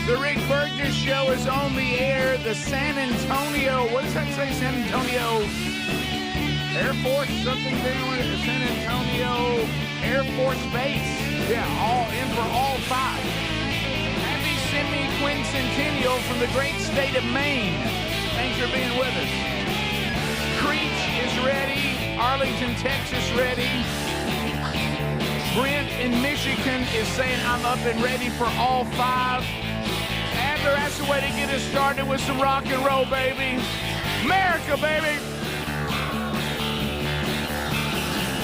The Rick Burgess Show is on the air. The San Antonio, what does that say, San Antonio Air Force, something doing at the San Antonio Air Force Base. Yeah, all in for all 5. Happy semi-quincentennial from the great state of Maine. Thanks for being with us. Creech is ready. Arlington, Texas, ready. Brent in Michigan is saying, I'm up and ready for all 5. Adler, that's the way to get us started with some rock and roll, baby. America, baby.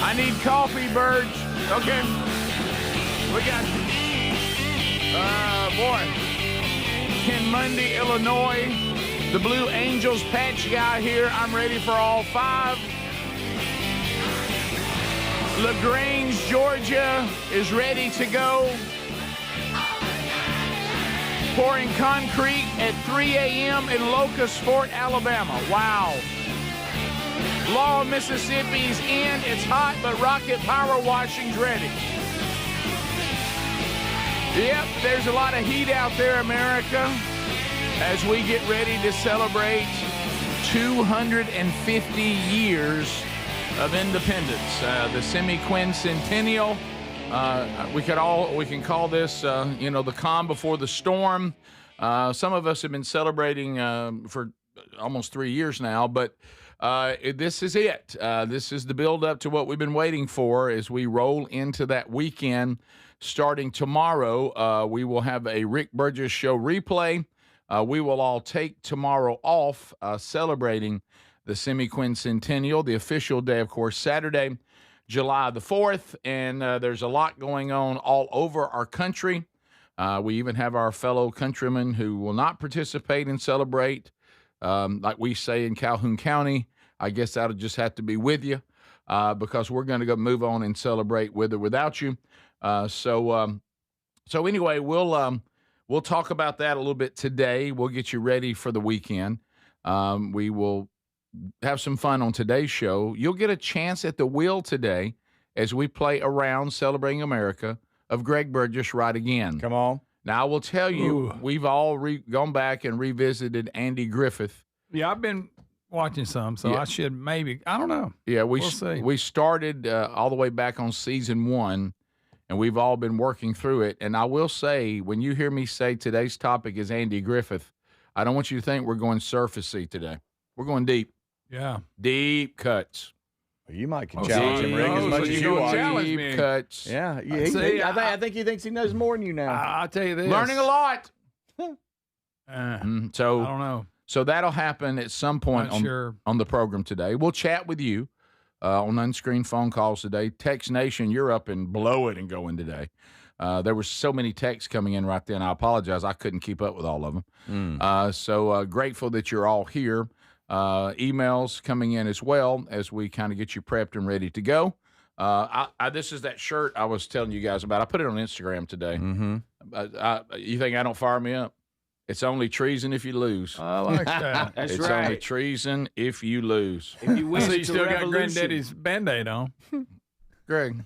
I need coffee, Burge. Okay. We got, Ken Mundy, Illinois. The Blue Angels patch guy here. I'm ready for all 5. LaGrange, Georgia is ready to go. Pouring concrete at 3 a.m. in Locust Fort, Alabama. Wow. Law, Mississippi's in. It's hot, but rocket power washing's ready. Yep, there's a lot of heat out there, America, as we get ready to celebrate 250 years of independence. The semi-quincentennial. We can call this, the calm before the storm. Some of us have been celebrating for almost 3 years now, but this is it. This is the build-up to what we've been waiting for as we roll into that weekend. Starting tomorrow, we will have a Rick Burgess Show replay. We will all take tomorrow off celebrating the semi-quincentennial. The official day, of course, Saturday, July the 4th, and there's a lot going on all over our country. We even have our fellow countrymen who will not participate and celebrate. Like we say in Calhoun County, I guess that'll just have to be with you because we're going to go move on and celebrate with or without you. So anyway, we'll talk about that a little bit today. We'll get you ready for the weekend. We will have some fun on today's show. You'll get a chance at the wheel today as we play around Celebrating America of Greg Burgess Right Again. Come on. Now, I will tell you, we've all gone back and revisited Andy Griffith. Yeah, I've been watching some, so I should maybe, I don't know. Yeah, we'll see. We started all the way back on season 1, and we've all been working through it. And I will say, when you hear me say today's topic is Andy Griffith, I don't want you to think we're going surfacey today. We're going deep. Yeah. Deep cuts. Well, you might can challenge him, Rick, as much as you want. are. Deep cuts. Yeah. See, I think he thinks he knows more than you now. I'll tell you this. Learning a lot. I So don't know. So that'll happen at some point on the program today. We'll chat with you on unscreened phone calls today. Text Nation, you're up and blow it and going today. There were so many texts coming in right then. I apologize. I couldn't keep up with all of them. So grateful that you're all here. Emails coming in as well as we kind of get you prepped and ready to go. This is that shirt I was telling you guys about. I put it on Instagram today. You think I don't fire me up? It's only treason if you lose. I like that. That's it's right. only treason if you lose. If you win, So you it's a still got revolution. Granddaddy's Band-Aid on. Greg,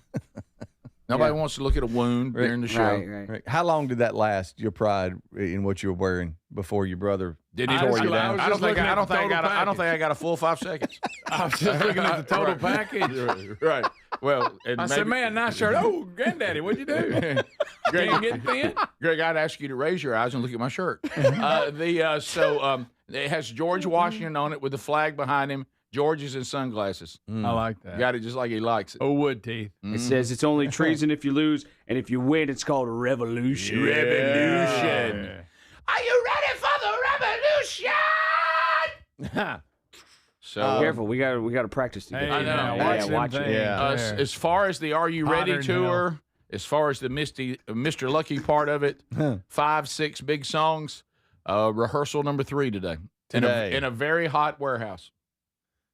nobody wants to look at a wound during the show. Right. Rick, how long did that last, your pride in what you were wearing before your brother Did he I tore was- you I down? was I don't just think looking I at don't the think I total got. I don't think package. I got a full 5 seconds. I was just looking at the total package. Right. Well, and I said, man, nice shirt. Oh, Granddaddy, what'd you do? Greg, Didn't get thin? Greg, I'd ask you to raise your eyes and look at my shirt. It has George Washington on it with the flag behind him. George is in sunglasses. I like that. Got it just like he likes it. Oh, wood teeth. It says it's only treason if you lose, and if you win, it's called a revolution. Revolution. Yeah. Are you ready for the revolution? So Careful, we got to practice together. Hey, I know. now, Yeah, watch watch them it. things Yeah. there. as far as the Are You Ready Hotter than tour, as far as the Mr. Lucky part of it, 5, 6 big songs. Rehearsal number 3 today. Today. In a very hot warehouse.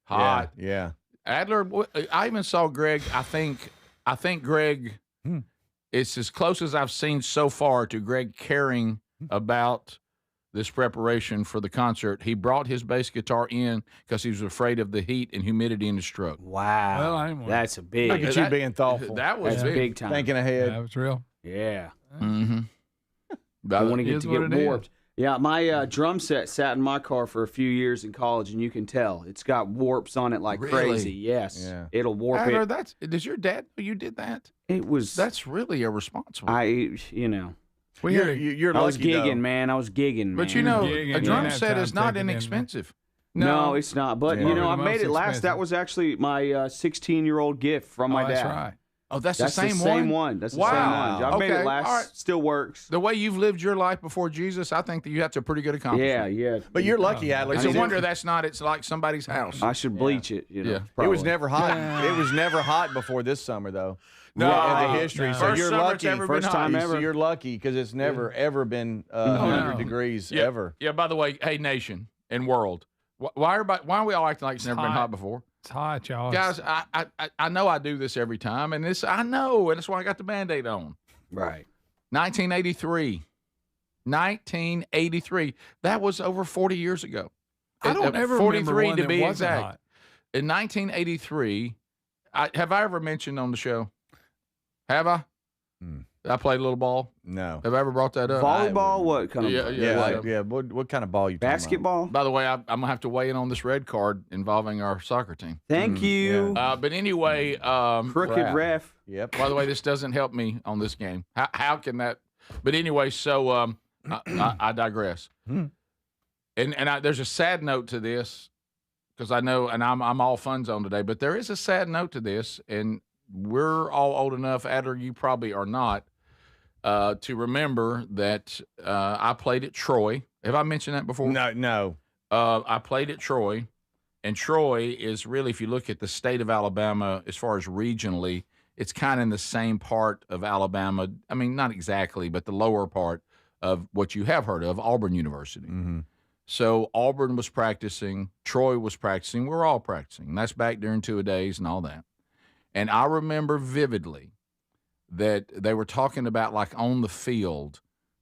Hot. Yeah. Adler, I even saw Greg. I think Greg. It's as close as I've seen so far to Greg caring about this preparation for the concert. He brought his bass guitar in because he was afraid of the heat and humidity in his truck. Wow. Well, I ain't one. That's a big. Look at you being thoughtful. That was That's big. big time. Thinking ahead. That was real. Yeah. Mm-hmm. I want to It is get what it is. warped. Yeah, my drum set sat in my car for a few years in college, and you can tell it's got warps on it like Really? crazy. Yes, Yeah. it'll warp Adler, it. does your dad know you did that? It was. That's really irresponsible. you know. We You're, had you're I was lucky, gigging, though. man. I was gigging, man. but you know, Gigging, a you drum didn't have set time is to not take it in, inexpensive. no, it's not. But Yeah. you know, I The made most it last. expensive. That was actually my 16-year-old gift from my that's dad. right. Oh, that's That's the same one. That's the Wow. same one. I've made Okay, it last. all right. Still works. The way you've lived your life before Jesus, I think that that's a pretty good accomplishment. Yeah. But you're lucky, Adler. It's I a mean, wonder that's not. It's like somebody's house. I should bleach it. You know, Yeah. It probably. was never hot. It was never hot before this summer, though. No, in the history. no. So First you're summer it's lucky. ever been First hot. time So ever. you're lucky because it's never ever been 100 no. degrees Yeah. ever. Yeah. By the way, hey nation and world, why are we all acting like it's never been hot. hot before? It's hot, y'all. Guys, I know I do this every time, and I know, and that's why I got the Band-Aid on. Right. 1983. 1983. That was over 40 years ago. I don't ever 43 remember one to that be wasn't exact. hot. In 1983, have I ever mentioned on the show? Have I? I played a little ball. No. Have I ever brought that up? Volleyball? What kind of? Yeah, Yeah. What kind of ball you talking Basketball? By the way, I'm gonna have to weigh in on this red card involving our soccer team. Thank you. But anyway, Crooked crap. ref. about? Yep. by the way, this doesn't help me on this game. How can that? But anyway, so I digress. And there's a sad note to this because I know, and I'm all fun zone today, but there is a sad note to this, and we're all old enough. Adler, you probably are not. To remember that I played at Troy. Have I mentioned that before? No. I played at Troy, and Troy is really, if you look at the state of Alabama, as far as regionally, it's kind of in the same part of Alabama. I mean, not exactly, but the lower part of what you have heard of, Auburn University. Mm-hmm. So Auburn was practicing, Troy was practicing, we're all practicing. And that's back during two-a-days and all that. And I remember vividly that they were talking about, like on the field,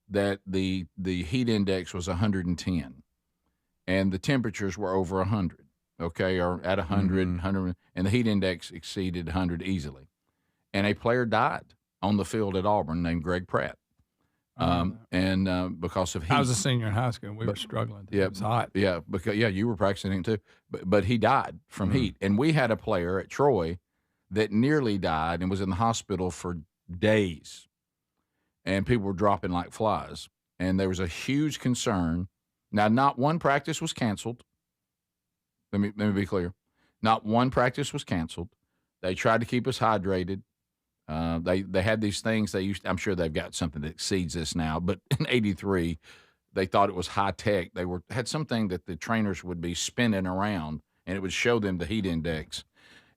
that the heat index was 110 and the temperatures were over 100, okay, or at 100, 100, and the heat index exceeded 100 easily. And a player died on the field at Auburn named Greg Pratt. Because of heat. I was a senior in high school. We were struggling. Yeah, It was hot. Yeah, because you were practicing it too. But he died from heat. And we had a player at Troy that nearly died and was in the hospital for days, and people were dropping like flies. And there was a huge concern. Now, not one practice was canceled. Let me be clear. Not one practice was canceled. They tried to keep us hydrated. They had these things they used. I'm sure they've got something that exceeds this now. But in '83, they thought it was high tech. They had something that the trainers would be spinning around, and it would show them the heat index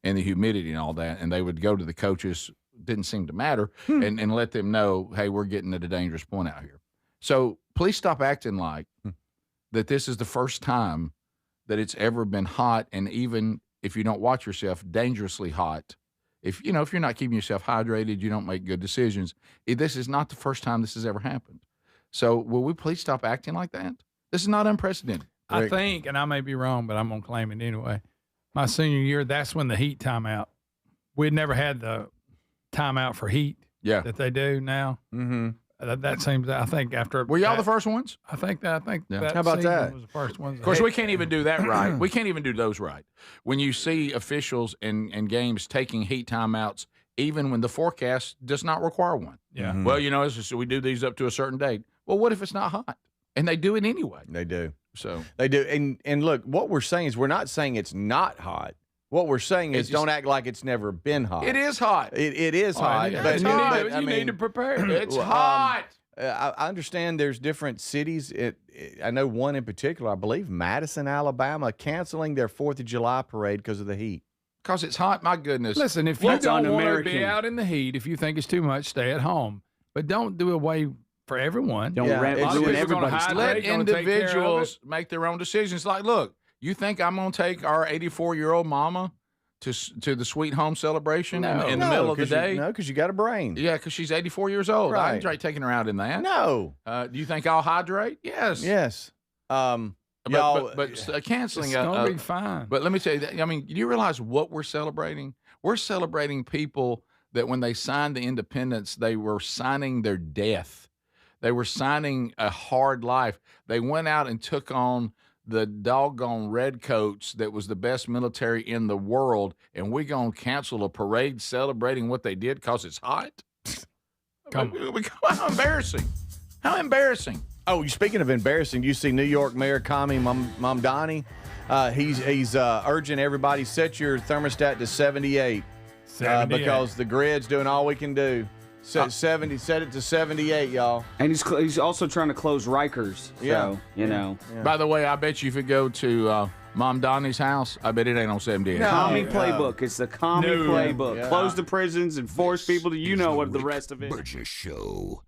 and the humidity and all that. And they would go to the coaches. Didn't seem to matter, and let them know, hey, we're getting at a dangerous point out here. So please stop acting like that this is the first time that it's ever been hot, and even if you don't watch yourself, dangerously hot. If you're not keeping yourself hydrated, you don't make good decisions. This is not the first time this has ever happened. So will we please stop acting like that? This is not unprecedented. I think, and I may be wrong, but I'm going to claim it anyway. My senior year, that's when the heat timeout. We'd never had the timeout for heat that they do now. Mm-hmm. That seems. I think after were y'all the first ones? I think that. How about that? Was the first ones. Of course, we can't even do that right. We can't even do those right. When you see officials in games taking heat timeouts, even when the forecast does not require one. Yeah. Mm-hmm. Well, so we do these up to a certain date. Well, what if it's not hot? And they do it anyway. They do. So they do. And look, what we're saying is we're not saying it's not hot. What we're saying is don't act like it's never been hot. It is hot. It is hot. But you need to prepare. It's hot. I understand there's different cities. I know one in particular, I believe Madison, Alabama, canceling their 4th of July parade because of the heat. Because it's hot, my goodness. Listen, if you don't want to be out in the heat, if you think it's too much, stay at home. But don't do away for everyone. Don't ruin everybody's. Let individuals make their own decisions. Like, look, you think I'm going to take our 84-year-old mama to the sweet home celebration in the middle of the day? No, because you got a brain. Yeah, because she's 84 years old. Right. I enjoy taking her out in that. No. Do you think I'll hydrate? Yes. Yes. But canceling it's going to be fine. But let me tell you that. I mean, do you realize what we're celebrating? We're celebrating people that when they signed the independence, they were signing their death. They were signing a hard life. They went out and took on the doggone redcoats that was the best military in the world, and we're going to cancel a parade celebrating what they did because it's hot? How embarrassing. How embarrassing. Oh, speaking of embarrassing, you see New York Mayor Kami Mamdani. He's urging everybody, set your thermostat to 78. Because the grid's doing all we can do. Set it to 78, y'all. And he's also trying to close Rikers. So, Yeah. By the way, I bet you if you go to Mom Donnie's house, I bet it ain't on 78. No. Commie playbook. It's the commie playbook. Yeah. Close the prisons and force people to, what the rest of it. Burgess Show.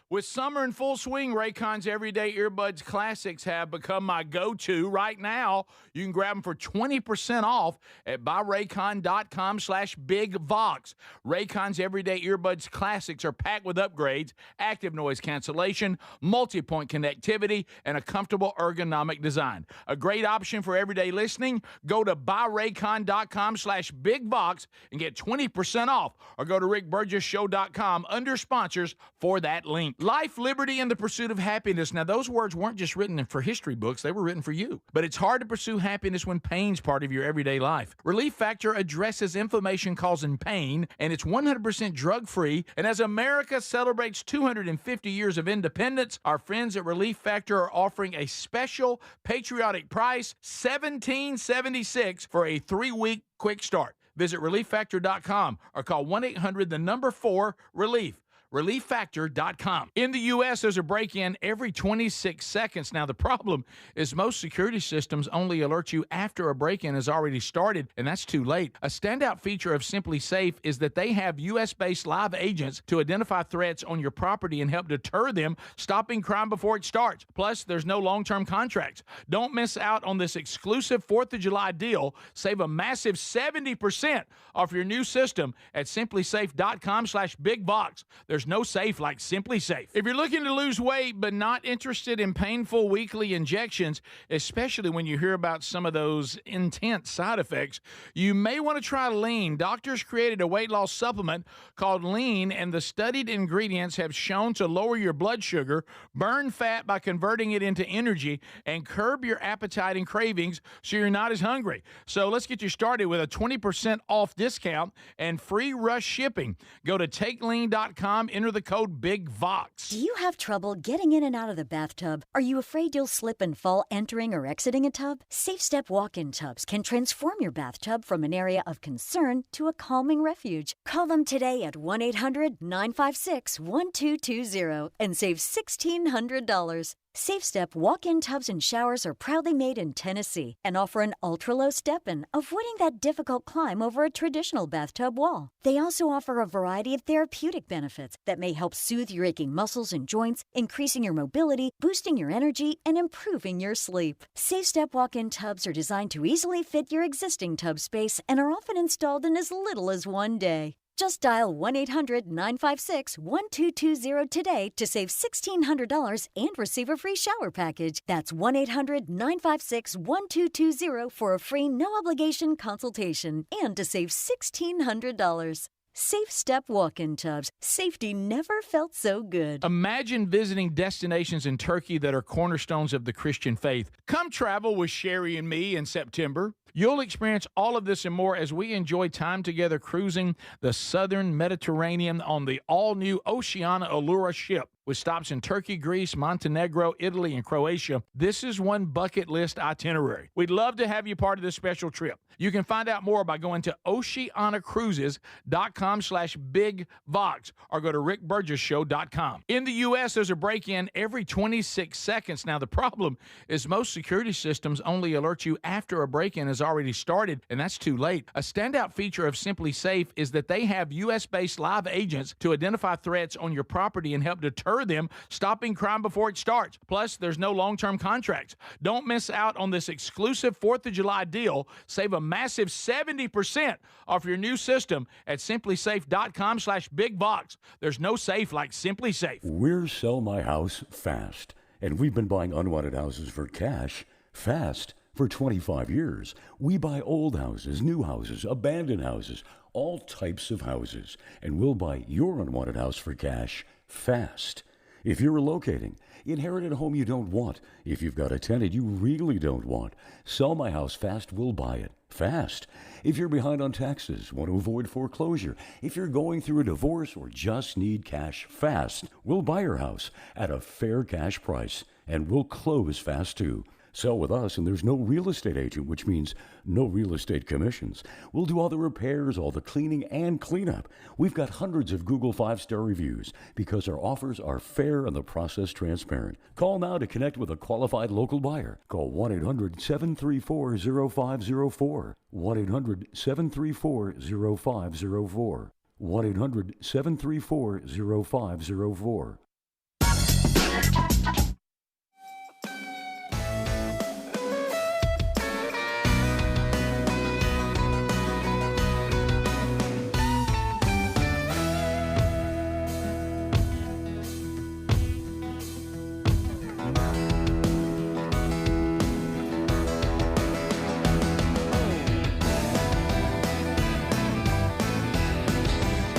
With summer in full swing, Raycon's Everyday Earbuds Classics have become my go-to right now. You can grab them for 20% off at buyraycon.com/bigvox. Raycon's Everyday Earbuds Classics are packed with upgrades, active noise cancellation, multi-point connectivity, and a comfortable ergonomic design. A great option for everyday listening. Go to buyraycon.com/bigvox and get 20% off, or go to rickburgessshow.com under sponsors for that link. Life, liberty, and the pursuit of happiness. Now, those words weren't just written for history books. They were written for you. But it's hard to pursue happiness when pain's part of your everyday life. Relief Factor addresses inflammation-causing pain, and it's 100% drug-free. And as America celebrates 250 years of independence, our friends at Relief Factor are offering a special patriotic price, $17.76 for a 3-week quick start. Visit ReliefFactor.com or call 1-800-4-RELIEF. ReliefFactor.com. In the U.S., there's a break-in every 26 seconds. Now, the problem is most security systems only alert you after a break-in has already started, and that's too late. A standout feature of Simply Safe is that they have U.S.-based live agents to identify threats on your property and help deter them, stopping crime before it starts. Plus, there's no long-term contracts. Don't miss out on this exclusive 4th of July deal. Save a massive 70% off your new system at simplysafe.com/bigbox. There's There's no safe like Simply Safe. If you're looking to lose weight but not interested in painful weekly injections, especially when you hear about some of those intense side effects, you may want to try Lean. Doctors created a weight loss supplement called Lean, and the studied ingredients have shown to lower your blood sugar, burn fat by converting it into energy, and curb your appetite and cravings so you're not as hungry. So let's get you started with a 20% off discount and free rush shipping. Go to takelean.com, enter the code BIGVOX. Do you have trouble getting in and out of the bathtub? Are you afraid you'll slip and fall entering or exiting a tub? Safe Step walk-in tubs can transform your bathtub from an area of concern to a calming refuge. Call them today at 1-800-956-1220 and save $1,600. Safe Step walk-in tubs and showers are proudly made in Tennessee and offer an ultra-low step-in, avoiding that difficult climb over a traditional bathtub wall. They also offer a variety of therapeutic benefits that may help soothe your aching muscles and joints, increasing your mobility, boosting your energy, and improving your sleep. Safe Step walk-in tubs are designed to easily fit your existing tub space and are often installed in as little as one day. Just dial 1-800-956-1220 today to save $1,600 and receive a free shower package. That's 1-800-956-1220 for a free no-obligation consultation and to save $1,600. Safe Step walk-in tubs. Safety never felt so good. Imagine visiting destinations in Turkey that are cornerstones of the Christian faith. Come travel with Sherry and me in September. You'll experience all of this and more as we enjoy time together cruising the southern Mediterranean on the all-new Oceania Allura ship. With stops in Turkey, Greece, Montenegro, Italy, and Croatia, this is one bucket list itinerary. We'd love to have you part of this special trip. You can find out more by going to oceanacruises.com/bigvox or go to rickburgessshow.com. In the U.S., there's a break-in every 26 seconds. Now, the problem is most security systems only alert you after a break-in has already started, and that's too late. A standout feature of Simply Safe is that they have U.S.-based live agents to identify threats on your property and help deter them, stopping crime before it starts. Plus, there's no long-term contracts. Don't miss out on this exclusive 4th of July deal. Save a massive 70% off your new system at simplysafe.com/bigvox. There's no safe like Simply Safe. We're Sell My House Fast, and we've been buying unwanted houses for cash fast for 25 years. We buy old houses, new houses, abandoned houses, all types of houses, and we'll buy your unwanted house for cash fast. If you're relocating, inherited a home you don't want, if you've got a tenant you really don't want, Sell My House Fast will buy it fast. If you're behind on taxes, want to avoid foreclosure, if you're going through a divorce or just need cash fast, we'll buy your house at a fair cash price, and we'll close fast too. Sell with us, and there's no real estate agent, which means no real estate commissions. We'll do all the repairs, all the cleaning, and cleanup. We've got hundreds of Google 5-star reviews because our offers are fair and the process transparent. Call now to connect with a qualified local buyer. Call 1-800-734-0504. 1-800-734-0504. 1-800-734-0504.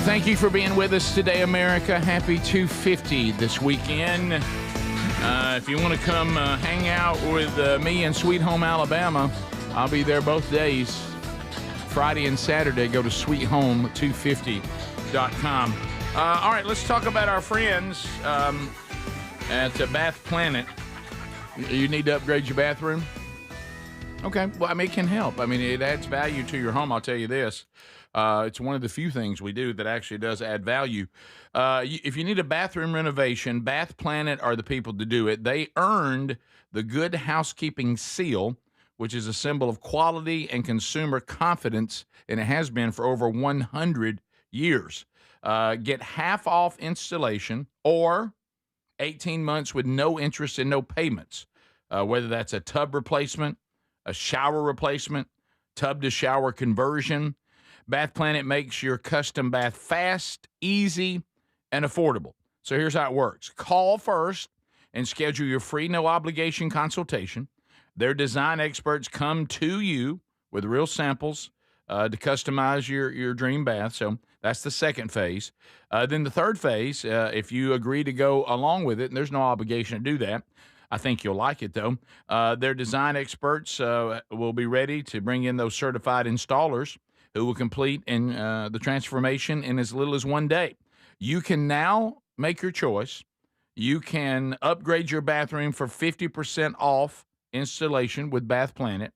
Thank you for being with us today, America. Happy 250 this weekend. If you want to come hang out with me in Sweet Home, Alabama, I'll be there both days, Friday and Saturday. Go to sweethome250.com. All right, let's talk about our friends at Bath Planet. You need to upgrade your bathroom? Okay, well, I mean, it can help. I mean, it adds value to your home, I'll tell you this. It's one of the few things we do that actually does add value. If you need a bathroom renovation, Bath Planet are the people to do it. They earned the Good Housekeeping Seal, which is a symbol of quality and consumer confidence, and it has been for over 100 years. Get half off installation or 18 months with no interest and no payments, whether that's a tub replacement, a shower replacement, tub-to-shower conversion. Bath Planet makes your custom bath fast, easy, and affordable. So here's how it works. Call first and schedule your free no-obligation consultation. Their design experts come to you with real samples to customize your dream bath. So that's the second phase. Then the third phase, if you agree to go along with it, and there's no obligation to do that, I think you'll like it, though. Their design experts will be ready to bring in those certified installers who will complete the transformation in as little as 1 day. You can now make your choice. You can upgrade your bathroom for 50% off installation with Bath Planet,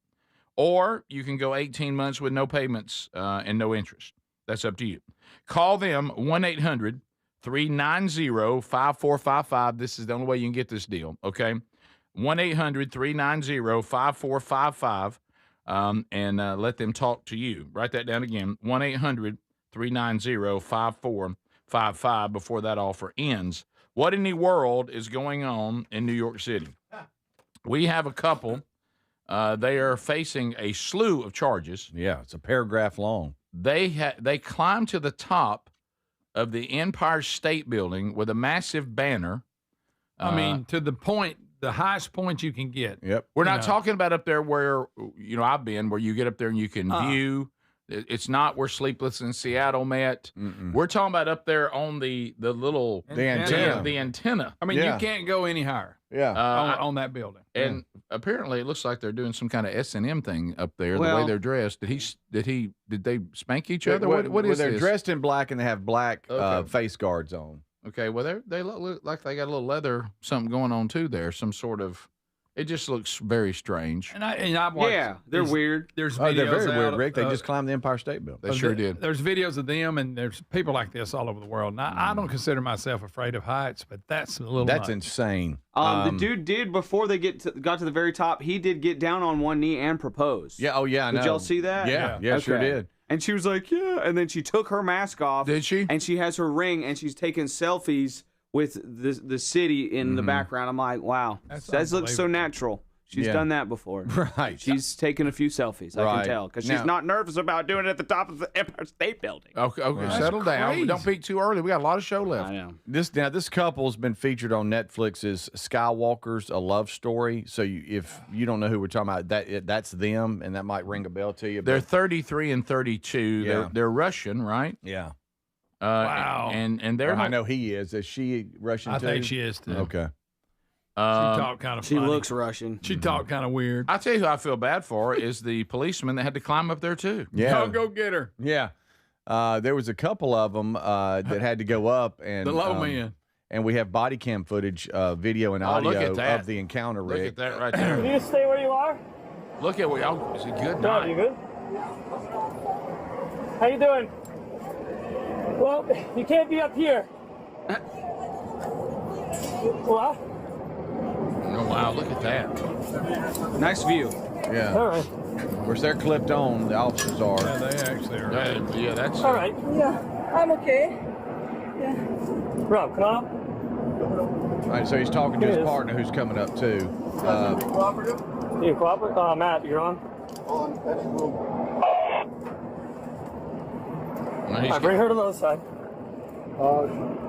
or you can go 18 months with no payments and no interest. That's up to you. Call them 1-800-390-5455. This is the only way you can get this deal, okay? 1-800-390-5455, and let them talk to you. Write that down again, 1-800-390-5455 before that offer ends. What in the world is going on in New York City? We have a couple. They are facing a slew of charges. Yeah, it's a paragraph long. They climbed to the top of the Empire State Building with a massive banner. I mean, to the point, the highest point you can get. Yep. We're not talking about up there where, I've been, where you get up there and you can view. It's not where Sleepless in Seattle met. We're talking about up there on the little antenna. The antenna. I mean, you can't go any higher. Yeah. On that building. And apparently, it looks like they're doing some kind of S&M thing up there. The way they're dressed. Did they spank each other? What is they're this? dressed in black and they have black face guards on. Okay. Well, they look like they got a little leather something going on too there. Some sort of. It just looks very strange. And I've watched. Yeah, they're weird. There's Oh, videos they're very weird, out, Rick. They just climbed the Empire State Building. They sure did. There's videos of them, and there's people like this all over the world. Now, I don't consider myself afraid of heights, but that's a little. That's much. insane. The dude did before they got to the very top. He did get down on one knee and propose. Yeah. Oh, yeah. I know. Did y'all see that? Yeah. Sure did. And she was like, yeah. And then she took her mask off. Did she? And she has her ring, and she's taking selfies with the city in the background. I'm like, wow, that looks so natural. She's done that before. Right. She's taken a few selfies, I can tell, because she's not nervous about doing it at the top of the Empire State Building. Okay, settle down. Don't peek too early. We got a lot of show left. I know. This couple's been featured on Netflix's Skywalker's A Love Story. So if you don't know who we're talking about, that's them, and that might ring a bell to you. They're 33 and 32. Yeah. They're Russian, right? Yeah. Wow. And they're. I know he is. Is she Russian too? I think she is too. Okay. She talked kind of. She funny. looks Russision. She talked kind of weird. I tell you who I feel bad for is the policeman that had to climb up there too. Yeah. Y'all go get her. Yeah. There was a couple of them that had to go up and The low man. And we have body cam footage, video and look audio at that. of the encounter. Look Rick. at that right Can there. you just stay where you are? Look at y'all. Is it good No, night? you good? How you doing? Well, you can't be up here. Well, Oh, wow, look at that. Nice view. Yeah. all right. Of course, they're clipped on. The officers are. Yeah, they actually are. Yeah, that's. All right. Yeah, I'm okay. Yeah. Rob, come on. All right, so he's talking to his partner who's coming up too. You cooperate? Matt, you're on? Well, All right, bring her to the other side.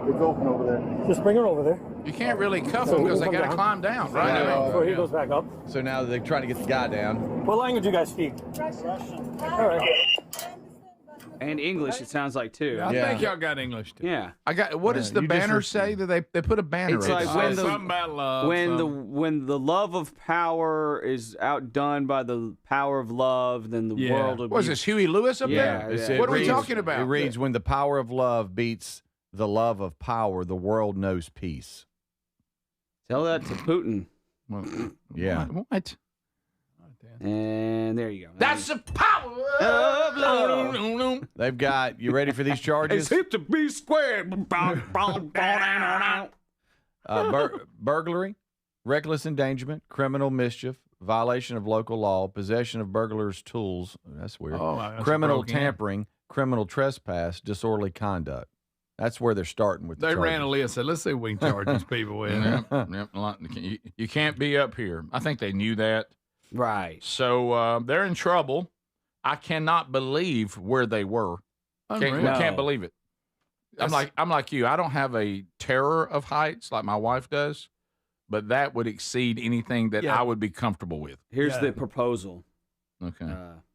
It's open over there. Just bring her over there. you can't really cuff them because they got to climb down, right? Yeah. Before he goes back up. So now they're trying to get the guy down. What language you guys speak? Russian. All right. And English, it sounds like, too. I Yeah. think y'all got English too. Yeah. I got. What does the you just banner say? That they put a banner? It's in. like when the Something about love. when the love of power is outdone by the power of love, then the world will Was be. this Huey Lewis up Yeah, there? yeah. What are we reads- talking about? It reads, when the power of love beats the love of power, the world knows peace. Tell that to Putin. Well, Yeah. What? And there you go. That's the power of love. They've got, you ready for these charges? It's hip to be squared. Burglary, reckless endangerment, criminal mischief, violation of local law, possession of burglars' tools. That's weird. Oh, that's criminal broken in. tampering, criminal trespass, disorderly conduct. That's where they're starting with. They the ran a charges. list. Said, let's see if we can charge these people with. You can't be up here. I think they knew that. Right. So they're in trouble. I cannot believe where they were. Unreal. Can't believe it. I'm like you. I don't have a terror of heights like my wife does, but that would exceed anything that I would be comfortable with. Here's the proposal. Okay.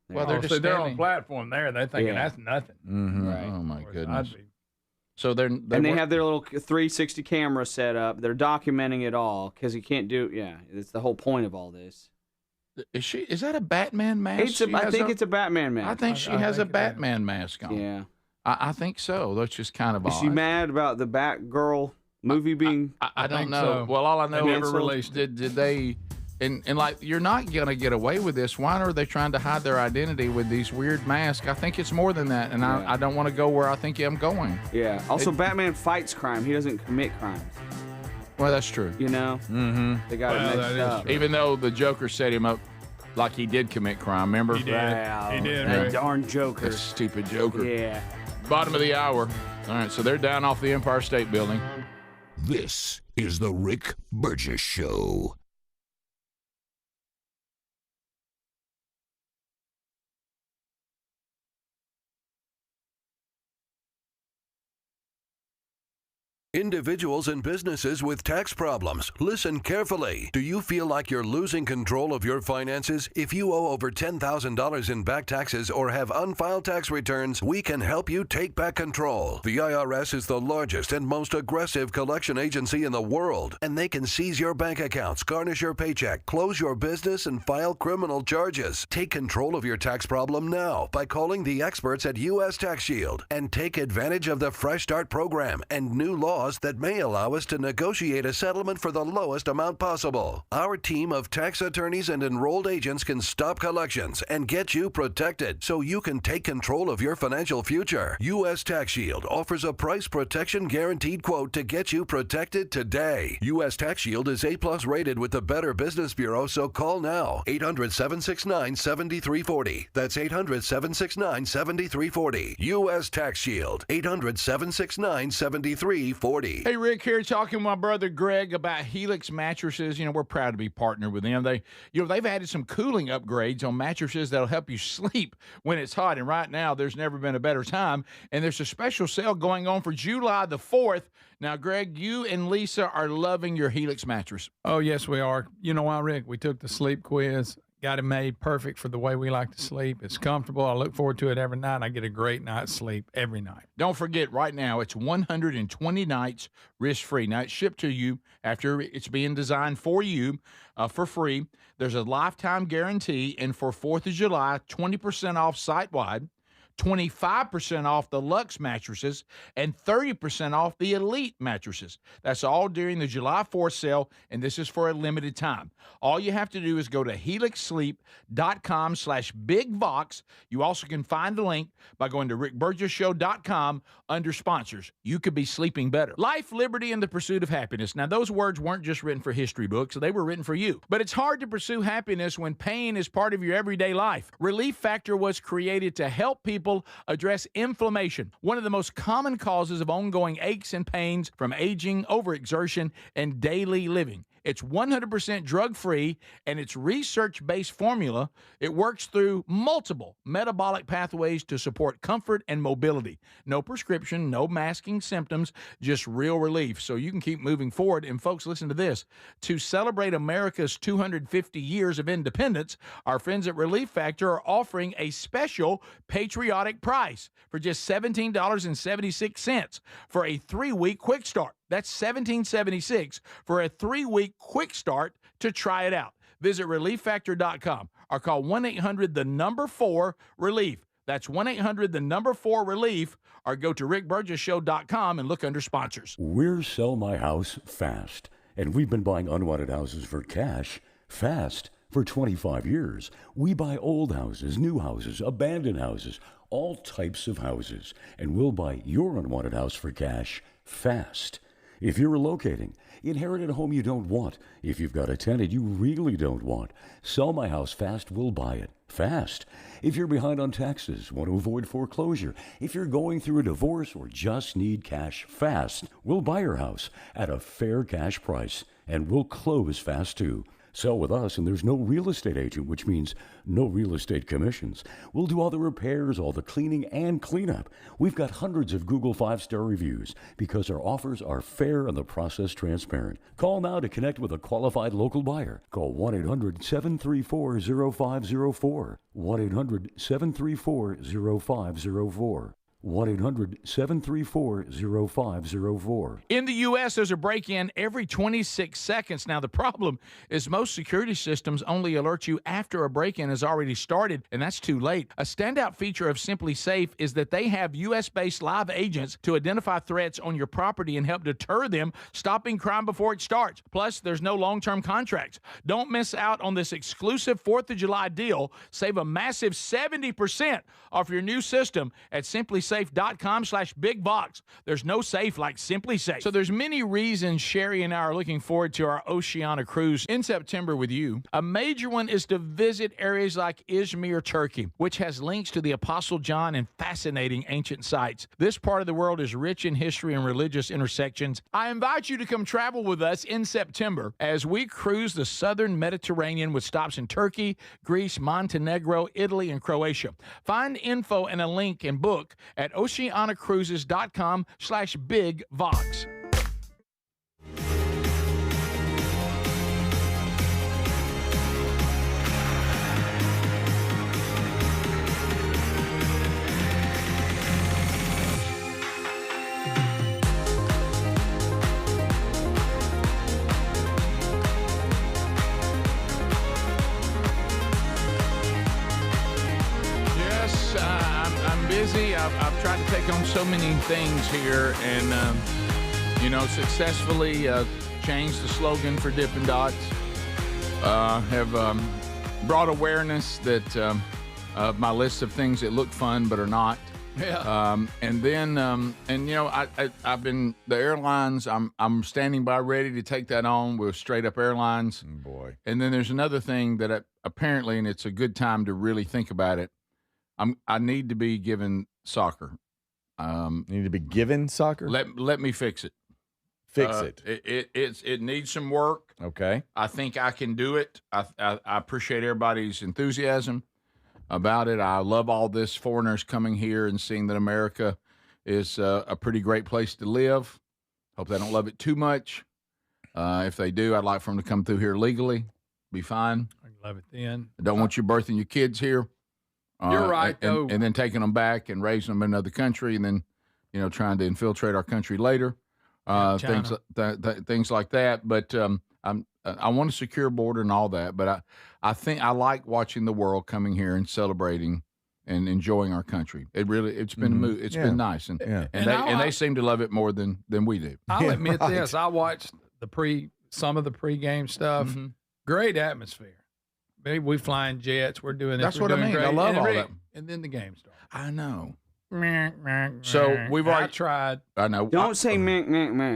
Well, they're on platform there. They're thinking that's nothing. Mm-hmm. Right. Oh my goodness. So they have their little 360 camera set up. They're documenting it all because you can't do. Yeah, it's the whole point of all this. Is that a Batman mask? I think it's a Batman mask. I think she has a Batman mask on. Yeah. I think so. That's just kind of odd. Is she mad about the Batgirl movie being? I don't know. So. Well, all I know they never released did they, and like you're not gonna get away with this. Why are they trying to hide their identity with these weird masks? I think it's more than that, and I don't want to go where I think I'm going. Yeah. Also, Batman fights crime. He doesn't commit crimes. Well, that's true. You know. Mm-hmm. They got it mixed up. True. Even though the Joker set him up like he did commit crime. Remember? He did. Wow. He did. That darn Joker. That stupid Joker. Yeah. Bottom of the hour. All right, so they're down off the Empire State Building. This is the Rick Burgess Show. Individuals and businesses with tax problems, listen carefully. Do you feel like you're losing control of your finances? If you owe over $10,000 in back taxes or have unfiled tax returns, we can help you take back control. The IRS is the largest and most aggressive collection agency in the world, and they can seize your bank accounts, garnish your paycheck, close your business, and file criminal charges. Take control of your tax problem now by calling the experts at U.S. Tax Shield and take advantage of the Fresh Start program and new laws that may allow us to negotiate a settlement for the lowest amount possible. Our team of tax attorneys and enrolled agents can stop collections and get you protected so you can take control of your financial future. U.S. Tax Shield offers a price protection guaranteed quote to get you protected today. U.S. Tax Shield is A+ rated with the Better Business Bureau, so call now. 800-769-7340. That's 800-769-7340. U.S. Tax Shield. 800-769-7340. Hey, Rick here talking with my brother Greg about Helix mattresses. You know, we're proud to be partnered with them. They've added some cooling upgrades on mattresses that'll help you sleep when it's hot. And right now, there's never been a better time. And there's a special sale going on for July the 4th. Now, Greg, you and Lisa are loving your Helix mattress. Oh, yes, we are. You know why, Rick? We took the sleep quiz. Got it made perfect for the way we like to sleep. It's comfortable. I look forward to it every night. I get a great night's sleep every night. Don't forget, right now, it's 120 nights risk-free. Now, it's shipped to you after it's being designed for you for free. There's a lifetime guarantee, and for 4th of July, 20% off site-wide, 25% off the Luxe mattresses, and 30% off the Elite mattresses. That's all during the July 4th sale, and this is for a limited time. All you have to do is go to helixsleep.com/bigvox. You also can find the link by going to rickburgessshow.com under sponsors. You could be sleeping better. Life, liberty, and the pursuit of happiness. Now, those words weren't just written for history books. They were written for you. But it's hard to pursue happiness when pain is part of your everyday life. Relief Factor was created to help people address inflammation, one of the most common causes of ongoing aches and pains from aging, overexertion, and daily living. It's 100% drug-free, and its research-based formula. It works through multiple metabolic pathways to support comfort and mobility. No prescription, no masking symptoms, just real relief, so you can keep moving forward. And folks, listen to this. To celebrate America's 250 years of independence, our friends at Relief Factor are offering a special patriotic price for just $17.76 for a 3-week quick start. That's $17.76 for a 3-week quick start to try it out. Visit ReliefFactor.com or call 1-800-4-RELIEF. That's 1-800-4-RELIEF, or go to rickburgessshow.com and look under sponsors. We're Sell My House Fast, and we've been buying unwanted houses for cash fast for 25 years. We buy old houses, new houses, abandoned houses, all types of houses, and we'll buy your unwanted house for cash fast. If you're relocating, inherited a home you don't want, if you've got a tenant you really don't want, Sell My House Fast will buy it fast. If you're behind on taxes, want to avoid foreclosure, if you're going through a divorce or just need cash fast, we'll buy your house at a fair cash price, and we'll close fast too. Sell with us and there's no real estate agent, which means no real estate commissions. We'll do all the repairs, all the cleaning, and cleanup. We've got hundreds of Google 5-star reviews because our offers are fair and the process transparent. Call now to connect with a qualified local buyer. Call 1-800-734-0504. 1-800-734-0504. 1-800-734-0504. In the U.S., there's a break-in every 26 seconds. Now, the problem is most security systems only alert you after a break-in has already started, and that's too late. A standout feature of Simply Safe is that they have U.S.-based live agents to identify threats on your property and help deter them, stopping crime before it starts. Plus, there's no long-term contracts. Don't miss out on this exclusive 4th of July deal. Save a massive 70% off your new system at simplysafe.com/bigbox. There's no safe like Simply Safe. So there's many reasons Sherry and I are looking forward to our Oceania cruise in September with you. A major one is to visit areas like Izmir, Turkey, which has links to the Apostle John and fascinating ancient sites. This part of the world is rich in history and religious intersections. I invite you to come travel with us in September as we cruise the southern Mediterranean with stops in Turkey, Greece, Montenegro, Italy, and Croatia. Find info and a link and book at oceanacruises.com/bigvox. Busy. I've tried to take on so many things here and, successfully changed the slogan for Dippin' Dots. Have brought awareness that of my list of things that look fun but are not. Yeah. I've been the airlines. I'm standing by ready to take that on with Straight Up Airlines. Boy. And then there's another thing that apparently, and it's a good time to really think about it. I need to be given soccer. You need to be given soccer? Let me fix it. Fix it. It needs some work. Okay. I think I can do it. I appreciate everybody's enthusiasm about it. I love all this foreigners coming here and seeing that America is a pretty great place to live. Hope they don't love it too much. If they do, I'd like for them to come through here legally. Be fine. I love it then. I don't want you birthing your kids here. You're right, though. And then taking them back and raising them in another country and then, trying to infiltrate our country later. Things like that. But I want a secure border and all that. But I think I like watching the world coming here and celebrating and enjoying our country. It's been been nice. And they seem to love it more than we do. I'll admit this. I watched some of the pregame stuff. Mm-hmm. Great atmosphere. We flying jets. We're doing this. That's what I mean. Great. I love all that. And then the game starts. I know. So we've already tried. I know. Don't say meh,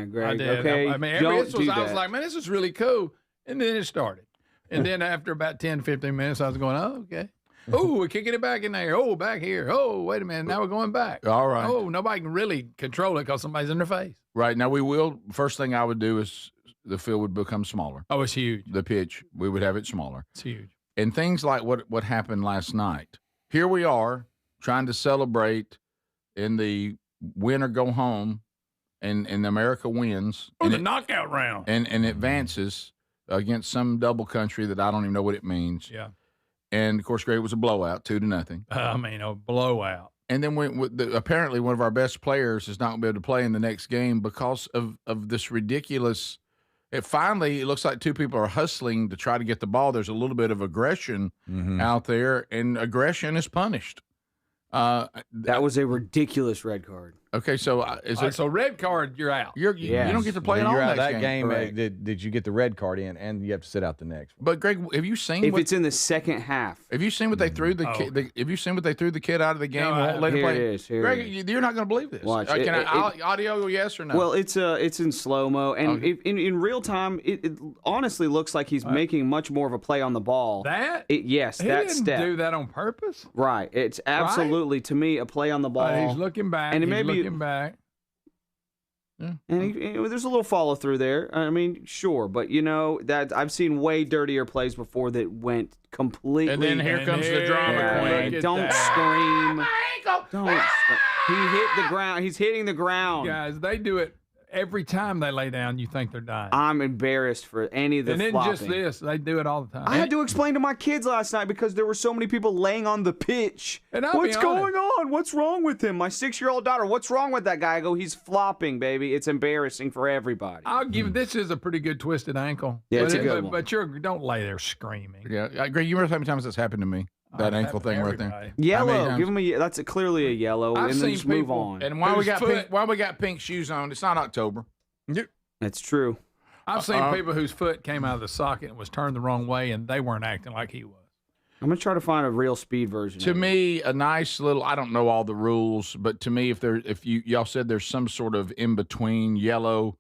Greg. I did. Okay. I mean, I was like, man, this is really cool. And then it started. And then after about 10, 15 minutes, I was going, oh, okay. Oh, we're kicking it back in there. Oh, back here. Oh, wait a minute. Now we're going back. All right. Oh, nobody can really control it because somebody's in their face. Right. Now we will. First thing I would do is the field would become smaller. Oh, it's huge. The pitch, we would have it smaller. It's huge. And things like what happened last night. Here we are trying to celebrate in the win or go home, and America wins. Oh, the knockout round. And advances against some double country that I don't even know what it means. Yeah. And, of course, Greg, it was a blowout, 2-0. A blowout. And then apparently one of our best players is not going to be able to play in the next game because of this ridiculous – finally, it looks like two people are hustling to try to get the ball. There's a little bit of aggression out there, and aggression is punished. That was a ridiculous red card. Okay, so so red card, you're out. You don't get to play at all. You're out that game. Did you get the red card in, and you have to sit out the next one? But Greg, have you seen if it's in the second half? Have you seen what they threw the kid? Have you seen what they threw the kid out of the game? Won't let him play. Greg, you're not going to believe this. Watch. Can I audio yes or no? Well, it's in slow mo, and in real time, it honestly looks like he's making much more of a play on the ball. Yes, he that didn't step. do that on purpose. Right. It's absolutely to me a play on the ball. He's looking back. And looking back. And there's a little follow through there. I mean, sure, but that I've seen way dirtier plays before that went completely. And then here comes the drama queen. Don't scream. Don't. He hit the ground. He's hitting the ground. Guys, they do it every time they lay down. You think they're dying. I'm embarrassed for any of the flopping. And then just this, they do it all the time. I had to explain to my kids last night because there were so many people laying on the pitch. And what's going on? What's wrong with him? My 6-year-old daughter. What's wrong with that guy? I go, he's flopping, baby. It's embarrassing for everybody. I'll give this is a pretty good twisted ankle. Yeah, it's a good one. But don't lay there screaming. Yeah, I agree. You remember how many times that's happened to me? That ankle thing right there. Yellow. Give him that's clearly a yellow. I've and then seen just move on. And while we got pink shoes on, it's not October. That's true. I've seen people whose foot came out of the socket and was turned the wrong way, and they weren't acting like he was. I'm going to try to find a real speed version. To me, a nice little, I don't know all the rules, but to me, if y'all said there's some sort of in-between yellow,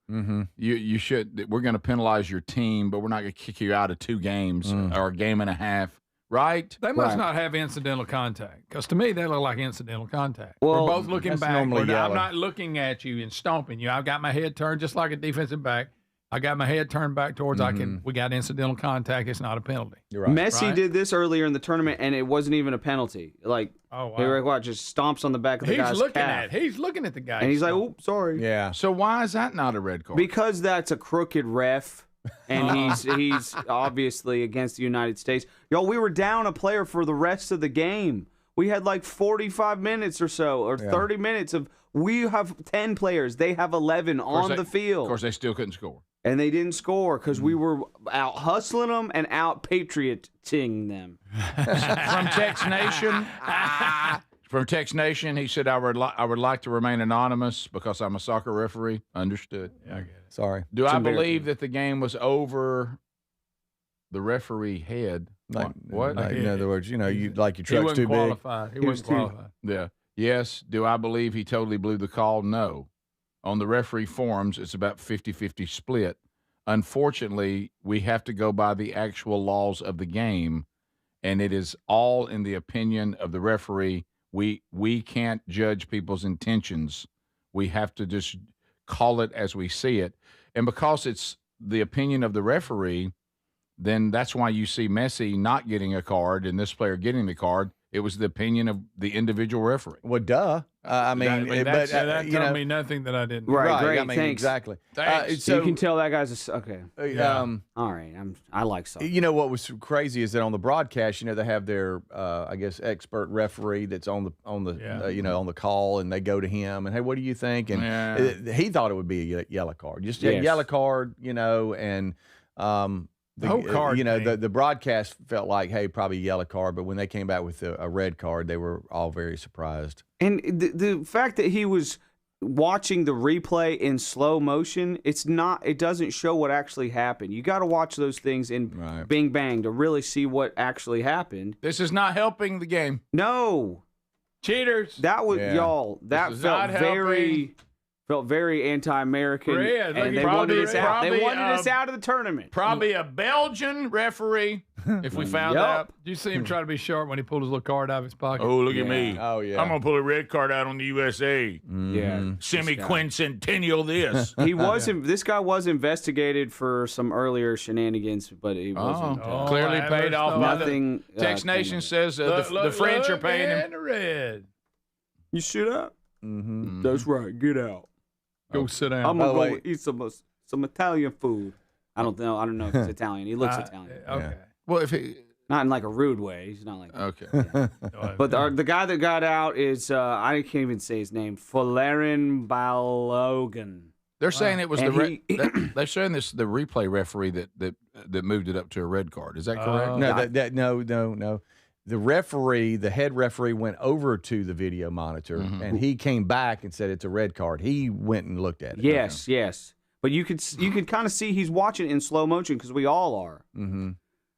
you should, we're going to penalize your team, but we're not going to kick you out of 2 games or a game and a half. Right? They must not have incidental contact, because to me, they look like incidental contact. Well, we're both looking back. I'm yellow. not looking at you and stomping you. I've got my head turned just like a defensive back. I got my head turned back towards we got incidental contact. It's not a penalty. You're right. Messi did this earlier in the tournament, and it wasn't even a penalty. Like, just stomps on the back of the guy's calf. He's looking at the guy. And he's like, "Oops, sorry." Yeah. So why is that not a red card? Because that's a crooked ref. And he's obviously against the United States. Y'all, we were down a player for the rest of the game. We had like 45 minutes or so, or 30 minutes of. We have 10 players. They have 11 on the field. Of course, they still couldn't score. And they didn't score because we were out hustling them and out patrioting them. From Tex Nation. From Tex Nation, he said, I would like to remain anonymous because I'm a soccer referee. Understood. Yeah, I get it. Sorry. Do I believe that the game was over the referee head? What? In other words, you your truck's too big. He wasn't qualified. Yeah. Yes. Do I believe he totally blew the call? No. On the referee forums, it's about 50-50 split. Unfortunately, we have to go by the actual laws of the game, and it is all in the opinion of the referee. We can't judge people's intentions. We have to just call it as we see it. And because it's the opinion of the referee, then that's why you see Messi not getting a card and this player getting the card. It was the opinion of the individual referee. Well, duh. That told me nothing that I didn't. Right, great. I mean, thanks. Exactly. Thanks. So you can tell that guy's okay. Yeah. All right. I like soccer. You know what was crazy is that on the broadcast, they have their, I guess, expert referee that's on the on the call, and they go to him and, hey, what do you think? And he thought it would be a yellow card, just a yellow card, and. The whole card, the broadcast felt like, hey, probably a yellow card, but when they came back with a red card, they were all very surprised. And the fact that he was watching the replay in slow motion, it doesn't show what actually happened. You got to watch those things in Bing Bang to really see what actually happened. This is not helping the game. No. Cheaters. That was, y'all, that felt very anti-American. And they wanted us out. They wanted us out of the tournament. Probably a Belgian referee, if we found out. Did you see him try to be sharp when he pulled his little card out of his pocket? Oh, look at me. Oh, yeah. I'm going to pull a red card out on the USA. Yeah. Semi-quincentennial this. This guy was investigated for some earlier shenanigans, but he wasn't. Clearly paid off. Nothing. Tex Nation says the French are paying him. Red. You sit up? That's right. Get out. Go sit down. I'm gonna go eat some Italian food. I don't know if he's Italian. He looks Italian. Okay. Yeah. Well, if he not in like a rude way. He's not like okay. But the guy that got out is I can't even say his name. Folarin Balogun. They're saying it was they're saying the replay referee that moved it up to a red card. Is that correct? No. The head referee went over to the video monitor, and he came back and said it's a red card. He went and looked at it. Yes. But you could kind of see he's watching it in slow motion because we all are. Mm-hmm.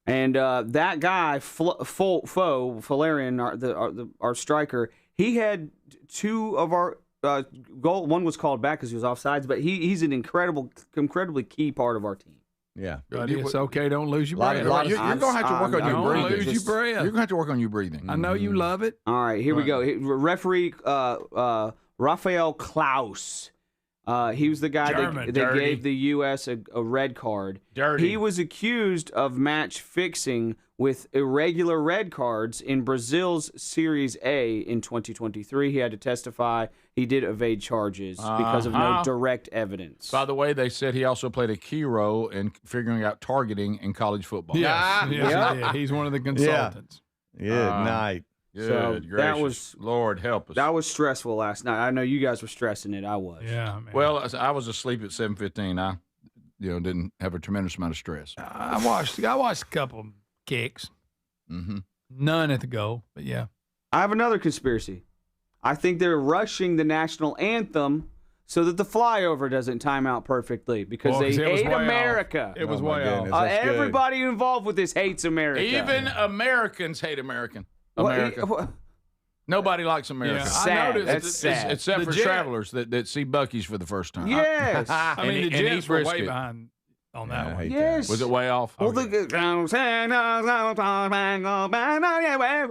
And that guy, Folarin, our striker, he had 2 of our goal. One was called back because he was offsides, but he's an incredibly key part of our team. Yeah. But it's okay. Don't lose your breath. You're going to have to work on your breathing. Don't lose your breath. You're going to have to work on your breathing. I know you love it. All right, here we go. Referee Rafael Klaus. He was the guy German, that dirty. gave the U.S. a red card. Dirty. He was accused of match fixing with irregular red cards in Brazil's Series A in 2023. He had to testify. He did evade charges because of no direct evidence. By the way, they said he also played a key role in figuring out targeting in college football. Yeah, he's one of the consultants. Good night. Good gracious. that was Lord help us. That was stressful last night. I know you guys were stressing it. I was. Yeah, man. Well, I was asleep at 7:15. I, didn't have a tremendous amount of stress. I watched a couple kicks. Mm-hmm. None at the goal, but yeah. I have another conspiracy. I think they're rushing the national anthem so that the flyover doesn't time out perfectly because they hate America. It was way off. Everybody involved with this hates America. Even Americans hate America. Nobody likes America. Yeah, Sad. I noticed. That's sad. Except for Legit. travelers that see Buc-ee's for the first time. Yes. I mean, And the eat Jets were way brisket. behind on that I one. hate Yes. Was it way off? Well, I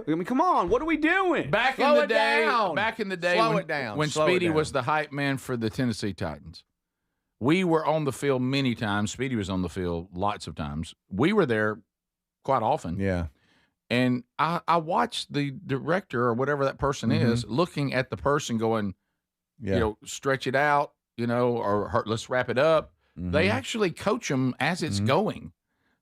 mean, come on. What are we doing? Back Slow in it the day, down. when, Slow it down. when Slow it Speedy down. was the hype man for the Tennessee Titans, we were on the field many times. Speedy was on the field lots of times. We were there quite often. Yeah. And I watched the director or whatever that person is looking at the person going, Yeah. stretch it out, or let's wrap it up. They actually coach them as it's going.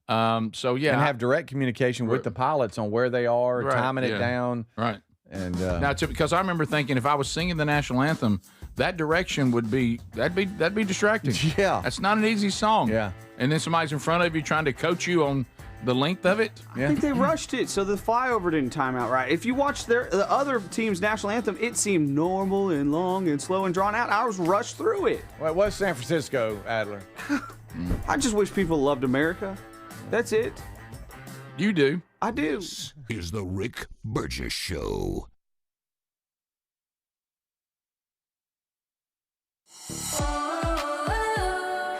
So, yeah. And have direct communication with the pilots on where they are, Right, timing it yeah. down. Right. And Now, because I remember thinking if I was singing the national anthem, that direction would be that'd be distracting. Yeah. That's not an easy song. Yeah. And then somebody's in front of you trying to coach you on the length of it. I think they rushed it so the flyover didn't time out right. If you watch the other team's national anthem, it seemed normal and long and slow and drawn out. Ours rushed through it. Well, what's San Francisco, Adler? I just wish people loved America. That's it. You do. I do. This is the Rick Burgess Show.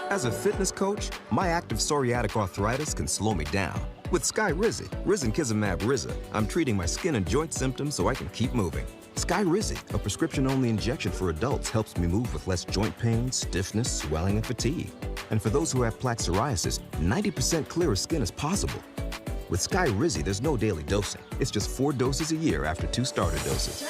As a fitness coach, my active psoriatic arthritis can slow me down. With Skyrizi, risankizumab Riza, I'm treating my skin and joint symptoms so I can keep moving. Skyrizi, a prescription-only injection for adults, helps me move with less joint pain, stiffness, swelling, and fatigue. And for those who have plaque psoriasis, 90% clearer skin is possible. With Skyrizi, there's no daily dosing. It's just 4 doses a year after 2 starter doses.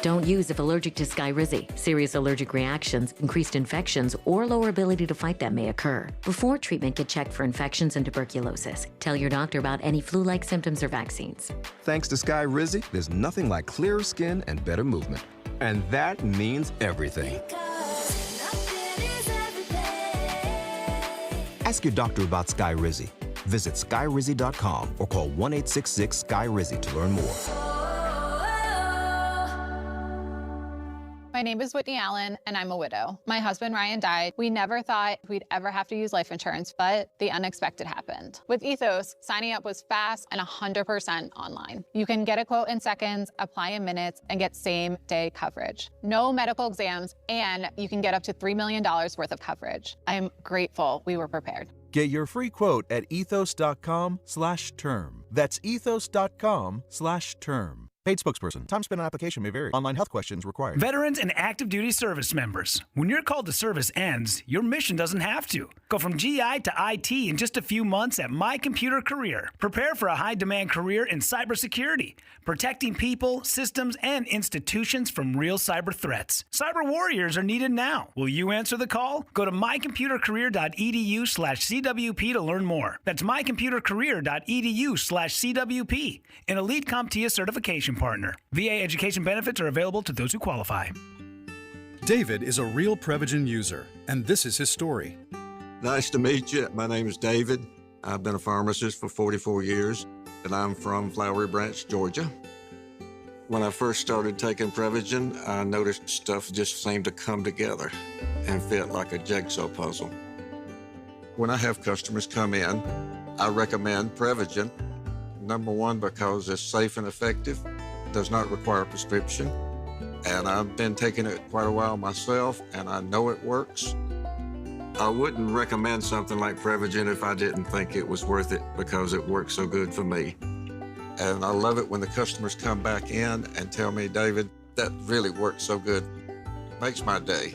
Don't use if allergic to Skyrizi. Serious allergic reactions, increased infections, or lower ability to fight them may occur. Before treatment, get checked for infections and tuberculosis. Tell your doctor about any flu-like symptoms or vaccines. Thanks to Skyrizi, there's nothing like clearer skin and better movement. And that means everything. Ask your doctor about Skyrizi. Visit skyrizi.com or call 1-866-SKY-RIZI to learn more. My name is Whitney Allen, and I'm a widow. My husband, Ryan, died. We never thought we'd ever have to use life insurance, but the unexpected happened. With Ethos, signing up was fast and 100% online. You can get a quote in seconds, apply in minutes, and get same-day coverage. No medical exams, and you can get up to $3 million worth of coverage. I'm grateful we were prepared. Get your free quote at ethos.com/term. That's ethos.com/term. Paid spokesperson. Time spent on application may vary. Online health questions required. Veterans and active duty service members. When your call to service ends, your mission doesn't have to. Go from GI to IT in just a few months at My Computer Career. Prepare for a high-demand career in cybersecurity, protecting people, systems, and institutions from real cyber threats. Cyber warriors are needed now. Will you answer the call? Go to mycomputercareer.edu/CWP to learn more. That's mycomputercareer.edu/CWP. An Elite CompTIA certification partner. VA education benefits are available to those who qualify. David is a real Prevagen user, and this is his story. Nice to meet you. My name is David. I've been a pharmacist for 44 years, and I'm from Flowery Branch, Georgia. When I first started taking Prevagen, I noticed stuff just seemed to come together and fit like a jigsaw puzzle. When I have customers come in, I recommend Prevagen. Number one, because it's safe and effective, does not require a prescription, and I've been taking it quite a while myself, and I know it works. I wouldn't recommend something like Prevagen if I didn't think it was worth it because it works so good for me. And I love it when the customers come back in and tell me, David, that really worked so good. makes my day.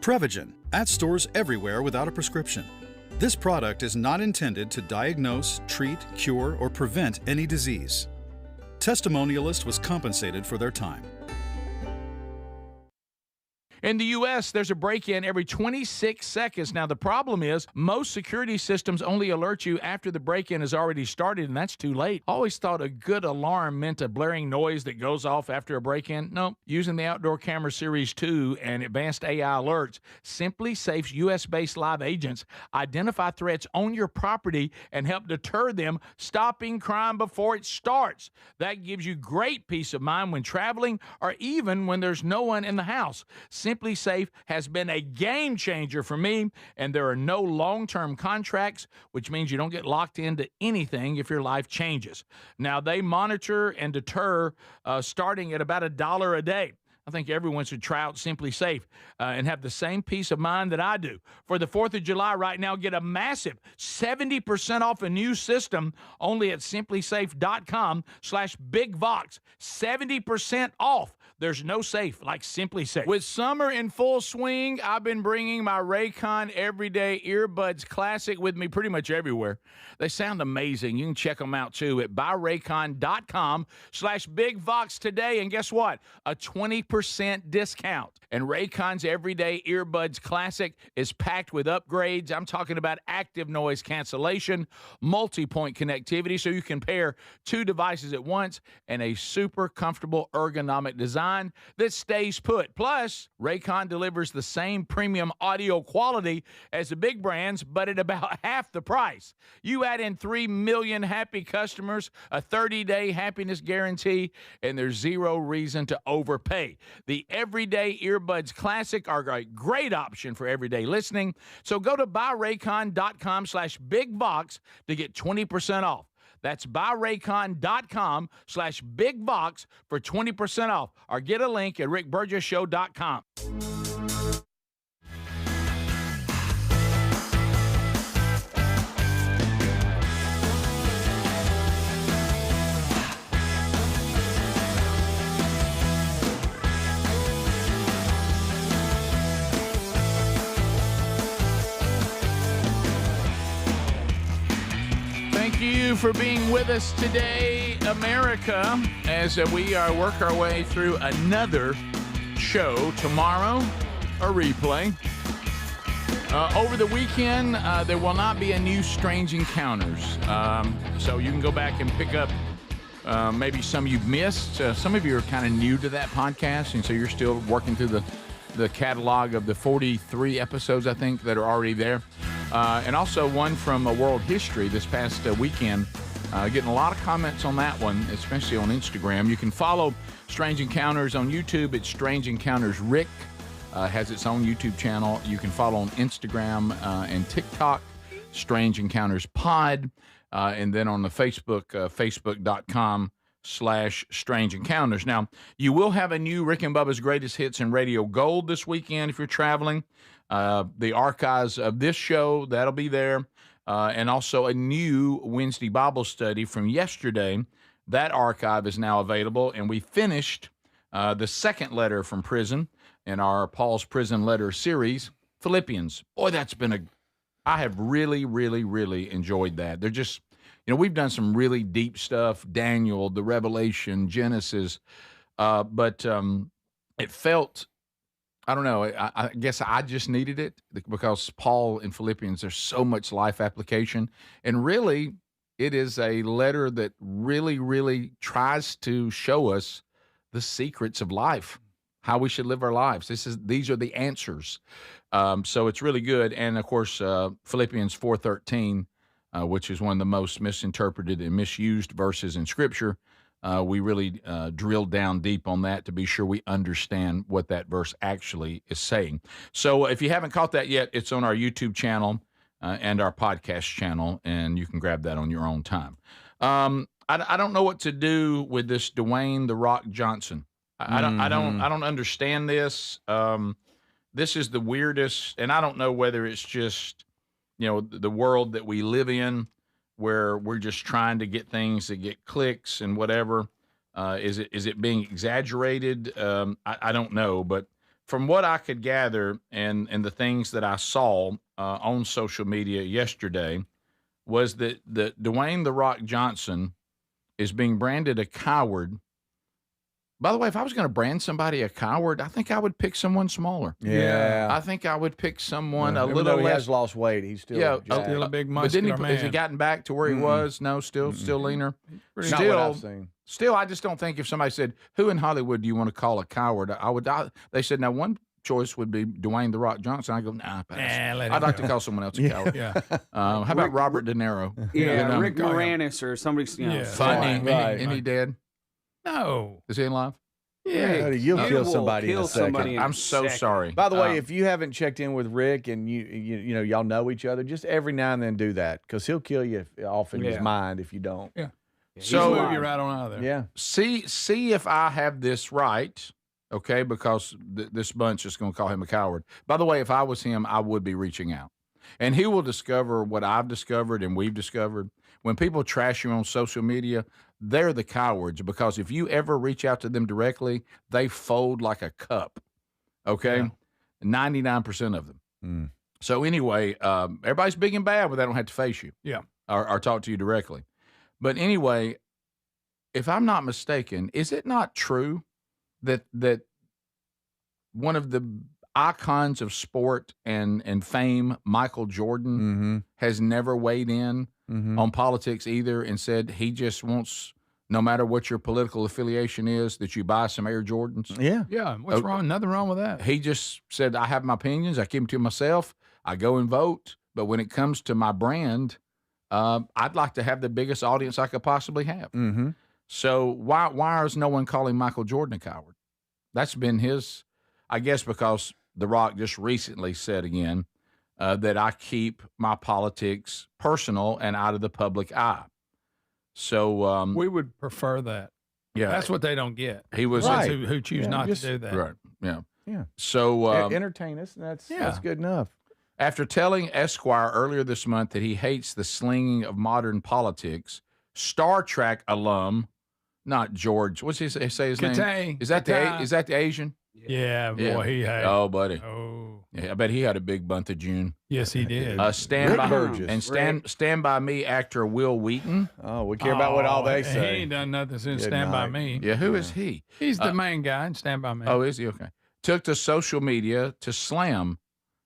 Prevagen, at stores everywhere without a prescription. This product is not intended to diagnose, treat, cure, or prevent any disease. Testimonialist was compensated for their time. In the U.S., there's a break-in every 26 seconds. Now, the problem is most security systems only alert you after the break-in has already started, and that's too late. Always thought a good alarm meant a blaring noise that goes off after a break-in. No, using the Outdoor Camera Series 2 and advanced AI alerts, Simply Safe's U.S.-based live agents identify threats on your property and help deter them, stopping crime before it starts. That gives you great peace of mind when traveling or even when there's no one in the house. Simply Safe has been a game changer for me, and there are no long-term contracts, which means you don't get locked into anything if your life changes. Now, they monitor and deter starting at about $1 a day. I think everyone should try out Simply Safe and have the same peace of mind that I do. For the 4th of July right now, get a massive 70% off a new system only at simplysafe.com/BigVox. 70% off. There's no safe like Simply Safe. With summer in full swing, I've been bringing my Raycon Everyday Earbuds Classic with me pretty much everywhere. They sound amazing. You can check them out, too, at buyraycon.com/BigVox today. And guess what? A 20% discount. And Raycon's Everyday Earbuds Classic is packed with upgrades. I'm talking about active noise cancellation, multi-point connectivity, so you can pair two devices at once, and a super comfortable ergonomic design that stays put. Plus, Raycon delivers the same premium audio quality as the big brands, but at about half the price. You add in 3 million happy customers, a 30-day happiness guarantee, and there's zero reason to overpay. The Everyday Earbuds Classic are a great option for everyday listening. So go to buyraycon.com/BigVox to get 20% off. That's buyraycon.com/BigVox for 20% off. Or get a link at rickburgessshow.com. Thank you for being with us today, America, as we work our way through another show. Tomorrow, a replay. Over the weekend, there will not be a new Strange Encounters. So you can go back and pick up maybe some you've missed. Some of you are kind of new to that podcast, and so you're still working through the catalog of the 43 episodes, I think, that are already there. And also one from World History this past weekend. Getting a lot of comments on that one, especially on Instagram. You can follow Strange Encounters on YouTube. It's Strange Encounters Rick. Has its own YouTube channel. You can follow on Instagram and TikTok, Strange Encounters Pod. And then on the Facebook, facebook.com/Strange Encounters. Now, you will have a new Rick and Bubba's Greatest Hits and Radio Gold this weekend if you're traveling. The archives of this show, that'll be there. And also a new Wednesday Bible study from yesterday. That archive is now available. And we finished the second letter from prison in our Paul's Prison Letter series, Philippians. Boy, I have really, really, really enjoyed that. They're just, we've done some really deep stuff, Daniel, the Revelation, Genesis, but it felt, I don't know, I guess I just needed it because Paul in Philippians, there's so much life application, and really, it is a letter that really, really tries to show us the secrets of life, how we should live our lives. These are the answers. So it's really good. And of course, Philippians 4:13, which is one of the most misinterpreted and misused verses in Scripture. We really drilled down deep on that to be sure we understand what that verse actually is saying. So if you haven't caught that yet, it's on our YouTube channel and our podcast channel, and you can grab that on your own time. I don't know what to do with this Dwayne "The Rock" Johnson. I don't understand this. This is the weirdest, and I don't know whether it's just, the world that we live in, where we're just trying to get things to get clicks and whatever. Is it being exaggerated? I don't know, but from what I could gather and the things that I saw on social media yesterday was that Dwayne "The Rock" Johnson is being branded a coward. By the way, if I was going to brand somebody a coward, I think I would pick someone smaller. Yeah. I think I would pick someone a Even little though he less. has lost weight, he's still still a big But didn't muscular man. has he gotten back to where he was? No, still leaner. Not what I've seen. Still, I just don't think if somebody said, "Who in Hollywood do you want to call a coward?" They said, "Now one choice would be Dwayne "The Rock" Johnson." I go, "Nah, pass. I'd like to call someone else a coward." How about Robert De Niro? Yeah, Rick Moranis or somebody. Funny. Right. Isn't he dead? No. Is he alive? Yeah. You'll kill somebody in a second. I'm so sorry. By the way, if you haven't checked in with Rick and y'all know each other, just every now and then do that because he'll kill you off in his mind if you don't. Yeah. So move you right on out of there. Yeah. See if I have this right, okay? Because this bunch is going to call him a coward. By the way, if I was him, I would be reaching out, and he will discover what I've discovered and we've discovered. When people trash you on social media, they're the cowards because if you ever reach out to them directly, they fold like a cup. Okay, 99% of them. So anyway, everybody's big and bad, but they don't have to face you. Yeah, or talk to you directly. But anyway, if I'm not mistaken, is it not true that one of the icons of sport and fame, Michael Jordan, has never weighed in on politics either and said he just wants, no matter what your political affiliation is, that you buy some Air Jordans? Yeah. Yeah. What's wrong? Nothing wrong with that. He just said, I have my opinions. I keep them to myself. I go and vote. But when it comes to my brand, I'd like to have the biggest audience I could possibly have. So why is no one calling Michael Jordan a coward? That's been his, I guess, because The Rock just recently said again that I keep my politics personal and out of the public eye. So we would prefer that. Yeah, that's what they don't get. He was who choose not to do that. Right. Yeah. Yeah. So entertain us. That's good enough. After telling Esquire earlier this month that he hates the slinging of modern politics, Star Trek alum, not George, what's he say his name? Is that the Asian? Yeah, boy, he had. Oh, buddy. Oh, yeah, I bet he had a big bunt of June. Yes, he did. Stand by Burgess. and stand by me actor Will Wheaton. Oh, we care about what all they say. He ain't done nothing since Stand By Me. Yeah, who is he? He's the main guy in Stand By Me. Oh, is he? Okay. Took to social media to slam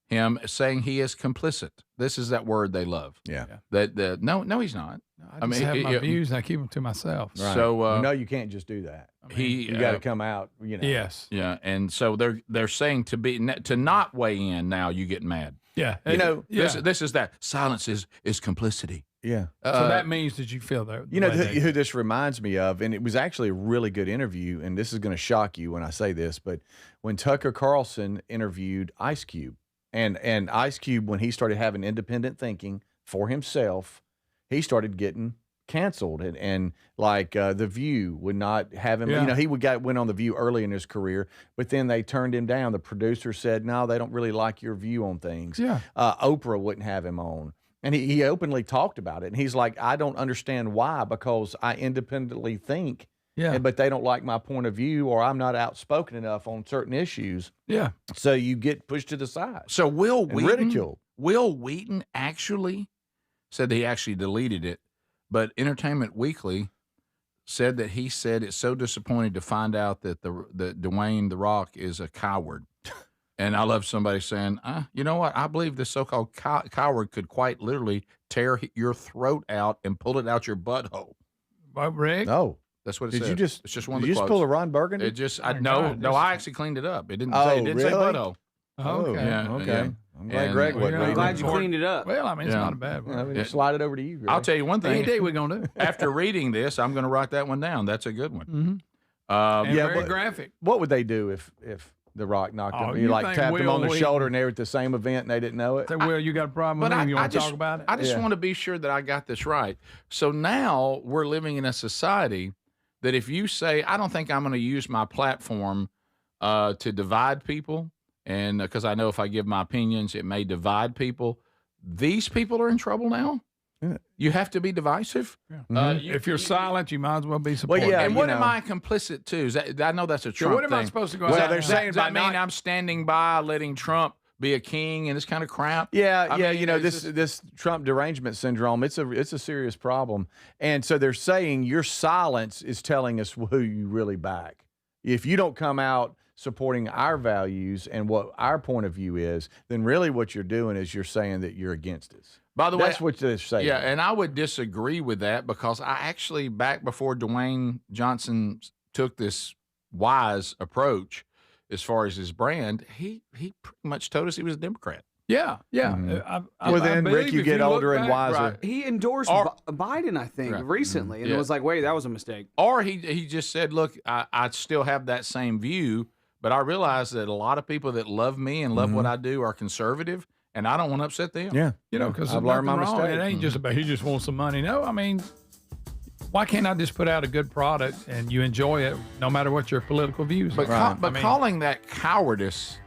him, saying he is complicit. This is that word they love. Yeah. No, he's not. I just have my views and I keep them to myself. Right. So no, you can't just do that. You got to come out. Yes. Yeah, and so they're saying to not weigh in. Now you get mad. Yeah. This is that silence is complicity. Yeah. So that means that you feel that. Who this reminds me of, and it was actually a really good interview, and this is going to shock you when I say this, but when Tucker Carlson interviewed Ice Cube, and Ice Cube, when he started having independent thinking for himself, he started getting canceled, and The View would not have him. Yeah. He went on The View early in his career, but then they turned him down. The producer said, "No, they don't really like your view on things." Yeah. Oprah wouldn't have him on. And he openly talked about it. And he's like, I don't understand why, because I independently think, but they don't like my point of view, or I'm not outspoken enough on certain issues. Yeah. So you get pushed to the side. So Will ridiculed. Will Wheaton actually said that he actually deleted it, but Entertainment Weekly said that he said it's so disappointed to find out that that Dwayne "The Rock" is a coward. And I love somebody saying, you know what? I believe this so-called coward could quite literally tear your throat out and pull it out your butthole. What, Rick? No. That's what it Did said. it's just one of the the quotes. quotes. Pull a Ron Burgundy? It just, I actually cleaned it up. It didn't really? say butthole. Oh, okay. Yeah, okay. Yeah. I'm glad Greg wasn't I'm reading glad it. you cleaned it up. Well, I mean, it's not a bad word. Slide it over to you, Greg. I'll tell you one thing. Any day we're going to do. After reading this, I'm going to write that one down. That's a good one. Mm-hmm. Very graphic. What would they do if The Rock knocked him? you tapped him on the Will shoulder and they were at the same event and they didn't know it? Say, Will, you got a problem with him? You want to talk about it? I just want to be sure that I got this right. So now we're living in a society that if you say, I don't think I'm going to use my platform to divide people, and because I know if I give my opinions, it may divide people, these people are in trouble now? You have to be divisive. If you're silent, you might as well be supportive. Well, and what am I complicit to? I know that's a Trump what am thing. I supposed to go Well, out they're and- saying Does that that mean I'm standing by letting Trump be a king and this kind of crap? Yeah, I mean, this Trump derangement syndrome, it's a serious problem. And so they're saying your silence is telling us who you really back. If you don't come out supporting our values and what our point of view is, then really what you're doing is you're saying that you're against us. By the way, that's what they're saying. Yeah, and I would disagree with that because I actually, back before Dwayne Johnson took this wise approach as far as his brand, he pretty much told us he was a Democrat. Yeah. Well, then, Rick, you get older and wiser. Right. He endorsed Biden, I think, recently, and it was like, wait, that was a mistake. Or he just said, look, I still have that same view, but I realize that a lot of people that love me and love what I do are conservative, and I don't want to upset them. Yeah. Because I've learned my mistake. It ain't just about he just wants some money. No, I mean, why can't I just put out a good product and you enjoy it no matter what your political views But, are? calling that cowardice,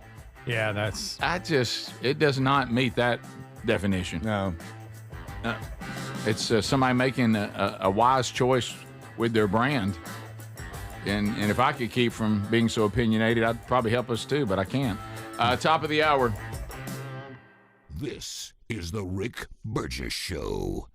yeah, that's it does not meet that definition. No. It's somebody making a wise choice with their brand. And if I could keep from being so opinionated, I'd probably help us too, but I can't. Top of the hour. This is the Rick Burgess Show.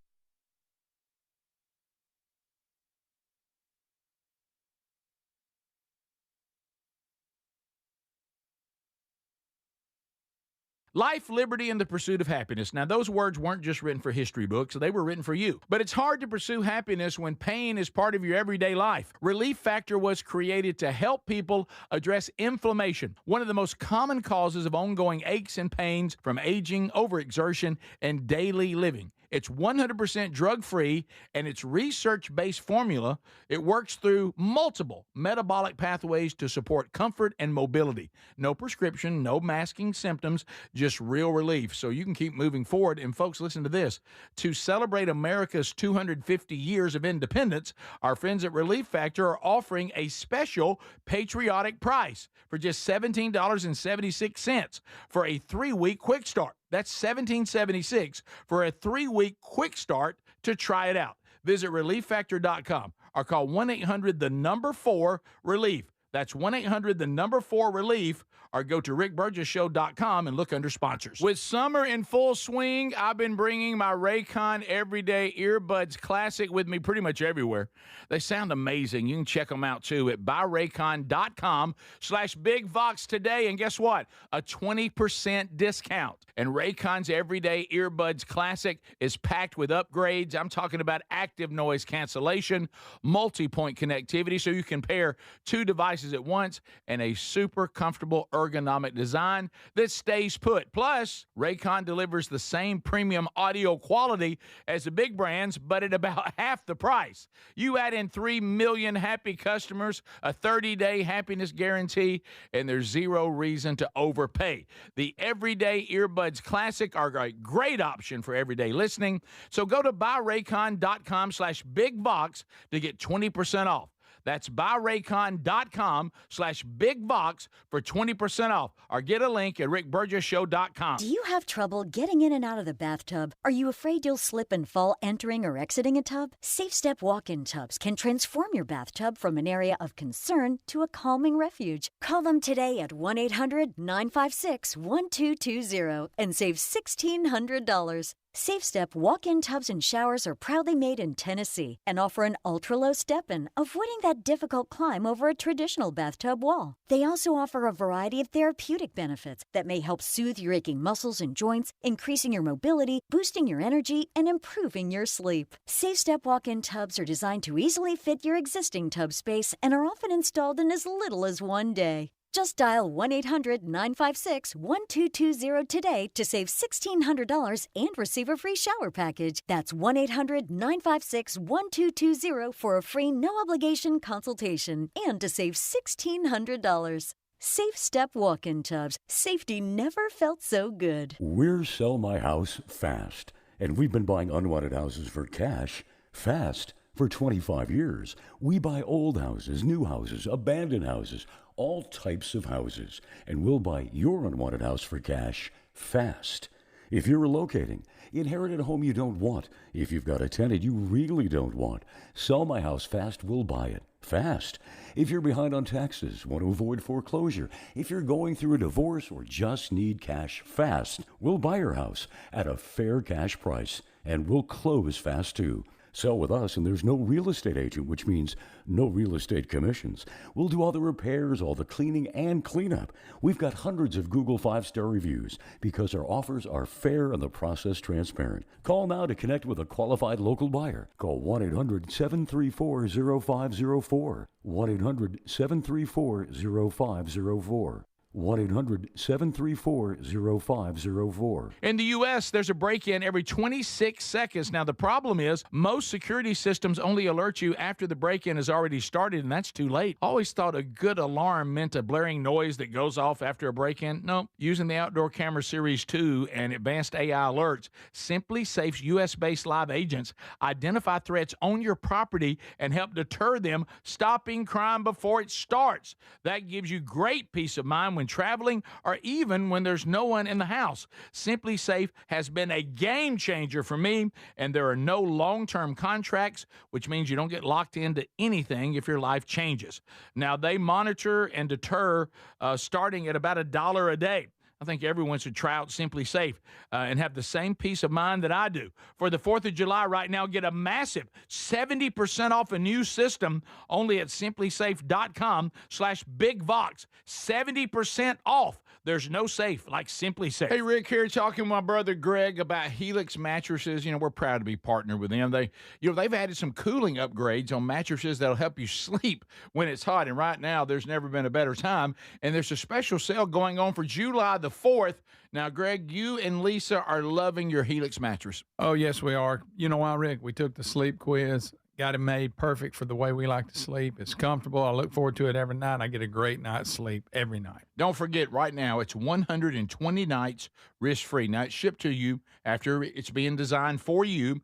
Life, liberty, and the pursuit of happiness. Now, those words weren't just written for history books. They were written for you. But it's hard to pursue happiness when pain is part of your everyday life. Relief Factor was created to help people address inflammation, one of the most common causes of ongoing aches and pains from aging, overexertion, and daily living. It's 100% drug-free, and its research-based formula, it works through multiple metabolic pathways to support comfort and mobility. No prescription, no masking symptoms, just real relief, so you can keep moving forward. And folks, listen to this. To celebrate America's 250 years of independence, our friends at Relief Factor are offering a special patriotic price for just $17.76 for a 3-week quick start. That's $17.76 for a 3-week quick start to try it out. Visit ReliefFactor.com or call 1-800-4-RELIEF. That's 1-800-4-RELIEF, or go to rickburgessshow.com and look under sponsors. With summer in full swing, I've been bringing my Raycon Everyday Earbuds Classic with me pretty much everywhere. They sound amazing. You can check them out, too, at buyraycon.com/BigVox today. And guess what? A 20% discount. And Raycon's Everyday Earbuds Classic is packed with upgrades. I'm talking about active noise cancellation, multi-point connectivity, so you can pair two devices at once, and a super comfortable ergonomic design that stays put. Plus, Raycon delivers the same premium audio quality as the big brands, but at about half the price. You add in 3 million happy customers, a 30-day happiness guarantee, and there's zero reason to overpay. The Everyday Earbuds Classic are a great option for everyday listening. So go to buyraycon.com/BigVox to get 20% off. That's buyraycon.com/BigVox for 20% off, or get a link at rickburgessshow.com. Do you have trouble getting in and out of the bathtub? Are you afraid you'll slip and fall entering or exiting a tub? SafeStep walk-in tubs can transform your bathtub from an area of concern to a calming refuge. Call them today at 1-800-956-1220 and save $1,600. SafeStep walk-in tubs and showers are proudly made in Tennessee and offer an ultra-low step-in, avoiding that difficult climb over a traditional bathtub wall. They also offer a variety of therapeutic benefits that may help soothe your aching muscles and joints, increasing your mobility, boosting your energy, and improving your sleep. SafeStep walk-in tubs are designed to easily fit your existing tub space and are often installed in as little as one day. Just dial 1-800-956-1220 today to save $1,600 and receive a free shower package. That's 1-800-956-1220 for a free no-obligation consultation and to save $1,600. SafeStep walk-in tubs. Safety never felt so good. We're Sell My House Fast, and we've been buying unwanted houses for cash fast for 25 years. We buy old houses, new houses, abandoned houses, all types of houses, and we'll buy your unwanted house for cash fast. If you're relocating, inherit a home you don't want. If you've got a tenant you really don't want, Sell My House Fast will buy it. Fast. If you're behind on taxes, want to avoid foreclosure, if you're going through a divorce or just need cash fast, we'll buy your house at a fair cash price, and we'll close fast too. Sell with us, and there's no real estate agent, which means no real estate commissions. We'll do all the repairs, all the cleaning, and cleanup. We've got hundreds of Google 5-star reviews because our offers are fair and the process transparent. Call now to connect with a qualified local buyer. Call 1-800-734-0504. 1-800-734-0504. 1-800-734-0504. In the U.S., there's a break-in every 26 seconds. Now, the problem is most security systems only alert you after the break-in has already started, and that's too late. Always thought a good alarm meant a blaring noise that goes off after a break-in. No, using the Outdoor Camera Series 2 and advanced AI alerts, Simply Safe's U.S.-based live agents identify threats on your property and help deter them, stopping crime before it starts. That gives you great peace of mind when traveling or even when there's no one in the house. Simply Safe has been a game changer for me, and there are no long-term contracts, which means you don't get locked into anything if your life changes. Now, they monitor and deter starting at about $1 a day. I think everyone should try out Simply Safe and have the same peace of mind that I do. For the 4th of July right now, get a massive 70% off a new system only at simplysafe.com/BigVox. 70% off. There's no safe like Simply Safe. Hey, Rick here talking with my brother Greg about Helix mattresses. We're proud to be partnered with them. They've added some cooling upgrades on mattresses that'll help you sleep when it's hot. And right now, there's never been a better time. And there's a special sale going on for July the 4th. Now, Greg, you and Lisa are loving your Helix mattress. Oh, yes, we are. You know why, Rick? We took the sleep quiz, got it made perfect for the way we like to sleep. It's comfortable. I look forward to it every night. I get a great night's sleep every night. Don't forget, right now, it's 120 nights risk-free. Now, it's shipped to you after it's being designed for you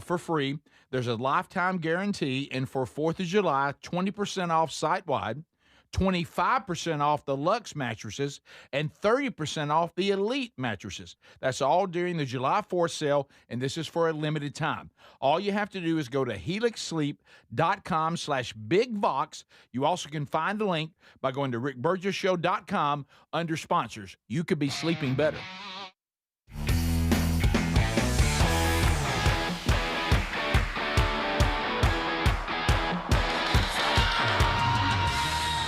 for free. There's a lifetime guarantee, and for 4th of July, 20% off site-wide. 25% off the Luxe mattresses, and 30% off the Elite mattresses. That's all during the July 4th sale, and this is for a limited time. All you have to do is go to helixsleep.com/BigVox. You also can find the link by going to rickburgessshow.com under sponsors. You could be sleeping better.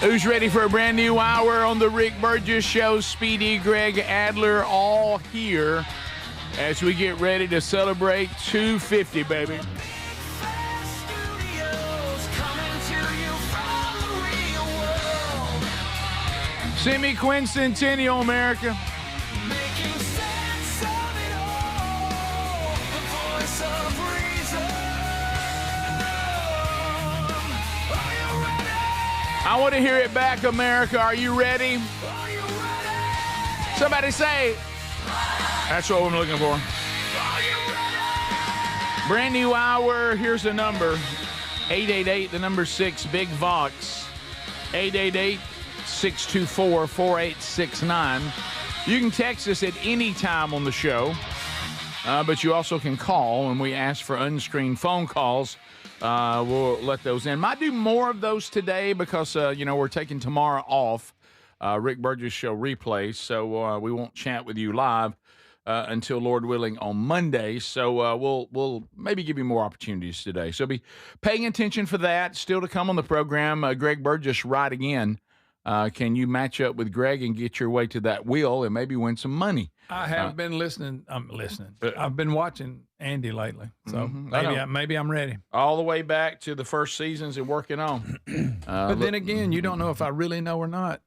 Who's ready for a brand new hour on the Rick Burgess Show? Speedy, Greg Adler, all here as we get ready to celebrate 250, baby. Semi-quincentennial America. I want to hear it back, America. Are you ready? Somebody say. That's what I'm looking for. Brand new hour. Here's the number. 888, the number 6, Big Vox. 888-624-4869. You can text us at any time on the show, but you also can call, and we ask for unscreened phone calls. We'll let those in. Might do more of those today because, we're taking tomorrow off, Rick Burgess Show replay, so we won't chat with you live until, Lord willing, on Monday. So we'll maybe give you more opportunities today. So be paying attention for that. Still to come on the program, Greg Burgess right again. Can you match up with Greg and get your way to that wheel and maybe win some money? I have been listening. I've been watching Andy lately, so maybe I'm ready. All the way back to the first seasons and working on. But then again, you don't know if I really know or not.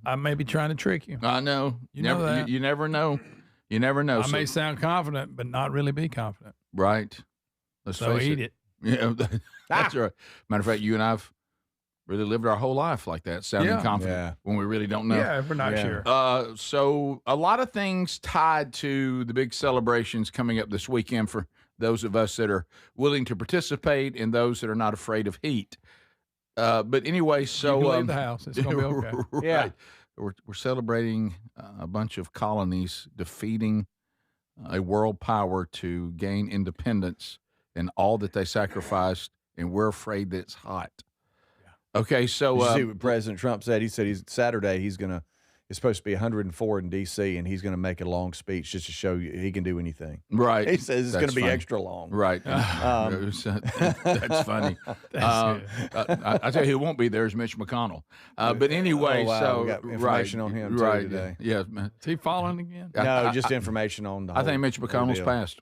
I may be trying to trick you. I know. You know that. You never know. You never know. I may sound confident, but not really be confident. Right. Let's face eat it. Yeah, that's right. Matter of fact, you and I've really lived our whole life like that, sounding confident when we really don't know. Yeah, we're not sure. So a lot of things tied to the big celebrations coming up this weekend for those of us that are willing to participate and those that are not afraid of heat. But anyway, so you can leave the house. It's going to be okay. Right. We're celebrating a bunch of colonies defeating a world power to gain independence and all that they sacrificed, and we're afraid that it's hot. Okay, so Did you see what President Trump said? He said Saturday it's supposed to be 104 in D.C. and he's going to make a long speech just to show you he can do anything. Right. He says it's going to be funny. extra long. Right. That's funny. I tell you, who won't be there is Mitch McConnell. But anyway, so we got information on him too today. Yeah, man. Is he falling again? No, just information on the whole, I think Mitch McConnell's passed.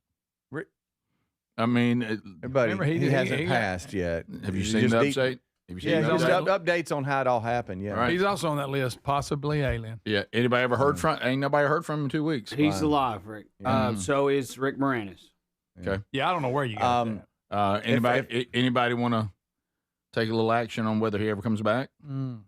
I mean, everybody, he hasn't passed yet. Have you seen the update? Have you seen just updates on how it all happened. Yeah, right. He's also on that list, possibly alien. Yeah. Anybody ever heard from? Ain't nobody heard from him in 2 weeks. He's alive, Rick. So is Rick Moranis. Okay. Yeah, I don't know where you got that. Anybody want to take a little action on whether he ever comes back? No,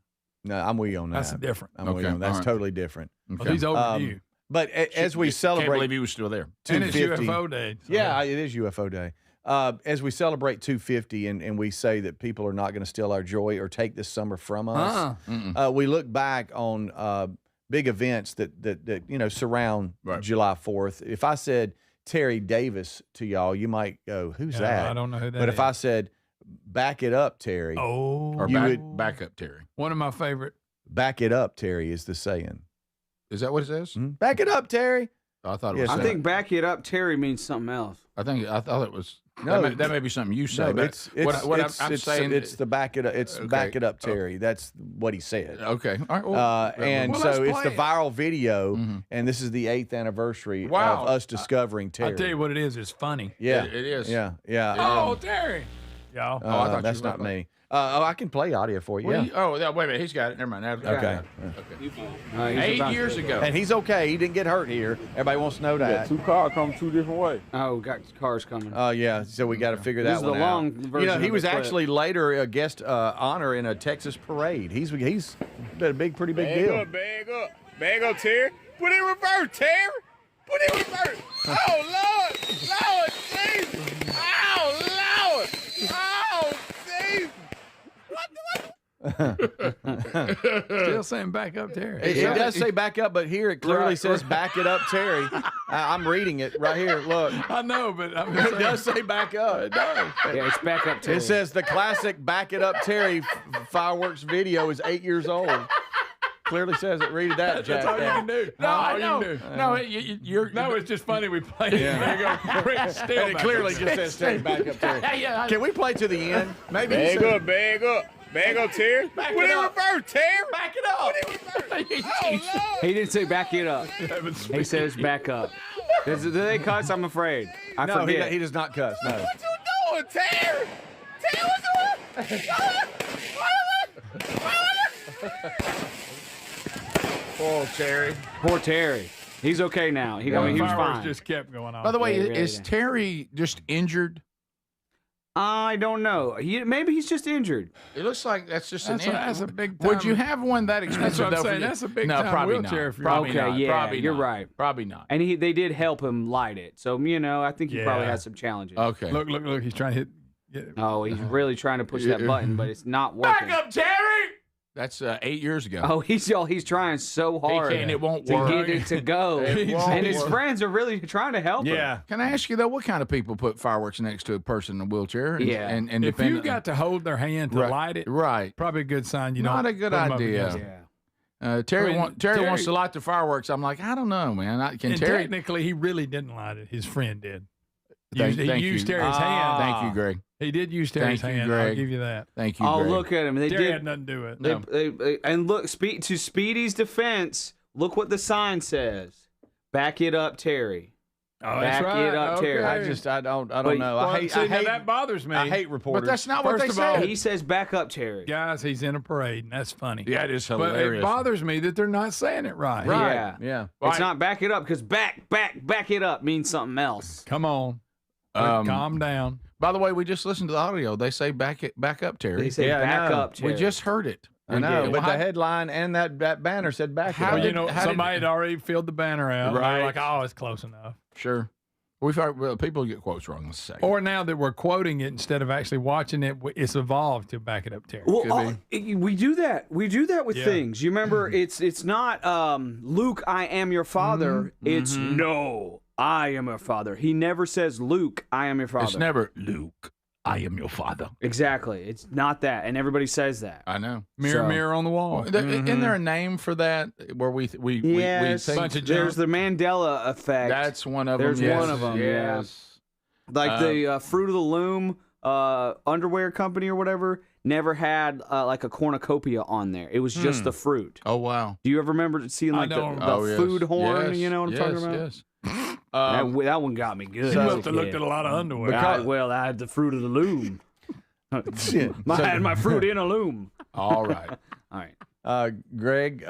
I'm with you on that. That's different. I'm with you on that. That's totally different. Well, he's overdue. But as we celebrate, can't believe he was still there. And it's UFO Day. So yeah, it is UFO Day. As we celebrate 250 and we say that people are not going to steal our joy or take this summer from us, we look back on big events that surround July 4th. If I said Terry Davis to y'all, you might go, "Who's that?" I don't know who that is. But if I said, "Back it up, Terry," or back up, Terry. One of my favorite. "Back it up, Terry" is the saying. Is that what it says? Back it up, Terry. I thought it was. I think "back it up, Terry" means something else. I thought it was. No, that may be something you say. No, but I'm saying it's the back it up. It's back it up, Terry. That's what he said. Okay. All right. And so it's the viral video, and this is the 8th anniversary of us discovering Terry. I tell you what it is. It's funny. Yeah, it is. Yeah. Oh, Terry. Y'all. I thought that's not me. I can play audio for you. Wait a minute. He's got it. Never mind. Okay. 8 years ago. And he's okay. He didn't get hurt here. Everybody wants to know that. 2 cars come 2 different ways. Oh, got cars coming. Oh, yeah. So we got to figure that This is one the out. long version he of was the clip. actually later a guest honor in a Texas parade. He's been a pretty big deal. Bag up, Terry. Put it in reverse, Terry. Put it in reverse. Oh, Lord, Jesus. Oh, Lord. Oh, Jesus. Still saying back up, Terry. It does say back up, but here it clearly says back it up, Terry. I'm reading it right here. Look. I know, but it does say back up. It does. Yeah, it's back up, Terry. It says the classic back it up, Terry fireworks video is 8 years old. Clearly says it. Read that, Jack. That's all you can do. No, I know. No, you're. No, it's just funny we played it. Yeah. Still It clearly just says Terry back up, Terry. Yeah, Can we play to the end? Maybe. Bag up, Terry. Put it in reverse, Terry. Back it up. Put it in reverse. Oh, Lord. He didn't say back it up. He says back up. Do they cuss? I'm afraid. I No, forget. he does not cuss. No. What you doing, Terry? Terry, what you doing? Poor Terry. Poor Terry. He's okay now. He was Fireworks fine. just kept going on. By the way, Yeah, really is did. Terry just injured? I don't know. Maybe he's just injured. It looks like that's just That's an. a big time. Would you have one that expensive? That's what I'm though, saying. for That's a big no, time probably wheelchair not. if you're- Probably Okay, not. yeah, Probably you're not. right. Probably not. And they did help him light it. So, I think he probably Yeah. had some challenges. Okay. Look. He's trying to hit. Oh, he's really trying to push that button, but it's not working. Back up, Terry. That's 8 years ago. Oh, he's trying so hard and it won't to work. get it to go. It won't And his work. friends are really trying to help him. Yeah. Can I ask you though, what kind of people put fireworks next to a person in a wheelchair? And, Yeah. and If you independent- got to hold their hand to Right. light it, right. probably a good sign. You Not don't a good put 'em up idea. against it. Yeah. Terry, I mean, Terry wants Terry- to light the fireworks. I'm like, I don't know, man. Can And Terry? technically, he really didn't light it. His friend did. Thank He used you. Terry's hand. Thank you, Greg. He did use Terry's Thank you, hand. I'll Greg. give you that. Thank you, Oh, Greg. look at him. They Terry did. had nothing to do with it. And look, to Speedy's defense, look what the sign says. Back it up, Terry. Oh, Back that's right. it up, Terry. Okay. I don't But- know. Well, I hate that bothers me. I hate reporters. But that's not what First they of all, said. He says back up, Terry. Guys, he's in a parade, and that's funny. Yeah, it is But hilarious. it bothers me that they're not saying it right. Right. Yeah. Yeah. It's not back it up because back it up means something else. Come on. Calm down. By the way, we just listened to the audio. They say back up, Terry. They say Yeah, I back know. up, Terry. We just heard it. I know, did. but Well, the headline and that banner said back it How up. Well, did- you know, how did- somebody had already filled the banner out. Right. Right. They're like, oh, it's close enough. Sure. We've heard people get quotes wrong in a second. Or now that we're quoting it instead of actually watching it, it's evolved to back it up, Terry. Well, we do that. We do that with Yeah. things. You remember, it's not Luke, I am your father. It's no, I am your father. He never says, Luke, I am your father. It's never, Luke, I am your father. Exactly. It's not that. And everybody says that. I know. Mirror, mirror on the wall. Isn't there a name for that where we Yes, think there's the Mandela effect. That's one of There's them. Yes, one of them, yes. Like the Fruit of the Loom underwear company or whatever never had like a cornucopia on there. It was just the fruit. Oh, wow. Do you ever remember seeing like the food horn? You know what I'm talking about? Yes. That one got me good. You must have looked at a lot of underwear. I had the Fruit of the Loom. I had my fruit in a loom. All right. All right. Greg,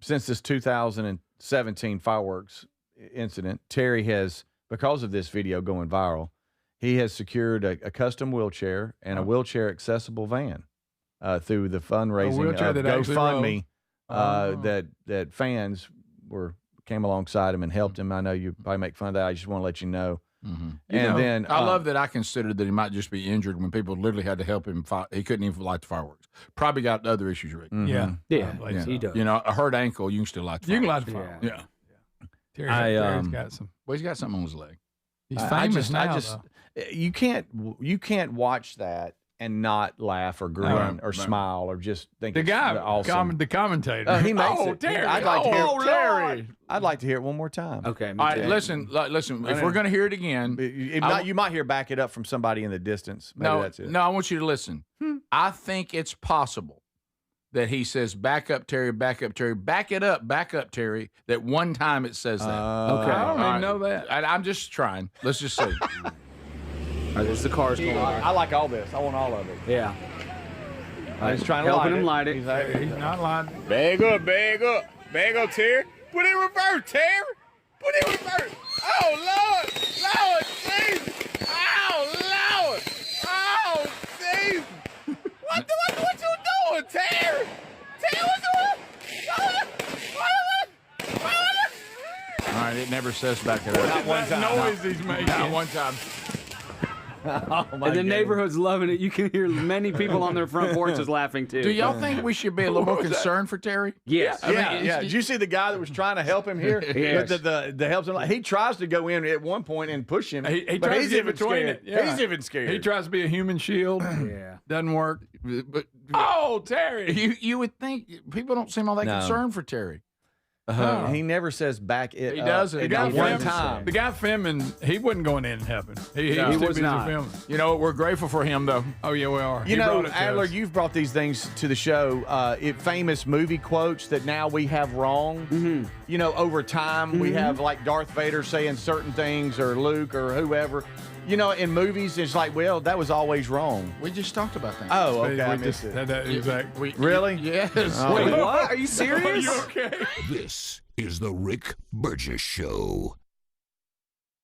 since this 2017 fireworks incident, Terry has, because of this video going viral, he has secured a custom wheelchair and a wheelchair accessible van through the fundraising of GoFundMe that fans came alongside him and helped him. I know you probably make fun of that. I just want to let you know. Mm-hmm. Then I love that I considered that he might just be injured when people literally had to help him. He couldn't even light the fireworks. Probably got other issues, Rick. Mm-hmm. Yeah, he does. You know, a hurt ankle, you can still light the fireworks. You can light the fireworks. Yeah. Terry's got some. Well, he's got something on his leg. He's famous now. You can't watch that and not laugh or grin or smile or just think the it's guy, awesome. the commentator. He makes it. Terry. I'd like to hear Terry. I'd like to hear it one more time. Okay. All right, listen. If we're going to hear it again, you might hear back it up from somebody in the distance. Maybe that's it. No, I want you to listen. I think it's possible that he says, back up, Terry, back up, Terry, back it up, back up, Terry, that one time it says that. Okay. I don't even know that. I'm just trying. Let's just see. All right, there's the cars going by. I like all this. I want all of it. Yeah. He's trying to helping him light it. He's not lying. Bag up, bag up. Bag up, Terry. Put it in reverse, Terry. Put it in reverse. Oh, Lord. Lord, Jesus. Oh, Lord. Oh, Jesus. What you doing, Terry? Terry, All right, it never says back it up. Not one time. Noise he's making. Not one time. And the neighborhood's loving it. You can hear many people on their front porches laughing too. Do y'all think we should be a little more concerned for Terry? Yes. Yeah. Did you see the guy that was trying to help him here? Yes. The helps him. He tries to go in at one point and push him. He but tries he's to get even between scared. it. Yeah. He's even scared. He tries to be a human shield. Yeah. Doesn't work. But Terry. You would think people don't seem all that concerned for Terry. He never says back it. He doesn't. The guy one time. The guy filming, he wasn't going in and helping. He No, was was busy not. filming. You know, we're grateful for him, though. Oh, yeah, we are. You He know, brought it to Adler, us. you've brought these things to the show. Famous movie quotes that now we have wrong. Mm-hmm. You know, over time, we have like Darth Vader saying certain things or Luke or whoever. You know, in movies, it's like, well, that was always wrong. We just talked about that. Oh, okay. We I just- missed it. exactly. Really? Yes. Wait, what? Are you serious? Are you okay? This is the Rick Burgess Show.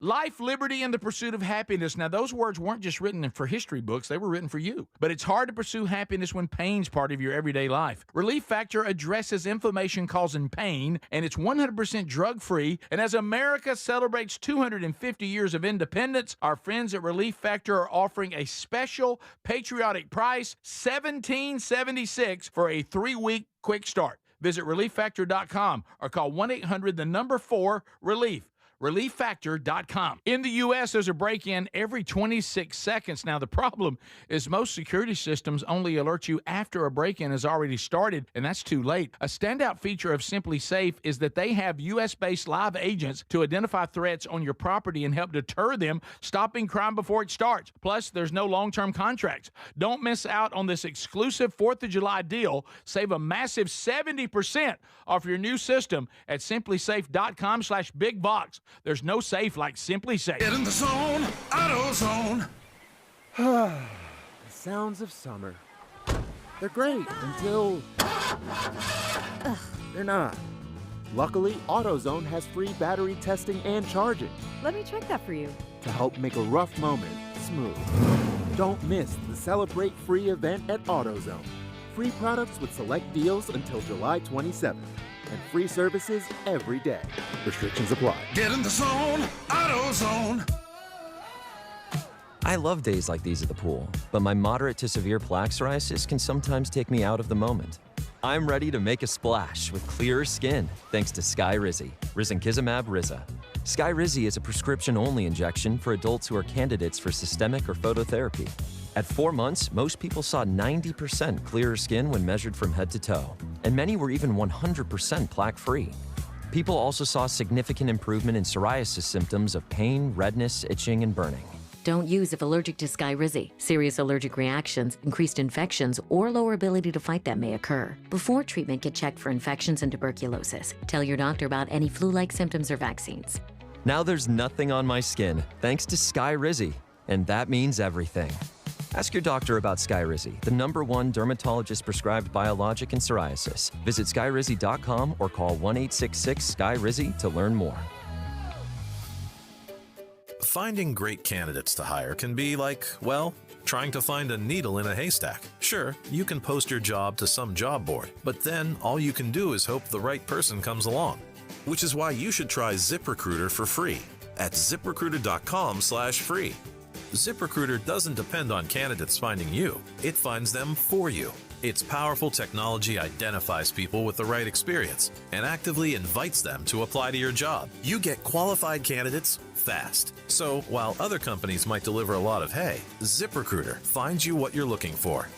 Life, liberty, and the pursuit of happiness. Now, those words weren't just written for history books. They were written for you. But it's hard to pursue happiness when pain's part of your everyday life. Relief Factor addresses inflammation causing pain, and it's 100% drug-free. And as America celebrates 250 years of independence, our friends at Relief Factor are offering a special patriotic price, $17.76 for a 3-week quick start. Visit ReliefFactor.com or call 1-800-4-RELIEF. ReliefFactor.com. In the U.S., there's a break-in every 26 seconds. Now, the problem is most security systems only alert you after a break-in has already started, and that's too late. A standout feature of Simply Safe is that they have U.S.-based live agents to identify threats on your property and help deter them, stopping crime before it starts. Plus, there's no long-term contracts. Don't miss out on this exclusive 4th of July deal. Save a massive 70% off your new system at simplysafe.com/bigbox. There's no safe like Simply Safe. Get in the zone, AutoZone. The sounds of summer. They're great until they're not. Luckily, AutoZone has free battery testing and charging Let me check that for you. to help make a rough moment smooth. Don't miss the Celebrate Free event at AutoZone. Free products with select deals until July 27th. And free services every day. Restrictions apply. Get in the zone, AutoZone. I love days like these at the pool, but my moderate to severe plaque psoriasis can sometimes take me out of the moment. I'm ready to make a splash with clearer skin thanks to Sky Rizzy, Risankizumab Rizza. Skyrizi is a prescription-only injection for adults who are candidates for systemic or phototherapy. At 4 months, most people saw 90% clearer skin when measured from head to toe, and many were even 100% plaque-free. People also saw significant improvement in psoriasis symptoms of pain, redness, itching, and burning. Don't use if allergic to Skyrizi. Serious allergic reactions, increased infections, or lower ability to fight them may occur. Before treatment, get checked for infections and tuberculosis. Tell your doctor about any flu-like symptoms or vaccines. Now there's nothing on my skin, thanks to Skyrizi, and that means everything. Ask your doctor about Skyrizi, the #1 dermatologist-prescribed biologic in psoriasis. Visit skyrizi.com or call 1-866-SKY-RIZI to learn more. Finding great candidates to hire can be like, well, trying to find a needle in a haystack. Sure, you can post your job to some job board, but then all you can do is hope the right person comes along. Which is why you should try ZipRecruiter for free at ZipRecruiter.com/free. ZipRecruiter doesn't depend on candidates finding you. It finds them for you. Its powerful technology identifies people with the right experience and actively invites them to apply to your job. You get qualified candidates fast. So while other companies might deliver a lot of hay, ZipRecruiter finds you what you're looking for.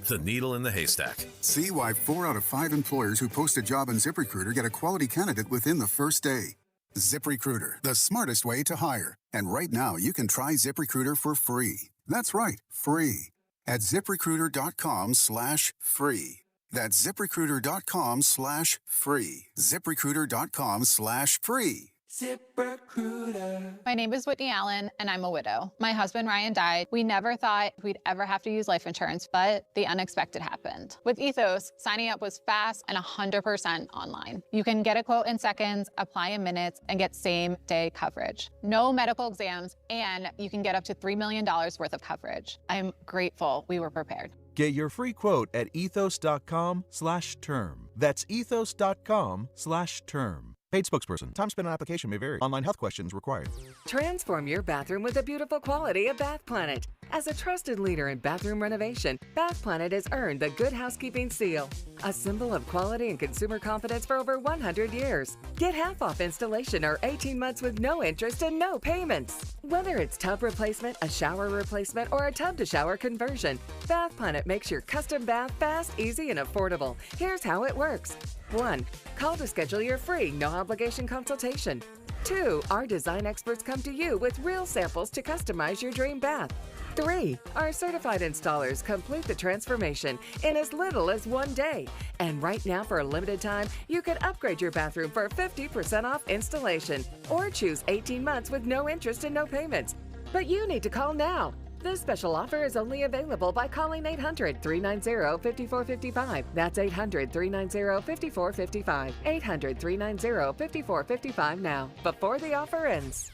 The needle in the haystack. See why 4 out of 5 employers who post a job on ZipRecruiter get a quality candidate within the first day. ZipRecruiter, the smartest way to hire. And right now, you can try ZipRecruiter for free. That's right, free. At ZipRecruiter.com/free. That's ZipRecruiter.com/free. ZipRecruiter.com/free. ZipRecruiter. My name is Whitney Allen, and I'm a widow. My husband, Ryan, died. We never thought we'd ever have to use life insurance, but the unexpected happened. With Ethos, signing up was fast and 100% online. You can get a quote in seconds, apply in minutes, and get same-day coverage. No medical exams, and you can get up to $3 million worth of coverage. I'm grateful we were prepared. Get your free quote at ethos.com/term. That's ethos.com/term. Paid spokesperson. Time spent on application may vary. Online health questions required. Transform your bathroom with the beautiful quality of Bath Planet. As a trusted leader in bathroom renovation, Bath Planet has earned the Good Housekeeping seal, a symbol of quality and consumer confidence for over 100 years. Get half off installation or 18 months with no interest and no payments. Whether it's tub replacement, a shower replacement, or a tub-to-shower conversion, Bath Planet makes your custom bath fast, easy, and affordable. Here's how it works. 1. Call to schedule your free, no-obligation consultation. 2. Our design experts come to you with real samples to customize your dream bath. 3. Our certified installers complete the transformation in as little as 1 day. And right now, for a limited time, you can upgrade your bathroom for 50% off installation or choose 18 months with no interest and no payments. But you need to call now. This special offer is only available by calling 800-390-5455. That's 800-390-5455. 800-390-5455 now, before the offer ends.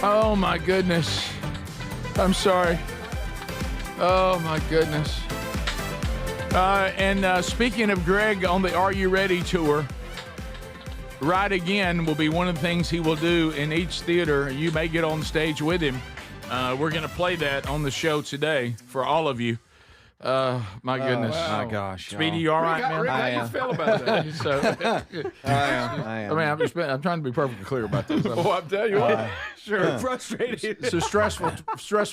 Oh my goodness. I'm sorry. Oh my goodness. And speaking of Greg on the Are You Ready tour, Ride Again will be one of the things he will do in each theater. You may get on stage with him. We're going to play that on the show today for all of you. My goodness. My gosh. Speedy, you all right, man? Rick, how you feel about that? I am. I mean, I'm trying to be perfectly clear about this. Oh, I'm telling you what. Sure. Frustrated. It's a stressful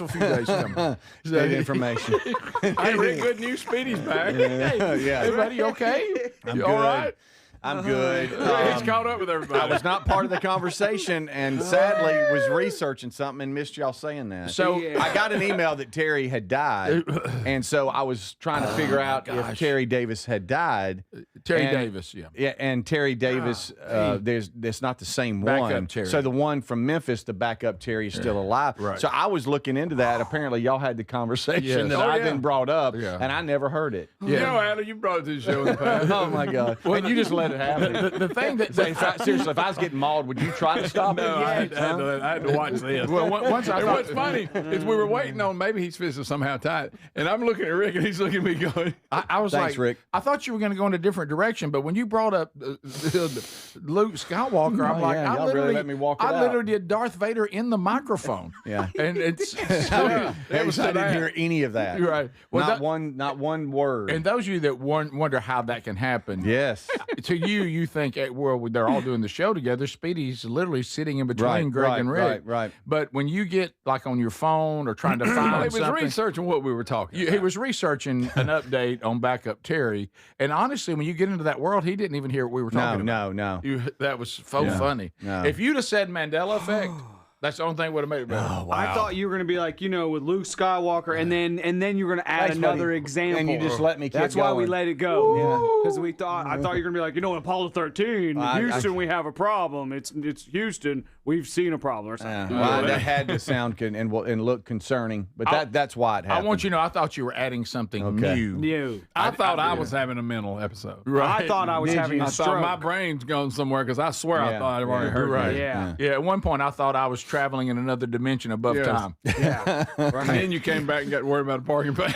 few days coming. State information. Hey, Rick, good news. Speedy's back. Yeah. Hey, buddy, you okay? I'm you good. all right? I'm good. He's caught up with everybody. I was not part of the conversation, and sadly was researching something and missed y'all saying that. So I got an email that Terry had died, and so I was trying to figure out if Terry Davis had died. Davis, yeah, and Terry Davis. There's not the same Backup one. Terry. So the one from Memphis, the backup Terry, is still alive. Right. So I was looking into that. Apparently, y'all had the conversation that I then brought up, and I never heard it. You know, Adam, you brought it to the show in the past. Oh my God! And you just let it happen. The thing that seriously, if I was getting mauled, would you try to stop it? I had to watch this. Well, once I and thought, what's funny is we were waiting on maybe he's fixing somehow tight, and I'm looking at Rick and he's looking at me going, I was Thanks, like, Rick. I thought you were going to go in a different direction, but when you brought up Luke Skywalker, I'm like, yeah, I y'all literally really let me walk it I out. literally did Darth Vader in the microphone. Yeah. And it's I didn't hear any of that. Right. Well, not one word. And those of you that wonder how that can happen, yes. To you think, well, they're all doing the show together. Speedy's literally sitting in between Greg and Rick. Right. But when you get like on your phone or trying to find he was something, researching what we were talking about. he was researching an update on Backup Terry. And honestly, when you get into that world, he didn't even hear what we were talking about. No. That was so funny. No. If you'd have said Mandela effect, that's the only thing that would have made it better. Oh, wow. I thought you were going to be like, with Luke Skywalker, and then you're going to add Thanks, another buddy. example. And you just let me keep That's why we going. let it go. Because I thought you were going to be like, in Apollo 13, Houston, we have a problem. It's Houston. We've seen a problem or something. Well, that had to sound and look concerning, but that's why it happened. I want you to know, I thought you were adding something new. I thought I was having a mental episode. Right. I thought I was having a I stroke. thought my brain's gone somewhere because I swear I thought I'd already heard Right. that. Yeah. At one point, I thought I was traveling in another dimension above time. Yeah. And then you came back and got worried about the parking place.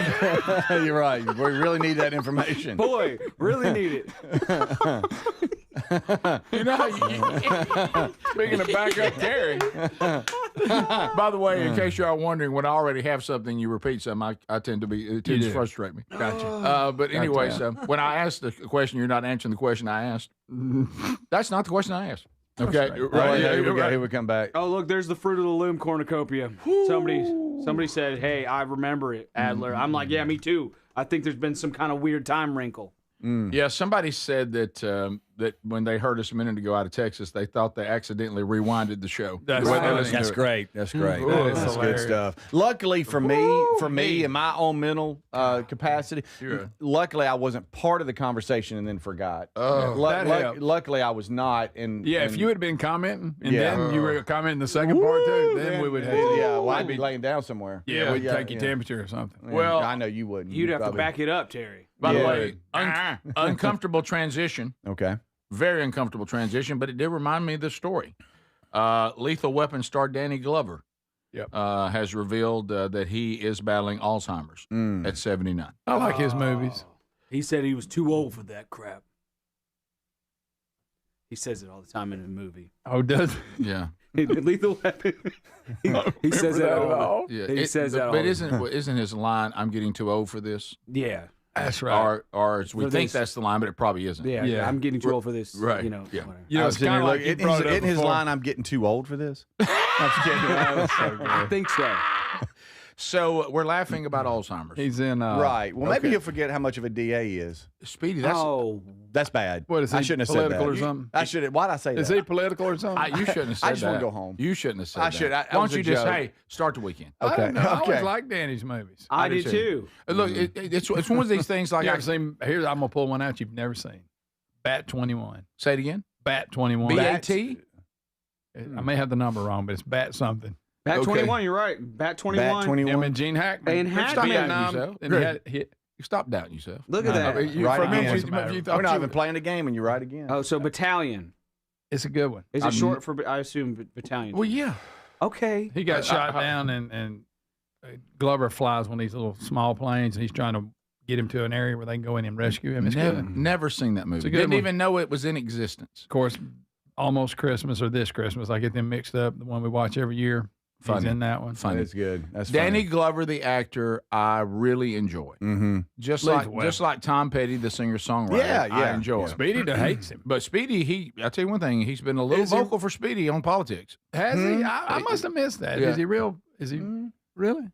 You're right. We really need that information. Boy, really need it. You know, speaking of Backup Terry. By the way, in case you are wondering, when I already have something, you repeat something. I tend to be it tends to frustrate me. Gotcha. But anyway, so when I asked the question, you're not answering the question I asked. That's not the question I asked. Okay, Right. Here we come back. Oh, look, there's the Fruit of the Loom cornucopia. Somebody said, hey, I remember it, Adler. I'm like, yeah, me too. I think there's been some kind of weird time wrinkle. Yeah, somebody said that that when they heard us a minute ago out of Texas, they thought they accidentally rewinded the show. That's great. That's great. That's good stuff. Luckily for me, in my own mental capacity, luckily I wasn't part of the conversation and then forgot. Luckily I was not. And if you had been commenting and then you were commenting the second part too, then we would have. Well, I'd be laying down somewhere. Yeah, we'd take your temperature or something. Well, I know you wouldn't. You'd have to back it up, Terry. By the way, uncomfortable transition. Okay. Very uncomfortable transition, but it did remind me of this story. Lethal Weapon star Danny Glover has revealed that he is battling Alzheimer's at 79. I like his movies. He said he was too old for that crap. He says it all the time in a movie. Oh, does Yeah. Lethal Weapon. He says that all. Yeah. He says that all. But isn't his line, I'm getting too old for this? Yeah. That's right. Or we think that's the line, but it probably isn't. Yeah. I'm getting too old for this. Right. Yeah. It's kind of like in his line, I'm getting too old for this. I'm just kidding. I think so. So we're laughing about Alzheimer's. He's in. Right. Well, maybe he'll forget how much of a DA he is. Speedy, that's bad. What is he, I shouldn't have said that. political or something? I should have. Why'd I say that? Is he political or something? You shouldn't have said that. I just want to go home. You shouldn't have said I that. should. Why don't you just, start the weekend? Okay. I always like Danny's movies. I did too. Look, it's one of these things like You ever seen? Here, I'm gonna pull one out you've never seen. Bat 21. Say it again. Bat 21. BAT? I may have the number wrong, but it's Bat something. Bat 21, you're right. Bat 21. Bat 21. Him and Gene Hackman. And Hackman. Stop doubting Vietnam, yourself. and he had hit. Stop doubting yourself. Look at that. Right again. We're not even you, playing the game, and you're right again. Oh, so Battalion. it's a good one. Is it short for, I assume, Battalion? Well, yeah. Okay. He got shot down, and Glover flies one of these little small planes, and he's trying to get him to an area where they can go in and rescue him. It's good. Never seen that movie. Didn't even know it was in existence. Of course, Almost Christmas or This Christmas, I get them mixed up. The one we watch every year. Funny. He's in that one. Funny. That's good. That's Danny funny. Glover, the actor, I really enjoy. Mm-hmm. Just like Tom Petty, the singer-songwriter. I enjoy. Speedy hates him. But Speedy, I tell you one thing, he's been a little vocal for Speedy on politics. Has he? I must have missed that. Yeah. Is he real? Is he? Really?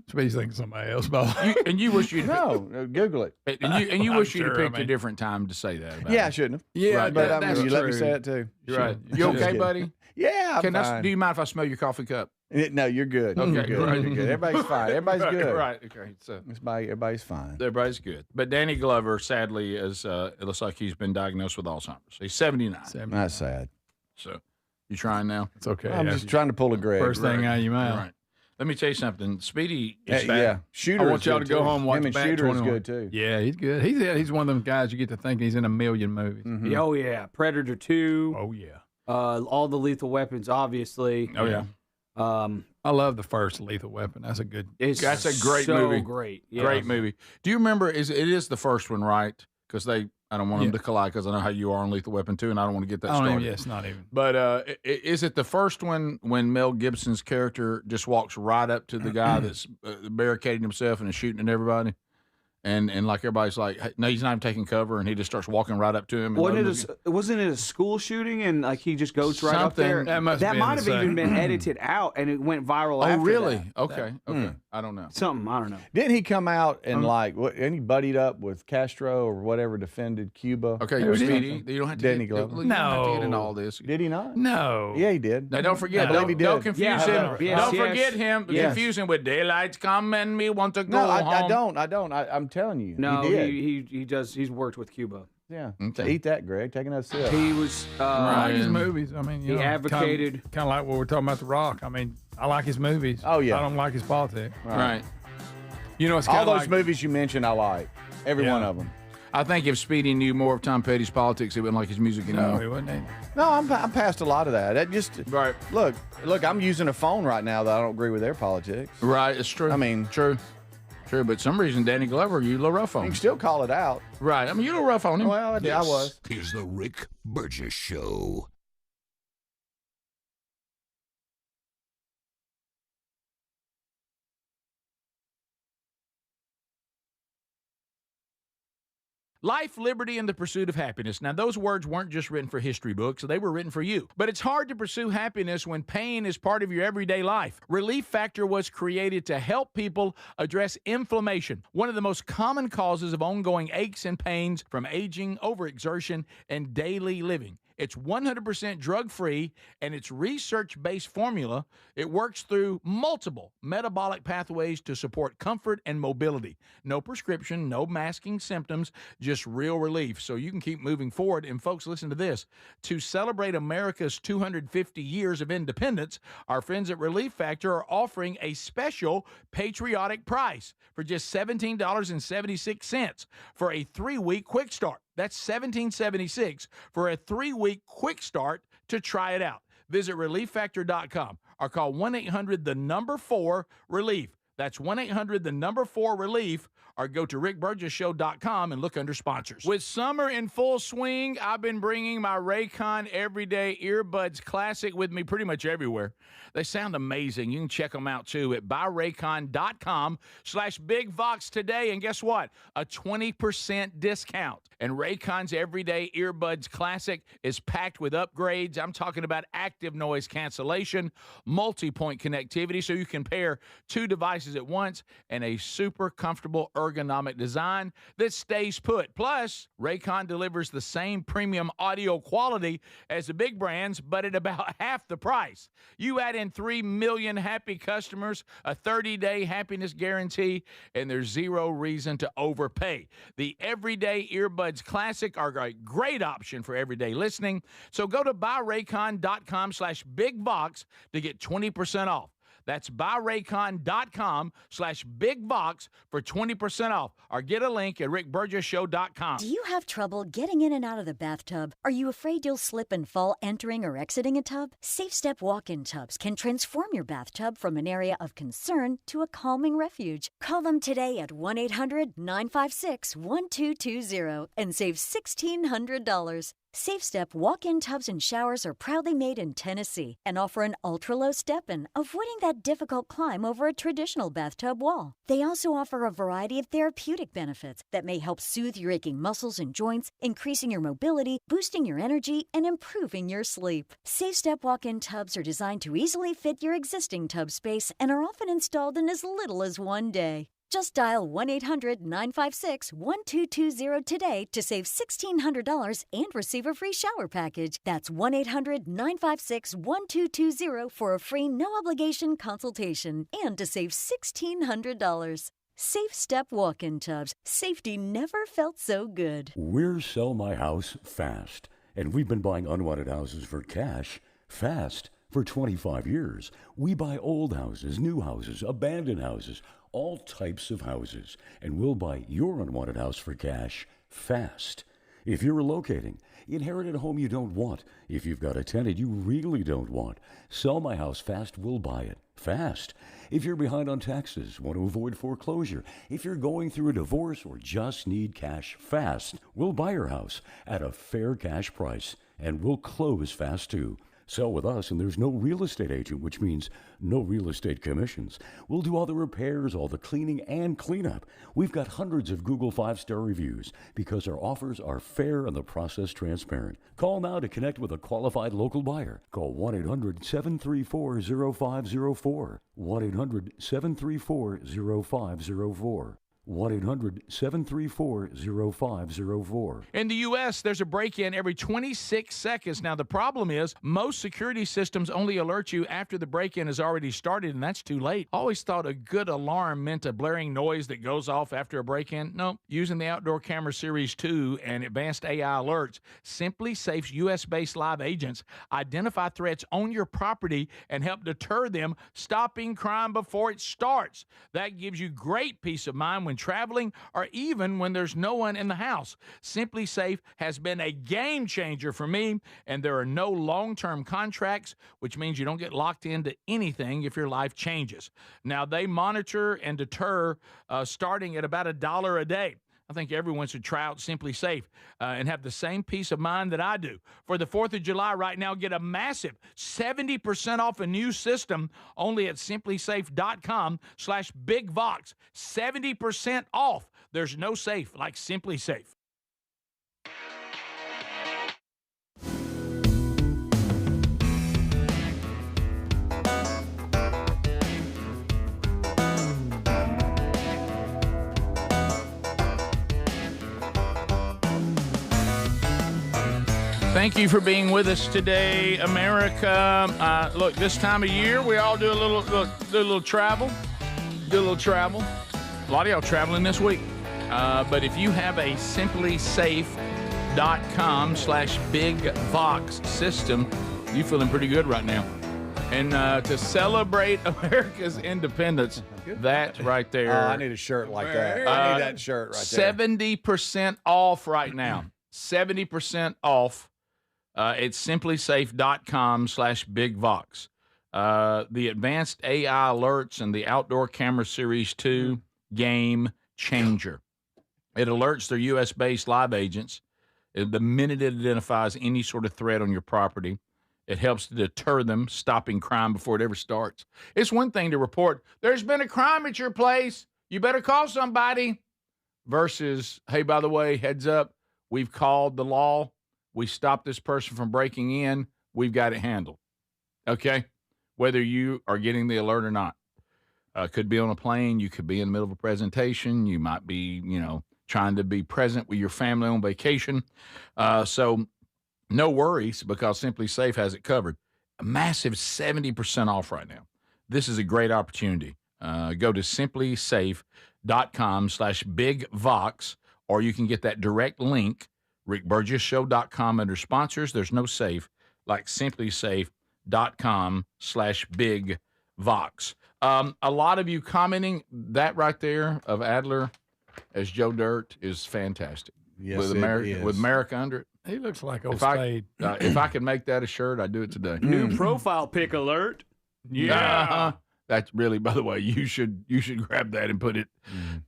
Speedy's thinking somebody else. About And you wish you'd No, Google it. and you I'm wish you'd sure, have picked I mean- a different time to say that. About Yeah, I it. shouldn't have. Yeah, Right, But that's you let me true. say it too. You're right. Should. You Just okay, kidding. buddy? Yeah, I'm Do fine. you mind if I smell your coffee cup? No, you're good. Okay, You're good. right. You're good. Everybody's fine. Everybody's Right, good. Right. Okay. So Everybody's fine. everybody's good. But Danny Glover, sadly, is it looks like he's been diagnosed with Alzheimer's. He's 79. That's sad. So you trying now? It's okay. I'm just trying to pull a Greg. First thing out of your mouth. Right. Let me tell you something. Speedy is Yeah, fat. yeah. Shooter. I want is y'all good, to go too. home and watch Him and Bat Shooter is 21. good too. Yeah, he's good. He's one of them guys you get to thinking he's in a million movies. Mhm. Oh yeah, Predator 2. Oh yeah. All the Lethal Weapons, obviously. Oh yeah. I love the first Lethal Weapon. That's a good. That's a great so movie. Great. Yeah. Great movie. Do you remember? It is the first one, right? Because I don't want them to collide because I know how you are on Lethal Weapon 2, and I don't want to get that started. Yes, not even. But is it the first one when Mel Gibson's character just walks right up to the guy that's barricading himself and is shooting at everybody? And like everybody's like, hey, no, he's not even taking cover, and he just starts walking right up to him. And Wasn't it a school shooting and like he just goes right up Something. there? That must That be might in have the even been second. edited out and it went viral. Oh, after really? that. Okay. I don't know. Something I don't know. Didn't he come out and and he buddied up with Castro or whatever, defended Cuba? Okay, or you're something? Speedy. You don't have to Danny get, Glover. you don't have to get into No. all this. Did he not? No. Yeah, he did. Now, don't forget. I believe he Don't did. confuse Yeah, him. yes, Don't yes. forget him. Yes. Confuse him with daylight's coming. Me want to go No, I home. don't. I'm telling you. No, he did. he does. He's worked with Cuba. Yeah. Okay. Eat that, Greg. Take another sip. He was. I like his Ryan. movies. I mean, He advocated- kind of like what we're talking about The Rock. I mean, I like his movies. Oh, yeah. I don't like his politics. Right. You know, it's All kind those of like movies you mentioned, I like. Every Yeah. one of them. I think if Speedy knew more of Tom Petty's politics, he wouldn't like his music No, anymore. he wasn't. No, I'm past a lot of that. That just Right. look. I'm using a phone right now that I don't agree with their politics. Right. It's true. I mean, true. But some reason, Danny Glover, you a little rough on you him. can still call it out. Right. I mean, you a little rough on him. Well, I was. Is the Rick Burgess Show. Life, liberty, and the pursuit of happiness. Now, those words weren't just written for history books, they were written for you. But it's hard to pursue happiness when pain is part of your everyday life. Relief Factor was created to help people address inflammation, one of the most common causes of ongoing aches and pains from aging, overexertion, and daily living. It's 100% drug-free, and its research-based formula, it works through multiple metabolic pathways to support comfort and mobility. No prescription, no masking symptoms, just real relief, so you can keep moving forward. And folks, listen to this. To celebrate America's 250 years of independence, our friends at Relief Factor are offering a special patriotic price for just $17.76 for a 3-week quick start. That's $17.76 for a 3-week quick start to try it out. Visit ReliefFactor.com or call 1-800-4-RELIEF. That's 1-800-4-RELIEF, or go to rickburgessshow.com and look under sponsors. With summer in full swing, I've been bringing my Raycon Everyday Earbuds Classic with me pretty much everywhere. They sound amazing. You can check them out too at buyraycon.com/BigVox today. And guess what? A 20% discount. And Raycon's Everyday Earbuds Classic is packed with upgrades. I'm talking about active noise cancellation, multi-point connectivity so you can pair 2 devices at once, and a super comfortable ergonomic design that stays put. Plus, Raycon delivers the same premium audio quality as the big brands, but at about half the price. You add in 3 million happy customers, a 30-day happiness guarantee, and there's zero reason to overpay. The Everyday Earbuds Classic are a great option for everyday listening. So go to buyraycon.com/BigVox to get 20% off. That's buyraycon.com/BigVox for 20% off, or get a link at rickburgessshow.com. Do you have trouble getting in and out of the bathtub? Are you afraid you'll slip and fall entering or exiting a tub? SafeStep walk-in tubs can transform your bathtub from an area of concern to a calming refuge. Call them today at 1-800-956-1220 and save $1,600. SafeStep walk-in tubs and showers are proudly made in Tennessee and offer an ultra-low step-in, avoiding that that difficult climb over a traditional bathtub wall. They also offer a variety of therapeutic benefits that may help soothe your aching muscles and joints, increasing your mobility, boosting your energy, and improving your sleep. SafeStep walk-in tubs are designed to easily fit your existing tub space and are often installed in as little as one day. Just dial 1-800-956-1220 today to save $1,600 and receive a free shower package. That's 1-800-956-1220 for a free no-obligation consultation and to save $1,600. Safe Step walk-in tubs. Safety never felt so good. We're Sell My House Fast, and we've been buying unwanted houses for cash fast for 25 years. We buy old houses, new houses, abandoned houses, all types of houses, and we'll buy your unwanted house for cash fast. If you're relocating, inherited a home you don't want, if you've got a tenant you really don't want, Sell My House Fast will buy it fast. If you're behind on taxes, want to avoid foreclosure, if you're going through a divorce or just need cash fast, we'll buy your house at a fair cash price, and we'll close fast too. Sell with us, and there's no real estate agent, which means no real estate commissions. We'll do all the repairs, all the cleaning, and cleanup. We've got hundreds of Google 5-star reviews because our offers are fair and the process transparent. Call now to connect with a qualified local buyer. Call 1-800-734-0504. 1-800-734-0504. 1-800-734-0504. In the U.S., there's a break-in every 26 seconds. Now, the problem is most security systems only alert you after the break-in has already started, and that's too late. Always thought a good alarm meant a blaring noise that goes off after a break-in. No, using the Outdoor Camera Series 2 and advanced AI alerts, Simply Safe's U.S.-based live agents identify threats on your property and help deter them, stopping crime before it starts. That gives you great peace of mind when traveling or even when there's no one in the house. Simply Safe has been a game changer for me, and there are no long-term contracts, which means you don't get locked into anything if your life changes. Now, they monitor and deter starting at about $1 a day. I think everyone should try out Simply Safe and have the same peace of mind that I do. For the 4th of July right now, get a massive 70% off a new system only at simplysafe.com/BigVox. 70% off. There's no safe like Simply Safe. Thank you for being with us today, America. Look, this time of year, we all do a little travel. Do a little travel. A lot of y'all traveling this week. But if you have a simplysafe.com/BigVox system, you're feeling pretty good right now. And to celebrate America's independence, that right there. Oh, I need a shirt like that. I need that shirt right there. 70% off right now. 70% off. It's simplysafe.com/BigVox. The advanced AI alerts and the Outdoor Camera Series 2 game changer. It alerts their U.S.-based live agents the minute it identifies any sort of threat on your property. It helps to deter them, stopping crime before it ever starts. It's one thing to report, there's been a crime at your place, you better call somebody, versus, hey, by the way, heads up, we've called the law. We stopped this person from breaking in. We've got it handled. Okay? Whether you are getting the alert or not. Could be on a plane. You could be in the middle of a presentation. You might be, trying to be present with your family on vacation. So no worries, because Simply Safe has it covered. A massive 70% off right now. This is a great opportunity. Go to simplysafe.com/BigVox, or you can get that direct link, rickburgessshow.com, under sponsors. There's no safe like simplysafe.com/BigVox. A lot of you commenting that right there of Adler as Joe Dirt is fantastic. Yes, with America under it. He looks like old If Spade. I could make that a shirt, I'd do it today. New profile pic alert. Yeah. That's really, by the way, you should grab that and put it.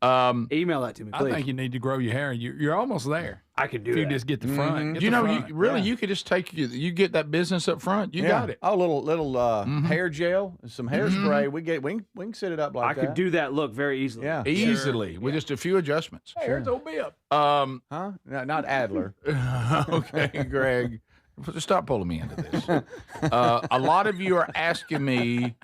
Email that to me, please. I think you need to grow your hair. You're almost there. I could do if that. you just get the front. Get You the know, front. you could just take you get that business up front. You got it. Oh, little hair gel, some hairspray. We can set it up like I that. could do that look very easily. Yeah, Easily with just a few adjustments. Hey, here's old Bip. Huh? No, not Adler. Okay, Greg. Just stop pulling me into this. A lot of you are asking me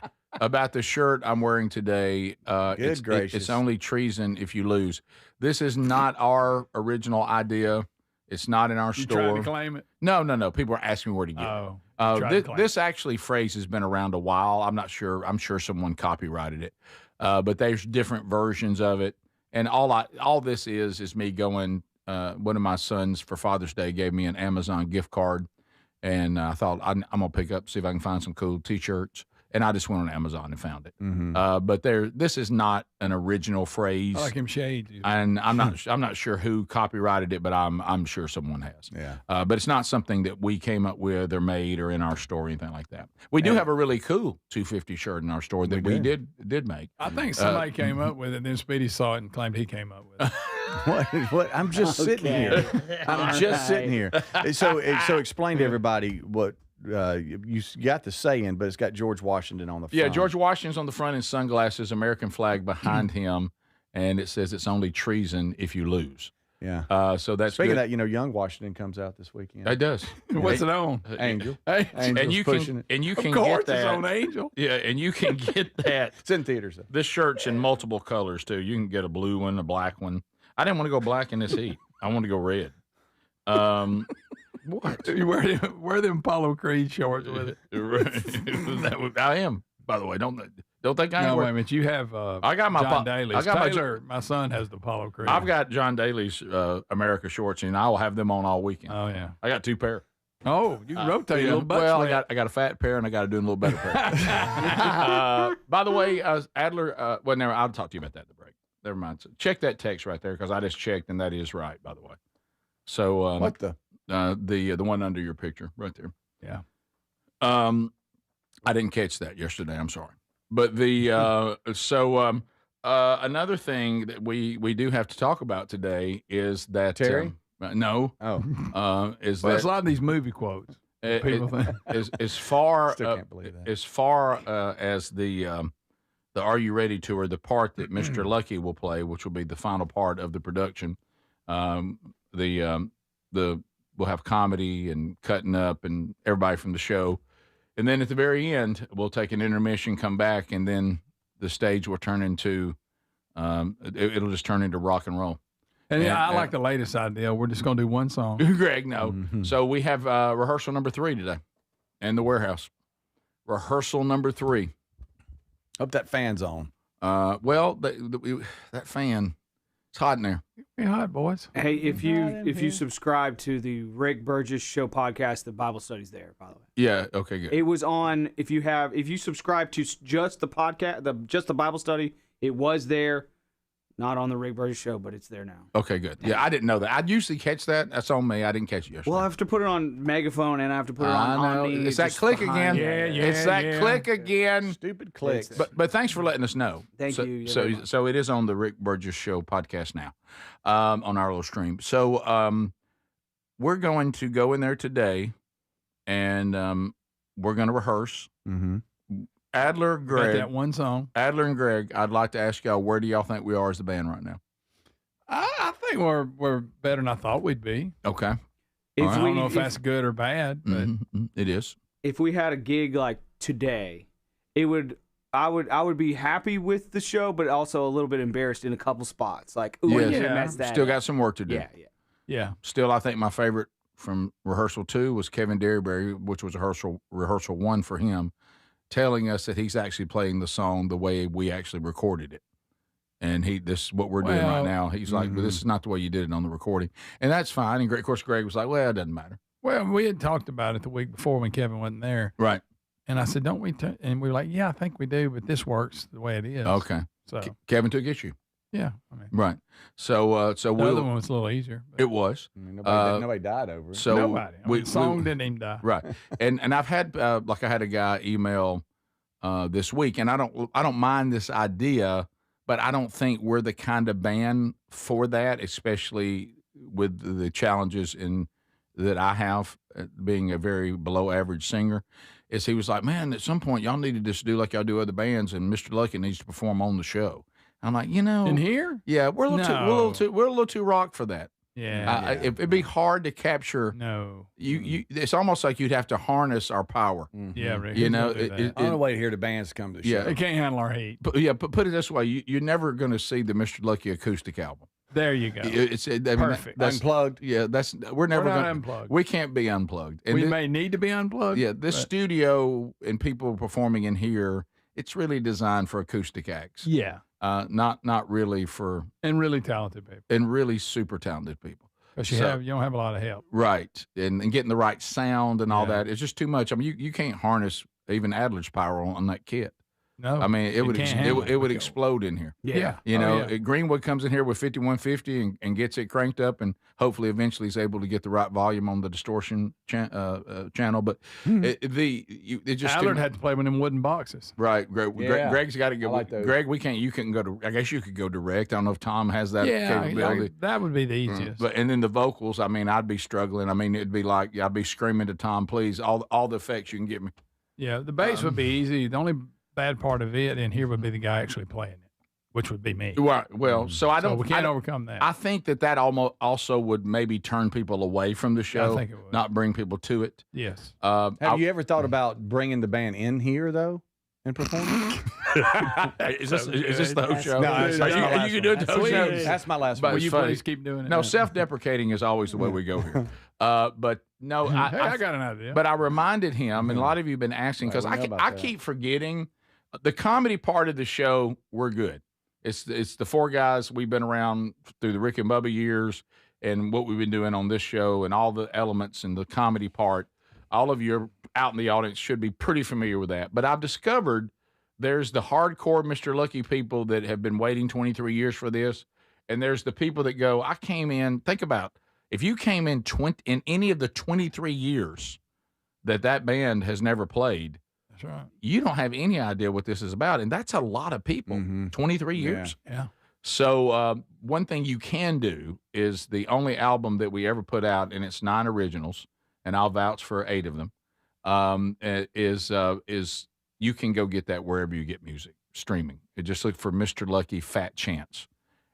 about the shirt I'm wearing today. Good gracious. It's only treason if you lose. This is not our original idea. It's not in our You store. trying to claim it? No. People are asking me where to get it. This actually phrase has been around a while. I'm not sure. I'm sure someone copyrighted it. But there's different versions of it. And all this is me going, one of my sons for Father's Day gave me an Amazon gift card. And I thought, I'm going to pick up, see if I can find some cool T-shirts. And I just went on Amazon and found it. But this is not an original phrase. I like him shades. And I'm not sure who copyrighted it, but I'm sure someone has. Yeah. But it's not something that we came up with or made or in our store or anything like that. We do have a really cool 250 shirt in our store that we did make. I think somebody came up with it, then Speedy saw it and claimed he came up with it. What? I'm just sitting here. I'm just sitting here. So explain to everybody what you got the saying, but it's got George Washington on the front. Yeah, George Washington's on the front in sunglasses, American flag behind him, and it says it's only treason if you lose. Yeah. So that's Speaking good. of that, young Washington comes out this weekend. It does. What's it on? Angel. And you can Of get course that. it's on Angel. Yeah, and you can get that. It's in theaters. This shirt's in multiple colors too. You can get a blue one, a black one. I didn't want to go black in this heat. I want to go red. What? You wear them Apollo Creed shorts with it. I am, by the way. Don't think I No, ain't wait a minute. You have I got my John Daly's. I got Taylor, my son has the Apollo Creed. I've got John Daly's America shorts, and I will have them on all weekend. Oh yeah. I got two pair. Oh, you can rotate a little bit. Well, I got a fat pair, and I got to do a little better pair. By the way, Adler. Well, never. I'll talk to you about that at the break. Never mind. So check that text right there because I just checked, and that is right. By the way. So What the? The one under your picture right there. Yeah. I didn't catch that yesterday. I'm sorry. But the another thing that we do have to talk about today is that Terry? No. Oh. Is Well, that it's a lot of these movie quotes. People think. as far Still can't believe that. as far as the Are You Ready tour, the part that Mr. Lucky will play, which will be the final part of the production, we'll have comedy and cutting up and everybody from the show. And then at the very end, we'll take an intermission, come back, and then the stage will turn into, it'll just turn into rock and roll. And yeah, I like the latest idea. We're just going to do one song. Greg, no. So we have rehearsal number 3 today in the warehouse. Rehearsal number 3. Hope that fan's on. Well, that fan, it's hot in there. Be hot, boys. Hey, if you subscribe to the Rick Burgess Show podcast, the Bible study's there. By the way. Yeah. Okay. Good. It was on. If you subscribe to just the podcast, just the Bible study, it was there. Not on the Rick Burgess Show, but it's there now. Okay, good. Yeah, I didn't know that. I'd usually catch that. That's on me. I didn't catch it yesterday. Well, I have to put it on megaphone and I have to put it on. I know. Omni, It's that just click behind. again. Yeah, It's that yeah. click again. Stupid clicks. But thanks for letting us know. Thank so, you. You're So very welcome. so it is on the Rick Burgess Show podcast now, on our little stream. So we're going to go in there today, and we're going to rehearse. Mm-hmm. Adler, Got Greg, that one song. Adler and Greg. I'd like to ask y'all, where do y'all think we are as a band right now? I think we're better than I thought we'd be. Okay. If I don't we- know if if- that's good or bad, but It is. If we had a gig like today, I would be happy with the show, but also a little bit embarrassed in a couple spots. Like, ooh, Yes. I should Yeah. mess that Still up. got some work to do. yeah. Still, I think my favorite from rehearsal 2 was Kevin Derryberry, which was rehearsal 1 for him, telling us that he's actually playing the song the way we actually recorded it. And this is what we're doing right Well, now. He's like, well, this is not the way you did it on the recording. And that's fine. And of course, Greg was like, well, it doesn't matter. Well, we had talked about it the week before when Kevin wasn't there, Right. and I said, "Don't we?" And we were like, "Yeah, I think we do, but this works the way it is." Okay. So Kevin took issue. yeah, I mean, Right. So the other one was a little easier. but it was. Nobody died over it. So nobody. I mean, the song didn't even die. Right. And I've had, I had a guy email this week, and I don't mind this idea, but I don't think we're the kind of band for that, especially with the challenges that I have being a very below average singer. Is he was like, man, at some point y'all need to just do like y'all do other bands, and Mr. Lucky needs to perform on the show. I'm like, in here? Yeah, we're a little too rock for that. Yeah, it'd be hard to capture. No, you. It's almost like you'd have to harness our power. Yeah, Rick, you know. I don't wait to hear the bands come to the show. They can't handle our heat. But put it this way: you're never going to see the Mr. Lucky acoustic album. There you go. Perfect. That's unplugged. Yeah, we're never not going unplugged. We can't be unplugged. And we may need to be unplugged. Yeah, this studio and people performing in here, it's really designed for acoustic acts. Yeah. Not really for really talented people. And really super talented people. Because you don't have a lot of help. Right. And getting the right sound and all that. It's just too much. I mean, you can't harness even Adler's power on that kit. No. I mean, it would explode in here. Yeah. You know, Greenwood comes in here with 5150 and gets it cranked up, and hopefully eventually is able to get the right volume on the distortion channel. But it just Adler had to play with them wooden boxes. Right. Greg's got to go. like those. Greg, you couldn't go to. I guess you could go direct. I don't know if Tom has that capability. That would be the easiest. And then the vocals. I mean, I'd be struggling. I mean, it'd be like I'd be screaming to Tom, please, all the effects you can get me. Yeah, the bass would be easy. The only bad part of it in here would be the guy actually playing it, which would be me. Right. Well, we can't overcome that. I think that almost also would maybe turn people away from the show. I think it would. Not bring people to it. Yes. Have you ever thought about bringing the band in here though and performing? Is this the whole show? No, are you can do it the whole show? That's my last one. Will you please keep doing it? No, self-deprecating is always the way we go here. But no, I got an idea. But I reminded him, and a lot of you have been asking because I keep forgetting the comedy part of the show. We're good. It's the four guys we've been around through the Rick and Bubba years, and what we've been doing on this show, and all the elements and the comedy part. All of you are out in the audience should be pretty familiar with that. But I've discovered there's the hardcore Mr. Lucky people that have been waiting 23 years for this, and there's the people that go, I came in. Think about if you came in in any of the 23 years that band has never played. That's right. You don't have any idea what this is about, and that's a lot of people. 23 years. Yeah. So one thing you can do is the only album that we ever put out, and it's 9 originals, and I'll vouch for 8 of them. Is you can go get that wherever you get music streaming. Just look for Mr. Lucky Fat Chance,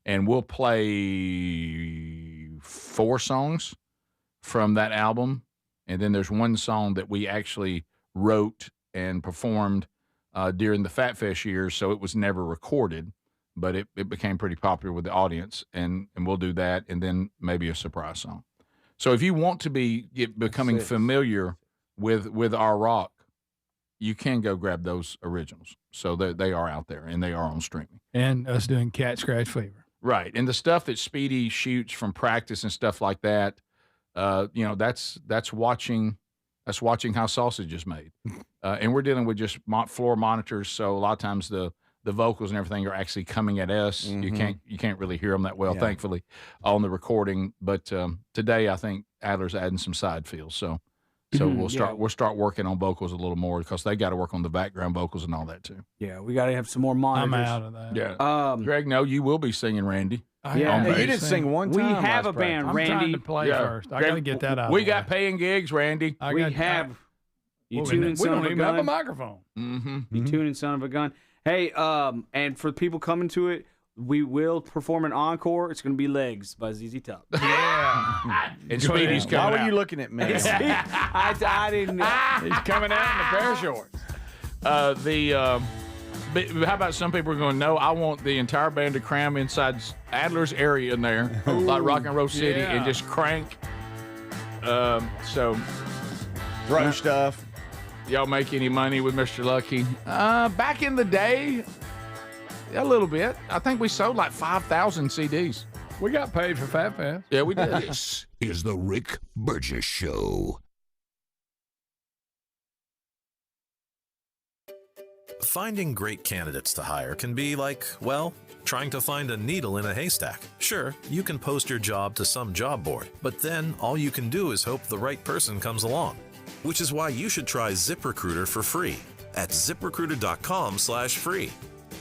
and we'll play 4 songs from that album, and then there's one song that we actually wrote and performed during the Fat Fest years, so it was never recorded, but it became pretty popular with the audience, and we'll do that, and then maybe a surprise song. So if you want to becoming familiar with our rock, you can go grab those originals. So they are out there, and they are on streaming. And us doing Cat Scratch Fever. Right. And the stuff that Speedy shoots from practice and stuff like that, that's watching how sausage is made. And we're dealing with just floor monitors, so a lot of times the vocals and everything are actually coming at us. Mm-hmm. You can't really hear them that well, thankfully, on the recording. But today I think Adler's adding some side fills, so we'll start working on vocals a little more because they got to work on the background vocals and all that too. Yeah, we got to have some more monitors. I'm out of that. Yeah. Greg, no, you will be singing, Randy. Yeah, you didn't sing one time. We have a band, I'm Randy. trying to play first. I got to get that out. We got paying gigs, Randy. We have. You tuning son of a gun. We don't even have a microphone. Mm-hmm. You tuning son of a gun. Hey, and for people coming to it, we will perform an encore. It's going to be Legs by ZZ Top. Yeah. And Speedy's coming out. Why were you looking at me? I didn't. He's coming out in a pair of shorts. How about some people are going, no, I want the entire band to cram inside Adler's area in there, like Rock and Roll City, and just crank. So throw stuff. Y'all make any money with Mr. Lucky? Back in the day, a little bit. I think we sold like 5,000 CDs. We got paid for Fat Fest. Yeah, we did. This is the Rick Burgess Show. Finding great candidates to hire can be like, well, trying to find a needle in a haystack. Sure, you can post your job to some job board, but then all you can do is hope the right person comes along. Which is why you should try ZipRecruiter for free. at ZipRecruiter.com/free.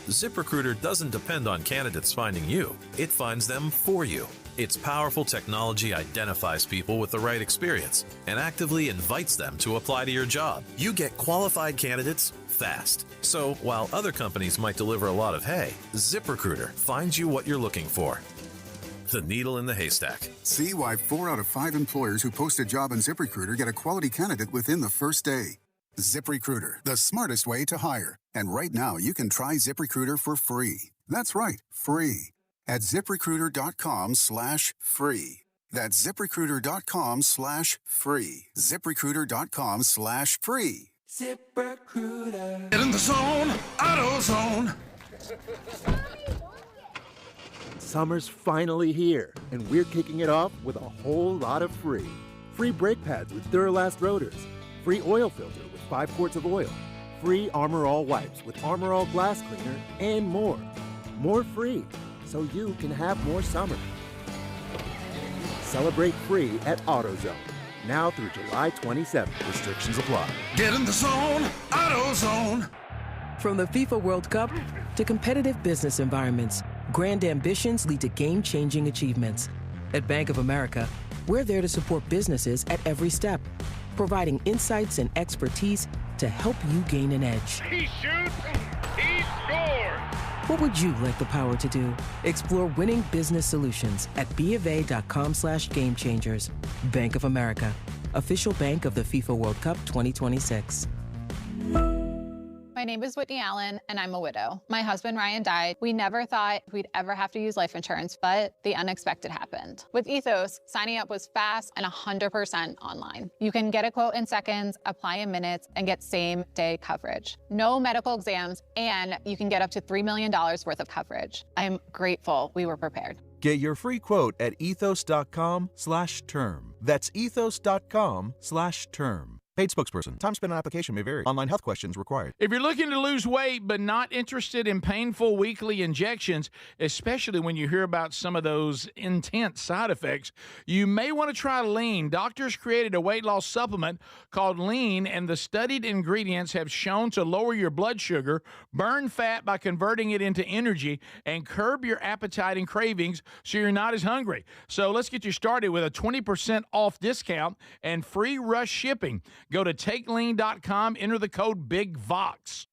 ZipRecruiter doesn't depend on candidates finding you. It finds them for you. Its powerful technology identifies people with the right experience and actively invites them to apply to your job. You get qualified candidates fast. So while other companies might deliver a lot of hay, ZipRecruiter finds you what you're looking for. The needle in the haystack. See why 4 out of 5 employers who post a job on ZipRecruiter get a quality candidate within the first day. ZipRecruiter, the smartest way to hire. And right now, you can try ZipRecruiter for free. That's right, free. At ZipRecruiter.com/free. That's ZipRecruiter.com/free. ZipRecruiter.com/free. ZipRecruiter. Get in the zone, AutoZone. Summer's finally here, and we're kicking it off with a whole lot of free. Free brake pads with Duralast rotors. Free oil filter with 5 quarts of oil. Free Armor All wipes with Armor All glass cleaner, and more. More free, so you can have more summer. Celebrate free at AutoZone. Now through July 27th. Restrictions apply. Get in the zone, AutoZone. From the FIFA World Cup to competitive business environments, grand ambitions lead to game-changing achievements. At Bank of America, we're there to support businesses at every step, providing insights and expertise to help you gain an edge. He shoots, he scores. What would you like the power to do? Explore winning business solutions at BofA.com/gamechangers. Bank of America, official bank of the FIFA World Cup 2026. My name is Whitney Allen, and I'm a widow. My husband, Ryan, died. We never thought we'd ever have to use life insurance, but the unexpected happened. With Ethos, signing up was fast and 100% online. You can get a quote in seconds, apply in minutes, and get same-day coverage. No medical exams, and you can get up to $3 million worth of coverage. I'm grateful we were prepared. Get your free quote at ethos.com/term. That's ethos.com/term. Paid spokesperson. Time spent on application may vary. Online health questions required. If you're looking to lose weight but not interested in painful weekly injections, especially when you hear about some of those intense side effects, you may want to try Lean. Doctors created a weight loss supplement called Lean, and the studied ingredients have shown to lower your blood sugar, burn fat by converting it into energy, and curb your appetite and cravings so you're not as hungry. So let's get you started with a 20% off discount and free rush shipping. Go to TakeLean.com, enter the code BIGVOX.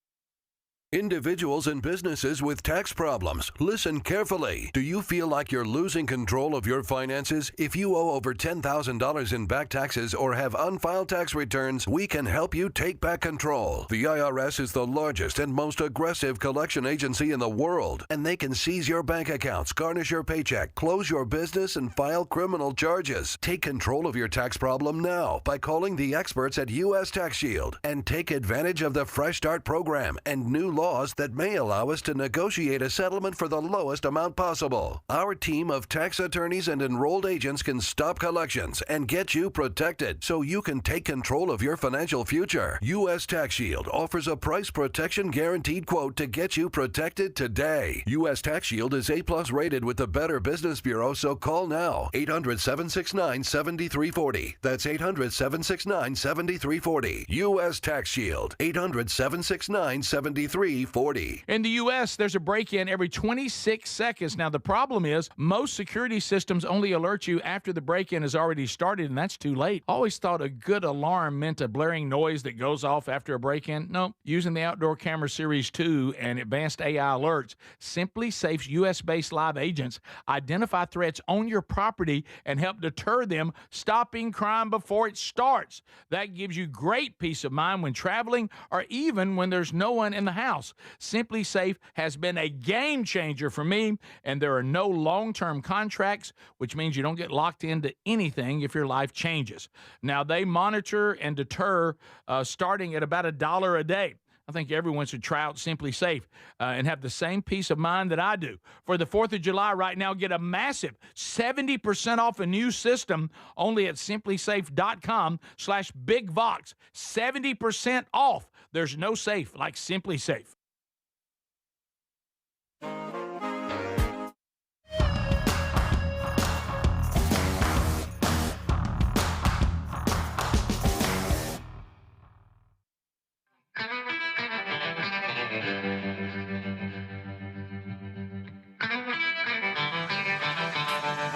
Individuals and businesses with tax problems, listen carefully. Do you feel like you're losing control of your finances? If you owe over $10,000 in back taxes or have unfiled tax returns, we can help you take back control. The IRS is the largest and most aggressive collection agency in the world, and they can seize your bank accounts, garnish your paycheck, close your business, and file criminal charges. Take control of your tax problem now by calling the experts at U.S. Tax Shield and take advantage of the Fresh Start program and new laws that may allow us to negotiate a settlement for the lowest amount possible. Our team of tax attorneys and enrolled agents can stop collections and get you protected so you can take control of your financial future. U.S. Tax Shield offers a price protection guaranteed quote to get you protected today. U.S. Tax Shield is A+ rated with the Better Business Bureau, so call now. 800-769-7340. That's 800-769-7340. U.S. Tax Shield. 800-769-7340. In the U.S., there's a break-in every 26 seconds. Now, the problem is most security systems only alert you after the break-in has already started, and that's too late. Always thought a good alarm meant a blaring noise that goes off after a break-in. No, using the Outdoor Camera Series 2 and advanced AI alerts, Simply Safe's U.S.-based live agents identify threats on your property and help deter them, stopping crime before it starts. That gives you great peace of mind when traveling or even when there's no one in the house. Simply Safe has been a game changer for me, and there are no long-term contracts, which means you don't get locked into anything if your life changes. Now, they monitor and deter starting at about $1 a day. I think everyone should try out Simply Safe and have the same peace of mind that I do. For the 4th of July right now, get a massive 70% off a new system only at simplysafe.com/BigVox. 70% off. There's no safe like Simply Safe.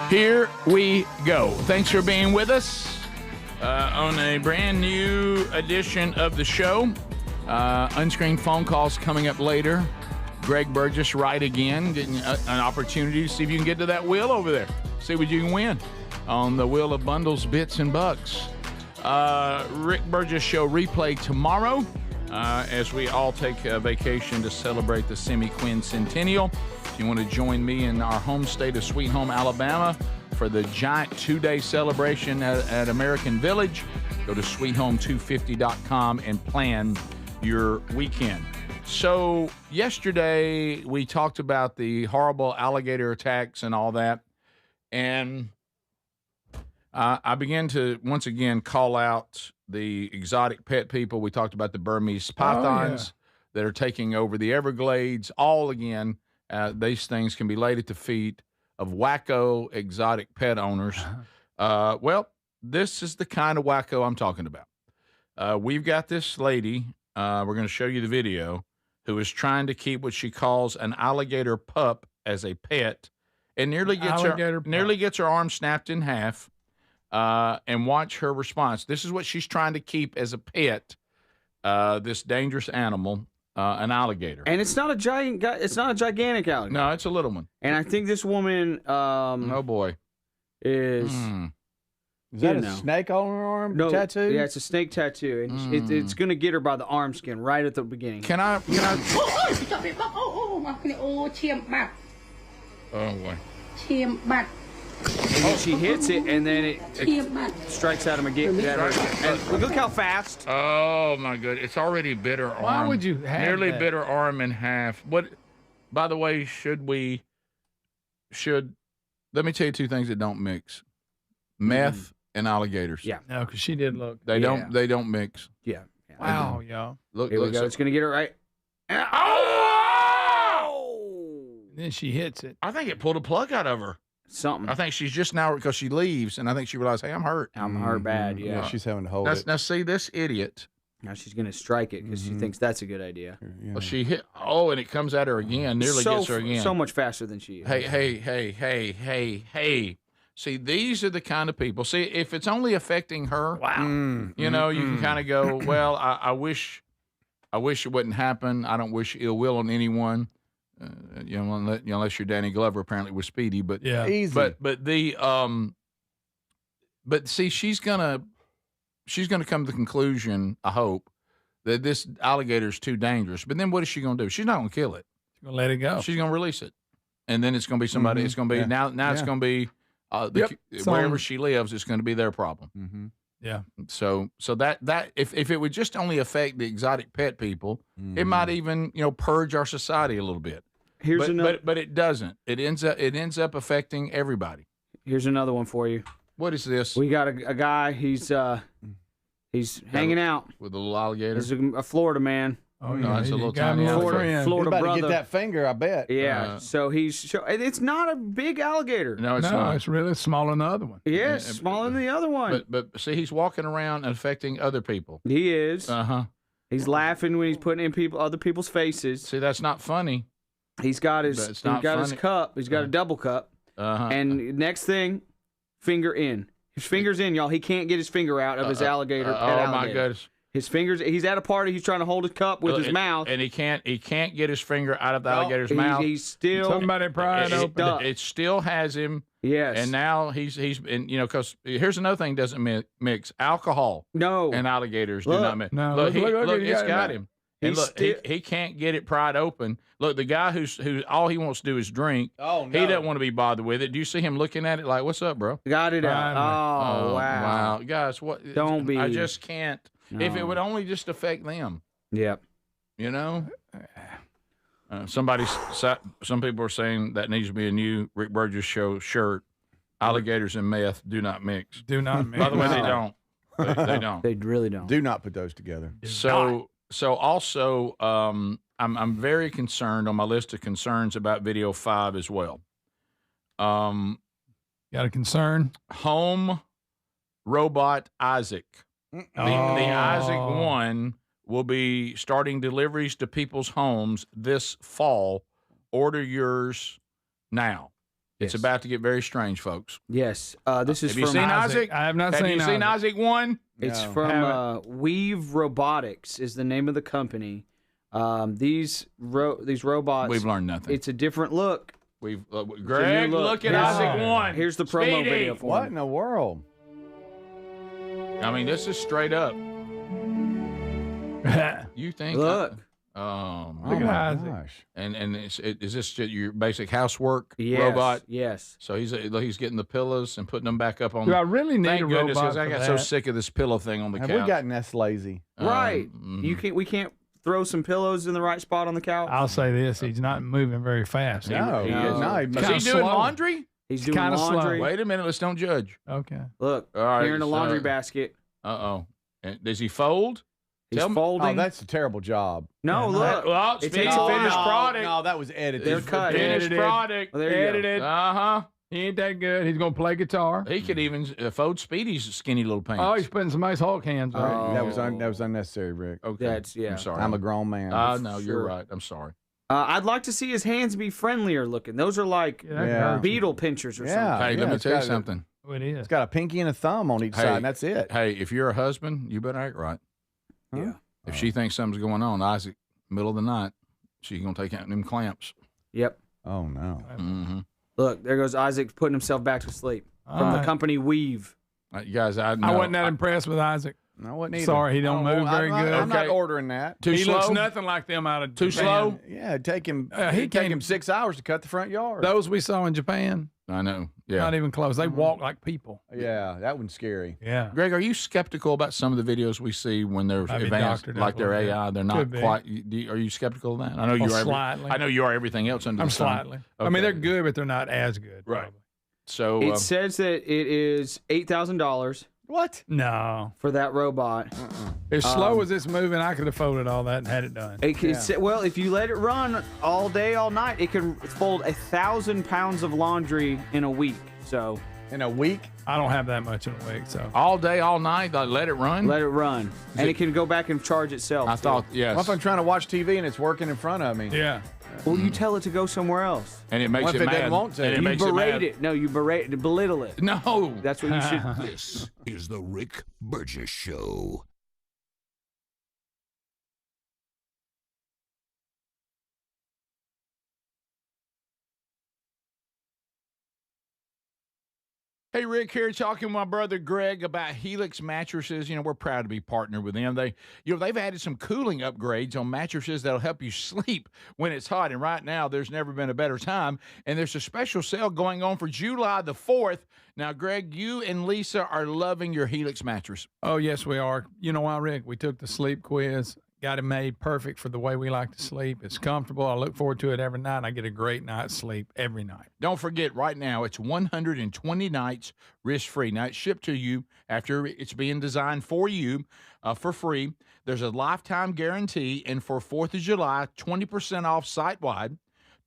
Here we go. Thanks for being with us on a brand new edition of the show. Unscreened phone calls coming up later. Greg Burgess right again, getting an opportunity to see if you can get to that wheel over there. See what you can win on the wheel of bundles, bits, and bucks. Rick Burgess Show replay tomorrow as we all take a vacation to celebrate the semi-quincentennial. If you want to join me in our home state of Sweet Home, Alabama for the giant 2-day celebration at American Village, go to sweethome250.com and plan your weekend. So yesterday we talked about the horrible alligator attacks and all that, and I began to once again call out the exotic pet people. We talked about the Burmese pythons that are taking over the Everglades. All again, these things can be laid at the feet of wacko exotic pet owners. Well, this is the kind of wacko I'm talking about. We've got this lady, we're going to show you the video, who is trying to keep what she calls an alligator pup as a pet and nearly gets her arm snapped in half. And watch her response. This is what she's trying to keep as a pet, this dangerous animal, an alligator. And it's not a giant. It's not a gigantic alligator. No, it's a little one. And I think this woman, oh boy, is Is that a snake on her arm tattoo? Yeah, it's a snake tattoo, and it's going to get her by the arm skin right at the beginning. Can I? Oh boy. And she hits it, and then it strikes at him again. And look how fast. Oh my good! It's already bit her arm. Why would you have nearly that? bit her arm in half? What? By the way, should let me tell you two things that don't mix: meth and alligators. Yeah. No, because she did look. They don't mix. Yeah. Wow, y'all. Look, Here we go. It's going to get her right. Then she hits it. I think it pulled a plug out of her. Something. I think she's just now, because she leaves, and I think she realized, hey, I'm hurt. I'm hurt bad, yeah. She's having to hold it. Now, see, this idiot. Now she's going to strike it because she thinks that's a good idea. Well, she hit, and it comes at her again, nearly gets her again. So much faster than she is. Hey. See, these are the kind of people. See, if it's only affecting her, you can kind of go, well, I wish it wouldn't happen. I don't wish ill will on anyone. Unless you're Danny Glover, apparently was speedy, but yeah, easy. But see, she's gonna come to the conclusion, I hope, that this alligator is too dangerous. But then what is she gonna do? She's not gonna kill it. She's gonna let it go. She's gonna release it, and then it's gonna be somebody. It's gonna be now. It's gonna be wherever she lives. It's gonna be their problem. Mm-hmm. Yeah. So that if it would just only affect the exotic pet people, it might even purge our society a little bit. But it doesn't. It ends up affecting everybody. Here's another one for you. What is this? We got a guy. He's hanging out with a little alligator. He's a Florida man. Oh yeah, it's a little tiny alligator. Florida about brother. to get that finger, I bet. Yeah. So it's not a big alligator. No, it's not. It's really smaller than the other one. Yes, smaller than the other one. But see, he's walking around and affecting other people. He is. He's laughing when he's putting in other people's faces. See, that's not funny. He's got his cup. He's got a double cup. And next thing, finger in. His finger's in, y'all. He can't get his finger out of his alligator. My goodness. His fingers. He's at a party. He's trying to hold his cup with his mouth, and he can't get his finger out of the alligator's mouth. He's still somebody pried open. It still has him. Yes. And now he's because here's another thing doesn't mix alcohol. No. And alligators do not mix. No. Look, Look, it's got him. And look, he can't get it pried open. Look, the guy who's all he wants to do is drink. Oh, no. He doesn't want to be bothered with it. Do you see him looking at it like, "What's up, bro?" Got it out. Oh, wow. Guys, what? Don't be. I just can't. No. If it would only just affect them. Yep. Some people are saying that needs to be a new Rick Burgess Show shirt. Alligators and meth do not mix. Do not mix. By the way, they don't. They don't. They really don't. Do not put those together. So also, I'm very concerned on my list of concerns about video 5 as well. Got a concern? Home robot Isaac. The Isaac 1 will be starting deliveries to people's homes this fall. Order yours now. It's about to get very strange, folks. Yes. This is Have you from seen Isaac? I have not Have seen you seen Isaac 1? It's No. from Weave Robotics is the name of the company. These robots. We've learned nothing. It's a different look. We've It's a new Greg, look at Isaac 1. Here's the promo Speedy. video for What him. in the world? I mean, this is straight up. You think? Look. Look at Isaac. Gosh. And is this your basic housework Yes, robot? yes. So he's getting the pillows and putting them back up on. Do I really need Thank a goodness, robot 'cause I for got so that? sick of this pillow thing on the Have couch. we gotten this lazy? Right. We can't throw some pillows in the right spot on the couch. I'll say this: he's not moving very fast. No, he is. no. Is he doing laundry? He's doing kinda slow. laundry. Wait a minute. Let's don't judge. Okay. Look, All right, here in the laundry so- basket. Does he fold? He's Tell me- folding. Oh, that's a terrible job. No, look. Well, it speaking takes of a finished while. product. No, that was edited. They're cut. Finished Edited. product. Well, there you go. Edited. Uh-huh. He ain't that good. He's gonna play guitar. He could even fold Speedy's skinny little pants. Oh, he's putting some nice Hulk hands on. That was unnecessary, Rick. Okay. That's I'm sorry. I'm a grown man. No, you're right. I'm sorry. I'd like to see his hands be friendlier looking. Those are like Yeah. beetle pinchers or Yeah. something. Hey, let me it's tell you got a- something. Oh, it is. It's got a pinky and a thumb on each Hey, side, and that's it. Hey, if you're a husband, you better act right. Yeah. If she thinks something's going on, Isaac, middle of the night, she's gonna take out them clamps. Yep. Oh no. Mm-hmm. Look, there goes Isaac putting himself back to sleep from the right. company Weave. You guys, I know. I wasn't that impressed with Isaac. I wasn't either. Sorry, he don't move very good. I'm not Okay. ordering that. Too he slow. looks nothing like them out of Too Japan. slow? Yeah, it'd take him. He He'd take can't- him 6 hours to cut the front yard. Those we saw in Japan, I know. Yeah. not even close. They walk like people. Yeah, that one's scary. Yeah. Greg, are you skeptical about some of the videos we see when they're I've been advanced, doctored like up a they're little bit. AI? They're not Could be. quite. Are you skeptical of that? I know you are. Slightly. I know you are everything else under I'm the sun. slightly. I mean, they're good, but they're not as good. Right. probably. So It says that it is $8,000 What? No. for that robot. As slow as it's moving, I could have folded all that and had it done. It can well, if you let it run all day, all night, it can fold 1,000 pounds of laundry in a week. So In a week? I don't have that much in a week, so. all day, all night, let it run. let it run, and it can go back and charge itself. I thought yes, What if I'm trying to watch TV and it's working in front of me? Yeah. Well, you tell it to go somewhere else. and it makes What if it it mad. doesn't want to? And it You makes it berate mad. it. No, you belittle it. No, That's what you should. This is the Rick Burgess Show. Hey, Rick here talking with my brother Greg about Helix mattresses. You know, we're proud to be partnered with them. They've added some cooling upgrades on mattresses that'll help you sleep when it's hot. And right now, there's never been a better time. And there's a special sale going on for July the 4th. Now, Greg, you and Lisa are loving your Helix mattress. Oh, yes, we are. You know why, Rick? We took the sleep quiz, got it made perfect for the way we like to sleep. It's comfortable. I look forward to it every night. I get a great night's sleep every night. Don't forget, right now, it's 120 nights risk-free. Now, it's shipped to you after it's being designed for you for free. There's a lifetime guarantee, and for 4th of July, 20% off site-wide,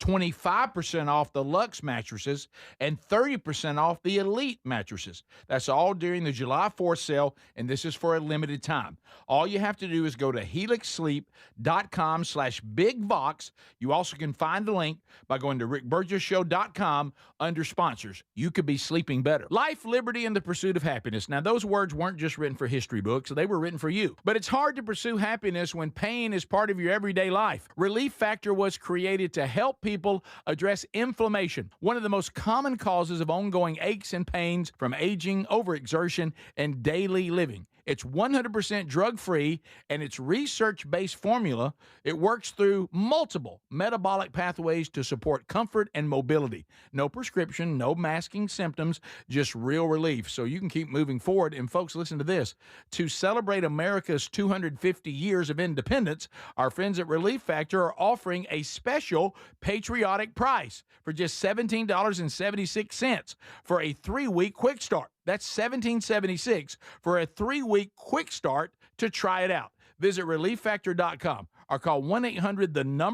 25% off the Luxe mattresses, and 30% off the Elite mattresses. That's all during the July 4th sale, and this is for a limited time. All you have to do is go to helixsleep.com/bigvox. You also can find the link by going to rickburgessshow.com under sponsors. You could be sleeping better. Life, liberty, and the pursuit of happiness. Now, those words weren't just written for history books. They were written for you. But it's hard to pursue happiness when pain is part of your everyday life. Relief Factor was created to help people address inflammation, one of the most common causes of ongoing aches and pains from aging, overexertion, and daily living. It's 100% drug-free, and its research-based formula. It works through multiple metabolic pathways to support comfort and mobility. No prescription, no masking symptoms, just real relief, so you can keep moving forward. And folks, listen to this. To celebrate America's 250 years of independence, our friends at Relief Factor are offering a special patriotic price for just $17.76 for a 3-week quick start. That's $17.76 for a 3-week quick start to try it out. Visit ReliefFactor.com or call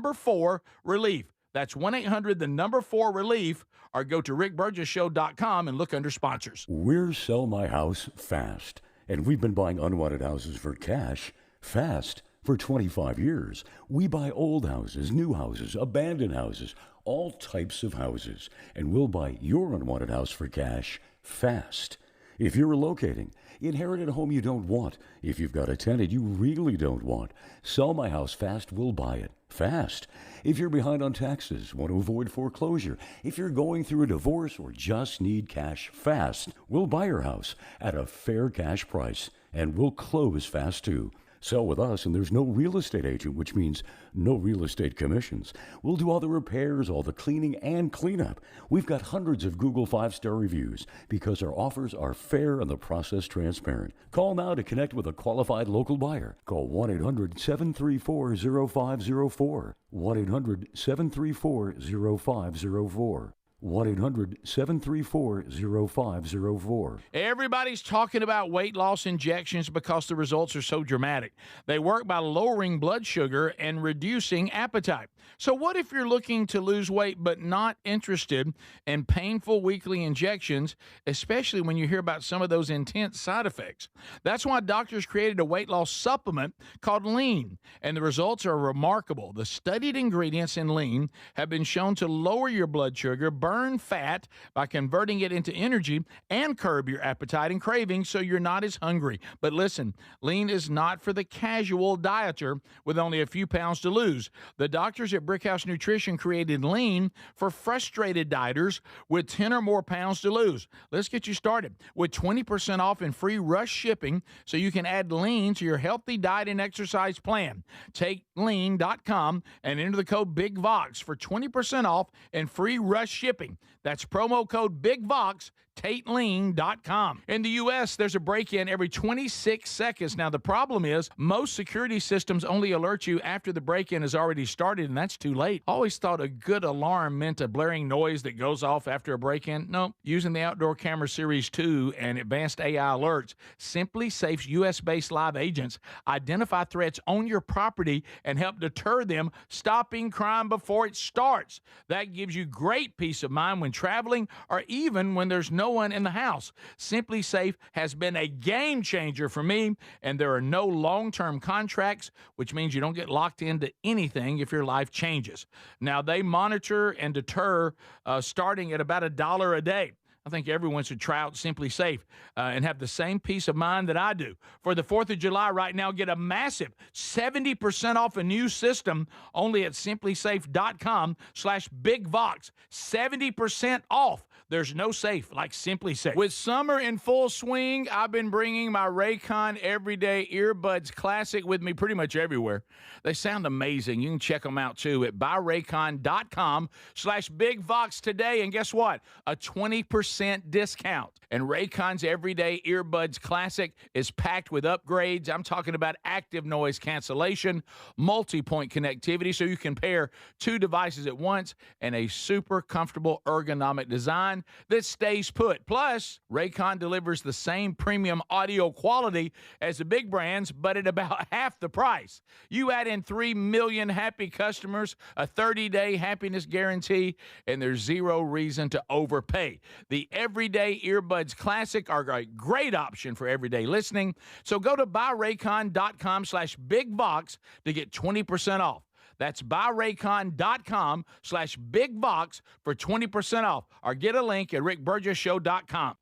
1-800-4-RELIEF. That's 1-800-4-RELIEF, or go to rickburgessshow.com and look under sponsors. We're Sell My House Fast, and we've been buying unwanted houses for cash fast for 25 years. We buy old houses, new houses, abandoned houses, all types of houses, and we'll buy your unwanted house for cash fast. If you're relocating, inherit a home you don't want. If you've got a tenant you really don't want, sell my house fast, we'll buy it fast. If you're behind on taxes, want to avoid foreclosure, if you're going through a divorce or just need cash fast, we'll buy your house at a fair cash price, and we'll close fast too. Sell with us, and there's no real estate agent, which means no real estate commissions. We'll do all the repairs, all the cleaning, and cleanup. We've got hundreds of Google 5-star reviews because our offers are fair and the process transparent. Call now to connect with a qualified local buyer. Call 1-800-734-0504. 1-800-734-0504. 1-800-734-0504. Everybody's talking about weight loss injections because the results are so dramatic. They work by lowering blood sugar and reducing appetite. So what if you're looking to lose weight but not interested in painful weekly injections, especially when you hear about some of those intense side effects? That's why doctors created a weight loss supplement called Lean, and the results are remarkable. The studied ingredients in Lean have been shown to lower your blood sugar, burn fat by converting it into energy, and curb your appetite and cravings so you're not as hungry. But listen, Lean is not for the casual dieter with only a few pounds to lose. The doctors at Brickhouse Nutrition created Lean for frustrated dieters with 10 or more pounds to lose. Let's get you started with 20% off and free rush shipping so you can add Lean to your healthy diet and exercise plan. Take lean.com and enter the code BIGVOX for 20% off and free rush shipping. That's promo code BIGVOX, TateLean.com. In the U.S., there's a break-in every 26 seconds. Now, the problem is most security systems only alert you after the break-in has already started, and that's too late. I always thought a good alarm meant a blaring noise that goes off after a break-in. No, using the Outdoor Camera Series 2 and advanced AI alerts, Simply Safe's U.S.-based live agents identify threats on your property and help deter them, stopping crime before it starts. That gives you great peace of mind when traveling or even when there's no one in the house. Simply Safe has been a game changer for me, and there are no long-term contracts, which means you don't get locked into anything if your life changes. Now, they monitor and deter starting at about $1 a day. I think everyone should try out Simply Safe and have the same peace of mind that I do. For the 4th of July right now, get a massive 70% off a new system only at simplysafe.com/BigVox. 70% off. There's no safe like Simply Safe. With summer in full swing, I've been bringing my Raycon Everyday Earbuds Classic with me pretty much everywhere. They sound amazing. You can check them out too at buyraycon.com/BigVox today. And guess what? A 20% discount. And Raycon's Everyday Earbuds Classic is packed with upgrades. I'm talking about active noise cancellation, multi-point connectivity so you can pair two devices at once, and a super comfortable ergonomic design that stays put. Plus, Raycon delivers the same premium audio quality as the big brands, but at about half the price. You add in 3 million happy customers, a 30-day happiness guarantee, and there's zero reason to overpay. The Everyday Earbuds Classic are a great option for everyday listening. So go to buyraycon.com/BigVox to get 20% off. That's buyraycon.com/BigVox for 20% off. Or get a link at rickburgessshow.com.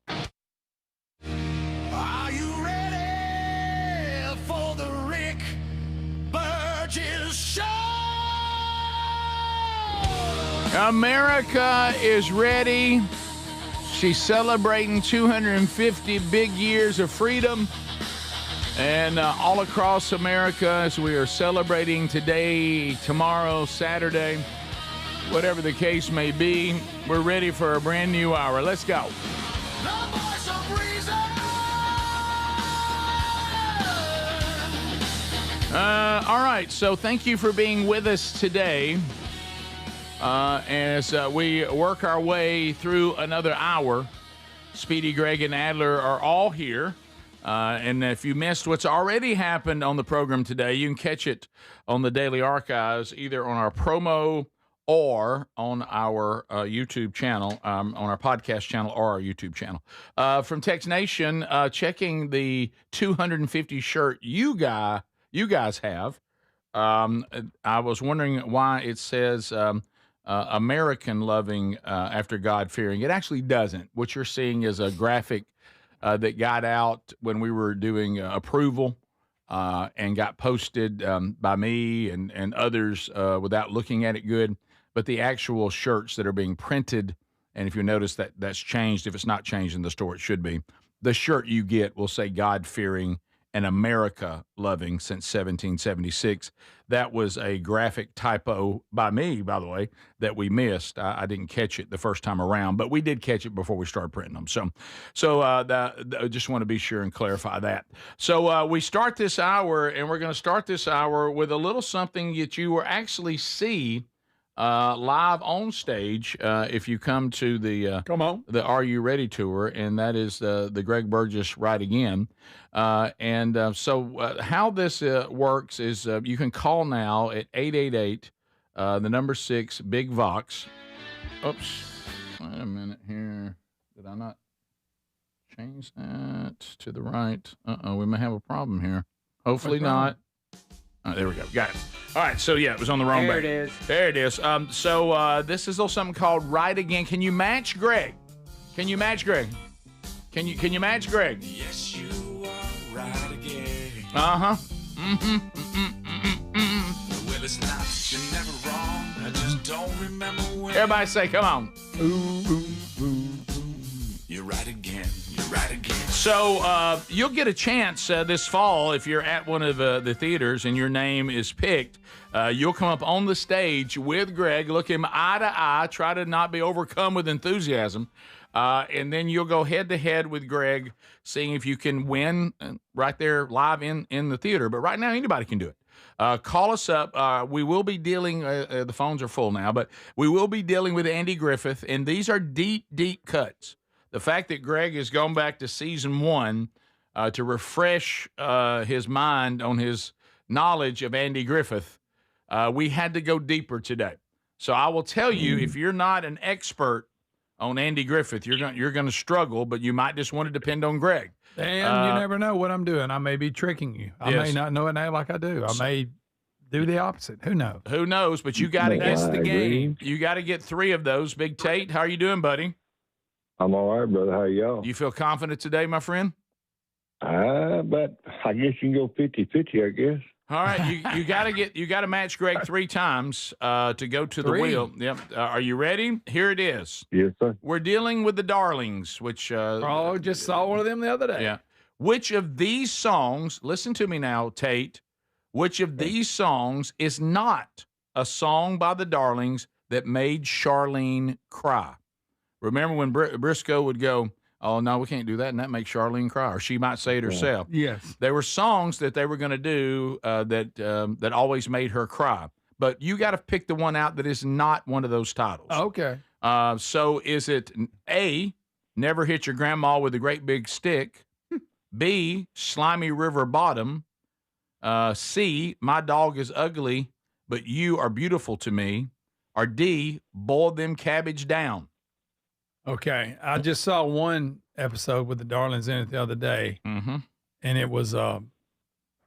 Are you ready for the Rick Burgess Show? America is ready. She's celebrating 250 big years of freedom. And all across America, as we are celebrating today, tomorrow, Saturday, whatever the case may be, we're ready for a brand new hour. Let's go. All right, so thank you for being with us today. As we work our way through another hour, Speedy, Greg, and Adler are all here. And if you missed what's already happened on the program today, you can catch it on the Daily Archives, either on our promo or on our YouTube channel, on our podcast channel or our YouTube channel. From Tex Nation, checking the 250 shirt you guys have. I was wondering why it says American loving after God fearing. It actually doesn't. What you're seeing is a graphic that got out when we were doing approval and got posted by me and others without looking at it good. But the actual shirts that are being printed, and if you notice that's changed, if it's not changed in the store, it should be. The shirt you get will say God fearing and America loving since 1776. That was a graphic typo by me, by the way, that we missed. I didn't catch it the first time around, but we did catch it before we started printing them. So I just want to be sure and clarify that. So we start this hour, and we're going to start this hour with a little something that you will actually see live on stage if you come to the Are You Ready tour, and that is the Greg Burgess Right Again. So how this works is you can call now at 888 the number 6 Big Vox. Oops, wait a minute here. Did I not change that to the right? We may have a problem here. Hopefully not. There we go. Got it. All right. So, yeah, it was on the wrong There bag. it is. There it is. This is a little something called Right Again. Can you match Greg? Can you match Greg? Can you match Greg? Yes, you are right again. Uh-huh. Well, it's not that you're never wrong. I just don't remember when. Everybody say, come on. You're right again. You're right again. So you'll get a chance this fall if you're at one of the theaters and your name is picked. You'll come up on the stage with Greg, look him eye to eye, try to not be overcome with enthusiasm, and then you'll go head-to-head with Greg, seeing if you can win right there live in the theater. But right now, anybody can do it. Call us up. We will be dealing, the phones are full now, but we will be dealing with Andy Griffith, and these are deep, deep cuts. The fact that Greg has gone back to season 1 to refresh his mind on his knowledge of Andy Griffith, we had to go deeper today. So I will tell you, if you're not an expert on Andy Griffith, you're going to struggle, but you might just want to depend on Greg. And you never know what I'm doing. I may be tricking you. I may not know it now like I do. I may do the opposite. Who knows? Who knows? But you got to That's get the game. You got to get 3 of those. Big Tate, how are you doing, buddy? I'm all right, brother. How y'all? You feel confident today, my friend? But I guess you can go 50-50, I guess. All right, you got to match Greg 3 times to go to the 3? wheel. Yep. Are you ready? Here it is. Yes, sir. We're dealing with the Darlings, which just saw one of them the other day. Yeah. Which of these songs? Listen to me now, Tate. Which of these songs is not a song by the Darlings that made Charlene cry? Remember when Briscoe would go, "Oh no, we can't do that," and that makes Charlene cry, or she might say it herself. Yes. There were songs that they were going to do that always made her cry, but you got to pick the one out that is not one of those titles. Okay. So is it A, Never Hit Your Grandma with a Great Big Stick, B, Slimy River Bottom, C, My Dog is Ugly, but You Are Beautiful to Me, or D, Boil Them Cabbage Down? Okay. I just saw one episode with the Darlings in it the other day, and it was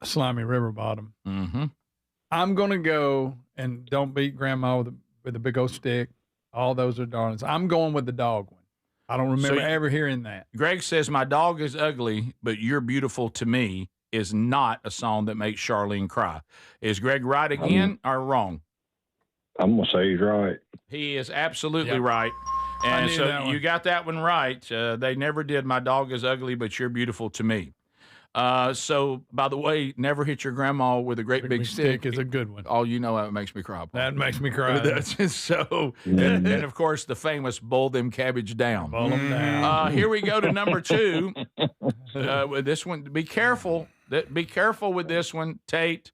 Slimy River Bottom. Mm-hmm. I'm going to go, and don't beat Grandma with a big old stick. All those are Darlings. I'm going with the dog one. I don't remember ever hearing that. Greg says, My Dog is Ugly, but You're Beautiful to Me is not a song that makes Charlene cry. Is Greg right again or wrong? I'm going to say he's right. He is absolutely right. And so you got that one right. They never did My Dog is Ugly, but You're Beautiful to Me. So, by the way, Never Hit Your Grandma with a Great Big Stick is a good one. Oh, you know that makes me cry. Paul. That makes me cry. So, and of course, the famous Boil Them Cabbage Down. Boil them down. Here we go to number 2. With this one, be careful. Be careful with this one, Tate.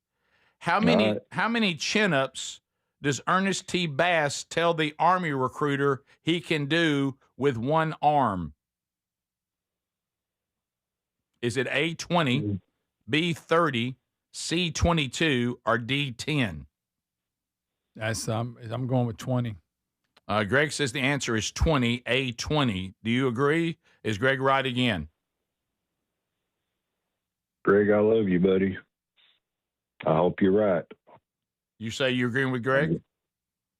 How many chin-ups does Ernest T. Bass tell the Army recruiter he can do with one arm? Is it A, 20, B, 30, C, 22, or D, 10? I'm going with 20. Greg says the answer is 20, A, 20. Do you agree? Is Greg right again? Greg, I love you, buddy. I hope you're right. You say you're agreeing with Greg?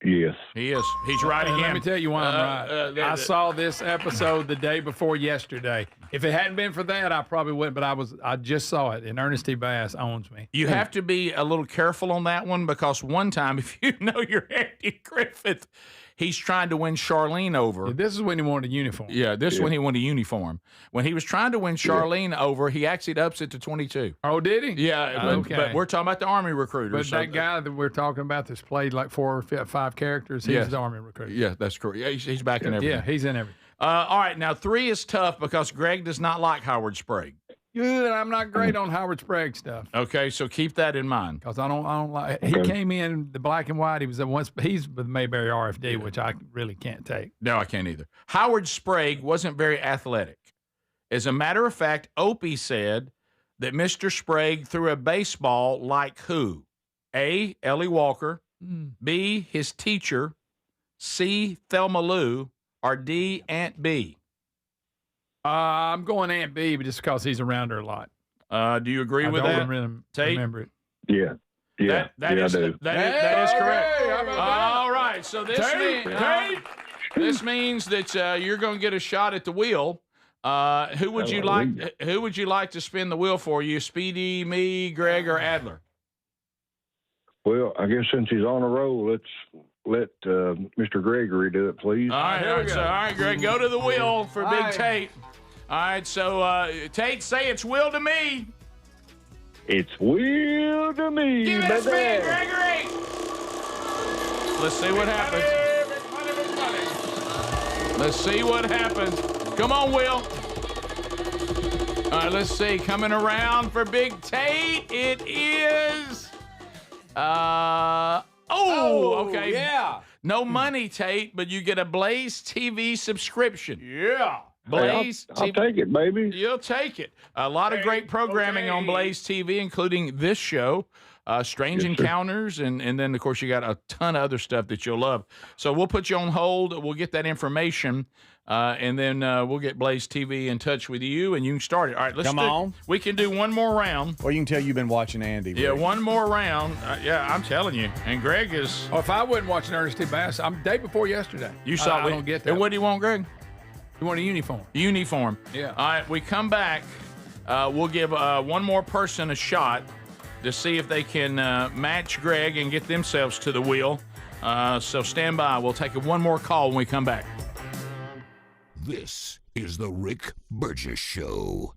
Yes. He is. He's right again. Let me tell you why I'm right. I saw this episode the day before yesterday. If it hadn't been for that, I probably wouldn't. But I just saw it, and Ernest T. Bass owns me. You have to be a little careful on that one because one time, if you know you're Andy Griffith, he's trying to win Charlene over. This is when he wanted a uniform. Yeah, this is when he wanted a uniform. When he was trying to win Charlene over, he actually ups it to 22. Oh, did he? Yeah, but we're talking about the Army recruiter. But that guy that we're talking about that's played like 4 or 5 characters, he's the Army recruiter. Yeah, that's correct. Yeah, he's back in everything. Yeah, he's in everything. All right, now 3 is tough because Greg does not like Howard Sprague. Good. I'm not great on Howard Sprague stuff. Okay, so keep that in mind. Because I don't like. He came in the black and white. He was he's with Mayberry RFD, which I really can't take. No, I can't either. Howard Sprague wasn't very athletic. As a matter of fact, Opie said that Mr. Sprague threw a baseball like who? A, Ellie Walker, B, his teacher, C, Thelma Lou, or D, Aunt B? I'm going Aunt B, but just because he's around her a lot. Do you agree with that? Remember it. Yeah. Yeah. That is correct. Hey, All right. So this means that you're going to get a shot at the wheel. Who would you like to spin the wheel for you? Speedy, me, Greg, or Adler? Well, I guess since he's on a roll, let's let Mr. Gregory do it, please. All right, Greg, go to the wheel for Big Tate. All right, so Tate, say it's will to me. It's will to me, Give it a spin, Gregory. Let's see what happens. Let's see what happens. Come on, Will. All right, let's see. Coming around for Big Tate, it is... okay. Yeah. No money, Tate, but you get a Blaze TV subscription. Yeah. Blaze I'll take it, baby. You'll take it. A lot of great programming on Blaze TV, including this show, Strange Encounters, and then, of course, you got a ton of other stuff that you'll love. So we'll put you on hold. We'll get that information, and then we'll get Blaze TV in touch with you, and you can start it. All right, Come on. We can do one more round. Well, you can tell you've been watching Andy. Yeah, Rick. one more round. Yeah, I'm telling you. And Greg is... Oh, if I wasn't watching Ernest T. Bass, I'm day before yesterday. You saw I don't get that. And what do you want, Greg? You want a uniform? Uniform. Yeah. All right, we come back. We'll give one more person a shot to see if they can match Greg and get themselves to the wheel. So stand by. We'll take one more call when we come back. This is the Rick Burgess Show.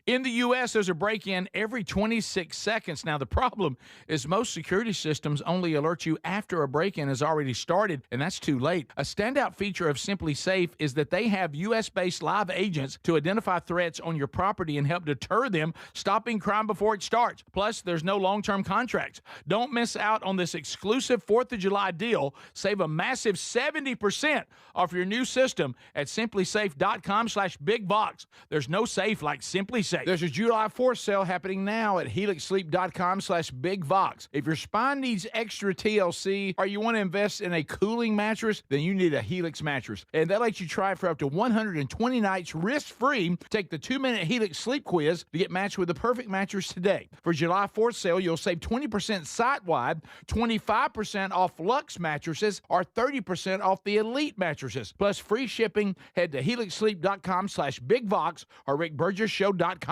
In the U.S., there's a break-in every 26 seconds. Now, the problem is most security systems only alert you after a break-in has already started, and that's too late. A standout feature of Simply Safe is that they have U.S.-based live agents to identify threats on your property and help deter them, stopping crime before it starts. Plus, there's no long-term contracts. Don't miss out on this exclusive 4th of July deal. Save a massive 70% off your new system at simplysafe.com/bigbox. There's no safe like Simply Safe. There's a July 4th sale happening now at helixsleep.com/bigvox. If your spine needs extra TLC or you want to invest in a cooling mattress, then you need a Helix mattress. And that lets you try it for up to 120 nights risk-free. Take the 2-minute Helix sleep quiz to get matched with the perfect mattress today. For July 4th sale, you'll save 20% site-wide, 25% off Luxe mattresses, or 30% off the Elite mattresses. Plus free shipping. Head to helixsleep.com/bigvox or rickburgessshow.com.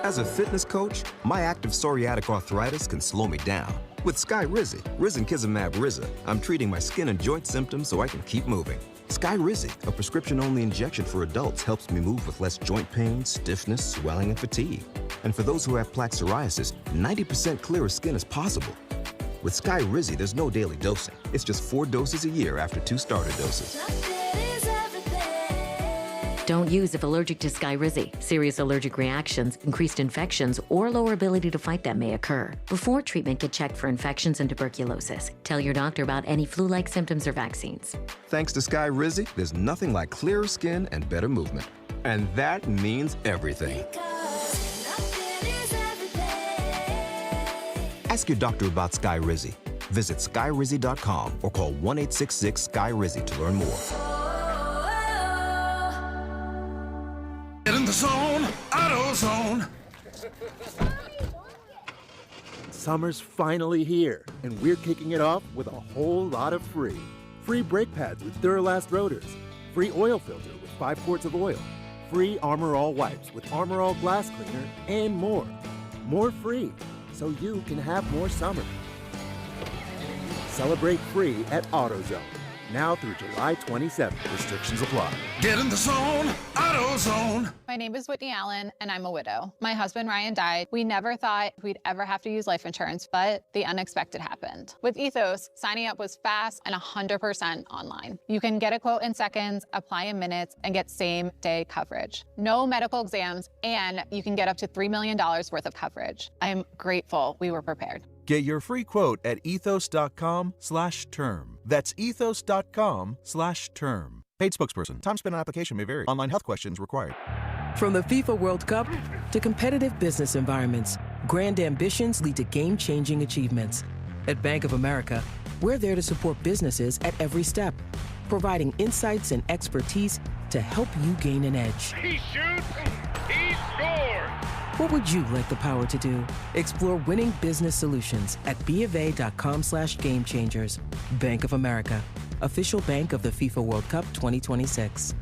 As a fitness coach, my active psoriatic arthritis can slow me down. With Skyrizi, Risankizumab Riza, I'm treating my skin and joint symptoms so I can keep moving. Skyrizi, a prescription-only injection for adults, helps me move with less joint pain, stiffness, swelling, and fatigue. And for those who have plaque psoriasis, 90% clearer skin is possible. With Skyrizi, there's no daily dosing. It's just 4 doses a year after 2 starter doses. Don't use if allergic to Skyrizi. Serious allergic reactions, increased infections, or lower ability to fight them may occur. Before treatment, get checked for infections and tuberculosis. Tell your doctor about any flu-like symptoms or vaccines. Thanks to Skyrizi, there's nothing like clearer skin and better movement. And that means everything. Ask your doctor about Skyrizi. Visit Skyrizi.com or call 1-866-SKY-RIZI to learn more. Get in the zone, AutoZone. Summer's finally here, and we're kicking it off with a whole lot of free. Free brake pads with Duralast rotors. Free oil filter with 5 quarts of oil. Free Armor All wipes with Armor All glass cleaner, and more. More free, so you can have more summer. Celebrate free at AutoZone. Now through July 27th. Restrictions apply. Get in the zone, AutoZone. My name is Whitney Allen, and I'm a widow. My husband, Ryan, died. We never thought we'd ever have to use life insurance, but the unexpected happened. With Ethos, signing up was fast and 100% online. You can get a quote in seconds, apply in minutes, and get same-day coverage. No medical exams, and you can get up to $3 million worth of coverage. I am grateful we were prepared. Get your free quote at ethos.com/term. That's ethos.com/term. Paid spokesperson. Time spent on application may vary. Online health questions required. From the FIFA World Cup to competitive business environments, grand ambitions lead to game-changing achievements. At Bank of America, we're there to support businesses at every step, providing insights and expertise to help you gain an edge. He shoots, he scores. What would you like the power to do? Explore winning business solutions at BofA.com/gamechangers. Bank of America, official bank of the FIFA World Cup 2026.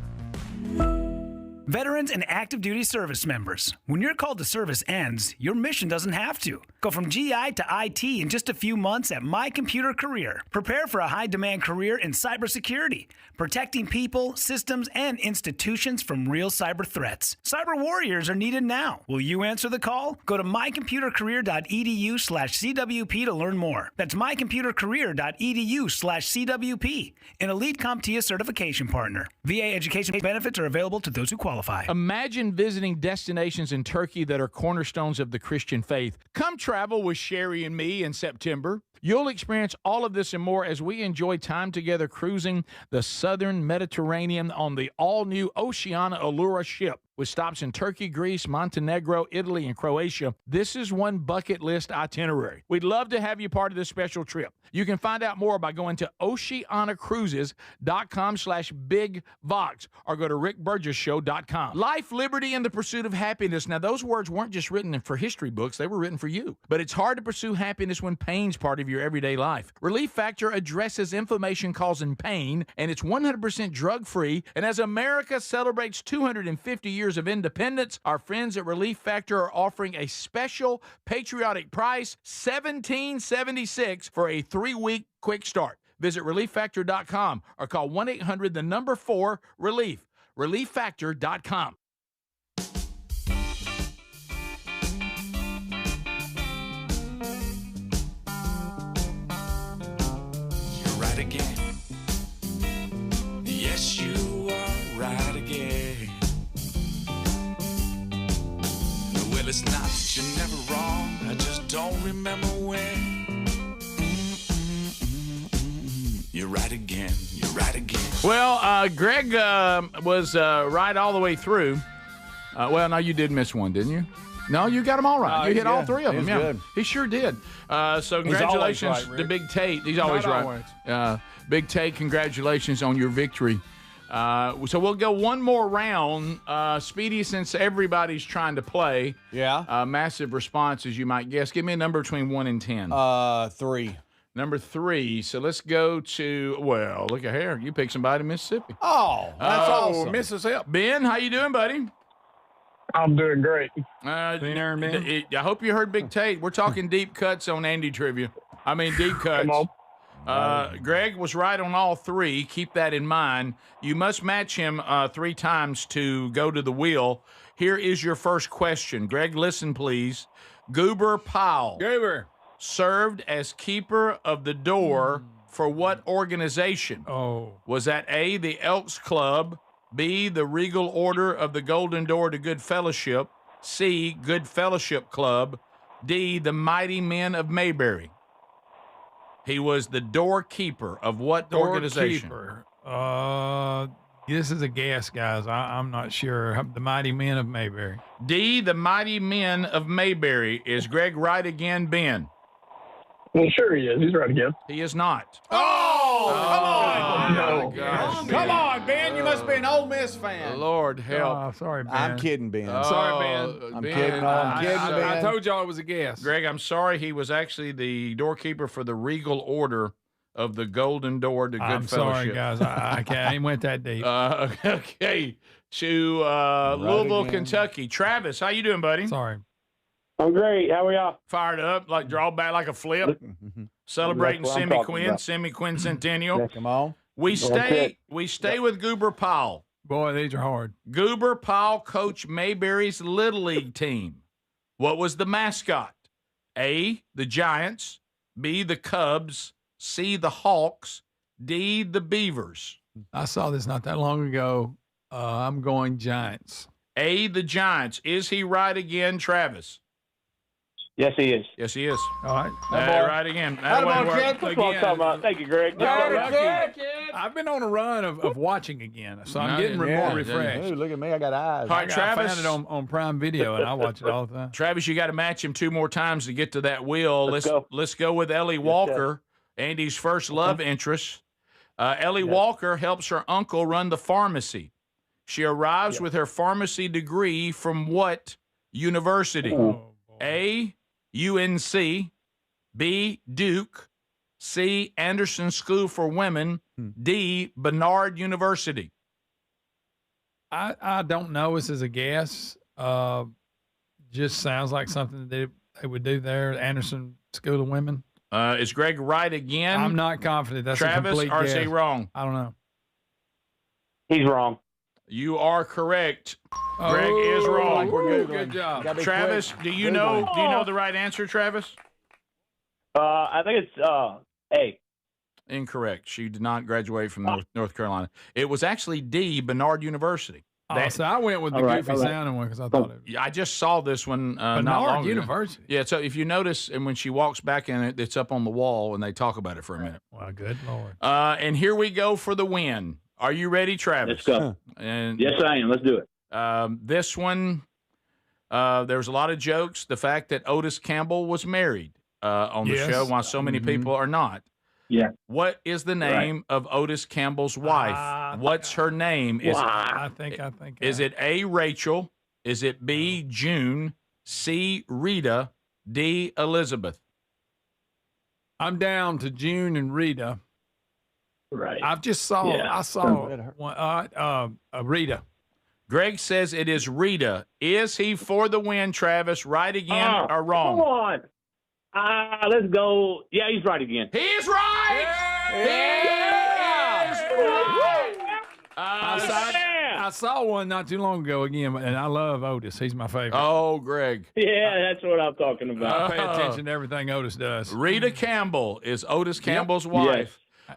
Veterans and active duty service members, when your call to service ends, your mission doesn't have to. Go from GI to IT in just a few months at My Computer Career. Prepare for a high-demand career in cybersecurity, protecting people, systems, and institutions from real cyber threats. Cyber warriors are needed now. Will you answer the call? Go to mycomputercareer.edu/CWP to learn more. That's mycomputercareer.edu/CWP, an elite CompTIA certification partner. VA education benefits are available to those who qualify. Imagine visiting destinations in Turkey that are cornerstones of the Christian faith. Come travel with Sherry and me in September. You'll experience all of this and more as we enjoy time together cruising the southern Mediterranean on the all-new Oceana Allura ship. With stops in Turkey, Greece, Montenegro, Italy, and Croatia, this is one bucket list itinerary. We'd love to have you part of this special trip. You can find out more by going to oceanacruises.com/bigvox or go to rickburgessshow.com. Life, liberty, and the pursuit of happiness. Now, those words weren't just written for history books. They were written for you. But it's hard to pursue happiness when pain's part of your everyday life. Relief Factor addresses inflammation causing pain, and it's 100% drug-free. And as America celebrates 250 years of independence, our friends at Relief Factor are offering a special patriotic price, $17.76 for a 3-week quick start. Visit relieffactor.com or call 1-800-4-RELIEF. relieffactor.com. You're right again. Yes, you are right again. Well, it's not that you're never wrong. I just don't remember when. You're right again. You're right again. Well, Greg was right all the way through. Well, no, you did miss one, didn't you? No, you got them all right. You hit all three of them. Yeah, good. He sure did. So congratulations to Big Tate. He's always right. Big Tate, congratulations on your victory. So we'll go one more round. Speedy, since everybody's trying to play. Yeah. Massive response, as you might guess. Give me a number between 1 and 10. 3. Number 3. So let's go to, well, look at here. You picked somebody in Mississippi. Oh, that's awesome. Mississippi. Ben, how you doing, buddy? I'm doing great. I hope you heard Big Tate. We're talking deep cuts on Andy trivia. I mean, deep cuts. Come on. Greg was right on all 3. Keep that in mind. You must match him 3 times to go to the wheel. Here is your first question. Greg, listen, please. Goober Powell served as keeper of the door for what organization? Was that A, the Elks Club, B, the Regal Order of the Golden Door to Good Fellowship, C, Good Fellowship Club, D, the Mighty Men of Mayberry? He was the doorkeeper of what organization? This is a guess, guys. I'm not sure. The Mighty Men of Mayberry. D, the Mighty Men of Mayberry. Is Greg right again, Ben? Well, sure he is. He's right again. He is not. Oh, come on. No. Gosh, Come on, Ben. You must be an Ole Miss fan. Lord help. Oh, sorry, Ben. I'm kidding, Ben. Sorry, Ben. I'm kidding. I'm kidding, Ben. I told y'all it was a guess. Greg, I'm sorry. He was actually the doorkeeper for the Regal Order of the Golden Door to Good I'm Fellowship. sorry, guys. I can't. I ain't went that deep. Okay. To Louisville, again. Kentucky. Travis, how you doing, buddy? Sorry. I'm great. How are y'all? Fired up, like draw back like a flip. Celebrating That's what I'm semi-quin centennial. Come on. We it. stay with Goober Powell. Boy, these are hard. Goober Powell coached Mayberry's Little League team. What was the mascot? A, the Giants. B, the Cubs. C, the Hawks. D, the Beavers. I saw this not that long ago. I'm going Giants. A, the Giants. Is he right again, Travis? Yes, he is. Yes, he is. All right. Right again. That Attaboy, one worked. kid. That's what I'm talking about. Thank you, Greg. I've been on a run of watching again, so I'm getting more refreshed. Ooh, look at me. I got eyes. All right, Travis. I found it on Prime Video, and I watch it all the time. Travis, you got to match him 2 more times to get to that wheel. Let's go with Ellie Walker, Andy's first love interest. Ellie Walker helps her uncle run the pharmacy. She arrives with her pharmacy degree from what university? A, UNC. B, Duke. C, Anderson School for Women. D, Barnard University. I don't know. This is a guess. Just sounds like something that they would do there. Anderson School of Women. Is Greg right again? I'm not confident. That's Travis, a complete or guess. is he wrong? I don't know. He's wrong. You are correct. Greg is wrong. We're good job. Travis, do you know the right answer, Travis? I think it's A. Incorrect. She did not graduate from North Carolina. It was actually D, Barnard University. So I went with the goofy sounding one because I thought it was. I just saw this one not long Barnard ago. University. Yeah, so if you notice, and when she walks back in it, it's up on the wall, and they talk about it for a minute. Well, good Lord. And here we go for the win. Are you ready, Travis? Let's go. And Yes, I am. Let's do it. this one, there's a lot of jokes. The fact that Otis Campbell was married on the show, while so many people are not. Yeah. What is the name of Otis Campbell's wife? What's her name? I think. Is it A, Rachel? Is it B, June? C, Rita? D, Elizabeth? I'm down to June and Rita. Right. I saw one, Rita. Greg says it is Rita. Is he for the win, Travis? Right again or wrong? Come on. Let's go. Yeah, he's right again. He's right. He is right. I saw one not too long ago again, and I love Otis. He's my favorite. Oh, Greg. Yeah, that's what I'm talking about. I pay attention to everything Otis does. Rita Campbell is Otis Campbell's wife. Yes.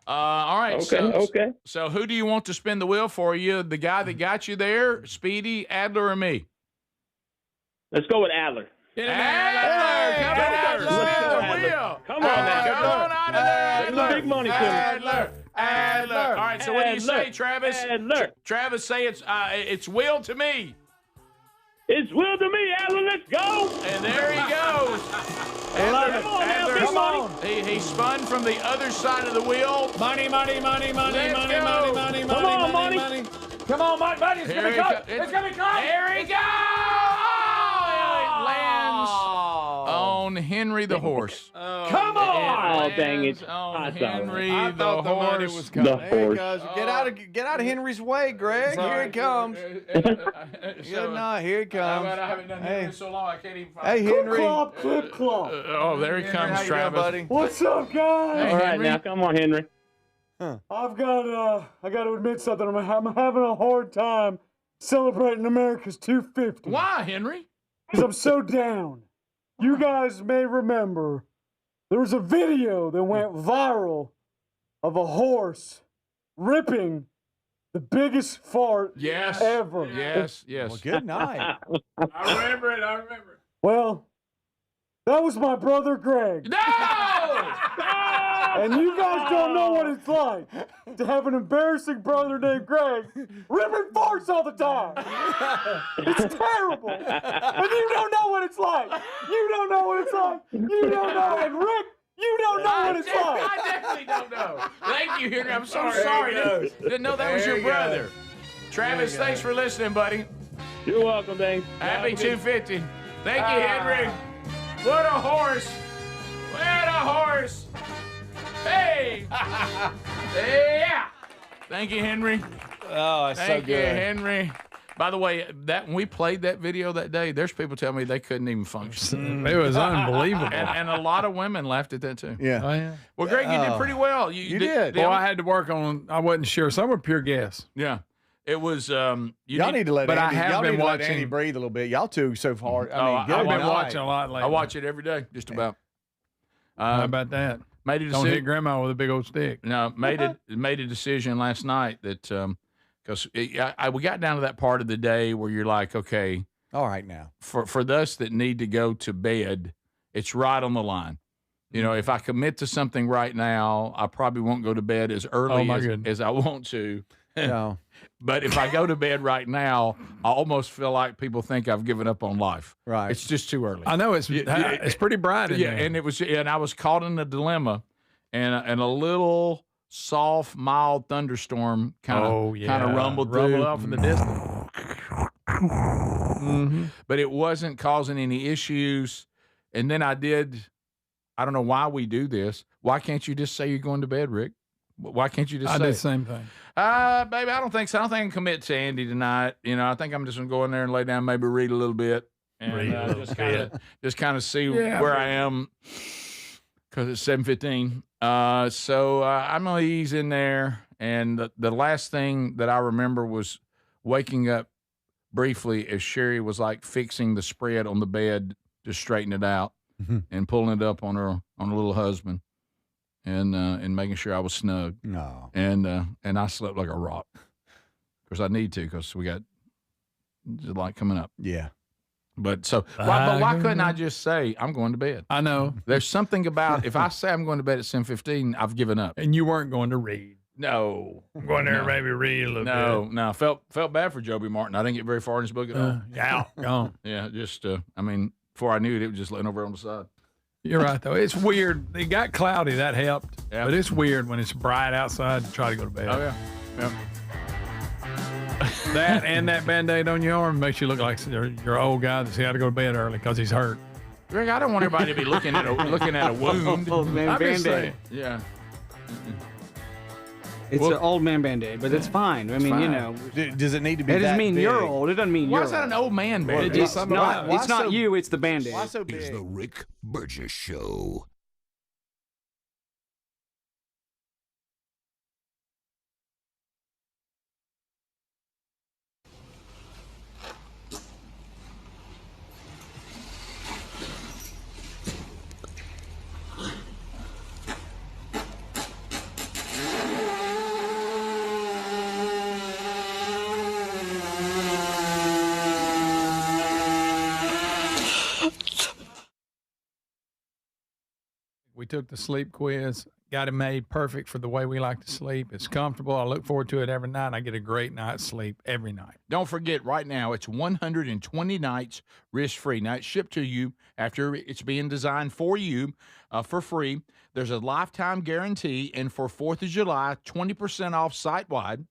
All right. Okay. So who do you want to spin the wheel for you? The guy that got you there, Speedy, Adler, or me? Let's go with Adler. Adler! Come on, Adler! Big money to Adler! All right, so what do you say, Travis? Adler. Travis, say it's Will to me. It's Will to me, Adler. Let's go. And there he goes. Adler, he spun from the other side of the wheel. Money. Come on, money. Come on, Mike. It's going to come. It's going to come. Here he goes. It lands on Henry the horse. Come on. Oh, dang it. On Henry I the thought the money horse. was coming. There he goes. Get out of Henry's way, Greg. Here he comes. Good night. Here he comes. I haven't done Henry so long, I can't even find Hey, Henry. Clip clop. Oh, there he comes, How you Travis. doing, buddy? What's up, guys? All right, now, come on, Henry. I got to admit something. I'm having a hard time celebrating America's 250. Why, Henry? Because I'm so down. You guys may remember there was a video that went viral of a horse ripping the biggest fart ever. Yes. Well, good night. I remember it. Well, that was my brother Greg. No! And you guys don't know what it's like to have an embarrassing brother named Greg ripping farts all the time. It's terrible. And you don't know what it's like. You don't know what it's like. You don't know. And Rick, you don't know what it's like. I definitely don't know. Thank you, Henry. I'm so sorry. Didn't know that was your brother. Travis, thanks for listening, buddy. You're welcome, Dave. Happy 250. Thank you, Henry. What a horse. What a horse. Hey. Yeah. Thank you, Henry. Oh, it's Thank so you, good. Henry. By the way, that when we played that video that day, there's people telling me they couldn't even function. It was unbelievable. And a lot of women laughed at that too. Yeah. Oh, yeah. Well, Greg, you did pretty well. You did. Well, I had to work on. I wasn't sure. Some were pure guess. Yeah. It was. Y'all need to let but I Andy, have y'all been need to let watching- Andy breathe a little bit. Y'all two so far. I've good been night. watching a lot lately. I watch it every day, just about. How about that? Made a Don't decision. hit grandma with a big old stick. No, made a decision last night that because we got down to that part of the day where you're like, okay, All right now. for us that need to go to bed, it's right on the line. You know, if I commit to something right now, I probably won't go to bed as early as I want to. No. But if I go to bed right now, I almost feel like people think I've given up on life. Right. It's just too early. I know it's pretty bright in there. And I was caught in a dilemma, and a little soft, mild thunderstorm kind of rumbled through. off in the distance. But it wasn't causing any issues. And then I don't know why we do this. Why can't you just say you're going to bed, Rick? Why can't you just I say did it? the same thing. Baby, I don't think so. I don't think I can commit to Andy tonight. You know, I think I'm just going to go in there and lay down, maybe read a little bit. And just kind of see where I am because it's 7:15. So I'm going to ease in there. And the last thing that I remember was waking up briefly as Sherry was like fixing the spread on the bed to straighten it out and pulling it up on her little husband and making sure I was snug. No. And I slept like a rock. Of course, I need to because we got July coming up. Yeah. But why couldn't I just say I'm going to bed? I know. There's something about if I say I'm going to bed at 7:15, I've given up. And you weren't going to read. No. I'm going there and maybe read a little bit. No. Felt bad for Joby Martin. I didn't get very far in his book at all. Gone. Yeah, just before I knew it, it was just laying over on the side. You're right, though. It's weird. It got cloudy. That helped. Yeah. But it's weird when it's bright outside to try to go to bed. Oh, yeah. That and that Band-Aid on your arm makes you look like your old guy that's got to go to bed early because he's hurt. Greg, I don't want everybody to be looking at a wound. Old man I'm just Band-Aid. saying. Yeah. It's an old man Band-Aid, but it's fine. I mean, fine. you know. Does it need to be It doesn't that mean big? you're old. It doesn't mean Why you're is that old. an old man Well, band? It's not, why it's not so- you, it's the Band-Aid. Why so It's big? the Rick Burgess Show. We took the sleep quiz, got it made perfect for the way we like to sleep. It's comfortable. I look forward to it every night. I get a great night's sleep every night. Don't forget, right now, it's 120 nights risk-free. Now, it's shipped to you after it's being designed for you for free. There's a lifetime guarantee, and for 4th of July, 20% off site-wide,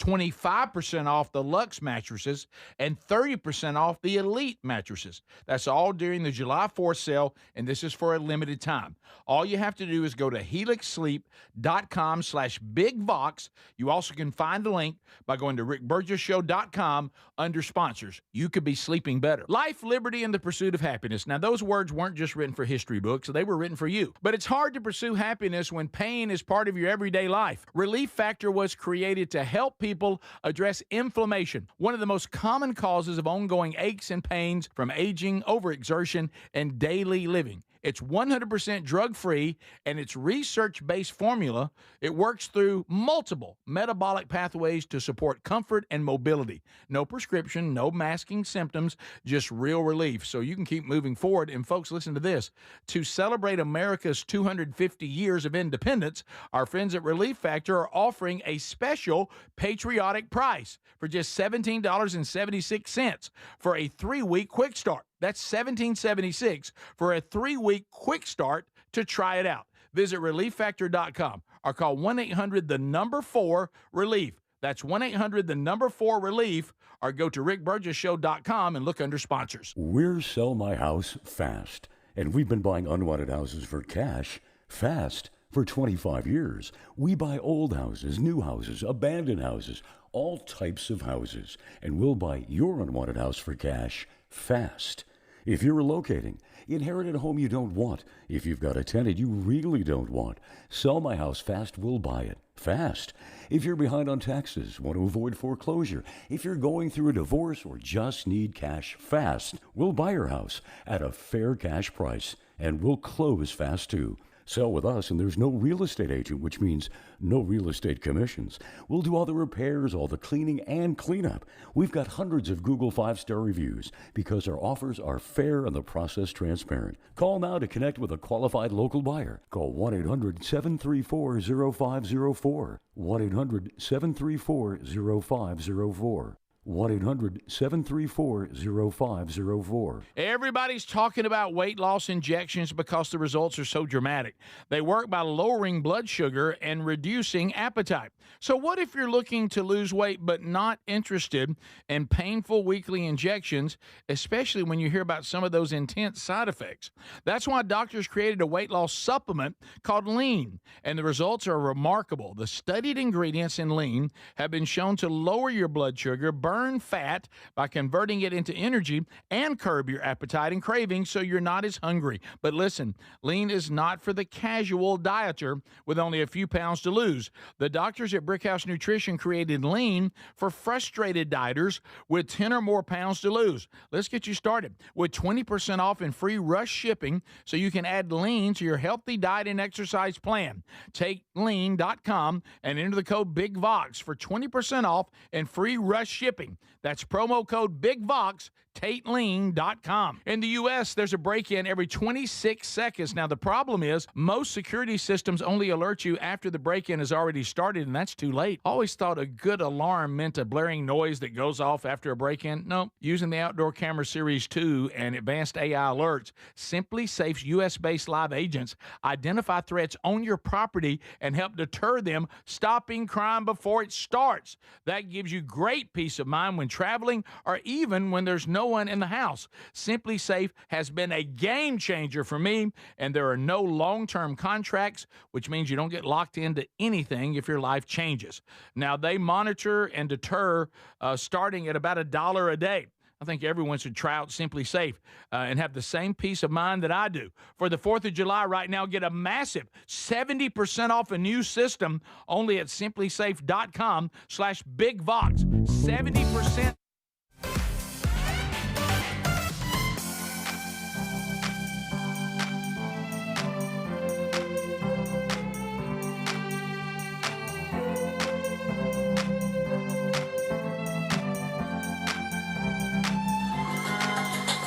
25% off the Luxe mattresses, and 30% off the Elite mattresses. That's all during the July 4th sale, and this is for a limited time. All you have to do is go to helixsleep.com/bigvox. You also can find the link by going to rickburgessshow.com under sponsors. You could be sleeping better. Life, liberty, and the pursuit of happiness. Now, those words weren't just written for history books. They were written for you. But it's hard to pursue happiness when pain is part of your everyday life. Relief Factor was created to help people address inflammation, one of the most common causes of ongoing aches and pains from aging, overexertion, and daily living. It's 100% drug-free, and it's research-based formula. It works through multiple metabolic pathways to support comfort and mobility. No prescription, no masking symptoms, just real relief. So you can keep moving forward. And folks, listen to this. To celebrate America's 250 years of independence, our friends at Relief Factor are offering a special patriotic price for just $17.76 for a 3-week quick start. That's $17.76 for a 3-week quick start to try it out. Visit ReliefFactor.com or call 1-800-4-RELIEF. That's 1-800-4-RELIEF, or go to rickburgessshow.com and look under sponsors. We're Sell My House Fast, and we've been buying unwanted houses for cash fast for 25 years. We buy old houses, new houses, abandoned houses, all types of houses, and we'll buy your unwanted house for cash fast. If you're relocating, inherited a home you don't want, if you've got a tenant you really don't want, Sell My House Fast will buy it fast. If you're behind on taxes, want to avoid foreclosure, if you're going through a divorce or just need cash fast, we'll buy your house at a fair cash price, and we'll close fast too. Sell with us, and there's no real estate agent, which means no real estate commissions. We'll do all the repairs, all the cleaning, and cleanup. We've got hundreds of Google 5-star reviews because our offers are fair and the process transparent. Call now to connect with a qualified local buyer. Call 1-800-734-0504. 1-800-734-0504. 1-800-734-0504. Everybody's talking about weight loss injections because the results are so dramatic. They work by lowering blood sugar and reducing appetite. So what if you're looking to lose weight but not interested in painful weekly injections, especially when you hear about some of those intense side effects? That's why doctors created a weight loss supplement called Lean, and the results are remarkable. The studied ingredients in Lean have been shown to lower your blood sugar, burn fat by converting it into energy, and curb your appetite and cravings so you're not as hungry. But listen, Lean is not for the casual dieter with only a few pounds to lose. The doctors at Brickhouse Nutrition created Lean for frustrated dieters with 10 or more pounds to lose. Let's get you started with 20% off and free rush shipping so you can add Lean to your healthy diet and exercise plan. Take lean.com and enter the code BIGVOX for 20% off and free rush shipping. That's promo code BIGVOX, TateLean.com. In the U.S., there's a break-in every 26 seconds. Now, the problem is most security systems only alert you after the break-in has already started, and that's too late. Always thought a good alarm meant a blaring noise that goes off after a break-in. No, using the Outdoor Camera Series 2 and advanced AI alerts, Simply Safe's U.S.-based live agents identify threats on your property and help deter them, stopping crime before it starts. That gives you great peace of mind when traveling or even when there's no one in the house. Simply Safe has been a game changer for me, and there are no long-term contracts, which means you don't get locked into anything if your life changes. Now, they monitor and deter starting at about $1 a day. I think everyone should try out Simply Safe and have the same peace of mind that I do. For the 4th of July right now, get a massive 70% off a new system only at simplysafe.com/BigVox. 70%.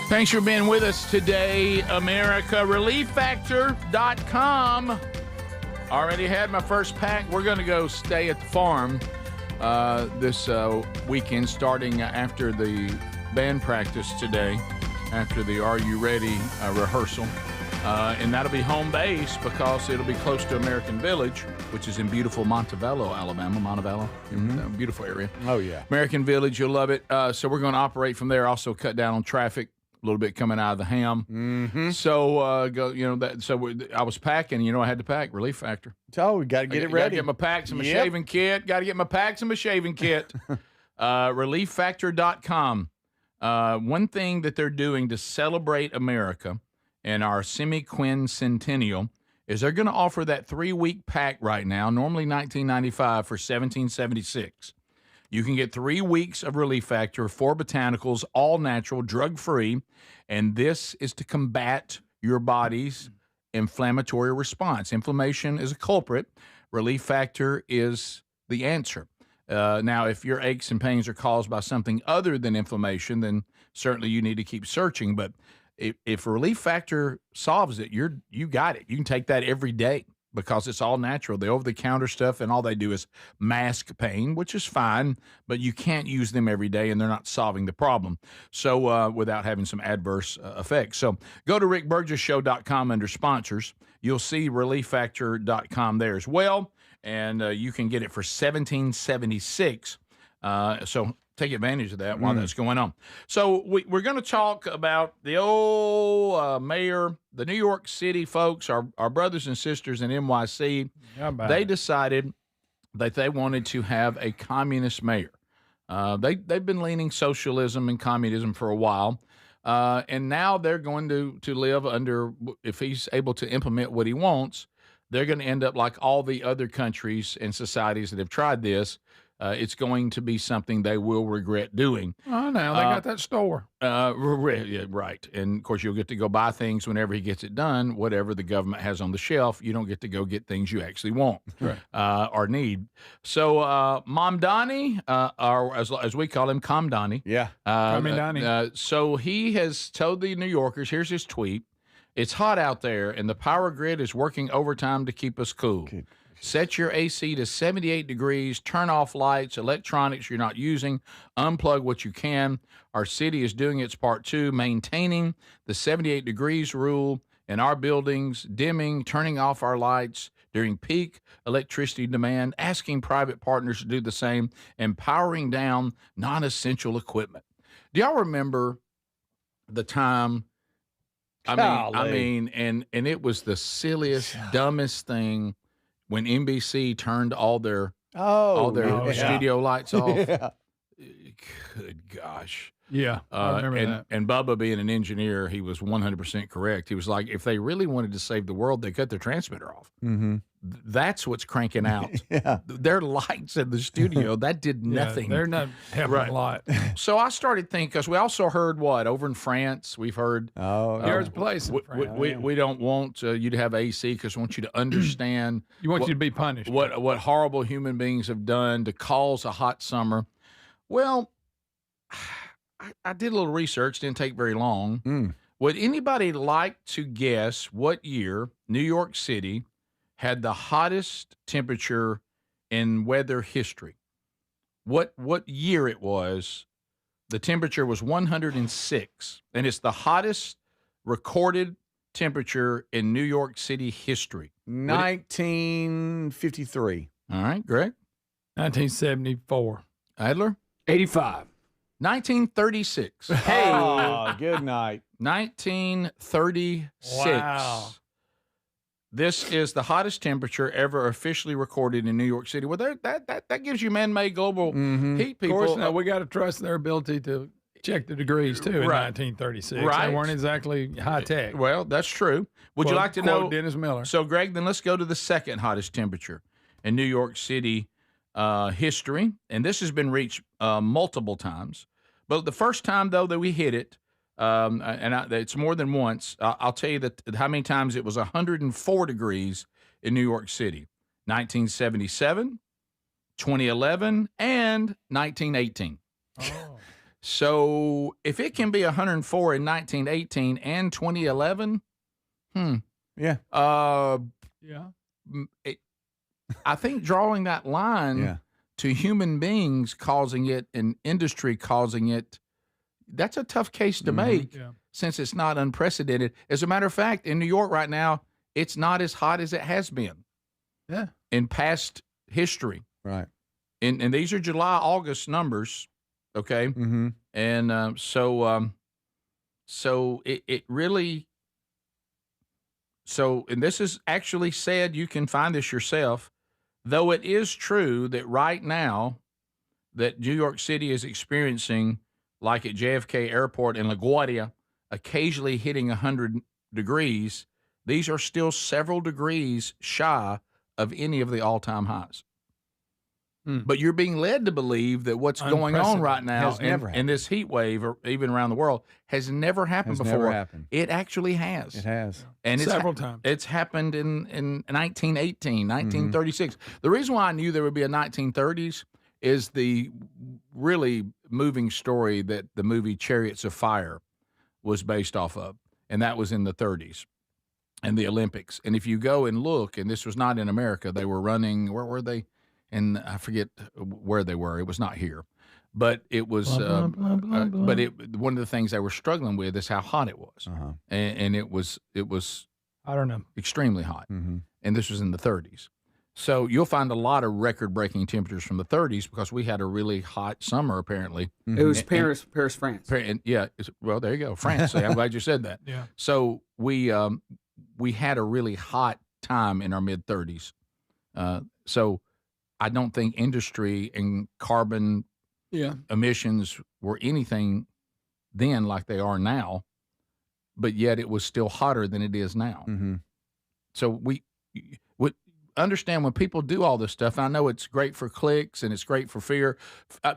Thanks for being with us today, America. ReliefFactor.com. Already had my first pack. We're going to go stay at the farm this weekend, starting after the band practice today, after the Are You Ready rehearsal. And that'll be home base because it'll be close to American Village, which is in beautiful Montevallo, Alabama. Montevallo, beautiful area. Oh, yeah. American Village, you'll love it. So we're going to operate from there, also cut down on traffic. A little bit coming out of the ham. Mm-hmm. So, I was packing. I had to pack Relief Factor. Oh, we got to get it ready. Got to get my packs and my shaving kit. Got to get my packs and my shaving kit. ReliefFactor.com. One thing that they're doing to celebrate America and our semi-quincentennial is they're going to offer that 3-week pack right now, normally $19.95 for $17.76. You can get 3 weeks of Relief Factor, 4 botanicals, all natural, drug-free, and this is to combat your body's inflammatory response. Inflammation is a culprit. Relief Factor is the answer. Now, if your aches and pains are caused by something other than inflammation, then certainly you need to keep searching. But if Relief Factor solves it, you got it. You can take that every day, because it's all natural. The over-the-counter stuff, and all they do is mask pain, which is fine, but you can't use them every day, and they're not solving the problem. So without having some adverse effects. So go to rickburgessshow.com under sponsors. You'll see relieffactor.com there as well. and you can get it for $17.76. So take advantage of that while that's going on. So we're going to talk about the old mayor, the New York City folks, our brothers and sisters in NYC. They decided that they wanted to have a communist mayor. They've been leaning socialism and communism for a while. And now they're going to live under, if he's able to implement what he wants, they're going to end up like all the other countries and societies that have tried this. It's going to be something they will regret doing. Oh, now they got that store. Yeah, right. And, of course, you'll get to go buy things whenever he gets it done. Whatever the government has on the shelf, you don't get to go get things you actually want or need. So Mamdani, or as we call him, Kamdani. Yeah. Kamdani. So he has told the New Yorkers, here's his tweet, "It's hot out there, and the power grid is working overtime to keep us cool. Set your AC to 78 degrees, turn off lights, electronics you're not using, unplug what you can. Our city is doing its part too, maintaining the 78 degrees rule in our buildings, dimming, turning off our lights during peak electricity demand, asking private partners to do the same, and powering down non-essential equipment." Do y'all remember the time? I mean, and it was the silliest, dumbest thing when NBC turned all their studio lights off. Yeah. Good gosh. Yeah, I remember that. And Bubba, being an engineer, he was 100% correct. He was like, if they really wanted to save the world, they cut their transmitter off. Mm-hmm. That's what's cranking out. Yeah. Their lights in the studio, that did nothing. They're not helping a lot. So I started thinking, because we also heard over in France, we've heard. There's a place in France. We don't want you to have AC because we want you to understand. You want you to be punished. What horrible human beings have done to cause a hot summer. Well, I did a little research, didn't take very long. Would anybody like to guess what year New York City had the hottest temperature in weather history? What year it was? The temperature was 106, and it's the hottest recorded temperature in New York City history. 1953. All right, Greg. 1974. Adler. 85. 1936. Hey. Oh, good night. 1936. Wow. This is the hottest temperature ever officially recorded in New York City. Well, that gives you man-made global heat people. Of course, now we got to trust their ability to check the degrees, too, in 1936. Right. They weren't exactly high-tech. Well, that's true. Would you like to know? Dennis Miller. So, Greg, then let's go to the second hottest temperature in New York City history. And this has been reached multiple times. But the first time, though, that we hit it, it's more than once, I'll tell you that how many times it was 104 degrees in New York City. 1977, 2011, and 1918. Oh. So if it can be 104 in 1918 and 2011, yeah. I think drawing that line to human beings causing it and industry causing it, that's a tough case to make since it's not unprecedented. As a matter of fact, in New York right now, it's not as hot as it has been in past history. Right. And these are July, August numbers, okay? Mm-hmm. And so it really – so, and this is actually said, you can find this yourself, though it is true that right now that New York City is experiencing, like at JFK Airport in LaGuardia, occasionally hitting 100 degrees, these are still several degrees shy of any of the all-time highs. But you're being led to believe that what's going on right now in this heat wave, or even around the world, has never happened before. Never happened. It actually has. It has. And several times. It's happened in 1918, 1936. The reason why I knew there would be a 1930s is the really moving story that the movie Chariots of Fire was based off of, and that was in the 30s and the Olympics. And if you go and look, and this was not in America, they were running, where were they? And I forget where they were. It was not here, but it was. But one of the things they were struggling with is how hot it was, and it was. I don't know, extremely hot. Mm-hmm. And this was in the 30s. So you'll find a lot of record-breaking temperatures from the 30s because we had a really hot summer, apparently. It was Paris, France. Well, there you go, France. I'm glad you said that. Yeah. So we had a really hot time in our mid-30s. So I don't think industry and carbon emissions were anything then like they are now, but yet it was still hotter than it is now. Mm-hmm. So we would understand when people do all this stuff. I know it's great for clicks and it's great for fear,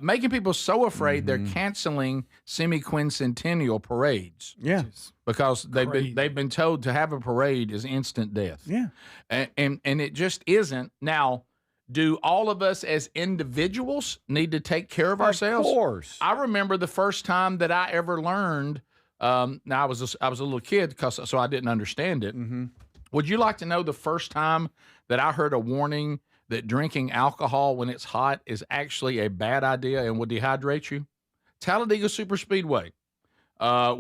making people so afraid they're canceling semi-quincentennial parades. Yeah, because they've been told to have a parade is instant death. Yeah, and it just isn't. Now, do all of us as individuals need to take care of ourselves? Of course. I remember the first time that I ever learned. Now I was a little kid, so I didn't understand it. Mm-hmm. Would you like to know the first time that I heard a warning that drinking alcohol when it's hot is actually a bad idea and will dehydrate you? Talladega Superspeedway.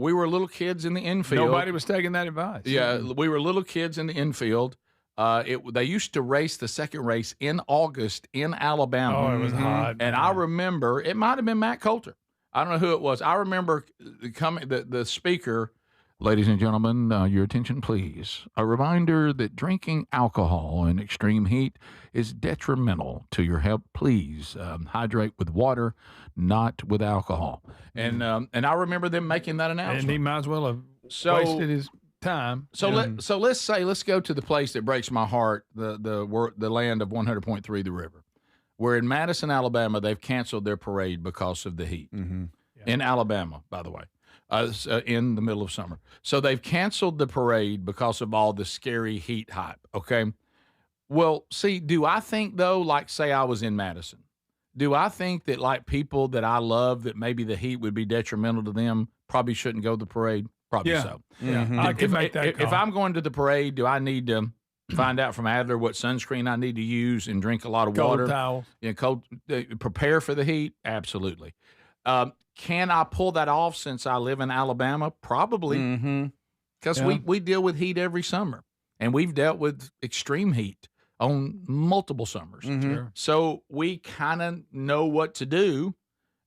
We were little kids in the infield. Nobody was taking that advice. Yeah, we were little kids in the infield. They used to race the second race in August in Alabama. Oh, it was hot. And I remember, it might have been Matt Coulter. I don't know who it was. I remember the speaker, ladies and gentlemen, your attention, please. A reminder that drinking alcohol in extreme heat is detrimental to your health. Please hydrate with water, not with alcohol. And I remember them making that announcement. And he might as well have wasted his time. So let's go to the place that breaks my heart, the land of 100.3 the river. Where in Madison, Alabama, they've canceled their parade because of the heat. Mm-hmm. In Alabama, by the way, in the middle of summer. So they've canceled the parade because of all the scary heat hype, okay? Well, see, do I think, though, like, say I was in Madison, do I think that, like, people that I love, that maybe the heat would be detrimental to them, probably shouldn't go to the parade? Probably so. Yeah, I can make that call. If I'm going to the parade, do I need to find out from Adler what sunscreen I need to use and drink a lot of water? Cold towels. Yeah, prepare for the heat? Absolutely. Can I pull that off since I live in Alabama? Probably. Because we deal with heat every summer, and we've dealt with extreme heat on multiple summers. Sure. So we kind of know what to do,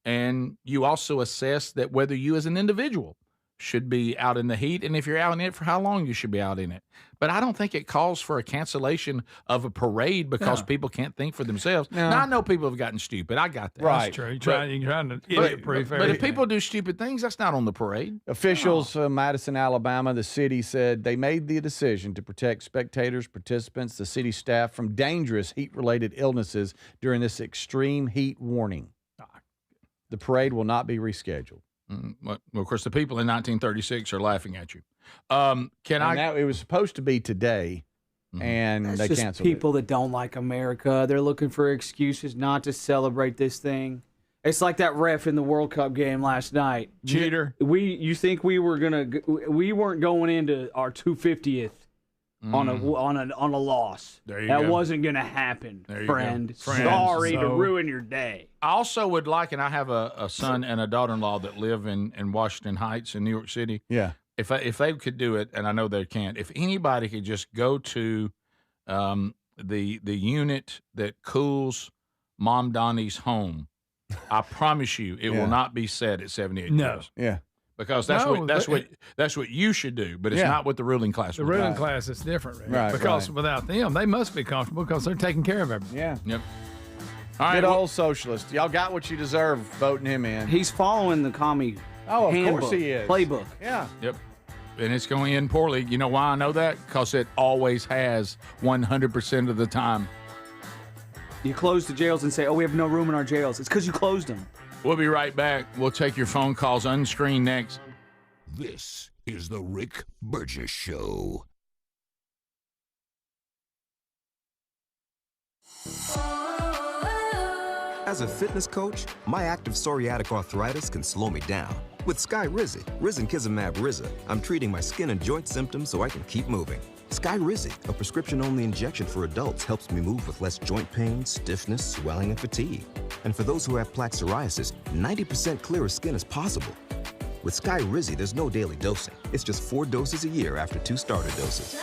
and you also assess that whether you as an individual should be out in the heat, and if you're out in it, for how long you should be out in it. But I don't think it calls for a cancellation of a parade because people can't think for themselves. No. Now, I know people have gotten stupid. I got that. Right. That's true. You're trying to idiot proof but if people do stupid things, that's not on the parade. Officials in Madison, Alabama, the city said they made the decision to protect spectators, participants, the city staff from dangerous heat-related illnesses during this extreme heat warning. The parade will not be rescheduled. Well, of course, the people in 1936 are laughing at you. It was supposed to be today, and That's they just canceled people that don't like America. They're looking for excuses not to celebrate this thing. It's like that ref in the World Cup game last night. Cheater. You think we weren't going into our 250th on a loss. There you that go. wasn't going to happen, There you friend. go. Friend. Sorry to So- ruin your day. I also would like, and I have a son and a daughter-in-law that live in Washington Heights in New York City. Yeah. If they could do it, and I know they can't, if anybody could just go to the unit that cools Mom Donnie's home, I promise you it will not be set at 78 No. degrees. Yeah. Because No, that's what you should do, but it's Yeah. not what the ruling class The would do. ruling class is different, Rick. Right, Because right. without them, they must be comfortable because they're taking care of everything. Yeah. Yep. All right. Good well- old socialist. Y'all got what you deserve voting him in. He's following the commie Oh, of handbook, course he is. playbook. Yeah. Yep. And it's going in poorly. You know why I know that? Because it always has 100% of the time. You close the jails and say, "Oh, we have no room in our jails." It's because you closed them. We'll be right back. We'll take your phone calls unscreened next. This is the Rick Burgess Show. As a fitness coach, my active psoriatic arthritis can slow me down. With Skyrizi, risankizumab Riza, I'm treating my skin and joint symptoms so I can keep moving. Skyrizi, a prescription-only injection for adults, helps me move with less joint pain, stiffness, swelling, and fatigue. And for those who have plaque psoriasis, 90% clearer skin is possible. With Skyrizi, there's no daily dosing. It's just 4 doses a year after 2 starter doses.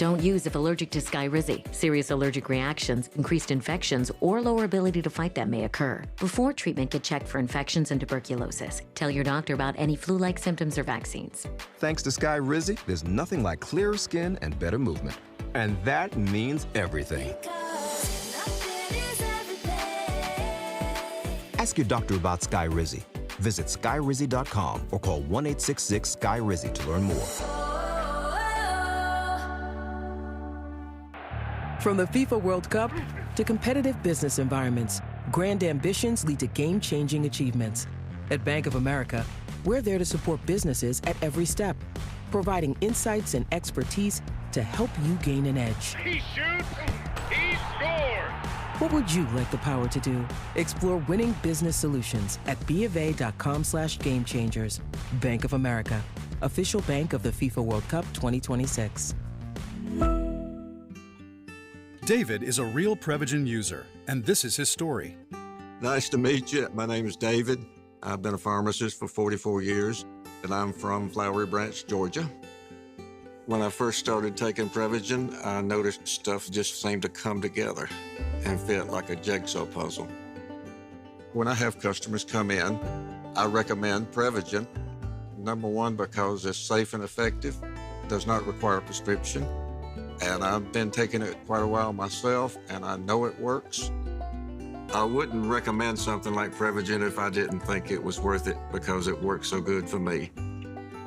Don't use if allergic to Skyrizi. Serious allergic reactions, increased infections, or lower ability to fight them may occur. Before treatment, get checked for infections and tuberculosis. Tell your doctor about any flu-like symptoms or vaccines. Thanks to Skyrizi, there's nothing like clearer skin and better movement. And that means everything. Ask your doctor about Skyrizi. Visit Skyrizi.com or call 1-866-SKY-RIZZI to learn more. From the FIFA World Cup to competitive business environments, grand ambitions lead to game-changing achievements. At Bank of America, we're there to support businesses at every step, providing insights and expertise to help you gain an edge. He shoots, he scores! What would you like the power to do? Explore winning business solutions at BofA.com/gamechangers. Bank of America, official bank of the FIFA World Cup 2026. David is a real Prevagen user, and this is his story. Nice to meet you. My name is David. I've been a pharmacist for 44 years, and I'm from Flowery Branch, Georgia. When I first started taking Prevagen, I noticed stuff just seemed to come together and fit like a jigsaw puzzle. When I have customers come in, I recommend Prevagen. Number one, because it's safe and effective, does not require a prescription, and I've been taking it quite a while myself, and I know it works. I wouldn't recommend something like Prevagen if I didn't think it was worth it because it works so good for me.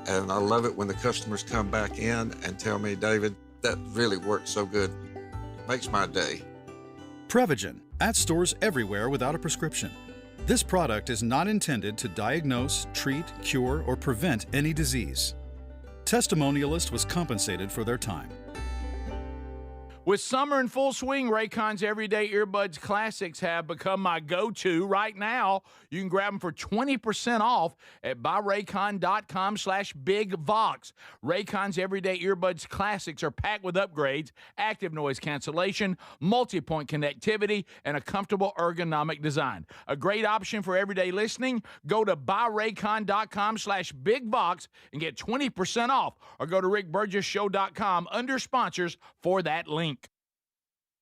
And I love it when the customers come back in and tell me, David, that really worked so good. Makes my day. Prevagen, at stores everywhere without a prescription. This product is not intended to diagnose, treat, cure, or prevent any disease. Testimonialist was compensated for their time. With summer in full swing, Raycon's Everyday Earbuds Classics have become my go-to. Right now, you can grab them for 20% off at buyraycon.com/bigvox. Raycon's Everyday Earbuds Classics are packed with upgrades, active noise cancellation, multi-point connectivity, and a comfortable ergonomic design. A great option for everyday listening. Go to buyraycon.com/bigvox and get 20% off, or go to rickburgessshow.com under sponsors for that link.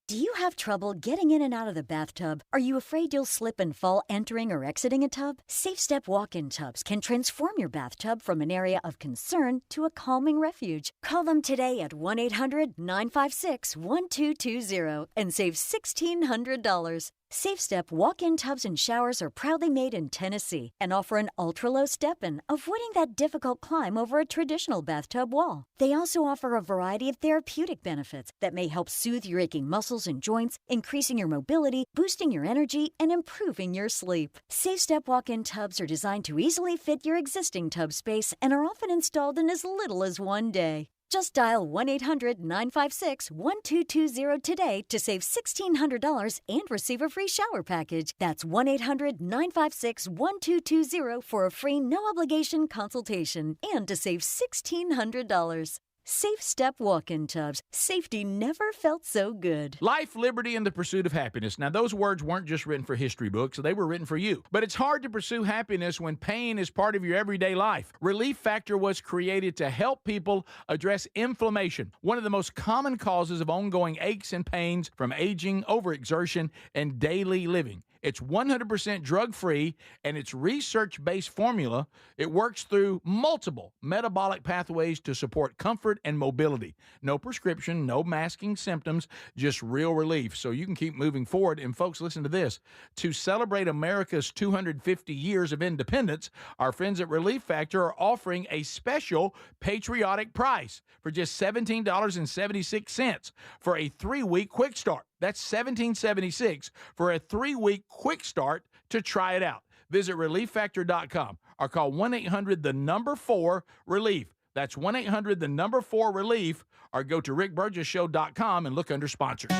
Do you have trouble getting in and out of the bathtub? Are you afraid you'll slip and fall entering or exiting a tub? SafeStep walk-in tubs can transform your bathtub from an area of concern to a calming refuge. Call them today at 1-800-956-1220 and save $1,600. SafeStep walk-in tubs and showers are proudly made in Tennessee and offer an ultra-low step-in, avoiding that difficult climb over a traditional bathtub wall. They also offer a variety of therapeutic benefits that may help soothe your aching muscles and joints, increasing your mobility, boosting your energy, and improving your sleep. SafeStep walk-in tubs are designed to easily fit your existing tub space and are often installed in as little as one day. Just dial 1-800-956-1220 today to save $1,600 and receive a free shower package. That's 1-800-956-1220 for a free no-obligation consultation and to save $1,600. SafeStep walk-in tubs. Safety never felt so good. Life, liberty, and the pursuit of happiness. Now, those words weren't just written for history books. They were written for you. But it's hard to pursue happiness when pain is part of your everyday life. Relief Factor was created to help people address inflammation, one of the most common causes of ongoing aches and pains from aging, overexertion, and daily living. It's 100% drug-free, and its research-based formula, it works through multiple metabolic pathways to support comfort and mobility. No prescription, no masking symptoms, just real relief, so you can keep moving forward. And folks, listen to this. To celebrate America's 250 years of independence, our friends at Relief Factor are offering a special patriotic price for just $17.76 for a 3-week quick start. That's $17.76 for a 3-week quick start to try it out. Visit ReliefFactor.com or call 1-800-4-RELIEF. That's 1-800-4-RELIEF, or go to rickburgessshow.com and look under sponsors.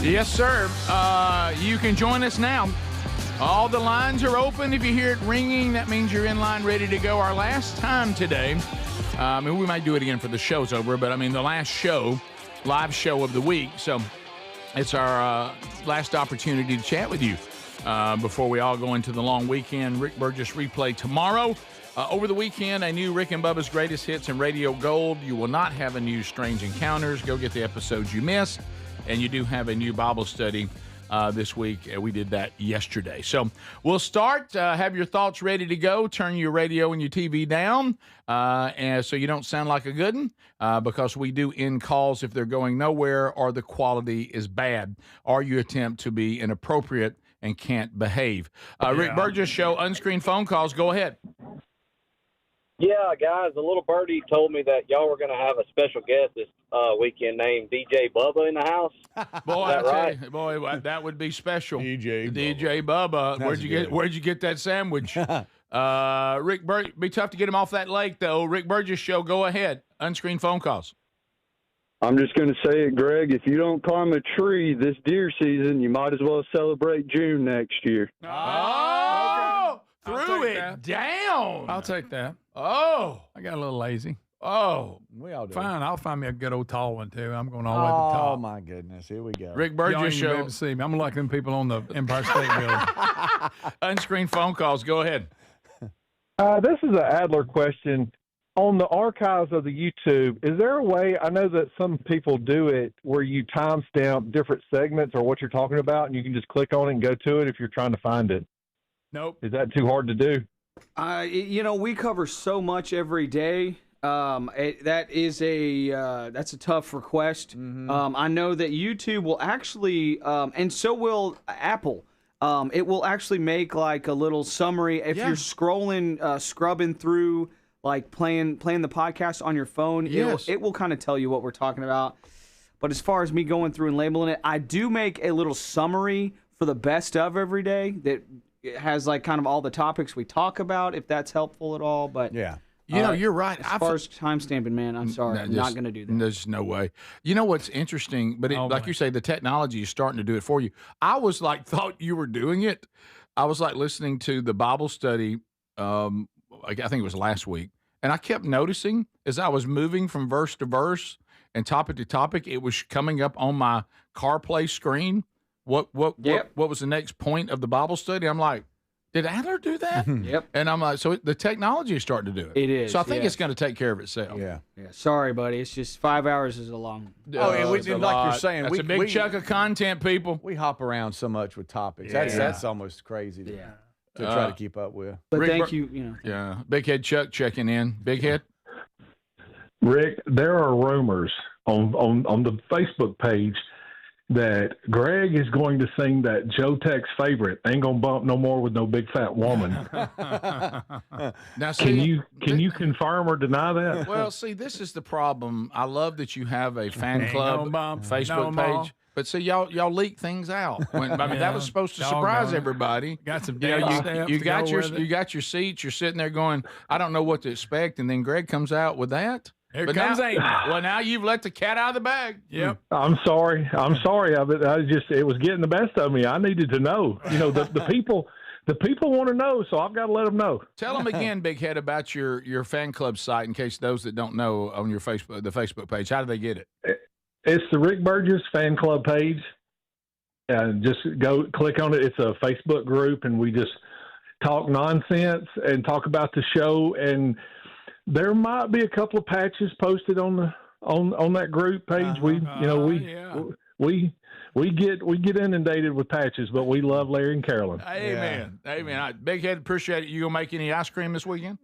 Yes, sir. You can join us now All the lines are open. If you hear it ringing, that means you're in line ready to go. Our last time today, we might do it again for the show's over, but the last show, live show of the week. So it's our last opportunity to chat with you before we all go into the long weekend. Rick Burgess replay tomorrow. Over the weekend, a new Rick and Bubba's Greatest Hits and Radio Gold. You will not have a new Strange Encounters. Go get the episodes you missed. And you do have a new Bible study this week. We did that yesterday. So we'll start. Have your thoughts ready to go. Turn your radio and your TV down and so you don't sound like a good one because we do end calls if they're going nowhere or the quality is bad or you attempt to be inappropriate and can't behave. Rick Burgess Show, unscreened phone calls. Go ahead. Yeah, guys, a little birdie told me that y'all were going to have a special guest this weekend named DJ Bubba in the house. Boy, Is that right? That would be special. DJ Bubba. Where'd you get that sandwich? Rick be tough to get him off that lake though. Rick Burgess Show, go ahead. Unscreened phone calls. I'm just going to say it, Greg. If you don't climb a tree this deer season, you might as well celebrate June next year. Oh, threw it down. I'll take that. Oh, I got a little lazy. Oh, we all do. Fine, I'll find me a good old tall one too. I'm going all the way to the top. Oh my goodness, here we go. Rick Y'all ain't Burgess gonna be Show. able to see me. I'm like them people on the Empire State Building. Unscreened phone calls. Go ahead. This is an Adler question. On the archives of the YouTube, is there a way, I know that some people do it, where you timestamp different segments or what you're talking about, and you can just click on it and go to it if you're trying to find it? Nope. Is that too hard to do? We cover so much every day. That's a tough request. I know that YouTube will actually, and so will Apple. It will actually make like a little summary if you're scrolling, scrubbing through, like playing the podcast on your phone. Yes. It will kind of tell you what we're talking about. But as far as me going through and labeling it, I do make a little summary for the best of every day that has like kind of all the topics we talk about, if that's helpful at all. But yeah. You're right. As far as timestamping, man, I'm sorry. I'm not going to do that. There's no way. You know what's interesting? But like you say, the technology is starting to do it for you. I was like, thought you were doing it. I was like listening to the Bible study, I think it was last week. And I kept noticing as I was moving from verse to verse and topic to topic, it was coming up on my CarPlay screen. What was the next point of the Bible study? I'm like, did Adler do that? Yep. And I'm like, so the technology is starting to do it. It is. So I think it's going to take care of itself. Yeah. Sorry, buddy. It's just 5 hours is a long. And like you're saying, that's a big chunk of content, people. We hop around so much with topics. Yeah. That's almost crazy to try to keep up with. But Rick, thank you. Yeah. Big Head Chuck checking in. Big Head. Rick, there are rumors on the Facebook page that Greg is going to sing that Joe Tech's favorite, "Ain't Gonna Bump No More with No Big Fat Woman." Now, see, can you confirm or deny that? Well, see, this is the problem. I love that you have a fan club Facebook page. But see, y'all leak things out. That was supposed to surprise everybody. Got some you got your seats. You're sitting there going, I don't know what to expect, and then Greg comes out with that. Here comes Amy. Well, now you've let the cat out of the bag. Yep. I'm sorry. It was getting the best of me. I needed to know. The people want to know, so I've got to let them know. Tell them again, Big Head, about your fan club site in case those that don't know on your the Facebook page. How do they get it? It's the Rick Burgess fan club page. Just go click on it. It's a Facebook group, and we just talk nonsense and talk about the show. And there might be a couple of patches posted on that group page. We get inundated with patches, but we love Larry and Carolyn. Amen. Amen. Big Head, appreciate it. You gonna make any ice cream this weekend?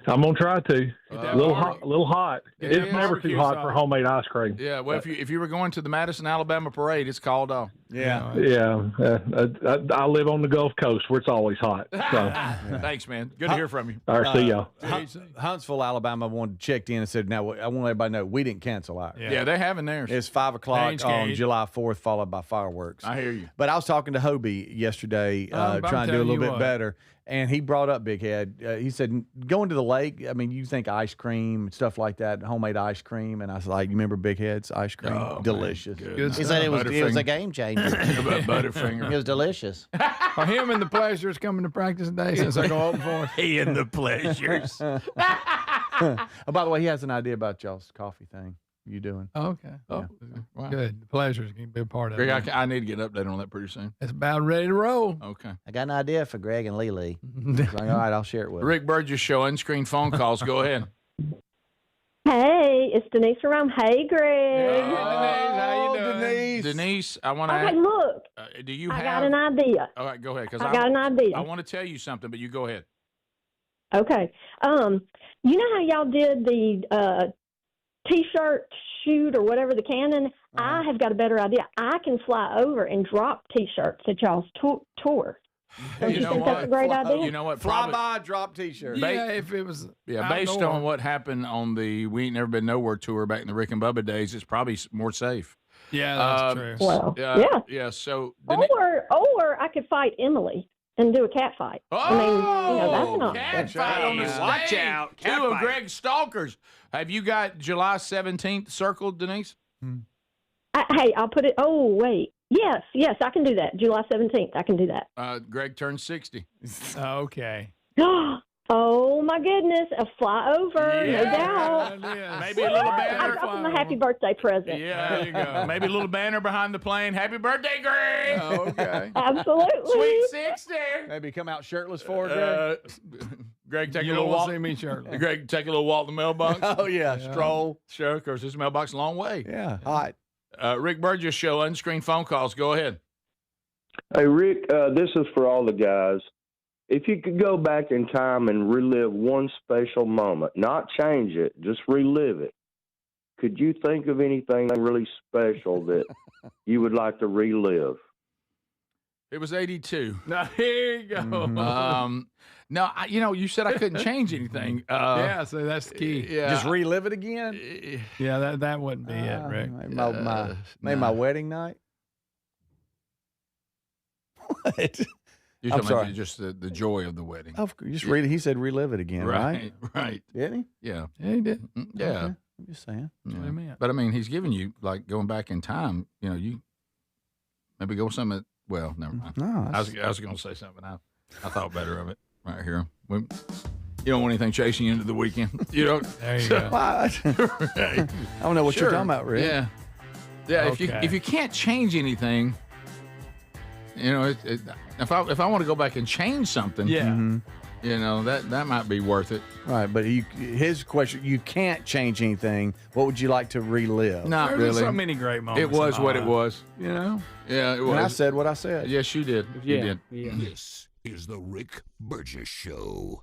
I'm gonna try to. A little hot. It's never too hot for homemade ice cream. Yeah. Well, if you were going to the Madison, Alabama parade, it's called off. Yeah. I live on the Gulf Coast where it's always hot. So. Thanks, man. Good to hear from you. All right, see y'all. Huntsville, Alabama, checked in and said, "Now I want everybody to know we didn't cancel ours." Yeah, they're having theirs. It's 5 o'clock on July 4th, followed by fireworks. I hear you. But I was talking to Hobie yesterday, trying to do a little bit better. And he brought up Big Head. He said, going to the lake, I mean, you think ice cream and stuff like that, homemade ice cream. And I was like, you remember Big Head's ice cream? Oh, delicious. Good He said it was a game changer. Butterfinger. It was delicious. Are him and the Pleasures coming to practice today since I go open for us? He and the Pleasures. Oh, by the way, he has an idea about y'all's coffee thing you doing. Okay. Yeah. Wow. Good. The Pleasures can be a part of Greg, it. I need to get an update on that pretty soon. It's about ready to roll. Okay. I got an idea for Greg and Lily. Like, all right, I'll share it with Rick Burgess Show, unscreened phone calls. Go ahead. Hey, it's Denise from Rome. Hey, Greg. How you doing? Denise, I want to Okay, look. Do you I have... got an idea. All right, go ahead. I got an idea. I want to tell you something, but you go ahead. Okay. You know how y'all did the T-shirt shoot or whatever, the cannon? I have got a better idea. I can fly over and drop T-shirts at y'all's tour. Don't you think that's a great idea? You know what? Fly by, drop T-shirt. Yeah, if it was based outdoor. on what happened on the We Ain't Never Been Nowhere tour back in the Rick and Bubba days, it's probably more safe. Yeah, that's true. Well, Yeah, so... Or I could fight Emily and do a cat fight. I mean, that's an option. Cat fight on the Watch stage. out. Two of Greg's stalkers. Have you got July 17th circled, Denise? Hey, I'll put it. Oh, wait. Yes, I can do that. July 17th, I can do that. Greg turned 60. Okay. Oh, my goodness. A fly over, no doubt. Maybe a little banner. I got him a happy birthday present. Yeah, there you go. Maybe a little banner behind the plane. Happy birthday, Greg. Okay. Absolutely. Sweet 60. Maybe come out shirtless for her, Greg. Greg, take You a little don't walk. see me shirtless. Greg, take a little walk to the mailbox. Oh, yeah, stroll. Sure, of course, this mailbox is a long way. Yeah, hot. Rick Burgess Show, unscreened phone calls. Go ahead. Hey, Rick, this is for all the guys. If you could go back in time and relive one special moment, not change it, just relive it, could you think of anything really special that you would like to relive? It was 82. Now, here you go. No, you said I couldn't change anything. Yeah, so that's the key. Yeah. Just relive it again? Yeah, that wouldn't be it, Rick. Maybe my wedding night? What? You're I'm talking sorry. about just the joy of the wedding. He said relive it again, right? Right. Didn't Yeah. Yeah, he did. Yeah. Okay. I'm just saying. That's what I meant. But I mean, he's giving you like going back in time. You maybe go something. Well, never mind. No, I was going to say something. I thought better of it right here. You don't want anything chasing you into the weekend. You don't. There you go. What? Right. I don't know what you're talking about, Rick. Yeah. Yeah. Okay. If you can't change anything, if I want to go back and change something, Yeah. that might be worth it. Right, but his question, you can't change anything. What would you like to relive? Not There's really. so many great moments. It was in what my it life. was. Yeah, it was. And I said what I said. Yes, you did. You did. Yeah. This is the Rick Burgess Show.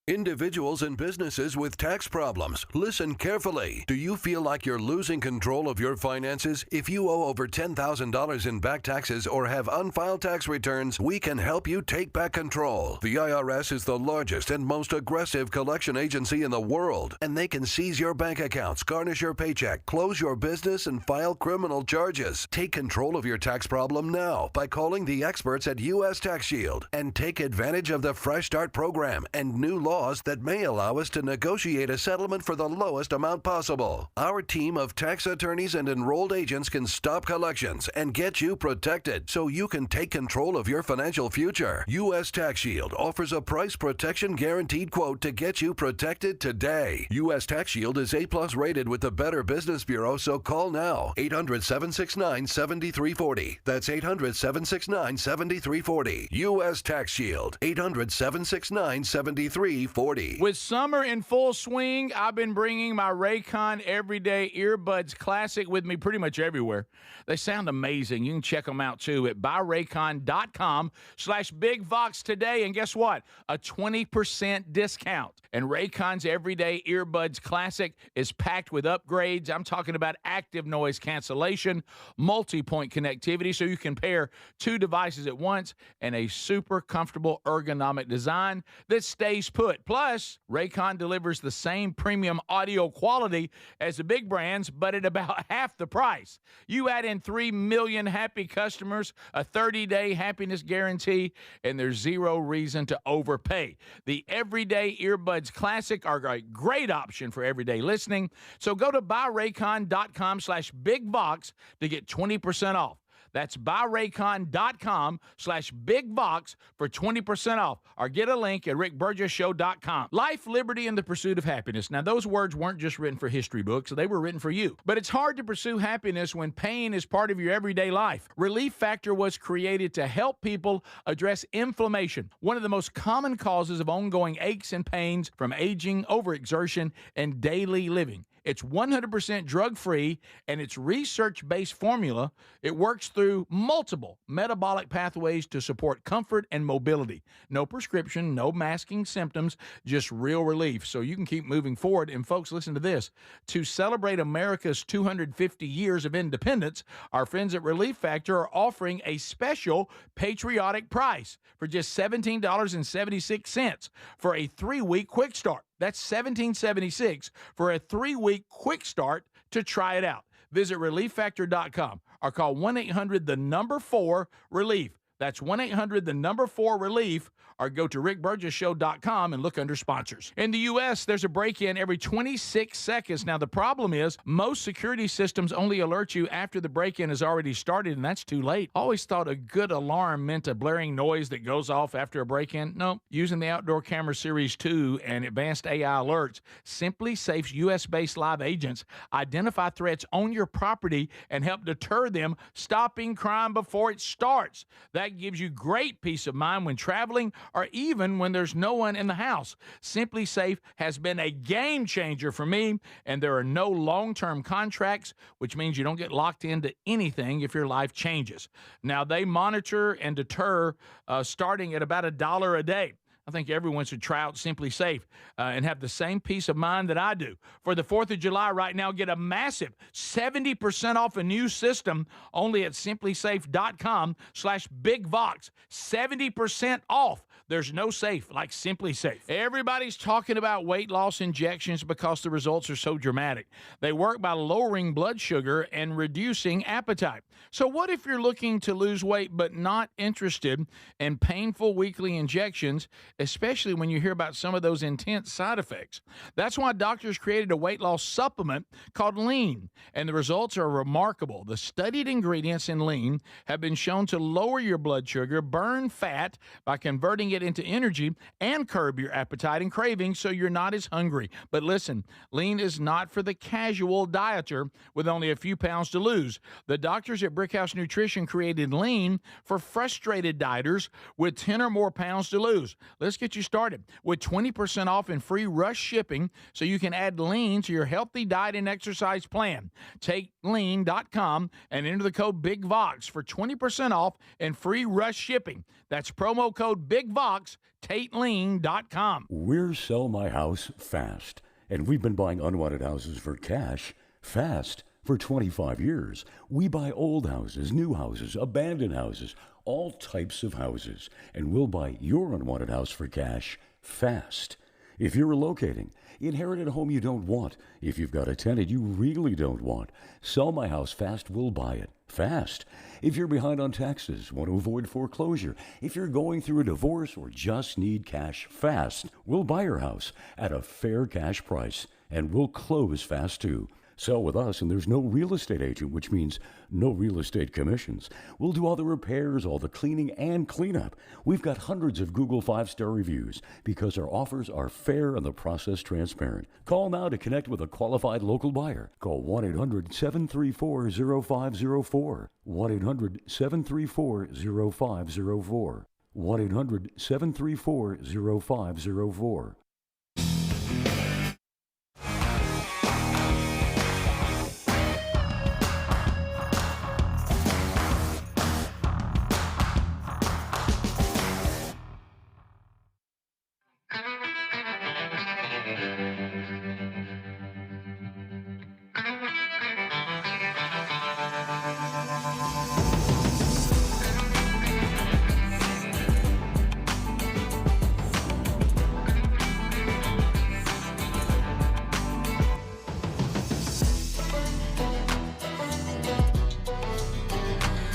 Individuals and businesses with tax problems, listen carefully. Do you feel like you're losing control of your finances? If you owe over $10,000 in back taxes or have unfiled tax returns, we can help you take back control. The IRS is the largest and most aggressive collection agency in the world, and they can seize your bank accounts, garnish your paycheck, close your business, and file criminal charges. Take control of your tax problem now by calling the experts at U.S. Tax Shield and take advantage of the Fresh Start program and new laws that may allow us to negotiate a settlement for the lowest amount possible. Our team of tax attorneys and enrolled agents can stop collections and get you protected so you can take control of your financial future. U.S. Tax Shield offers a price protection guaranteed quote to get you protected today. U.S. Tax Shield is A+ rated with the Better Business Bureau, so call now. 800-769-7340. That's 800-769-7340. U.S. Tax Shield. 800-769-7340. With summer in full swing, I've been bringing my Raycon Everyday Earbuds Classic with me pretty much everywhere. They sound amazing. You can check them out, too, at buyraycon.com/BigVox today. And guess what? A 20% discount. And Raycon's Everyday Earbuds Classic is packed with upgrades. I'm talking about active noise cancellation, multi-point connectivity, so you can pair two devices at once, and a super comfortable ergonomic design that stays put. it. Plus, Raycon delivers the same premium audio quality as the big brands, but at about half the price. You add in 3 million happy customers, a 30-day happiness guarantee, and there's zero reason to overpay. The Everyday Earbuds Classic are a great option for everyday listening. So go to buyraycon.com/bigbox to get 20% off. That's buyraycon.com/bigbox for 20% off. Or get a link at rickburgessshow.com. Life, liberty, and the pursuit of happiness. Now, those words weren't just written for history books. They were written for you. But it's hard to pursue happiness when pain is part of your everyday life. Relief Factor was created to help people address inflammation, one of the most common causes of ongoing aches and pains from aging, overexertion, and daily living. It's 100% drug-free, and its research-based formula. It works through multiple metabolic pathways to support comfort and mobility. No prescription, no masking symptoms, just real relief, so you can keep moving forward. And folks, listen to this. To celebrate America's 250 years of independence, our friends at Relief Factor are offering a special patriotic price for just $17.76 for a 3-week quick start. That's $17.76 for a 3-week quick start to try it out. Visit ReliefFactor.com or call 1-800-4-RELIEF. That's 1-800-4-RELIEF, or go to rickburgessshow.com and look under sponsors. In the U.S., there's a break-in every 26 seconds. Now, the problem is most security systems only alert you after the break-in has already started, and that's too late. I always thought a good alarm meant a blaring noise that goes off after a break-in. No, using the Outdoor Camera Series 2 and advanced AI alerts, Simply Safe's U.S.-based live agents identify threats on your property and help deter them, stopping crime before it starts. That gives you great peace of mind when traveling or even when there's no one in the house. Simply Safe has been a game changer for me, and there are no long-term contracts, which means you don't get locked into anything if your life changes. Now, they monitor and deter starting at about $1 a day. I think everyone should try out Simply Safe and have the same peace of mind that I do. For the 4th of July right now, get a massive 70% off a new system only at simplysafe.com/bigvox. 70% off. There's no safe like Simply Safe. Everybody's talking about weight loss injections because the results are so dramatic. They work by lowering blood sugar and reducing appetite. So what if you're looking to lose weight but not interested in painful weekly injections, especially when you hear about some of those intense side effects? That's why doctors created a weight loss supplement called Lean, and the results are remarkable. The studied ingredients in Lean have been shown to lower your blood sugar, burn fat by converting it into energy, and curb your appetite and cravings so you're not as hungry. But listen, Lean is not for the casual dieter with only a few pounds to lose. The doctors at Brickhouse Nutrition created Lean for frustrated dieters with 10 or more pounds to lose. Let's get you started with 20% off and free rush shipping so you can add Lean to your healthy diet and exercise plan. Take lean.com and enter the code BIGVOX for 20% off and free rush shipping. That's promo code BIGVOX, TateLean.com. We're Sell My House Fast, and we've been buying unwanted houses for cash fast for 25 years. We buy old houses, new houses, abandoned houses, all types of houses, and we'll buy your unwanted house for cash fast. If you're relocating, inherited a home you don't want, if you've got a tenant you really don't want, Sell My House Fast will buy it fast. If you're behind on taxes, want to avoid foreclosure, if you're going through a divorce or just need cash fast, we'll buy your house at a fair cash price, and we'll close fast too. Sell with us, and there's no real estate agent, which means no real estate commissions. We'll do all the repairs, all the cleaning, and cleanup. We've got hundreds of Google 5-star reviews because our offers are fair and the process transparent. Call now to connect with a qualified local buyer. Call 1-800-734-0504. 1-800-734-0504. 1-800-734-0504.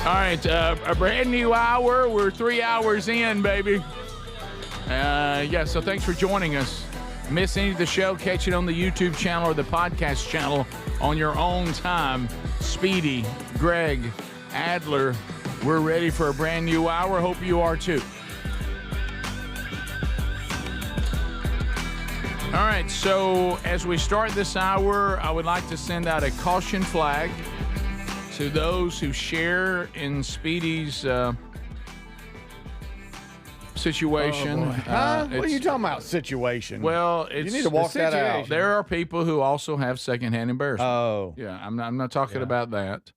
All right, a brand new hour. We're 3 hours in, baby. So thanks for joining us. Miss any of the show, catch it on the YouTube channel or the podcast channel on your own time. Speedy, Greg, Adler, we're ready for a brand new hour. Hope you are too. All right, so as we start this hour, I would like to send out a caution flag to those who share in Speedy's situation. What are you talking about, situation? Well, you need to walk that out. There are people who also have secondhand embarrassment. Oh. Yeah, I'm not talking about that.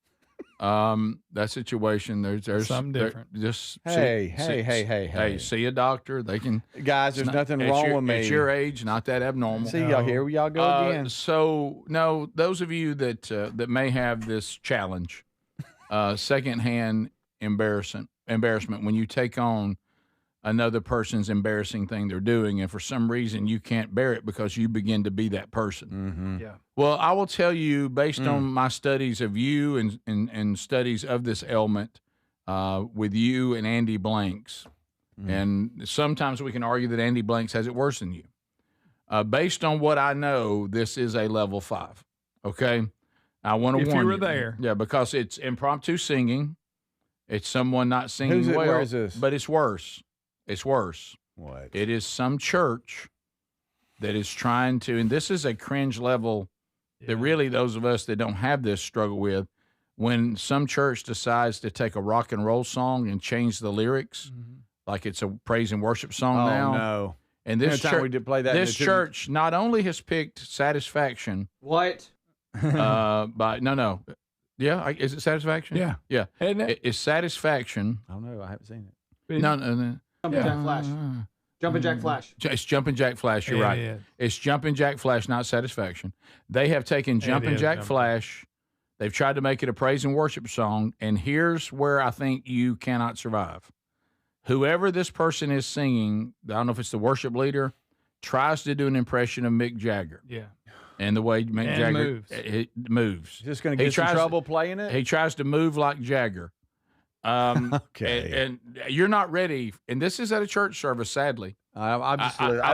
That situation, there's something different. Just Hey. see a doctor. They can. Guys, there's nothing wrong with me. At your age, not that abnormal. See, y'all here y'all go again. So, no, those of you that may have this challenge, secondhand embarrassment when you take on another person's embarrassing thing they're doing, and for some reason you can't bear it because you begin to be that person. Mm-hmm. Yeah. Well, I will tell you, based on my studies of you and studies of this ailment with you and Andy Blanks, and sometimes we can argue that Andy Blanks has it worse than you. Based on what I know, this is a level 5. Okay? I want to warn you. If you were there. Yeah, because it's impromptu singing. It's someone not singing well. Where is this? But it's worse. It's worse. What? It is some church that is trying to, and this is a cringe level that really those of us that don't have this struggle with, when some church decides to take a rock and roll song and change the lyrics, like it's a praise and worship song now. Oh, no. And this we did play that this church not only has picked Satisfaction. What? But no. Yeah, is it Satisfaction? Yeah. Yeah. Isn't it? It's Satisfaction. I don't know. I haven't seen it. No. Jumping Jack Flash. Jumping Jack Flash. It's Jumping Jack Flash. You're right. It's Jumping Jack Flash, not Satisfaction. They have taken Jumping Jack Flash. They've tried to make it a praise and worship song, and here's where I think you cannot survive. Whoever this person is singing, I don't know if it's the worship leader, tries to do an impression of Mick Jagger. Yeah. And the way Mick Jagger moves. Just going to get some trouble playing it? He tries to move like Jagger. Okay. And you're not ready. And this is at a church service, sadly. I'll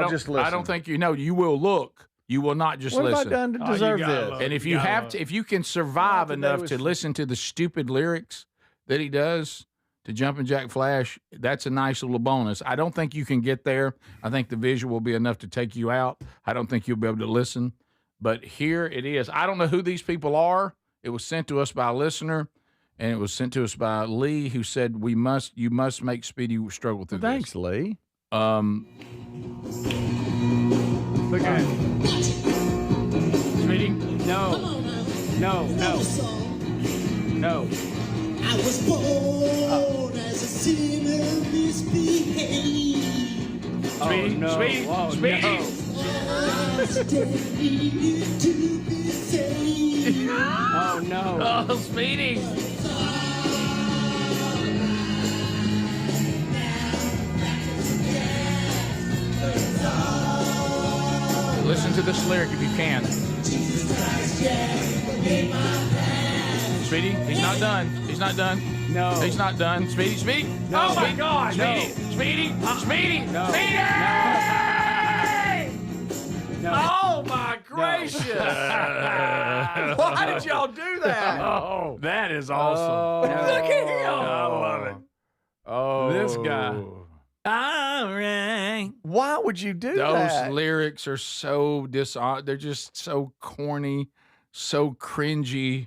just listen. I don't think you know. You will look. You will not just listen. What have I done to deserve this? And if you have to, if you can survive enough to listen to the stupid lyrics that he does to Jumpin' Jack Flash, that's a nice little bonus. I don't think you can get there. I think the visual will be enough to take you out. I don't think you'll be able to listen. But here it is. I don't know who these people are. It was sent to us by a listener. And it was sent to us by Lee, who said you must make Speedy struggle through this. Thanks, Lee. Look at it. Speedy? No. I was born as a sinner misbehaved. Speedy? No. Speedy? Oh, Speedy? No. Oh, no. Oh, Speedy. Listen to this lyric if you can. Speedy, he's not done. He's not done. No. He's not done. Speedy. No. Oh, my God. No. Speedy. No. Speedy. No. Oh, my gracious. Why did y'all do that? Oh, that is awesome. Oh, look at him. I love it. Oh, This guy. All right. Why would you do that? Those lyrics are so they're just so corny, so cringy.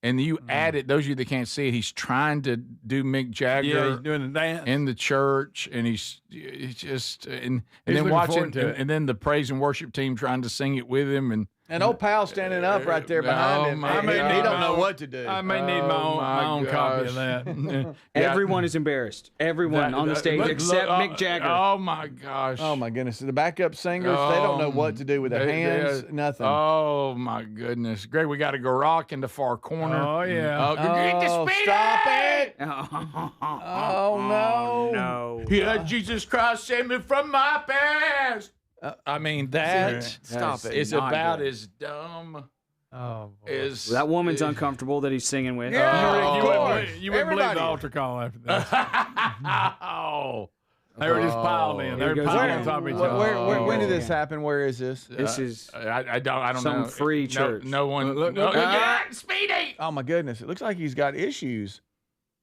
And you add it, those of you that can't see it, he's trying to do Mick Jagger. Yeah, he's doing the dance in the church, and he's just and He's then looking watching forward to it. and then the praise and worship team trying to sing it with him, and old pal standing up right there behind him. my He God. don't know what to do. I may need my own copy of that. Everyone is embarrassed. Everyone on the stage except Mick Jagger. Oh my gosh! Oh my goodness! The backup singers, they don't know what to do with their hands. Nothing. Oh my goodness, Greg, we got to go rock in the far corner. Oh yeah. Get the speed stop it! Oh no! No. Yeah, Jesus Christ, save me from my past. I mean, that Stop it. is Not about good. as dumb Oh, boy. is that woman's uncomfortable that he's singing with. You wouldn't believe the altar call after this. Oh. They were just piled in. They were piled on top of each other. When did this happen? Where is this? This is I don't some know. free church. No one. Look Speedy. Oh my goodness! It looks like he's got issues.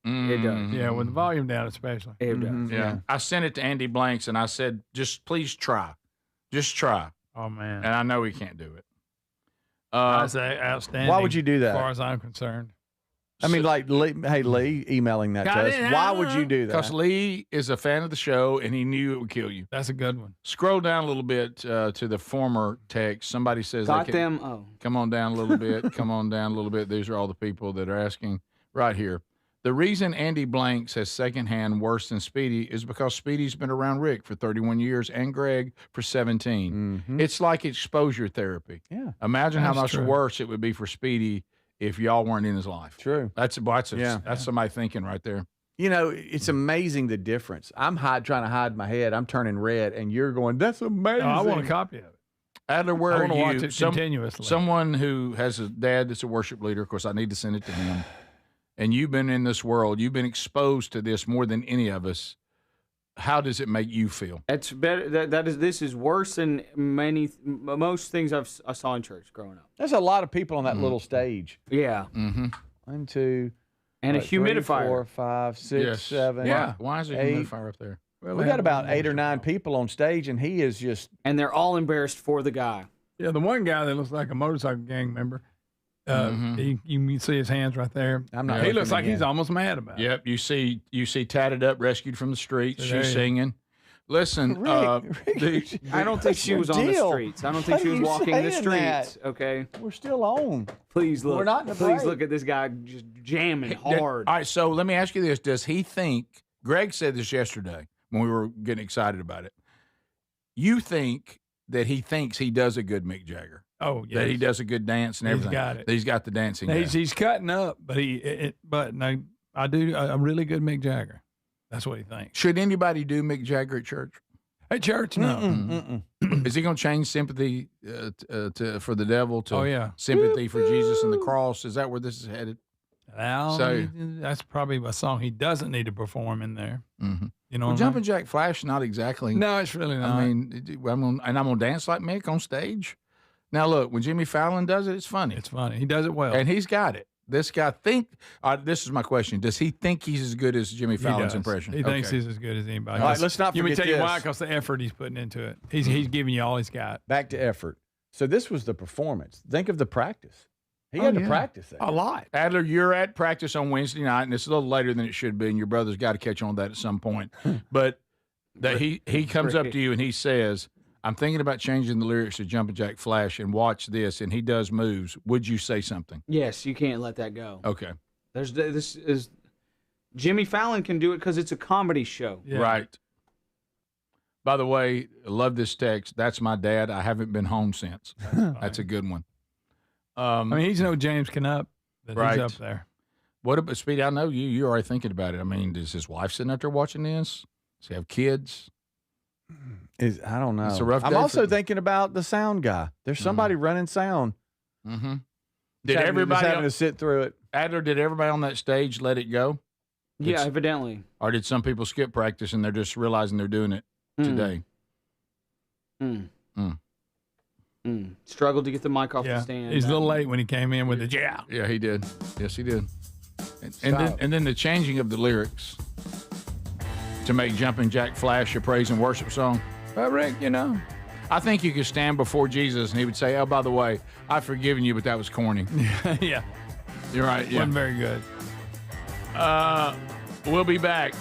It does. Yeah, with the volume down especially. It does. Yeah. I sent it to Andy Blanks and I said, just please try. Just try. Oh, man. And I know he can't do it. I say outstanding. Why would you do that? As far as I'm concerned. I mean, like, Lee emailing that to us. Why would you do that? Because Lee is a fan of the show, and he knew it would kill you. That's a good one. Scroll down a little bit to the former text. Somebody says, Got them. Oh. Come on down a little bit. Come on down a little bit. These are all the people that are asking right here. The reason Andy Blanks has secondhand worse than Speedy is because Speedy's been around Rick for 31 years and Greg for 17. It's like exposure therapy. Yeah. Imagine how much true. worse it would be for Speedy if y'all weren't in his life. True. That's somebody thinking right there. You know, it's amazing the difference. I'm trying to hide my head. I'm turning red, and you're going, that's amazing. Oh, I want a copy of it. Adler, where I are want to you? watch it continuously. Someone who has a dad that's a worship leader. Of course, I need to send it to him. And you've been in this world. You've been exposed to this more than any of us. How does it make you feel? It's better. This is worse than most things I saw in church growing up. There's a lot of people on that little stage. Yeah. Mm-hmm. 1, 2, and a 3, humidifier. 4, 5, 6, 7. Yeah. Why is there a 8. humidifier up there? Well, we got about 8 or 9 people on stage, and he is just. And they're all embarrassed for the guy. Yeah, the one guy that looks like a motorcycle gang member. You can see his hands right there. He looks like he's almost mad about it. Yep. You see tatted up, rescued from the streets. She's singing. Listen, Rick, I don't think she was on the streets. I don't think she was walking the streets. Okay. We're still on. Please look. We're not in the Please break. look at this guy just jamming hard. All right. So let me ask you this: does he think? Greg said this yesterday when we were getting excited about it. You think that he thinks he does a good Mick Jagger? Oh, yes. That he does a good dance and everything. He's got it. That he's got the dancing. He's cutting up, but no, I do a really good Mick Jagger. That's what he thinks. Should anybody do Mick Jagger at church? At church, no. Is he going to change sympathy for the devil to Oh, yeah. sympathy for Jesus and the cross? Is that where this is headed? Well, So- that's probably a song he doesn't need to perform in there. Mm-hmm. You know, Well, what I Jumping mean? Jack Flash, not exactly. No, it's really not. I mean, I'm gonna dance like Mick on stage. Now look, when Jimmy Fallon does it, it's funny. It's funny. He does it well, and he's got it. This guy this is my question. Does he think he's as good as Jimmy He Fallon's does. impression? He thinks he's as good as anybody. All right, let's not Let me forget tell you why, this. because the effort he's putting into it. He's giving you all he's got. Back to effort. So this was the performance. Think of the practice. He had to practice that. A lot. Adler, you're at practice on Wednesday night, and it's a little later than it should be, and your brother's got to catch on to that at some point. But that he comes up to you and he says, I'm thinking about changing the lyrics to Jumpin' Jack Flash and watch this, and he does moves. Would you say something? Yes, you can't let that go. Okay. This is Jimmy Fallon can do it because it's a comedy show. Yeah. Right. By the way, I love this text. That's my dad. I haven't been home since. That's a good one. I mean, he's no James Canup, but Right. he's up there. What about Speedy? I know you're already thinking about it. I mean, is his wife sitting up there watching this? Does he have kids? I don't know. It's a rough I'm day also for- thinking about the sound guy. There's somebody running sound. Mm-hmm. Just having to sit through it? Adler, did everybody on that stage let it go? Yeah, evidently. Or did some people skip practice and they're just realizing they're doing it today? Struggled to get the mic off the Yeah, stand. he's a little late when he came in with the yeah. Yeah, he did. Yes, he did. And then the changing of the lyrics to make Jumpin' Jack Flash a praise and worship song. Well, Rick, you know, I think you could stand before Jesus and he would say, "Oh, by the way, I've forgiven you, but that was corny." yeah, You're right. Yeah. wasn't very good. We'll be back.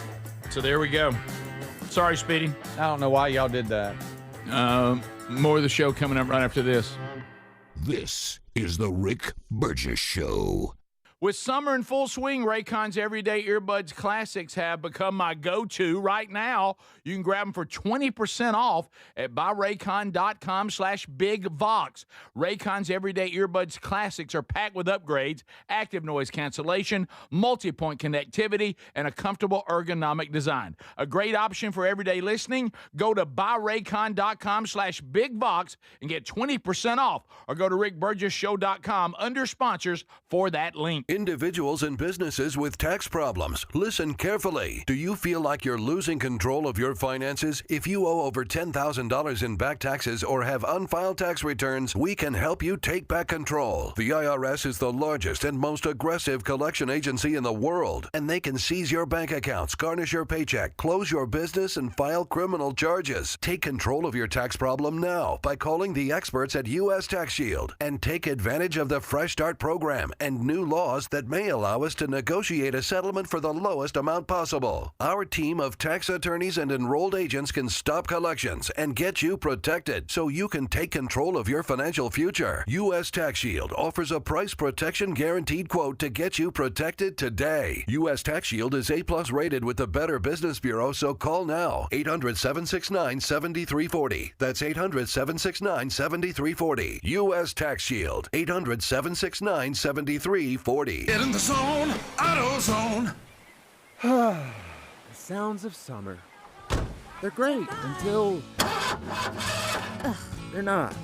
So there we go. Sorry, Speedy. I don't know why y'all did that. More of the show coming up right after this. This is the Rick Burgess Show. With summer in full swing, Raycon's Everyday Earbuds Classics have become my go-to. Right now, you can grab them for 20% off at buyraycon.com/bigvox. Raycon's Everyday Earbuds Classics are packed with upgrades, active noise cancellation, multi-point connectivity, and a comfortable ergonomic design. A great option for everyday listening. Go to buyraycon.com/bigvox and get 20% off, or go to rickburgessshow.com under sponsors for that link. Individuals and businesses with tax problems, listen carefully. Do you feel like you're losing control of your finances? If you owe over $10,000 in back taxes or have unfiled tax returns, we can help you take back control. The IRS is the largest and most aggressive collection agency in the world, and they can seize your bank accounts, garnish your paycheck, close your business, and file criminal charges. Take control of your tax problem now by calling the experts at U.S. Tax Shield and take advantage of the Fresh Start program and new laws that may allow us to negotiate a settlement for the lowest amount possible. Our team of tax attorneys and enrolled agents can stop collections and get you protected so you can take control of your financial future. U.S. Tax Shield offers a price protection guaranteed quote to get you protected today. U.S. Tax Shield is A+ rated with the Better Business Bureau, so call now. 800-769-7340. That's 800-769-7340. U.S. Tax Shield. 800-769-7340. Get in the zone, AutoZone. The sounds of summer. They're great until they're not.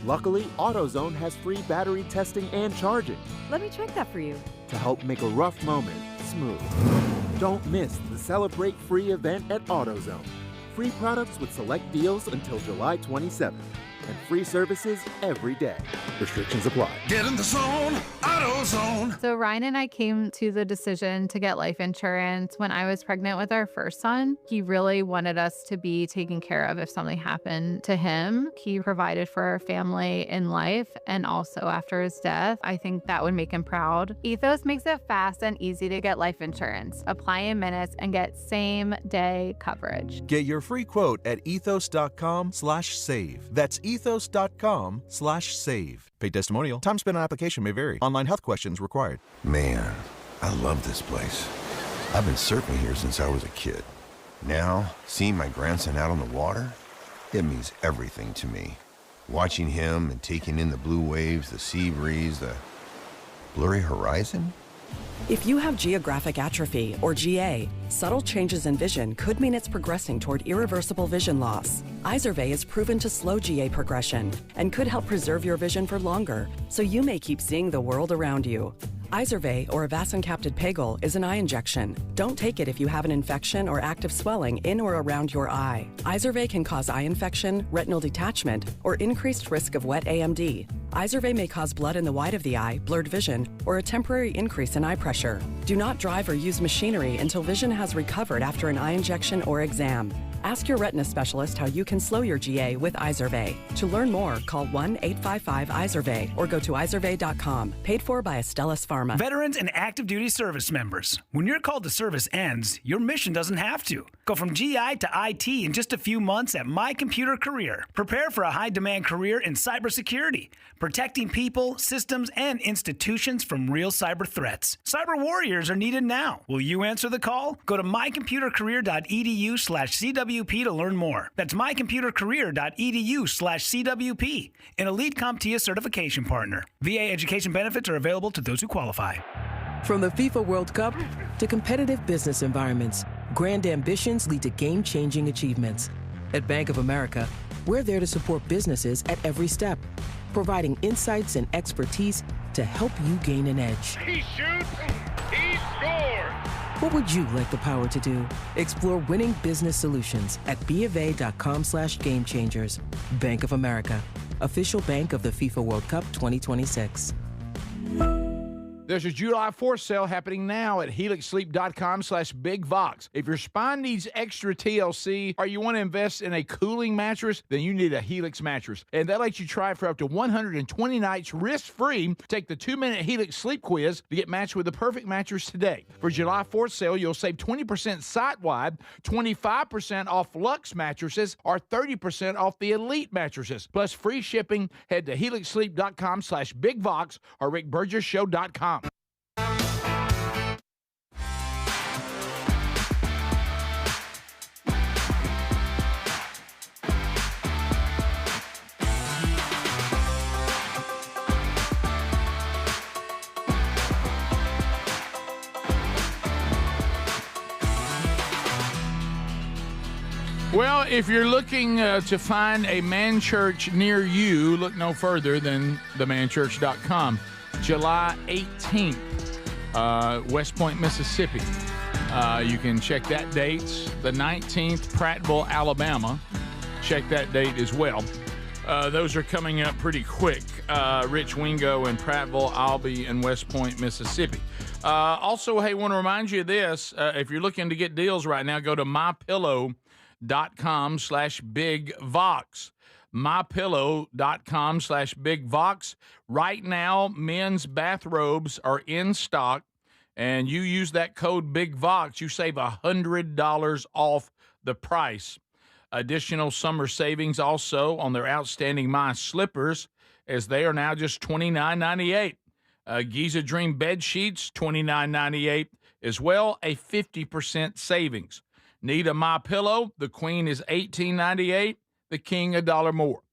Luckily, AutoZone has free battery testing and charging Let me check that for you. to help make a rough moment smooth. Don't miss the Celebrate Free event at AutoZone. Free products with select deals until July 27th. And free services every day. Restrictions apply. Get in the zone, AutoZone. So Ryan and I came to the decision to get life insurance when I was pregnant with our first son. He really wanted us to be taken care of if something happened to him. He provided for our family in life and also after his death. I think that would make him proud. Ethos makes it fast and easy to get life insurance. Apply in minutes and get same-day coverage. Get your free quote at ethos.com/save. That's ethos.com/save. Paid testimonial. Time spent on application may vary. Online health questions required. Man, I love this place. I've been surfing here since I was a kid. Now, seeing my grandson out on the water, it means everything to me. Watching him and taking in the blue waves, the sea breeze, the blurry horizon. If you have geographic atrophy, or GA, subtle changes in vision could mean it's progressing toward irreversible vision loss. Izervay is proven to slow GA progression and could help preserve your vision for longer, so you may keep seeing the world around you. Izervay, or avacincaptad pegol, is an eye injection. Don't take it if you have an infection or active swelling in or around your eye. Izervay can cause eye infection, retinal detachment, or increased risk of wet AMD. Izervay may cause blood in the white of the eye, blurred vision, or a temporary increase in eye pressure. Do not drive or use machinery until vision has recovered after an eye injection or exam. Ask your retina specialist how you can slow your GA with Izervay. To learn more, call 1-855-IZERVAY or go to izervay.com. Paid for by Astellas Pharma. Veterans and active duty service members. When your call to service ends, your mission doesn't have to. Go from GI to IT in just a few months at My Computer Career. Prepare for a high-demand career in cybersecurity, protecting people, systems, and institutions from real cyber threats. Cyber warriors are needed now. Will you answer the call? Go to mycomputercareer.edu/CWP to learn more. That's mycomputercareer.edu/CWP, an elite CompTIA certification partner. VA education benefits are available to those who qualify. From the FIFA World Cup to competitive business environments, grand ambitions lead to game-changing achievements. At Bank of America, we're there to support businesses at every step, providing insights and expertise to help you gain an edge. He shoots, he scores! What would you like the power to do? Explore winning business solutions at BofA.com/gamechangers. Bank of America, official bank of the FIFA World Cup 2026. There's a July 4th sale happening now at helixsleep.com/bigvox. If your spine needs extra TLC or you want to invest in a cooling mattress, then you need a Helix mattress. And that lets you try it for up to 120 nights risk-free. Take the 2-minute Helix sleep quiz to get matched with the perfect mattress today. For July 4th sale, you'll save 20% site-wide, 25% off Luxe mattresses, or 30% off the Elite mattresses. Plus free shipping. Head to helixsleep.com/bigvox or rickburgessshow.com. Well, if you're looking to find a man church near you, look no further than themanchurch.com. July 18th, West Point, Mississippi. You can check that date. The 19th, Prattville, Alabama. Check that date as well. Those are coming up pretty quick. Rich Wingo in Prattville. I'll be in West Point, Mississippi. Also, hey, want to remind you of this. If you're looking to get deals right now, go to mypillow.com/bigvox. mypillow.com/bigvox. Right now, men's bathrobes are in stock, and you use that code BIGVOX, you save $100 off the price. Additional summer savings also on their outstanding My Slippers, as they are now just $29.98. Giza Dream bed sheets, $29.98 as well, a 50% savings. Need a My Pillow? The Queen is $18.98. The King $1 more.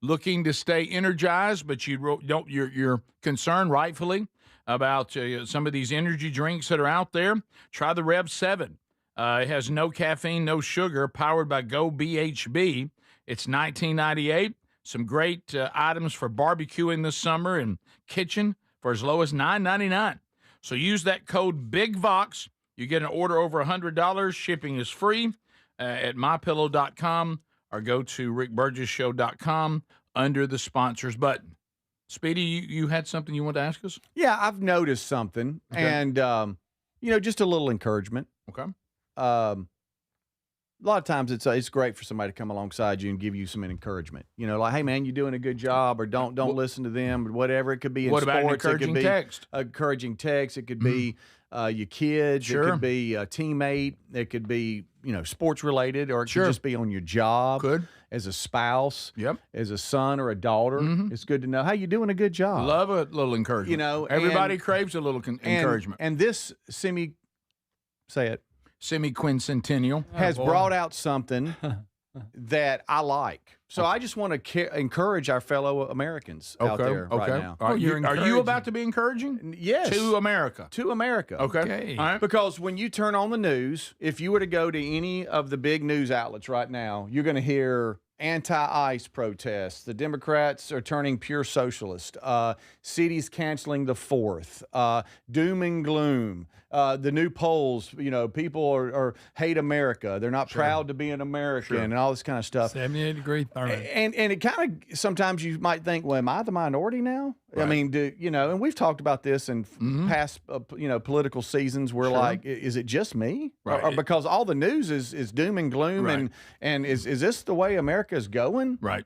Looking to stay energized, but you're concerned rightfully about some of these energy drinks that are out there. Try the Rev 7. It has no caffeine, no sugar, powered by Go BHB. It's $19.98. Some great items for barbecuing this summer and kitchen for as low as $9.99. So use that code BIGVOX. You get an order over $100. Shipping is free at mypillow.com or go to rickburgesshow.com under the sponsors button. Speedy, you had something you wanted to ask us? Yeah, I've noticed something, and just a little encouragement. Okay. A lot of times it's great for somebody to come alongside you and give you some encouragement. Like, hey man, you're doing a good job, or don't listen to them, or whatever. It could be in what sports. About an encouraging it could be text? Encouraging text. It could be your kids. Sure. It could be a teammate. It could be sports related, or it Sure. could just be on your job. Could. As a spouse. Yep. As a son or a daughter. It's good to know, hey, you're doing a good job. Love a little encouragement. Everybody craves a little encouragement. And this semi-quincentennial has brought out something that I like. So I just want to encourage our fellow Americans out there right now. Are you about to be encouraging? Yes. To America. To America. Okay. All right. Because when you turn on the news, if you were to go to any of the big news outlets right now, you're going to hear anti-ICE protests. The Democrats are turning pure socialist. Cities canceling the 4th. Doom and gloom. The new polls, people are hate America. They're not proud to be an American and all this kind of stuff. 78-degree thermal. And it kind of, sometimes you might think, well, am I the minority now? Right. I mean, and we've talked about this in past, political seasons where is it just me? Right. Or because all the news is doom and gloom and is this the way America is going? Right.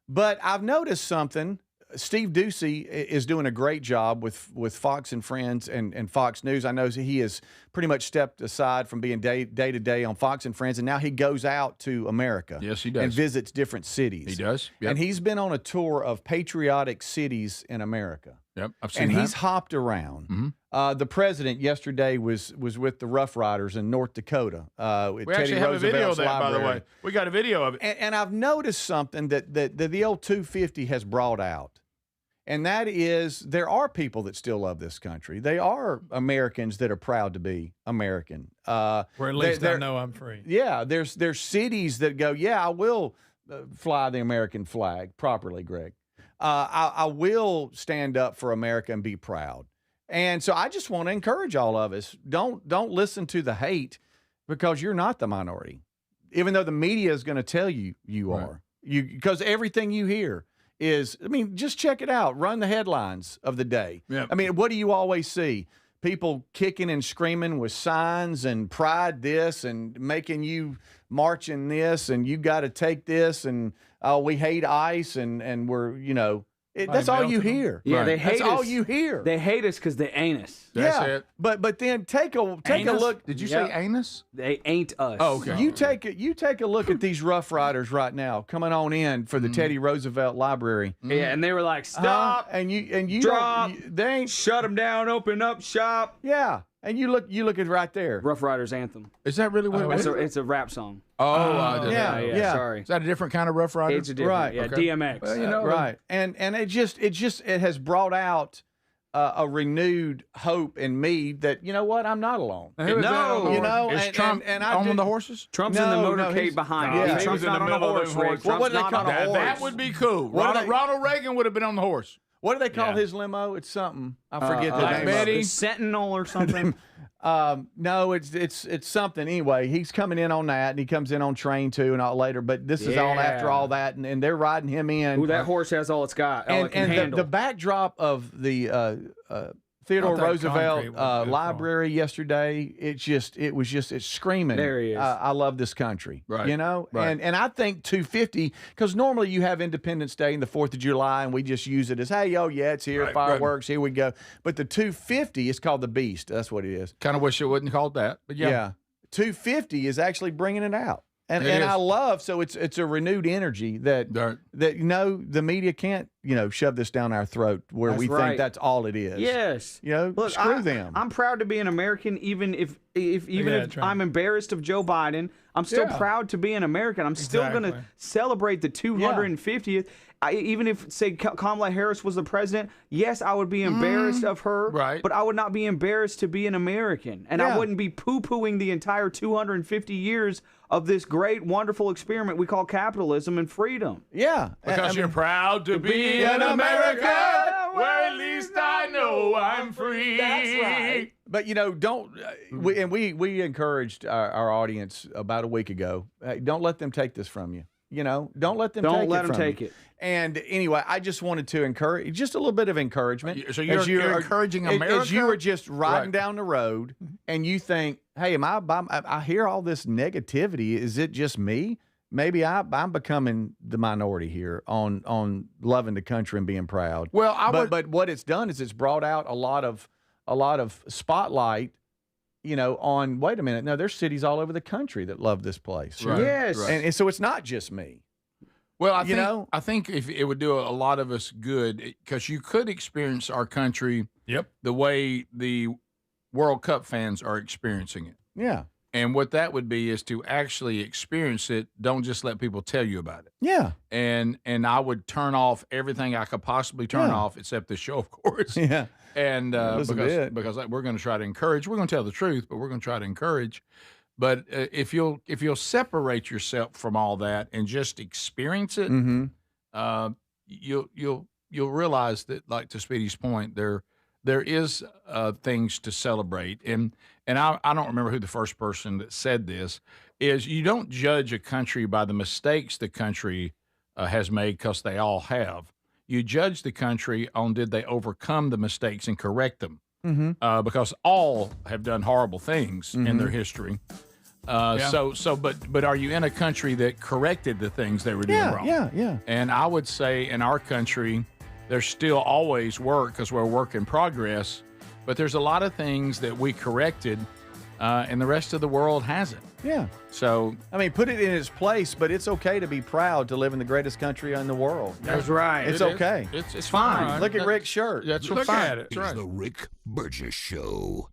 But I've noticed something. Steve Ducey is doing a great job with Fox and Friends and Fox News. I know he has pretty much stepped aside from being day to day on Fox and Friends, and now he goes out to America. Yes, he does. And visits different cities. He does. Yep. And he's been on a tour of patriotic cities in America. Yep, I've seen and that. He's hopped around. The president yesterday was with the Rough Riders in North Dakota. We actually have a video of that, by the way. We got a video of it. And I've noticed something that the old 250 has brought out. And that is, there are people that still love this country. They are Americans that are proud to be American. Where at least I know I'm free. Yeah, there's cities that go, yeah, I will fly the American flag properly, Greg. I will stand up for America and be proud. And so I just want to encourage all of us, don't listen to the hate, because you're not the minority. Even though the media is going to tell you are. Because everything you hear is, just check it out. Run the headlines of the day. Yep. What do you always see? People kicking and screaming with signs and pride this and making you march in this and you got to take this and we hate ICE and we're, that's all you hear. Yeah, they hate us. That's all you hear. They hate us because they ain't us. That's it. But then take a look. Did you say anus? They ain't us. Oh, okay. You take a look at these Rough Riders right now coming on in for the Teddy Roosevelt Library. Yeah, and they were like, "Stop!" And you drop. They ain't shut them down. Open up shop. Yeah, and you look at right there. Rough Riders anthem. Is that really what it was? It's a rap song. Oh, yeah. Sorry. Is that a different kind of Rough Rider? It's a different. Right. Yeah, Okay. DMX. Well, right. And it has brought out a renewed hope in me that, you know what, I'm not alone. Who is that on the You know, Is Trump on the horses? Trump's in the motorcade behind him. Yeah, Trump's not on a horse, Rick. Well, what do they Trump's call not on a horse. That would be cool. What do they- Ronald Reagan would have been on the horse. What do they call his limo? It's something. I forget the like name Betty? of it. Sentinel or something. No, it's something. Anyway, he's coming in on that, and he comes in on train 2 and all later. But this is all after all that, and they're riding him in. Ooh, that horse has all it's got. All it can handle. The backdrop of the Theodore Roosevelt library yesterday, it's screaming. There he is. I love this country. Right. You know? Right. And I think 250, because normally you have Independence Day and the 4th of July, and we just use it as, hey, oh, yeah, it's here, Right, fireworks, here we go. But the 250 is called the Beast. That's what it is. Kind of wish it wasn't called that, but yeah. 250 is actually bringing it out. And It is. I love, so it's a renewed energy that the media can't, shove this down our throat where That's we right. think that's all it is. Yes. Look, screw them. I'm proud to be an American, even if I'm embarrassed of Joe Biden. I'm still proud to be an American. I'm still going to celebrate the 250th. Even if, say, Kamala Harris was the president, yes, I would be embarrassed of her, but I would not be embarrassed to be an American. And I wouldn't be poo-pooing the entire 250 years of this great, wonderful experiment we call capitalism and freedom. Yeah. Because you're proud to be an American, where at least I know I'm free. That's right. But we encouraged our audience about a week ago. Hey, don't let them take this from you. Don't let them take it. And anyway, I just wanted to encourage just a little bit of encouragement. So you're encouraging America? As you were just riding down the road and you think, hey, I hear all this negativity. Is it just me? Maybe I'm becoming the minority here on loving the country and being proud. Well, but what it's done is it's brought out a lot of spotlight, on, wait a minute, no, there's cities all over the country that love this place. Right. Yes. And so it's not just me. Well, I think if it would do a lot of us good, because you could experience our country the way the World Cup fans are experiencing it. Yeah. And what that would be is to actually experience it. Don't just let people tell you about it. Yeah. And I would turn off everything I could possibly turn off except the show, of course. Yeah. And because we're going to try to encourage, we're going to tell the truth, but we're going to try to encourage. But if you'll separate yourself from all that and just experience it, you'll realize that, like to Speedy's point, there is things to celebrate. And I don't remember who the first person that said this is. You don't judge a country by the mistakes the country has made, because they all have. You judge the country on did they overcome the mistakes and correct them. Because all have done horrible things in their history. But are you in a country that corrected the things they were doing wrong? Yeah. And I would say in our country, there's still always work, because we're a work in progress. But there's a lot of things that we corrected, and the rest of the world hasn't. Yeah. So, put it in its place, but it's okay to be proud to live in the greatest country in the world. That's right. It's okay. It's fine. Look at Rick's shirt. That's Look fine. at it. It's the Rick Burgess Show.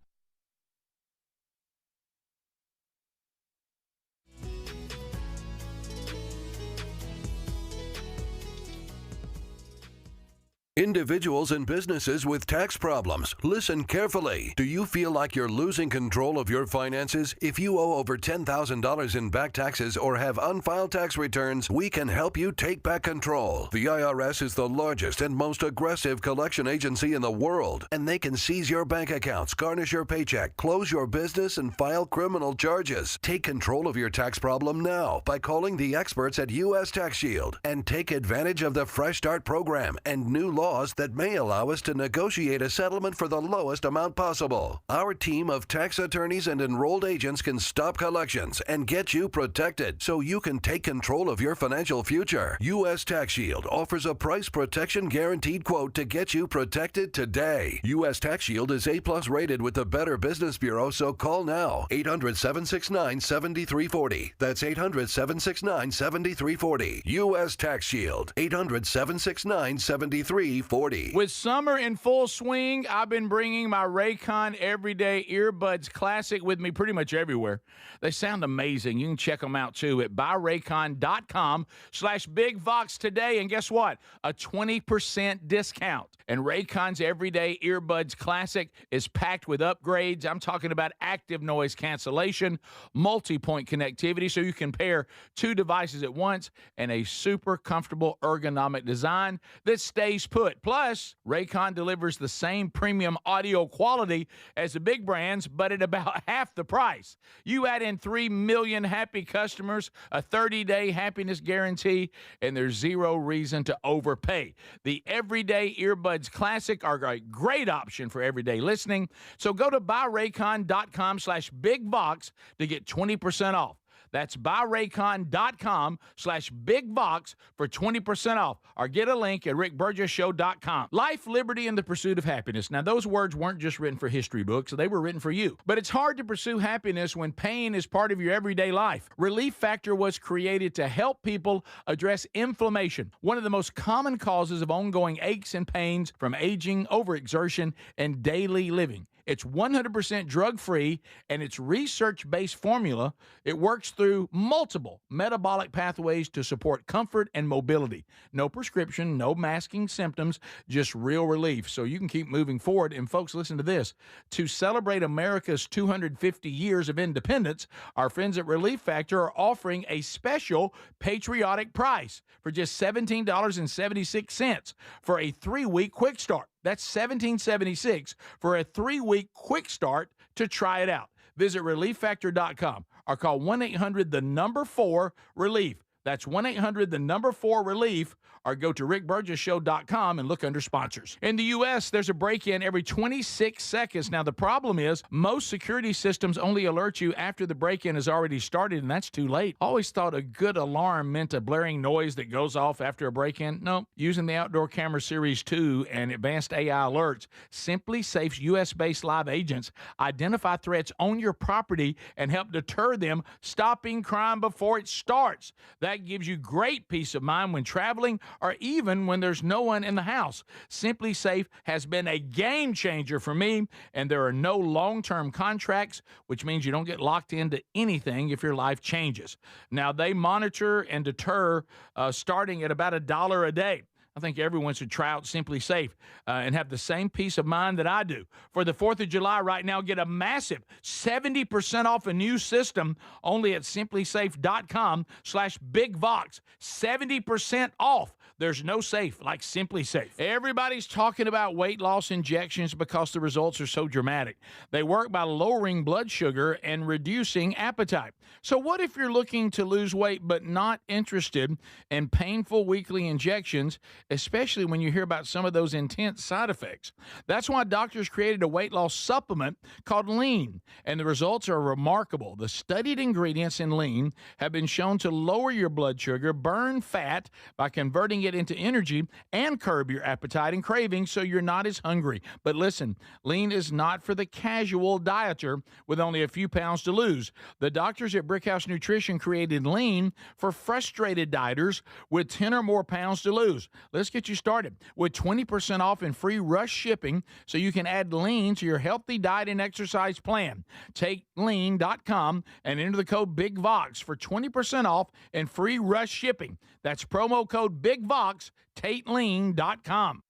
Individuals and businesses with tax problems, listen carefully. Do you feel like you're losing control of your finances? If you owe over $10,000 in back taxes or have unfiled tax returns, we can help you take back control. The IRS is the largest and most aggressive collection agency in the world, and they can seize your bank accounts, garnish your paycheck, close your business, and file criminal charges. Take control of your tax problem now by calling the experts at U.S. Tax Shield and take advantage of the Fresh Start program and new laws that may allow us to negotiate a settlement for the lowest amount possible. Our team of tax attorneys and enrolled agents can stop collections and get you protected so you can take control of your financial future. U.S. Tax Shield offers a price protection guaranteed quote to get you protected today. U.S. Tax Shield is A+ rated with the Better Business Bureau, so call now. 800-769-7340. That's 800-769-7340. U.S. Tax Shield. 800-769-7340. 340. With summer in full swing, I've been bringing my Raycon Everyday Earbuds Classic with me pretty much everywhere. They sound amazing. You can check them out, too, at buyraycon.com/BigVox today. And guess what? A 20% discount. And Raycon's Everyday Earbuds Classic is packed with upgrades. I'm talking about active noise cancellation, multi-point connectivity, so you can pair two devices at once, and a super comfortable ergonomic design that stays put. Plus, Raycon delivers the same premium audio quality as the big brands, but at about half the price. You add in 3 million happy customers, a 30-day happiness guarantee, and there's zero reason to overpay. The Everyday Earbuds Classic are a great option for everyday listening. So go to buyraycon.com/BigVox to get 20% off. That's buyraycon.com/BigVox for 20% off. Or get a link at rickburgessshow.com. Life, liberty, and the pursuit of happiness. Now, those words weren't just written for history books. They were written for you. But it's hard to pursue happiness when pain is part of your everyday life. Relief Factor was created to help people address inflammation, one of the most common causes of ongoing aches and pains from aging, overexertion, and daily living. It's 100% drug-free, and its research-based formula. It works through multiple metabolic pathways to support comfort and mobility. No prescription, no masking symptoms, just real relief, so you can keep moving forward. And folks, listen to this. To celebrate America's 250 years of independence, our friends at Relief Factor are offering a special patriotic price for just $17.76 for a 3-week quick start. That's $17.76 for a 3-week quick start to try it out. Visit ReliefFactor.com or call 1-800-4-RELIEF. That's 1-800-4-RELIEF, or go to rickburgessshow.com and look under sponsors. In the U.S., there's a break-in every 26 seconds. Now, the problem is most security systems only alert you after the break-in has already started, and that's too late. Always thought a good alarm meant a blaring noise that goes off after a break-in. No, using the Outdoor Camera Series 2 and advanced AI alerts, Simply Safe's U.S.-based live agents identify threats on your property and help deter them, stopping crime before it starts. That gives you great peace of mind when traveling or even when there's no one in the house. Simply Safe has been a game changer for me, and there are no long-term contracts, which means you don't get locked into anything if your life changes. Now, they monitor and deter starting at about $1 a day. I think everyone should try out Simply Safe and have the same peace of mind that I do. For the 4th of July right now, get a massive 70% off a new system only at simplysafe.com/BigVox. 70% off. There's no safe like Simply Safe. Everybody's talking about weight loss injections because the results are so dramatic. They work by lowering blood sugar and reducing appetite. So what if you're looking to lose weight but not interested in painful weekly injections, especially when you hear about some of those intense side effects? That's why doctors created a weight loss supplement called Lean, and the results are remarkable. The studied ingredients in Lean have been shown to lower your blood sugar, burn fat by converting it into energy, and curb your appetite and cravings so you're not as hungry. But listen, Lean is not for the casual dieter with only a few pounds to lose. The doctors at Brickhouse Nutrition created Lean for frustrated dieters with 10 or more pounds to lose. Let's get you started with 20% off and free rush shipping so you can add Lean to your healthy diet and exercise plan. Take lean.com and enter the code BIGVOX for 20% off and free rush shipping. That's promo code BIGVOX, TateLean.com.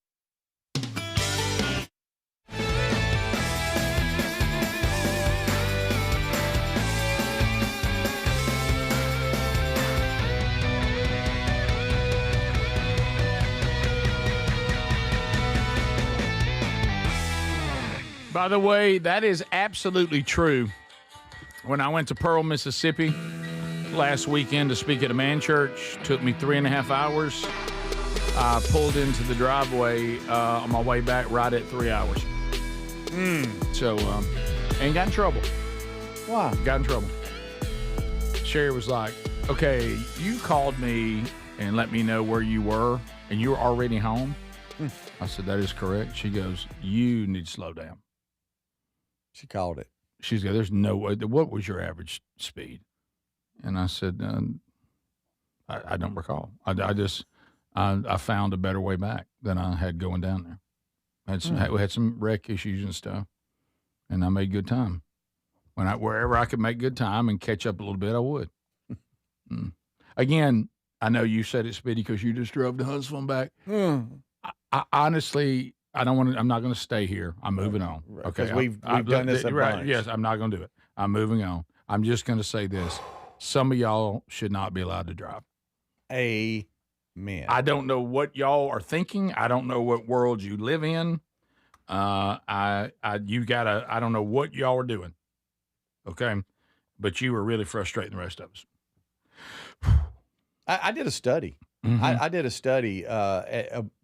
By the way, that is absolutely true. When I went to Pearl, Mississippi last weekend to speak at a man church, took me 3.5 hours. I pulled into the driveway on my way back right at 3 hours. So, and got in trouble. Why? Got in trouble. Sherry was like, okay, you called me and let me know where you were, and you were already home? I said, that is correct. She goes, you need to slow down. She called it. She's going, there's no way. What was your average speed? And I said, I don't recall. I just, I found a better way back than I had going down there. We had some wreck issues and stuff, and I made good time. Wherever I could make good time and catch up a little bit, I would. Again, I know you said it, Speedy, because you just drove to Huntsville and back. I honestly, I don't want to. I'm not going to stay here. I'm moving on. Okay, Because we've done this a bunch. Yes, I'm not going to do it. I'm moving on. I'm just going to say this: some of y'all should not be allowed to drive. Amen. I don't know what y'all are thinking. I don't know what world you live in. I don't know what y'all are doing. Okay, but you were really frustrating the rest of us. I did a study. I did a study,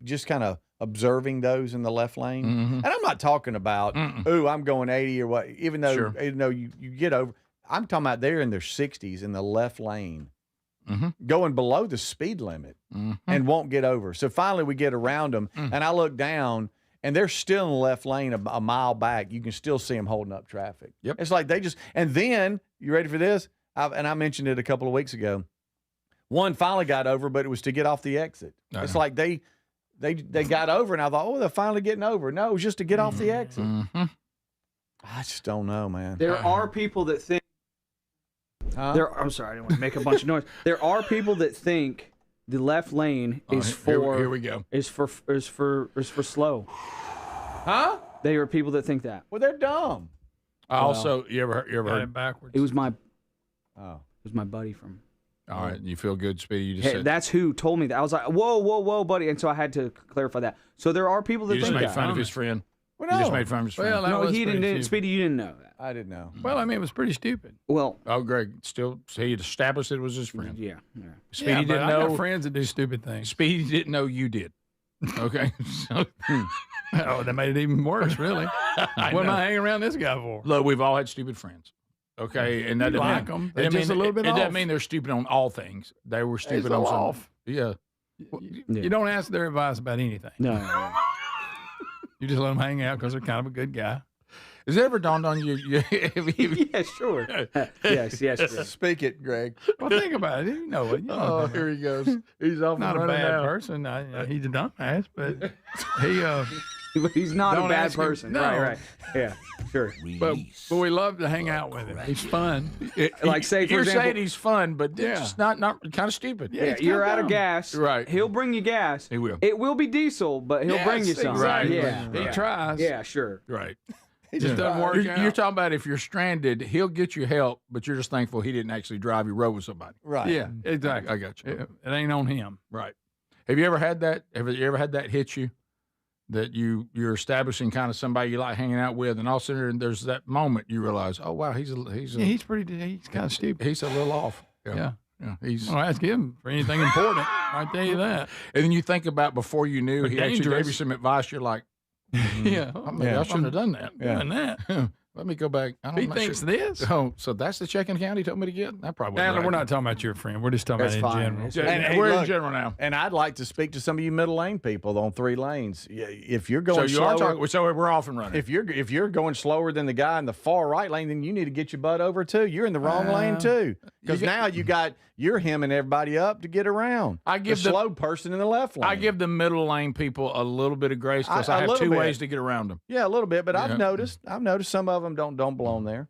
just kind of observing those in the left lane, and I'm not talking about, I'm going 80 or what. Even though you get over, I'm talking about they're in their 60s in the left lane, going below the speed limit and won't get over. So finally, we get around them, and I look down. And they're still in the left lane a mile back. You can still see them holding up traffic. Yep. It's like they just – and then, you ready for this? I mentioned it a couple of weeks ago. One finally got over, but it was to get off the exit. It's like they got over, and I thought, they're finally getting over. No, it was just to get off the exit. I just don't know, man. There are people that think I'm sorry, I didn't want to make a bunch of noise. There are people that think the left lane is here we go. Is for slow. Huh? There are people that think that. Well, they're dumb. Also, you ever heard it backwards? It was my buddy from. All right, you feel good, Speedy? You just said that's who told me that. I was like, whoa, buddy, and so I had to clarify that. So there are people that you think just that. made fun of his friend. Well, You just made fun of his friend. Well, that no, was he pretty didn't. stupid. Speedy, you didn't know that. I didn't know. Well, I mean, it was pretty stupid. Well, Greg, still, he established it was his friend. Yeah. Speedy Yeah, but didn't I got know. friends that do stupid things. Speedy didn't know you did. Okay. So, that made it even worse, really. What am I hanging around this guy for? Look, we've all had stupid friends. Okay, and that You doesn't like mean, them. it They're doesn't just mean- a little bit it off. doesn't mean they're stupid on all things. They were stupid on some. off. Yeah. You don't ask their advice about anything. No. You just let them hang out because they're kind of a good guy. Has it ever dawned on you? Yeah, sure. yes. Speak it, Greg. Well, think about it. You know it. You know it. Here he goes. He's off Not and a running bad now. person. He's a dumbass, but He's not a Don't bad ask him- person. no. Right. Yeah, sure. but we love to hang out with him. He's fun. Like, say, for You're example, saying he's fun, but Yeah. it's just not kind of stupid. Yeah, it's you're kinda out of dumb. gas. Right. He'll bring you gas. He will. It will be diesel, but he'll bring you some. exactly. Yeah. He tries. Yeah, sure. Right. It just doesn't work out. You're talking about if you're stranded, he'll get you help, but you're just thankful he didn't actually drive you rode with somebody. Right. Yeah, exactly. I got you. It ain't on him. Right. Have you ever had that? Have you ever had that hit you? That you're establishing kind of somebody you like hanging out with, and all of a sudden there's that moment you realize, oh wow, he's He's kind of stupid. he's a little off. Yeah. He's. Well, ask him for anything important. I tell you that. And then you think about before you knew But he actually dangerous. gave you some advice. You're like, Yeah. maybe I shouldn't have done that. Doing that. Let me go back. He thinks this. Oh, so that's the check-in account he told me to get? That probably wasn't Alan, right. we're not talking about your friend. We're just talking That's about fine. in general. Yeah, And we're in look, general now. And I'd like to speak to some of you middle lane people on 3 lanes. If you're going So you slower, are talking. So we're off and running. if you're going slower than the guy in the far right lane, then you need to get your butt over too. You're in the wrong lane too, because now you're hemming everybody up to get around. I give the the- slow person in the left lane. I give the middle lane people a little bit of grace because A I have little 2 bit. ways to get around them. Yeah, a little bit, but Yeah. I've noticed some of them don't belong there.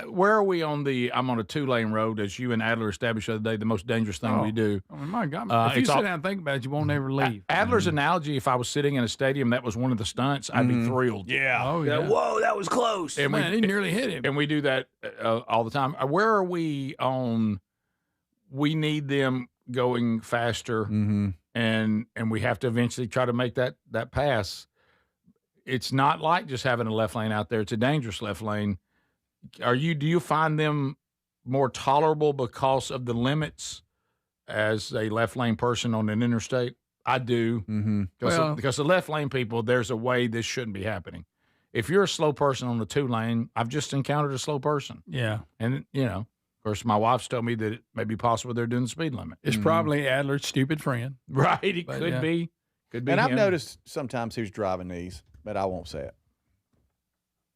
Where are we on the? I'm on a 2-lane road, as you and Adler established the other day. The most dangerous thing we do. Oh, my God. If you it's sit all- down and think about it, you won't ever leave. Adler's analogy: if I was sitting in a stadium, that was one of the stunts, I'd be thrilled. Yeah. Oh, yeah. Whoa, that was close. And Man, he nearly hit him. and we do that all the time. Where are we on? We need them going faster, and we have to eventually try to make that pass. It's not like just having a left lane out there. It's a dangerous left lane. Do you find them more tolerable because of the limits as a left lane person on an interstate? I do. Because the left lane people, there's a way this shouldn't be happening. If you're a slow person on the 2 lane, I've just encountered a slow person. Yeah. And, of course, my wife's told me that it may be possible they're doing the speed limit. It's probably Adler's stupid friend. Right. It But, could yeah. be. Could be. And I've him. noticed sometimes who's driving these, but I won't say it.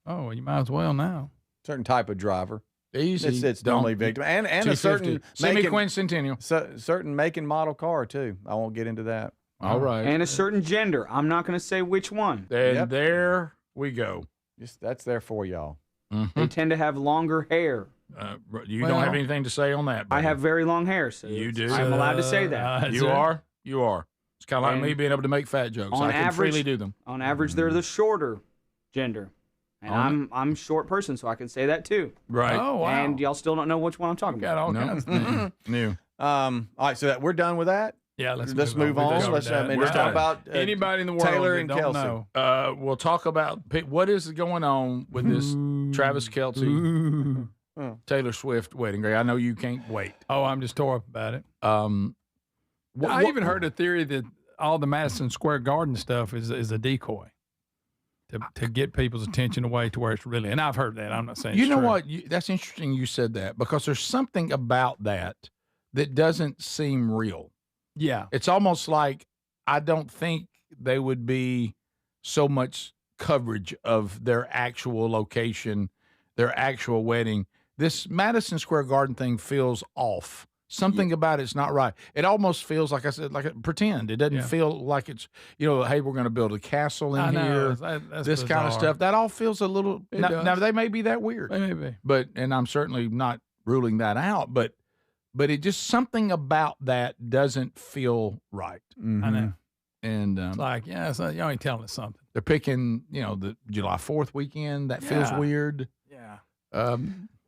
Oh, well, you might as well now. Certain type of driver. Easy. It's Don't- normally victim, and a 250. certain make and- Semi-quincentennial. certain make and model car too. I won't get into that. All right. And a certain gender. I'm not going to say which one. And there we go. That's there for y'all. They tend to have longer hair. You don't have anything to say on that. I have very long hair, so You do. I'm allowed to say that. You are. You are. It's kind of like me being able to make fat jokes. On I can average, freely do them. On average, they're the shorter gender. And I'm a short person, so I can say that too. Right. Oh, wow. And y'all still don't know which one I'm talking Got about. all kinds of things. New. All right, so we're done with that. Yeah, let's move on. Let's talk about anybody in the world Taylor that and don't Kelsey. know. We'll talk about what is going on with this Travis Kelce, Taylor Swift wedding. Greg, I know you can't wait. Oh, I'm just tore up about it. I even heard a theory that all the Madison Square Garden stuff is a decoy to get people's attention away to where it's really. And I've heard that. I'm not saying You it's know true. what? That's interesting you said that because there's something about that doesn't seem real. Yeah. It's almost like I don't think they would be so much coverage of their actual location, their actual wedding. This Madison Square Garden thing feels off. Something about it's not right. It almost feels like I said, like a pretend. It doesn't feel like it's, hey, we're going to build a castle in here. That's this kind of bizarre. stuff. That all feels a little. Now they may be that weird. They may be. And I'm certainly not ruling that out. But it just something about that doesn't feel right. I know. And It's like, y'all ain't telling us something. they're picking, the July 4th weekend. That feels weird.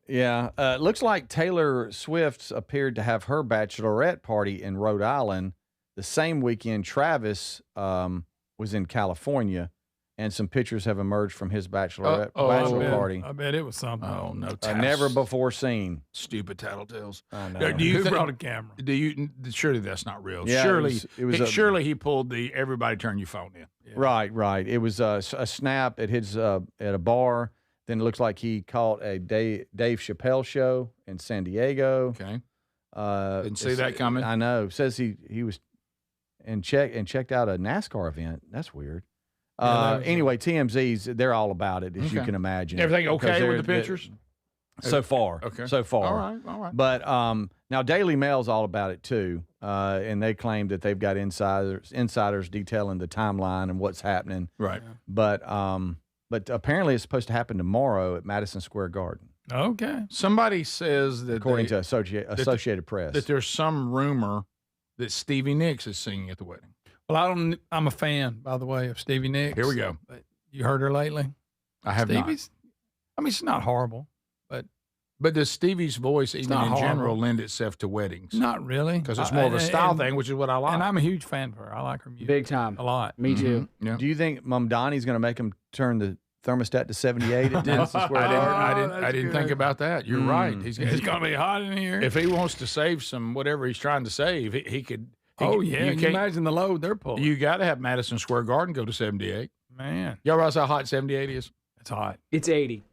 Yeah. Looks like Taylor Swift appeared to have her bachelorette party in Rhode Island the same weekend Travis was in California, and some pictures have emerged from his bachelor party. I bet it was something. Oh no, Never before seen. Stupid tattletales. I know. Do you Who think- brought a camera? Do you? Surely that's not real. Yeah, surely it was he pulled the everybody turn your phone in. Right. It was a snap at his at a bar. Then it looks like he caught a Dave Chappelle show in San Diego. Okay. Didn't see that coming. I know. Says he was and checked out a NASCAR event. That's weird. Anyway, TMZ's they're all about it, as you Okay. can imagine. Everything Because okay with the they're- pictures? So far. Okay. So far. All right. But now Daily Mail's all about it too, and they claim that they've got insiders detailing the timeline and what's happening. Right. But apparently it's supposed to happen tomorrow at Madison Square Garden, Okay. Somebody says that according to Associated Press. that there's some rumor that Stevie Nicks is singing at the wedding. Well, I'm a fan, by the way, of Stevie Nicks. Here we go. You heard her lately? I have Stevie's. I mean, she's not horrible, But does Stevie's voice, even in not horrible. general, lend itself to weddings? not really. Because it's more of a style and- thing, which is what I like. And I'm a huge fan of her. I like her music Big time. a lot. Me too. Yeah. Do you think Mom Donnie's going to make him turn the thermostat to 78 at Madison Square I Garden? didn't that's think good. about that. You're right. He's It's gonna be hot in here. if he wants to save some whatever he's trying to save, he could. Oh you yeah, can you can't- imagine the load they're pulling. You got to have Madison Square Garden go to 78. Man, Y'all realize how hot 78 is? it's hot. It's 80.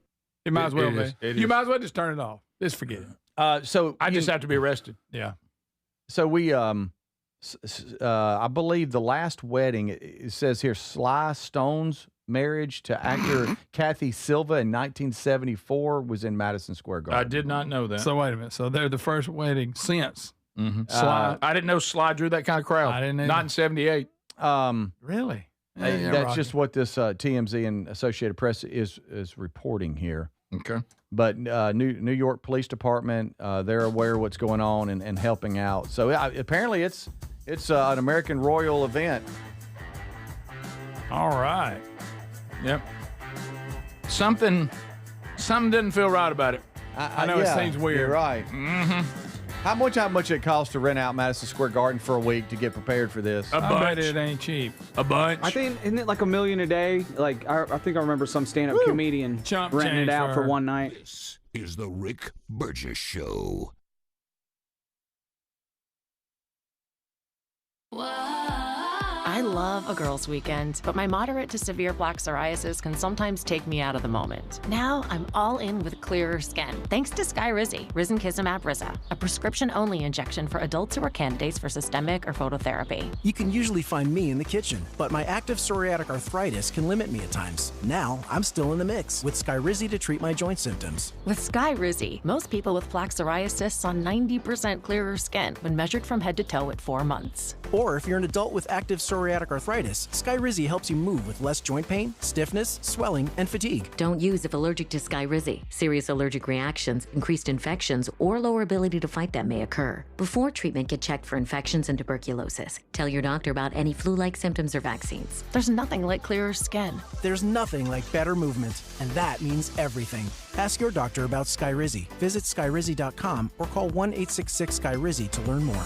It might as well be. It You is. might as well just turn it off. Just forget it. So I just have to be arrested. Yeah. So we, I believe the last wedding, it says here, Sly Stone's marriage to actor Kathy Silva in 1974 was in Madison Square Garden. I did not know that. So wait a minute. So they're the first wedding since Sly, I didn't know Sly drew that kind of crowd. I didn't either. Not in 78. really. That's just what this TMZ and Associated Press is reporting here. Okay. But New York Police Department, they're aware of what's going on and helping out. So apparently it's an American royal event. All right. Yep. Something didn't feel right about it. I know it seems weird. You're right. Mm-hmm. How much it costs to rent out Madison Square Garden for a week to get prepared for this? I bet it ain't cheap. A bunch. I think isn't it like $1 million a day? Like I think I remember some stand-up comedian Chump renting change it out for for her. one night. This is the Rick Burgess Show. I I love a girls' weekend, but my moderate to severe plaque psoriasis can sometimes take me out of the moment. Now I'm all in with clearer skin, thanks to Skyrizi, risankizumab Riza, a prescription-only injection for adults who are candidates for systemic or phototherapy. You can usually find me in the kitchen, but my active psoriatic arthritis can limit me at times. Now I'm still in the mix with Skyrizi to treat my joint symptoms. With Skyrizi, most people with plaque psoriasis saw 90% clearer skin when measured from head to toe at 4 months. Or if you're an adult with active psoriatic arthritis, Skyrizi helps you move with less joint pain, stiffness, swelling, and fatigue. Don't use if allergic to Skyrizi. Serious allergic reactions, increased infections, or lower ability to fight them may occur. Before treatment, get checked for infections and tuberculosis. Tell your doctor about any flu-like symptoms or vaccines. There's nothing like clearer skin. There's nothing like better movement, and that means everything. Ask your doctor about Skyrizi. Visit skyrizi.com or call 1-866-SKYRIZI to learn more.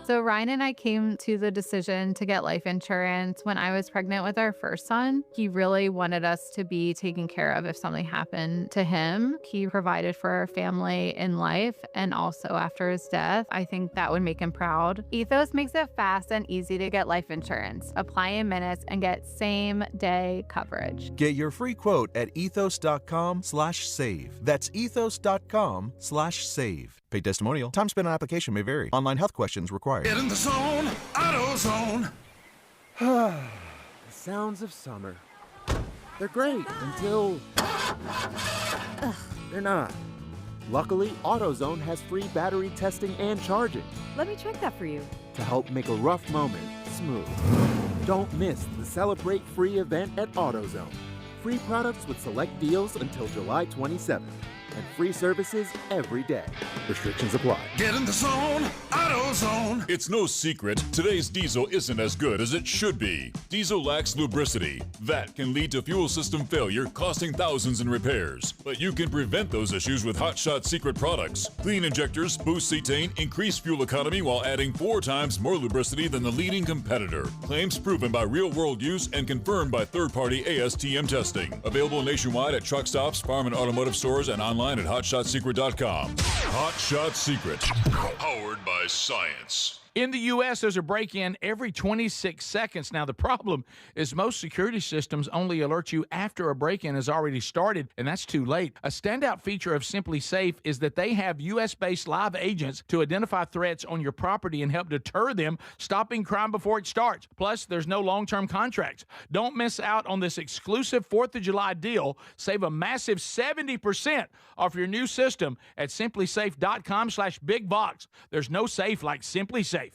So Ryan and I came to the decision to get life insurance when I was pregnant with our first son. He really wanted us to be taken care of if something happened to him. He provided for our family in life and also after his death. I think that would make him proud. Ethos makes it fast and easy to get life insurance. Apply in minutes and get same-day coverage. Get your free quote at ethos.com/save. That's ethos.com/save. Paid testimonial. Time spent on application may vary. Online health questions required. Get in the zone, AutoZone. The sounds of summer. They're great until they're not. Luckily, AutoZone has free battery testing and charging Let me check that for you. to help make a rough moment smooth. Don't miss the Celebrate Free event at AutoZone. Free products with select deals until July 27th. And free services every day. Restrictions apply. Get in the zone, AutoZone. It's no secret, today's diesel isn't as good as it should be. Diesel lacks lubricity. That can lead to fuel system failure, costing thousands in repairs. But you can prevent those issues with Hot Shot Secret products. Clean injectors boost cetane, increase fuel economy while adding 4 times more lubricity than the leading competitor. Claims proven by real-world use and confirmed by third-party ASTM testing. Available nationwide at truck stops, farm and automotive stores, and online at hotshotsecret.com. Hot Shot Secret, powered by science. In the U.S., there's a break-in every 26 seconds. Now, the problem is most security systems only alert you after a break-in has already started, and that's too late. A standout feature of Simply Safe is that they have U.S.-based live agents to identify threats on your property and help deter them, stopping crime before it starts. Plus, there's no long-term contracts. Don't miss out on this exclusive 4th of July deal. Save a massive 70% off your new system at simplysafe.com/bigbox. There's no safe like Simply Safe.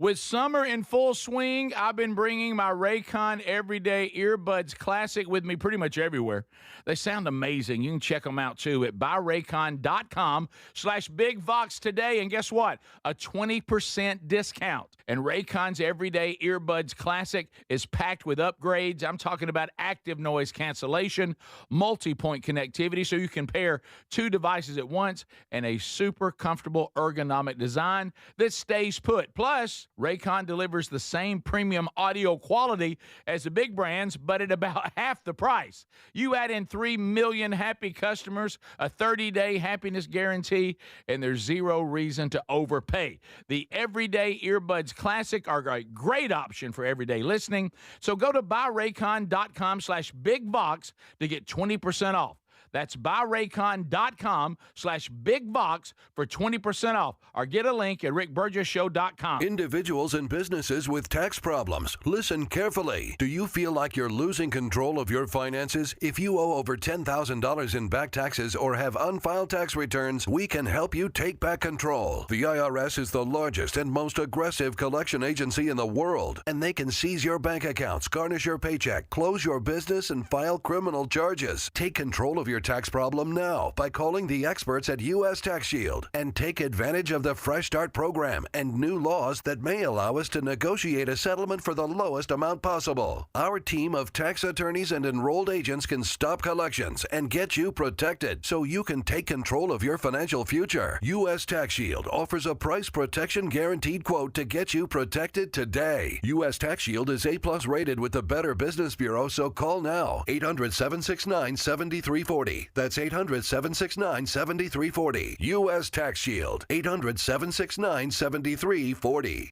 With summer in full swing, I've been bringing my Raycon Everyday Earbuds Classic with me pretty much everywhere. They sound amazing. You can check them out, too, at buyraycon.com/bigvox today. And guess what? A 20% discount. And Raycon's Everyday Earbuds Classic is packed with upgrades. I'm talking about active noise cancellation, multi-point connectivity, so you can pair 2 devices at once, and a super comfortable ergonomic design that stays put. Plus, Raycon delivers the same premium audio quality as the big brands, but at about half the price. You add in 3 million happy customers, a 30-day happiness guarantee, and there's zero reason to overpay. The Everyday Earbuds Classic are a great option for everyday listening. So go to buyraycon.com/bigbox to get 20% off. That's buyraycon.com/bigbox for 20% off. Or get a link at rickburgessshow.com. Individuals and businesses with tax problems, listen carefully. Do you feel like you're losing control of your finances? If you owe over $10,000 in back taxes or have unfiled tax returns, we can help you take back control. The IRS is the largest and most aggressive collection agency in the world, and they can seize your bank accounts, garnish your paycheck, close your business, and file criminal charges. Take control of your tax problem now by calling the experts at U.S. Tax Shield and take advantage of the Fresh Start program and new laws that may allow us to negotiate a settlement for the lowest amount possible. Our team of tax attorneys and enrolled agents can stop collections and get you protected so you can take control of your financial future. U.S. Tax Shield offers a price protection guaranteed quote to get you protected today. U.S. Tax Shield is A+ rated with the Better Business Bureau, so call now. 800-769-7340. That's 800-769-7340. U.S. Tax Shield. 800-769-7340.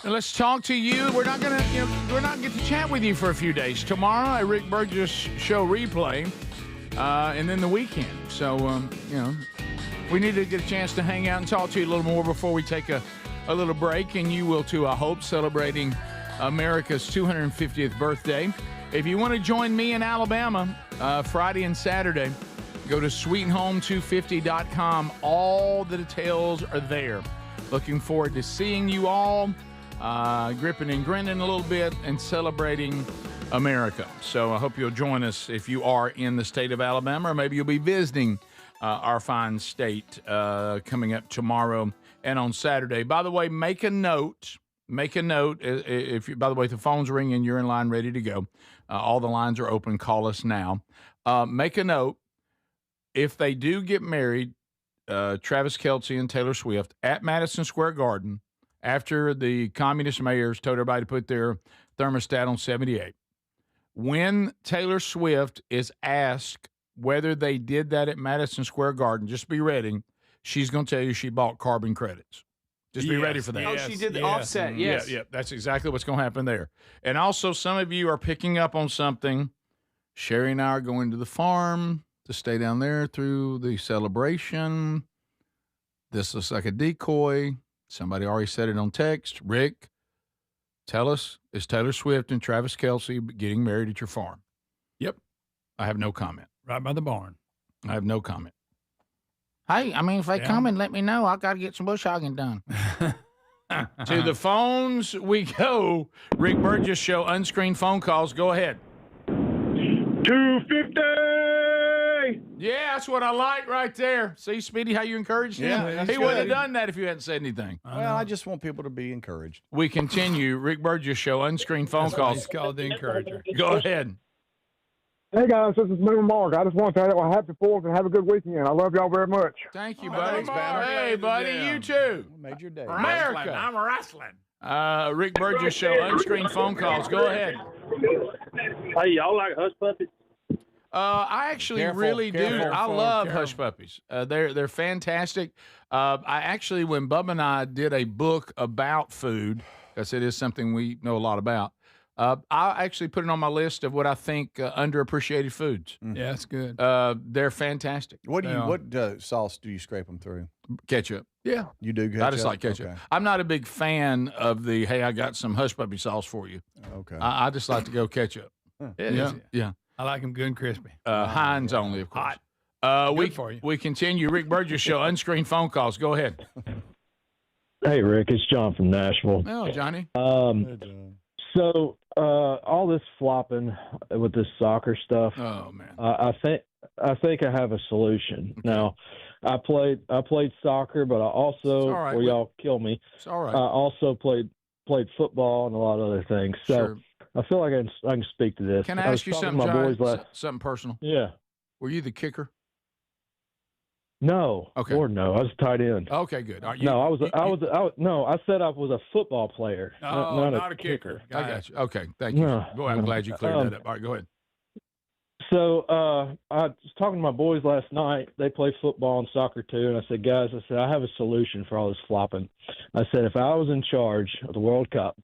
And let's talk to you. We're not gonna get to chat with you for a few days. Tomorrow, a Rick Burgess show replay, and then the weekend. So we need to get a chance to hang out and talk to you a little more before we take a little break, and you will too, I hope, celebrating America's 250th birthday. If you want to join me in Alabama Friday and Saturday, go to sweethome250.com. All the details are there. Looking forward to seeing you all, gripping and grinning a little bit and celebrating America. So I hope you'll join us if you are in the state of Alabama, or maybe you'll be visiting our fine state coming up tomorrow and on Saturday. By the way, make a note. If you, by the way, if the phone's ringing, you're in line ready to go. All the lines are open. Call us now. Make a note. If they do get married, Travis Kelce and Taylor Swift at Madison Square Garden, after the communist mayors told everybody to put their thermostat on 78, when Taylor Swift is asked whether they did that at Madison Square Garden, just be ready. She's going to tell you she bought carbon credits. Just be ready for that. Oh, she did the offset, yes. Yeah, that's exactly what's going to happen there. And also, some of you are picking up on something. Sherry and I are going to the farm to stay down there through the celebration. This looks like a decoy. Somebody already said it on text. Rick, tell us, is Taylor Swift and Travis Kelce getting married at your farm? Yep. I have no comment. Right by the barn. I have no comment. Hey, I mean, if they come and let me know, I got to get some bush hogging done. To the phones we go. Rick Burgess Show, unscreened phone calls. Go ahead. 250! Yeah, that's what I like right there. See, Speedy, how you encouraged him? Yeah, he wouldn't have done that if you hadn't said anything. Well, I just want people to be encouraged. We continue. Rick Burgess Show, unscreened phone calls. He's called the encourager. Go ahead. Hey, guys, this is Moon Mark. I just want to tell you a happy 4th and have a good weekend. I love y'all very much. Thank you, buddy. Hey, buddy, you too. Made your day. America. I'm wrestling. Rick Burgess Show, unscreened phone calls. Go ahead. Hey, y'all like hush puppies? I actually really do. I love hush puppies. They're fantastic. I actually, when Bubba and I did a book about food, because it is something we know a lot about, I actually put it on my list of what I think underappreciated foods. Yeah, that's good. They're fantastic. What sauce do you scrape them through? Ketchup. Yeah. You do ketchup? I just like ketchup. Okay. I'm not a big fan of the, hey, I got some hush puppy sauce for you. Okay. I just like to go ketchup. Yeah. I like them good and crispy. Heinz only, of course. Good for you. We continue. Rick Burgess Show, unscreened phone calls. Go ahead. Hey, Rick, it's John from Nashville. Oh, Johnny. So all this flopping with this soccer stuff. Oh man. I think I have a solution. Okay. Now, I played soccer, but I also, or y'all kill me. It's all right. I also played football and a lot of other things. So Sure. I feel like I can speak to this. Can I ask you something, John? Something personal? Yeah. Were you the kicker? No. Okay. Lord, no. I was tight end. Okay, good. I said I was a football player. Not a kicker. I got you. Okay, thank you. No. Go ahead. I'm glad you cleared that up. All right, go ahead. So I was talking to my boys last night. They play football and soccer too. And I said, guys, I have a solution for all this flopping. I said, if I was in charge of the World Cup,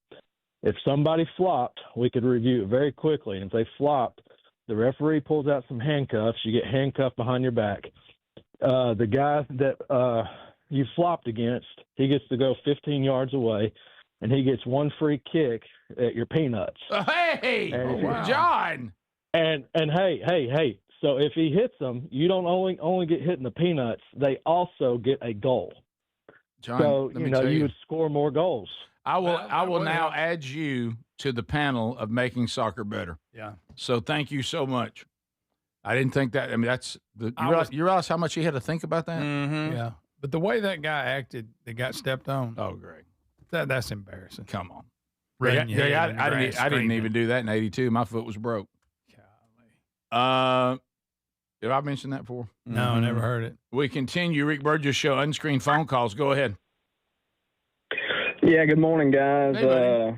if somebody flopped, we could review it very quickly. And if they flopped, the referee pulls out some handcuffs. You get handcuffed behind your back. The guy that you flopped against, he gets to go 15 yards away, and he gets one free kick at your peanuts. Hey, John. And hey. So if he hits them, you don't only get hit in the peanuts. They also get a goal. John, so you would score more goals. I will now add you to the panel of making soccer better. Yeah. So thank you so much. I didn't think that. I mean, you realize how much he had to think about that? Mm-hmm. Yeah. But the way that guy acted, that got stepped on. Oh, great. That's embarrassing. Come on. I didn't even do that in '82. My foot was broke. Golly. Did I mention that before? No, I never heard it. We continue. Rick Burgess Show, unscreened phone calls. Go ahead. Yeah, good morning, guys. Hey,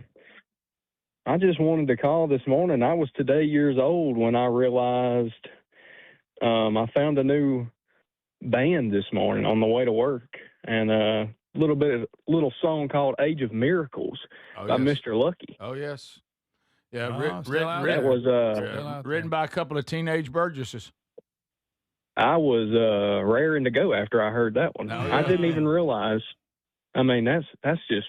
I just wanted to call this morning. I was today years old when I realized I found a new band this morning on the way to work. And the little song called "Age of Miracles" by yes. Mr. Lucky. Oh, yes. Yeah, that was written by a couple of teenage Burgesses. I was raring to go after I heard that one. I didn't even realize. I mean, that's just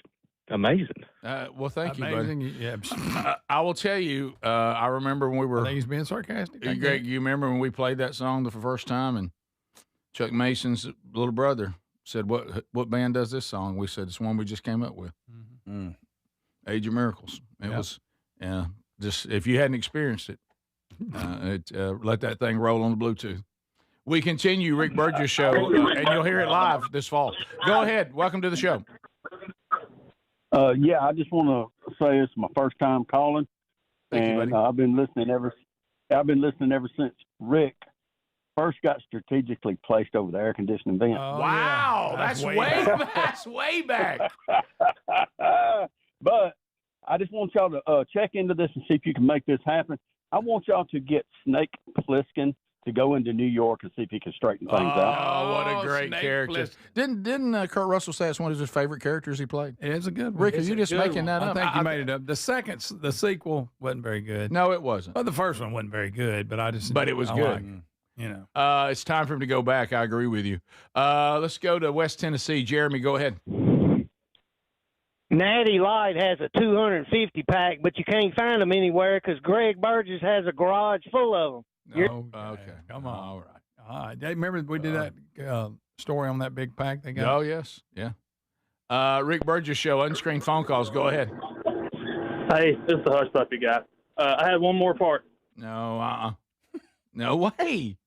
amazing. Well, thank you, Amazing. buddy. Yeah. I will tell you, I remember when we were. I think he's being sarcastic. Greg, you remember when we played that song the first time, and Chuck Mason's little brother said, "What band does this song?" We said, "It's one we just came up with, Age of Miracles." It was, just if you hadn't experienced it, let that thing roll on the Bluetooth. We continue Rick Burgess show, and you'll hear it live this fall. Go ahead. Welcome to the show. Yeah, I just want to say it's my first time calling, and I've been listening ever since Rick first got strategically placed over the air conditioning vent. Wow, that's way back. But I just want y'all to check into this and see if you can make this happen. I want y'all to get Snake Plissken to go into New York and see if he can straighten things out. Oh, what a great character! Didn't Kurt Russell say it's one of his favorite characters he played? It's a good one. Rick, are you just making that up? I think you made it up. The sequel wasn't very good. No, it wasn't. Well, the first one wasn't very good, but it was good. It's time for him to go back. I agree with you. Let's go to West Tennessee. Jeremy, go ahead. Natty Light has a 250 pack, but you can't find them anywhere because Greg Burgess has a garage full of them. Okay. Come on. All right. Remember we did that story on that big pack they got? Oh, yes. Yeah. Rick Burgess show, unscreened phone calls. Go ahead. Hey, this is the Hush Puppy guy. I had one more part. No, no way.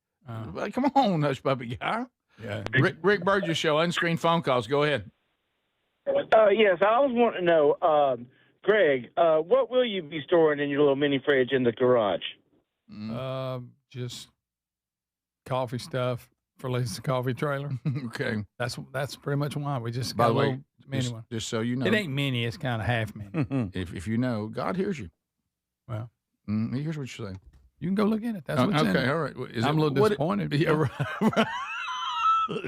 Come on, Hush Puppy guy. Yeah. Rick Burgess show, unscreened phone calls. Go ahead. Yes, I was wanting to know, Greg, what will you be storing in your little mini fridge in the garage? Just coffee stuff for Lisa's coffee trailer. Okay. That's pretty much why we just By got the a way, little mini one. Just so you know. It ain't mini, it's kind of half mini. If you know, God hears you. Well, he hears what you're saying. You can go look in it. That's what's in it. Okay, all right. I'm a little disappointed. Yeah, right.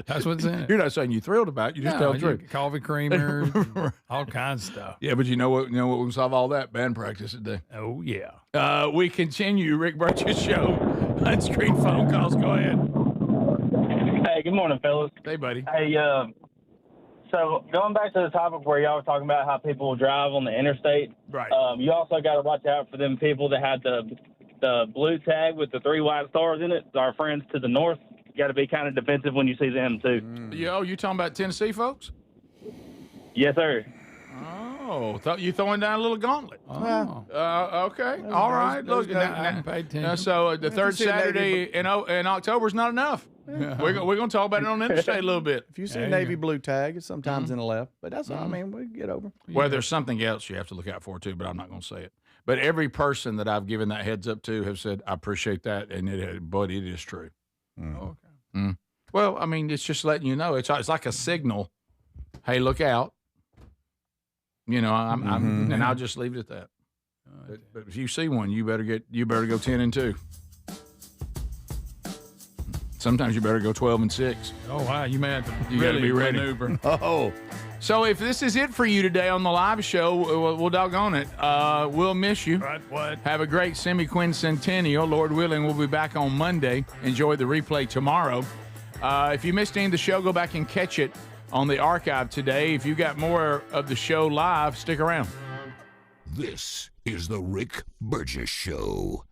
That's what's in it. You're not saying you're thrilled about it. You just tell the truth. Coffee creamer, all kinds of stuff. Yeah, but you know what will solve all that? Band practice today. Oh, yeah. We continue Rick Burgess show. Unscreened phone calls. Go ahead. Hey, good morning, fellas. Hey, buddy. Hey, so going back to the topic where y'all were talking about how people drive on the interstate. Right. You also got to watch out for them people that have the blue tag with the 3 white stars in it. Our friends to the north. You got to be kind of defensive when you see them, too. Yo, you talking about Tennessee folks? Yes, sir. Oh, thought you throwing down a little gauntlet. Oh. Okay. All right. Look, I paid attention. so the third Saturday in October is not enough. Yeah. We're going to talk about it on the interstate a little bit. If you see a navy blue tag, it's sometimes in the left, but that's all. I mean, we get over. Well, there's something else you have to look out for, too, but I'm not going to say it. But every person that I've given that heads up to have said, I appreciate that, and but it is true. Okay. Well, I mean, it's just letting you know. It's like a signal. Hey, look out. You know, and I'll just leave it at that. But if you see one, you better go 10 and 2. Sometimes you better go 12 and 6. Oh wow, you may have to You really gotta be ready. maneuver. Oh. So if this is it for you today on the live show, we'll doggone it. We'll miss you. What? Have a great semi-quincentennial. Lord willing, we'll be back on Monday. Enjoy the replay tomorrow. If you missed any of the show, go back and catch it on the archive today. If you got more of the show live, stick around. This is the Rick Burgess Show.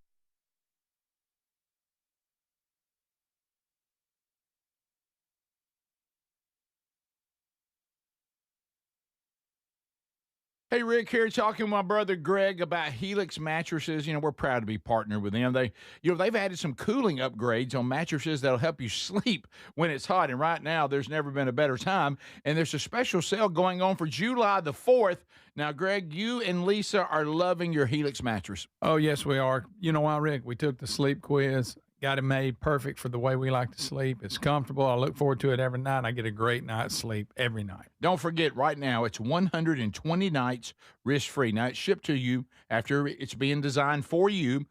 Hey, Rick here talking with my brother Greg about Helix mattresses. You know, we're proud to be partnered with them. They've added some cooling upgrades on mattresses that'll help you sleep when it's hot. And right now, there's never been a better time. And there's a special sale going on for July the 4th. Now, Greg, you and Lisa are loving your Helix mattress. Oh, yes, we are. You know why, Rick? We took the sleep quiz, got it made perfect for the way we like to sleep. It's comfortable. I look forward to it every night. I get a great night's sleep every night. Don't forget, right now, it's 120 nights risk-free. Now, it's shipped to you after it's being designed for you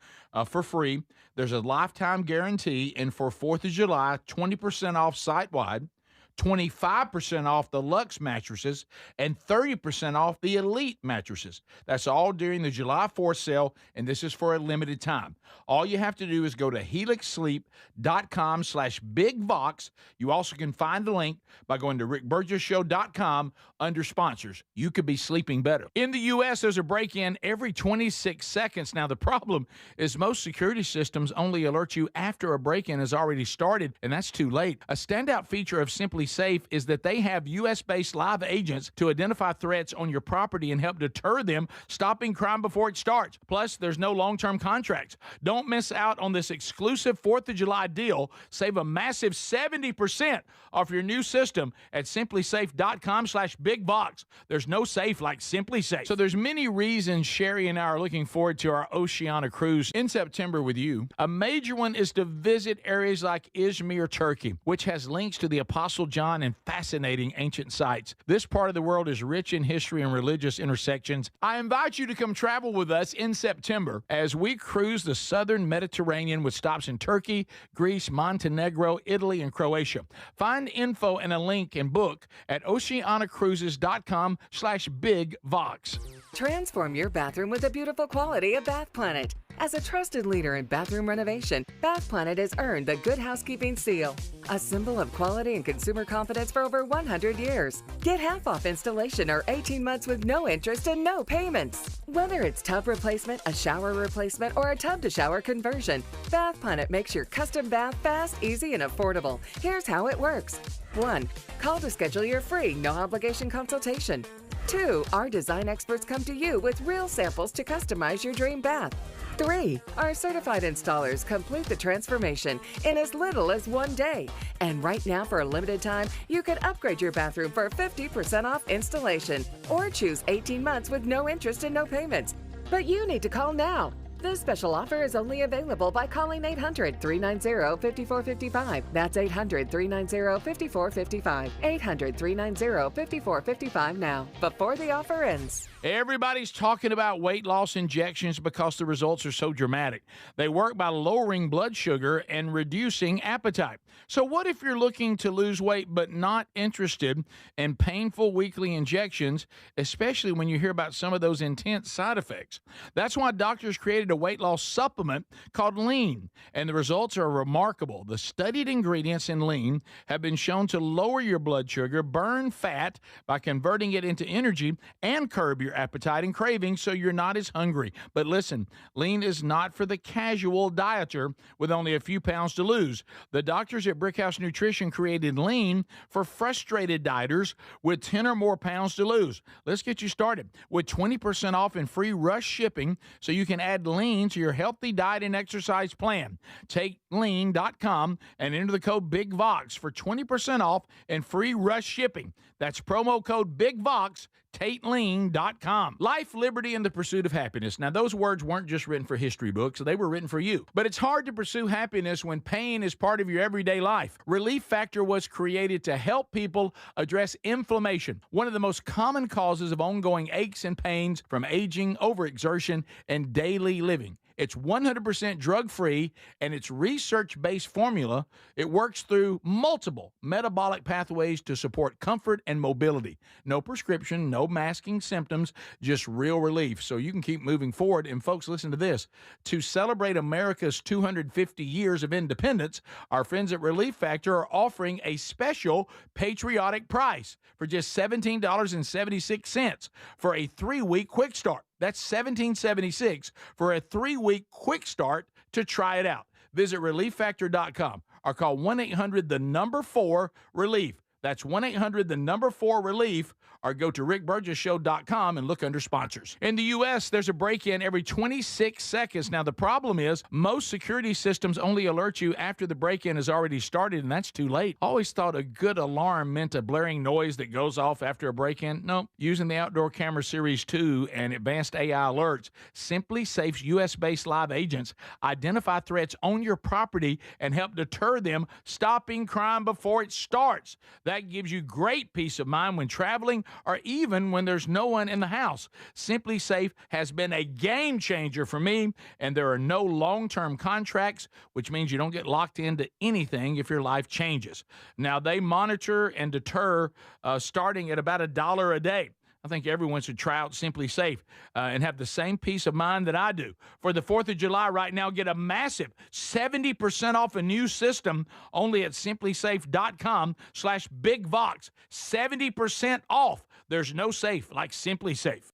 for free. There's a lifetime guarantee, and for 4th of July, 20% off site-wide. 25% off the Luxe mattresses, and 30% off the Elite mattresses. That's all during the July 4th sale, and this is for a limited time. All you have to do is go to helixsleep.com/bigvox. You also can find the link by going to rickburgessshow.com under sponsors. You could be sleeping better. In the U.S., there's a break-in every 26 seconds. Now, the problem is most security systems only alert you after a break-in has already started, and that's too late. A standout feature of Simply Safe is that they have U.S.-based live agents to identify threats on your property and help deter them, stopping crime before it starts. Plus, there's no long-term contracts. Don't miss out on this exclusive 4th of July deal. Save a massive 70% off your new system at simplysafe.com/bigbox. There's no safe like Simply Safe. So there's many reasons Sherry and I are looking forward to our Oceania cruise in September with you. A major one is to visit areas like Izmir, Turkey, which has links to the Apostle John and fascinating ancient sites. This part of the world is rich in history and religious intersections. I invite you to come travel with us in September as we cruise the southern Mediterranean with stops in Turkey, Greece, Montenegro, Italy, and Croatia. Find info and a link and book at oceanacruises.com/bigvox. Transform your bathroom with the beautiful quality of Bath Planet. As a trusted leader in bathroom renovation, Bath Planet has earned the Good Housekeeping seal, a symbol of quality and consumer confidence for over 100 years. Get half off installation or 18 months with no interest and no payments. Whether it's tub replacement, a shower replacement, or a tub-to-shower conversion, Bath Planet makes your custom bath fast, easy, and affordable. Here's how it works. 1. Call to schedule your free, no-obligation consultation. 2. Our design experts come to you with real samples to customize your dream bath. 3. Our certified installers complete the transformation in as little as 1 day. And right now, for a limited time, you can upgrade your bathroom for 50% off installation or choose 18 months with no interest and no payments. But you need to call now. This special offer is only available by calling 800-390-5455. That's 800-390-5455. 800-390-5455 now, before the offer ends. Everybody's talking about weight loss injections because the results are so dramatic. They work by lowering blood sugar and reducing appetite. So what if you're looking to lose weight but not interested in painful weekly injections, especially when you hear about some of those intense side effects? That's why doctors created a weight loss supplement called Lean, and the results are remarkable. The studied ingredients in Lean have been shown to lower your blood sugar, burn fat by converting it into energy, and curb your appetite and cravings so you're not as hungry. But listen, Lean is not for the casual dieter with only a few pounds to lose. The doctors at Brickhouse Nutrition created Lean for frustrated dieters with 10 or more pounds to lose. Let's get you started with 20% off and free rush shipping so you can add Lean to your healthy diet and exercise plan. Take lean.com and enter the code BIGVOX for 20% off and free rush shipping. That's promo code BIGVOX. TateLean.com. Life, liberty, and the pursuit of happiness. Now, those words weren't just written for history books. They were written for you. But it's hard to pursue happiness when pain is part of your everyday life. Relief Factor was created to help people address inflammation, one of the most common causes of ongoing aches and pains from aging, overexertion, and daily living. It's 100% drug-free, and its research-based formula. It works through multiple metabolic pathways to support comfort and mobility. No prescription, no masking symptoms, just real relief, so you can keep moving forward. And folks, listen to this. To celebrate America's 250 years of independence, our friends at Relief Factor are offering a special patriotic price for just $17.76 for a 3-week quick start. That's $17.76 for a 3-week quick start to try it out. Visit ReliefFactor.com or call 1-800-4-RELIEF. That's 1-800-4-RELIEF, or go to rickburgessshow.com and look under sponsors. In the U.S., there's a break-in every 26 seconds. Now, the problem is most security systems only alert you after the break-in has already started, and that's too late. Always thought a good alarm meant a blaring noise that goes off after a break-in. No, using the Outdoor Camera Series 2 and advanced AI alerts, Simply Safe's U.S.-based live agents identify threats on your property and help deter them, stopping crime before it starts. that gives you great peace of mind when traveling or even when there's no one in the house. Simply Safe has been a game changer for me, and there are no long-term contracts, which means you don't get locked into anything if your life changes. Now, they monitor and deter starting at about $1 a day. I think everyone should try out Simply Safe and have the same peace of mind that I do. For the 4th of July right now, get a massive 70% off a new system only at simplysafe.com/BigVox. 70% off. There's no safe like Simply Safe.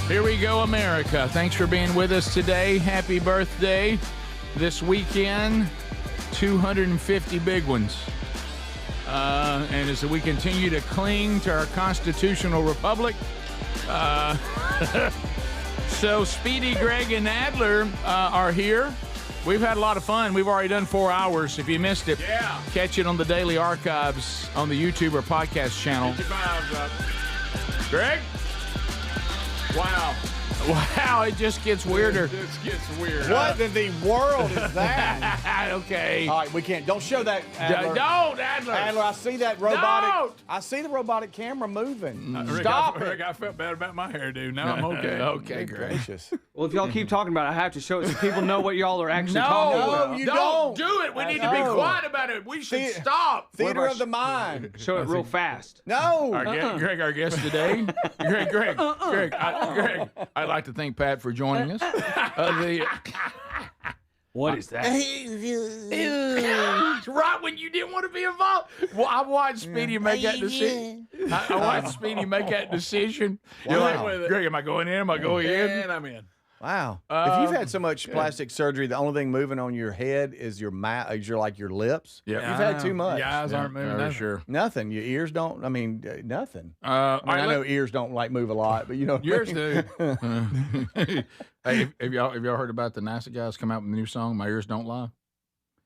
Here we go, America. Thanks for being with us today. Happy birthday. This weekend, 250 big ones. And as we continue to cling to our constitutional republic, so Speedy, Greg, and Adler are here. We've had a lot of fun. We've already done 4 hours. If you missed it, catch it on the daily archives on the YouTube or podcast channel. Get your vibes up. Greg? Wow, it just gets weirder. It just gets weird. What in the world is that? Okay. All right, we can't. Don't show that, Adler. Don't, Adler. Adler, I see that robotic. Don't. I see the robotic camera moving. Rick, I felt bad about my hairdo. Now I'm okay. Okay, gracious. Well, if y'all keep talking about it, I have to show it so people know what y'all are actually talking about. No, you don't do it. We need to be quiet about it. We should stop. Theater of the mind. Show it real fast. No. Greg, our guest today. Greg, I'd like to thank Pat for joining us. What is that? Right when you didn't want to be involved. Well, I watched Speedy make that decision. I watched Speedy make that decision. Wow. Greg, am I going in? Am I going in? And I'm in. Wow. If you've had so much plastic surgery, the only thing moving on your head is your mouth, your lips. Yeah. You've had too much. Your eyes aren't moving. No, sure. Nothing. Your ears don't. I mean, nothing. I know ears don't move a lot, but you know. Yours do. Hey, have y'all heard about the NASA guys come out with a new song? My Ears Don't Lie.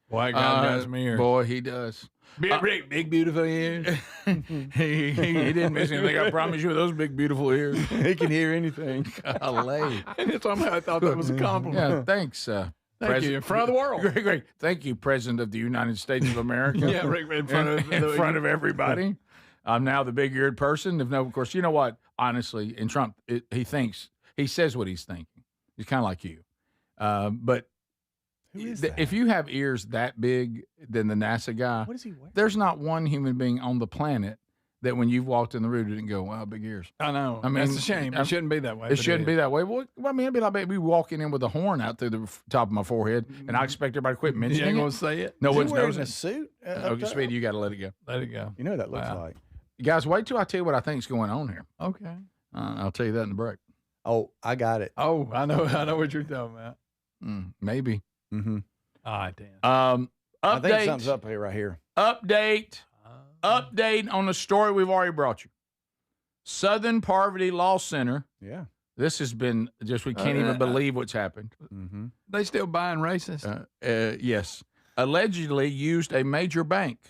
White guy got some ears. Boy, he does. Big beautiful ears. he didn't miss anything. I promise you, with those big beautiful ears, he can hear anything. Golly. And somehow I thought that was a compliment. Yeah, thanks. Thank you. In front of the world. Great. Thank you, President of the United States of America. Yeah, Rick, in front of everybody. I'm now the big-eared person. Of course, you know what? Honestly, in Trump, he says what he's thinking. He's kind of like you. But if you have ears that big than the NASA guy, what is he wearing? There's not one human being on the planet that when you've walked in the room didn't go, wow, big ears. I know. I mean, that's a shame. It shouldn't be that way. It shouldn't be that way. Well, I mean, it'd be like me walking in with a horn out through the top of my forehead, and I expect everybody to quit mentioning You ain't it. going to say it? No one's wearing knows a it. suit? Okay, Speedy, you got to let it go. Let it go. You know what that looks like. Guys, wait till I tell you what I think's going on here. Okay. I'll tell you that in the break. Oh, I got it. Oh, I know what you're talking about. Maybe. Mm-hmm. All right, Dan. Update. I think something's up here right here. Update on the story we've already brought you. Southern Poverty Law Center. Yeah. This has been just, we can't even believe what's happened. Mm-hmm. They still buying racists? Yes. Allegedly used a major bank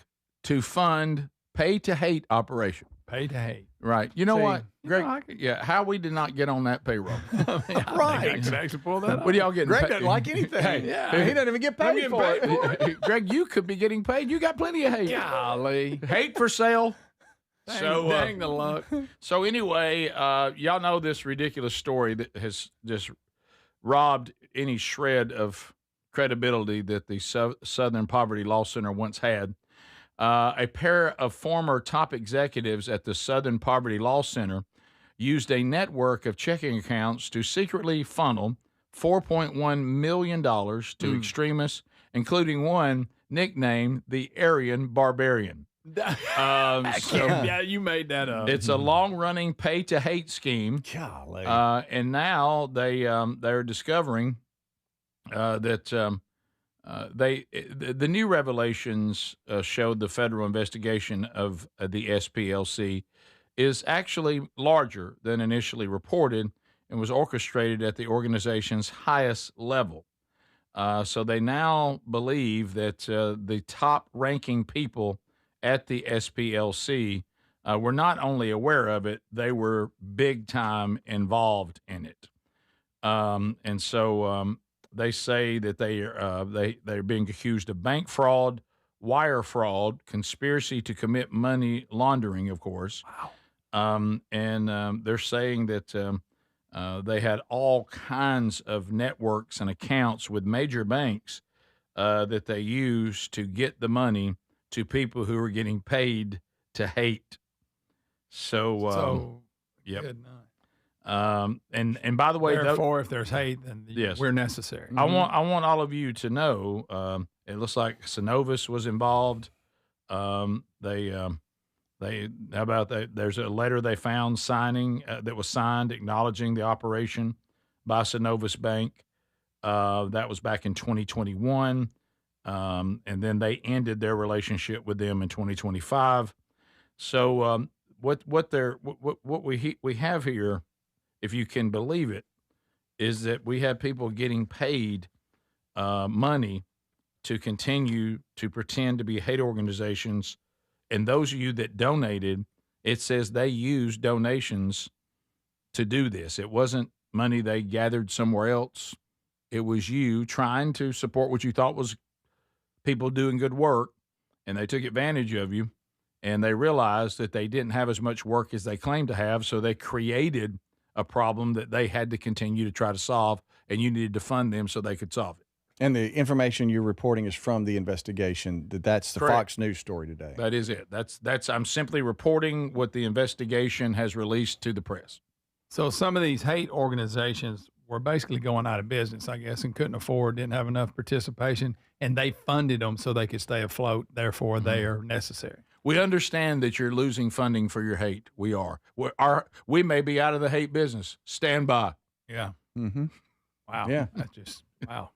to fund pay-to-hate operation. Pay to hate. Right. You know what, Greg? You know, how we did not get on that payroll. I could actually pull that What are y'all getting Greg paid? doesn't like anything. Hey, he doesn't even get paid for it. Greg, you could be getting paid. You got plenty of hate. Golly. Hate for sale. Dang the luck. So anyway, y'all know this ridiculous story that has just robbed any shred of credibility that the Southern Poverty Law Center once had. A pair of former top executives at the Southern Poverty Law Center used a network of checking accounts to secretly funnel $4.1 million to extremists, including one nicknamed the Aryan Barbarian. Yeah, you made that up. It's a long-running pay-to-hate scheme. the new revelations showed the federal investigation of the SPLC is actually larger than initially reported and was orchestrated at the organization's highest level. So they now believe that the top-ranking people at the SPLC were not only aware of it, they were big-time involved in it. And so they say that they're being accused of bank fraud, wire fraud, conspiracy to commit money laundering, of course. Wow. And they're saying that they had all kinds of networks and accounts with major banks that they used to get the money to people who were getting paid to hate. So yep. Good night. And by the way, therefore, if there's hate, then yes, we're necessary. I want all of you to know. It looks like Synovus was involved. How about that? There's a letter they found that was signed acknowledging the operation by Synovus Bank. That was back in 2021, and then they ended their relationship with them in 2025. So what we have here, if you can believe it, is that we have people getting paid money to continue to pretend to be hate organizations. And those of you that donated, it says they used donations to do this. It wasn't money they gathered somewhere else. It was you trying to support what you thought was people doing good work, and they took advantage of you, and they realized that they didn't have as much work as they claimed to have, so they created a problem that they had to continue to try to solve, and you needed to fund them so they could solve it. And the information you're reporting is from the investigation. That's the Correct. Fox News story today. That is it. That's. I'm simply reporting what the investigation has released to the press. So some of these hate organizations were basically going out of business, I guess, and couldn't afford, didn't have enough participation, and they funded them so they could stay afloat. Therefore, they are necessary. We understand that you're losing funding for your hate. We are. We may be out of the hate business. Stand by. Yeah. Mm-hmm. Wow. Yeah. That's just wow.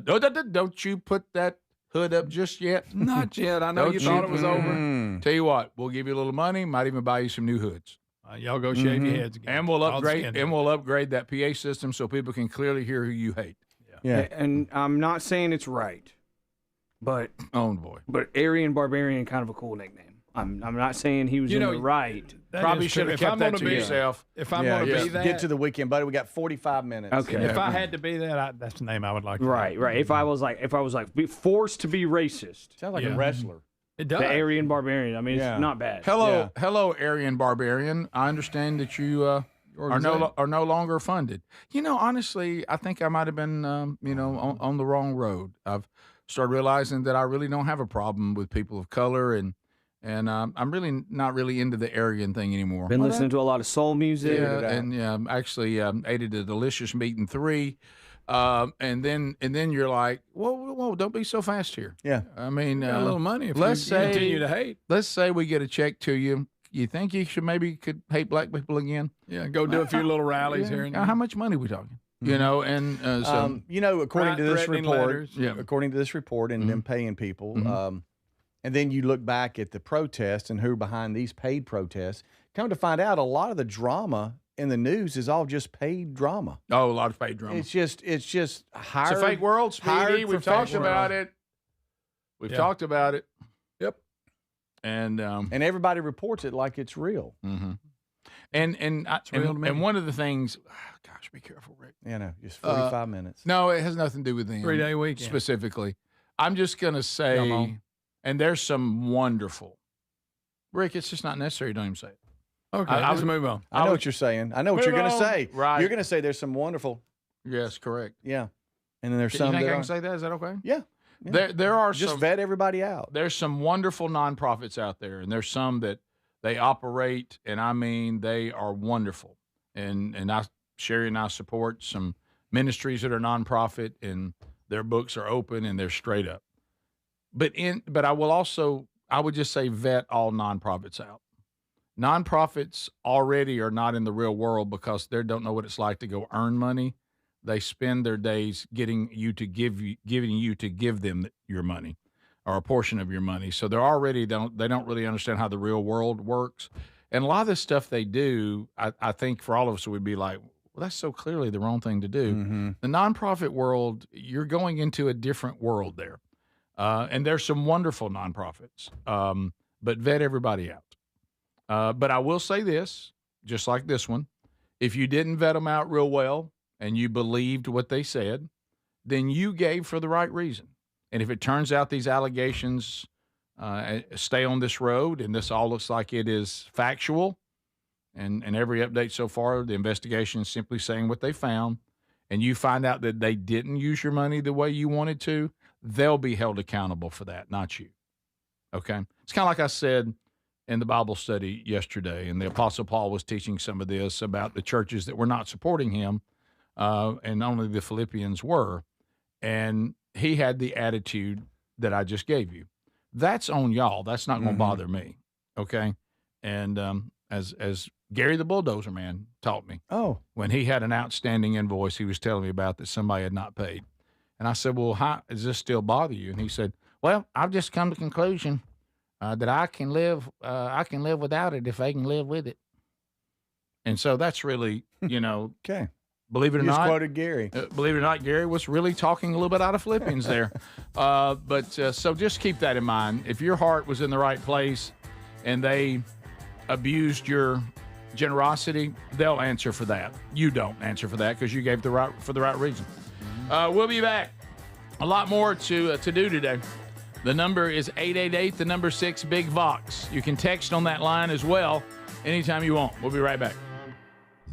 Don't you put that hood up just yet. Not yet. I know you thought it was over. Tell you what, we'll give you a little money. Might even buy you some new hoods. Y'all go shave your heads again. And we'll upgrade that PA system so people can clearly hear who you hate. Yeah. And I'm not saying it's right, but But Aryan Barbarian, kind of a cool nickname. I'm not saying he was in the right. Probably should have kept that to yourself. If I'm going to be that, get to the weekend, buddy. We got 45 minutes. Okay. If I had to be that, that's the name I would like. Right. If I was like be forced to be racist. Sounds like a wrestler. It does. The Aryan Barbarian. I mean, it's not bad. Hello, Aryan Barbarian. I understand that you are no longer funded. You know, honestly, I think I might have been, on the wrong road. I've started realizing that I really don't have a problem with people of color, and I'm really not really into the Aryan thing anymore. Been listening to a lot of soul music. Yeah, and actually ate at a delicious meat and 3. And then you're like, whoa, don't be so fast here. Yeah. I mean, a little money if let's you continue to hate. Let's say we get a check to you. You think you could hate black people again? Yeah, go do a few little rallies here and there. How much money are we talking? You know, and so according to this report, according to this report, and them paying people, and then you look back at the protests and who are behind these paid protests. Come to find out, a lot of the drama in the news is all just paid drama. Oh, a lot of paid drama. It's just hired. It's a fake world, Speedy. We've talked about it. We've talked about it. Yep. And everybody reports it like it's real. Mm-hmm. And one of the things, gosh, be careful, Rick. Just 45 minutes. No, it has nothing to do with them. 3-day weekend. Specifically. I'm just going to say, and there's some wonderful, Rick, it's just not necessary. Don't even say it. Okay, let's move on. I know what you're saying. I know what you're going to say. Right. You're going to say there's some wonderful. Yes, correct. Yeah. And then there's some. You think that I can say that? Is that okay? Yeah. There are just some, vet everybody out. There's some wonderful nonprofits out there, and there's some that they operate, and I mean they are wonderful. And Sherry and I support some ministries that are nonprofit, and their books are open and they're straight up. But I would just say vet all nonprofits out. Nonprofits already are not in the real world because they don't know what it's like to go earn money. they spend their days giving you to give them your money or a portion of your money. So they're already they don't really understand how the real world works. And a lot of this stuff they do, I think for all of us, we'd be like, well, that's so clearly the wrong thing to do. Mm-hmm. The nonprofit world, you're going into a different world there. And there's some wonderful nonprofits, but vet everybody out. But I will say this, just like this one, if you didn't vet them out real well and you believed what they said, then you gave for the right reason. And if it turns out these allegations stay on this road and this all looks like it is factual, and every update so far, the investigation is simply saying what they found, and you find out that they didn't use your money the way you wanted to, they'll be held accountable for that, not you. Okay? It's kind of like I said in the Bible study yesterday, and the Apostle Paul was teaching some of this about the churches that were not supporting him, and only the Philippians were. And he had the attitude that I just gave you. That's on y'all. That's not going to bother me. Okay? And as Gary the Bulldozer Man taught me. Oh. When he had an outstanding invoice he was telling me about that somebody had not paid. And I said, well, how does this still bother you? And he said, well, I've just come to the conclusion that I can live without it if they can live with it. And so that's really, okay. Believe it or You not. just quoted Gary. Believe it or not, Gary was really talking a little bit out of Philippians there. So just keep that in mind. If your heart was in the right place and they abused your generosity, they'll answer for that. You don't answer for that because you gave for the right reason. We'll be back. A lot more to do today. The number is 888, the number 6, Big Vox. You can text on that line as well anytime you want. We'll be right back.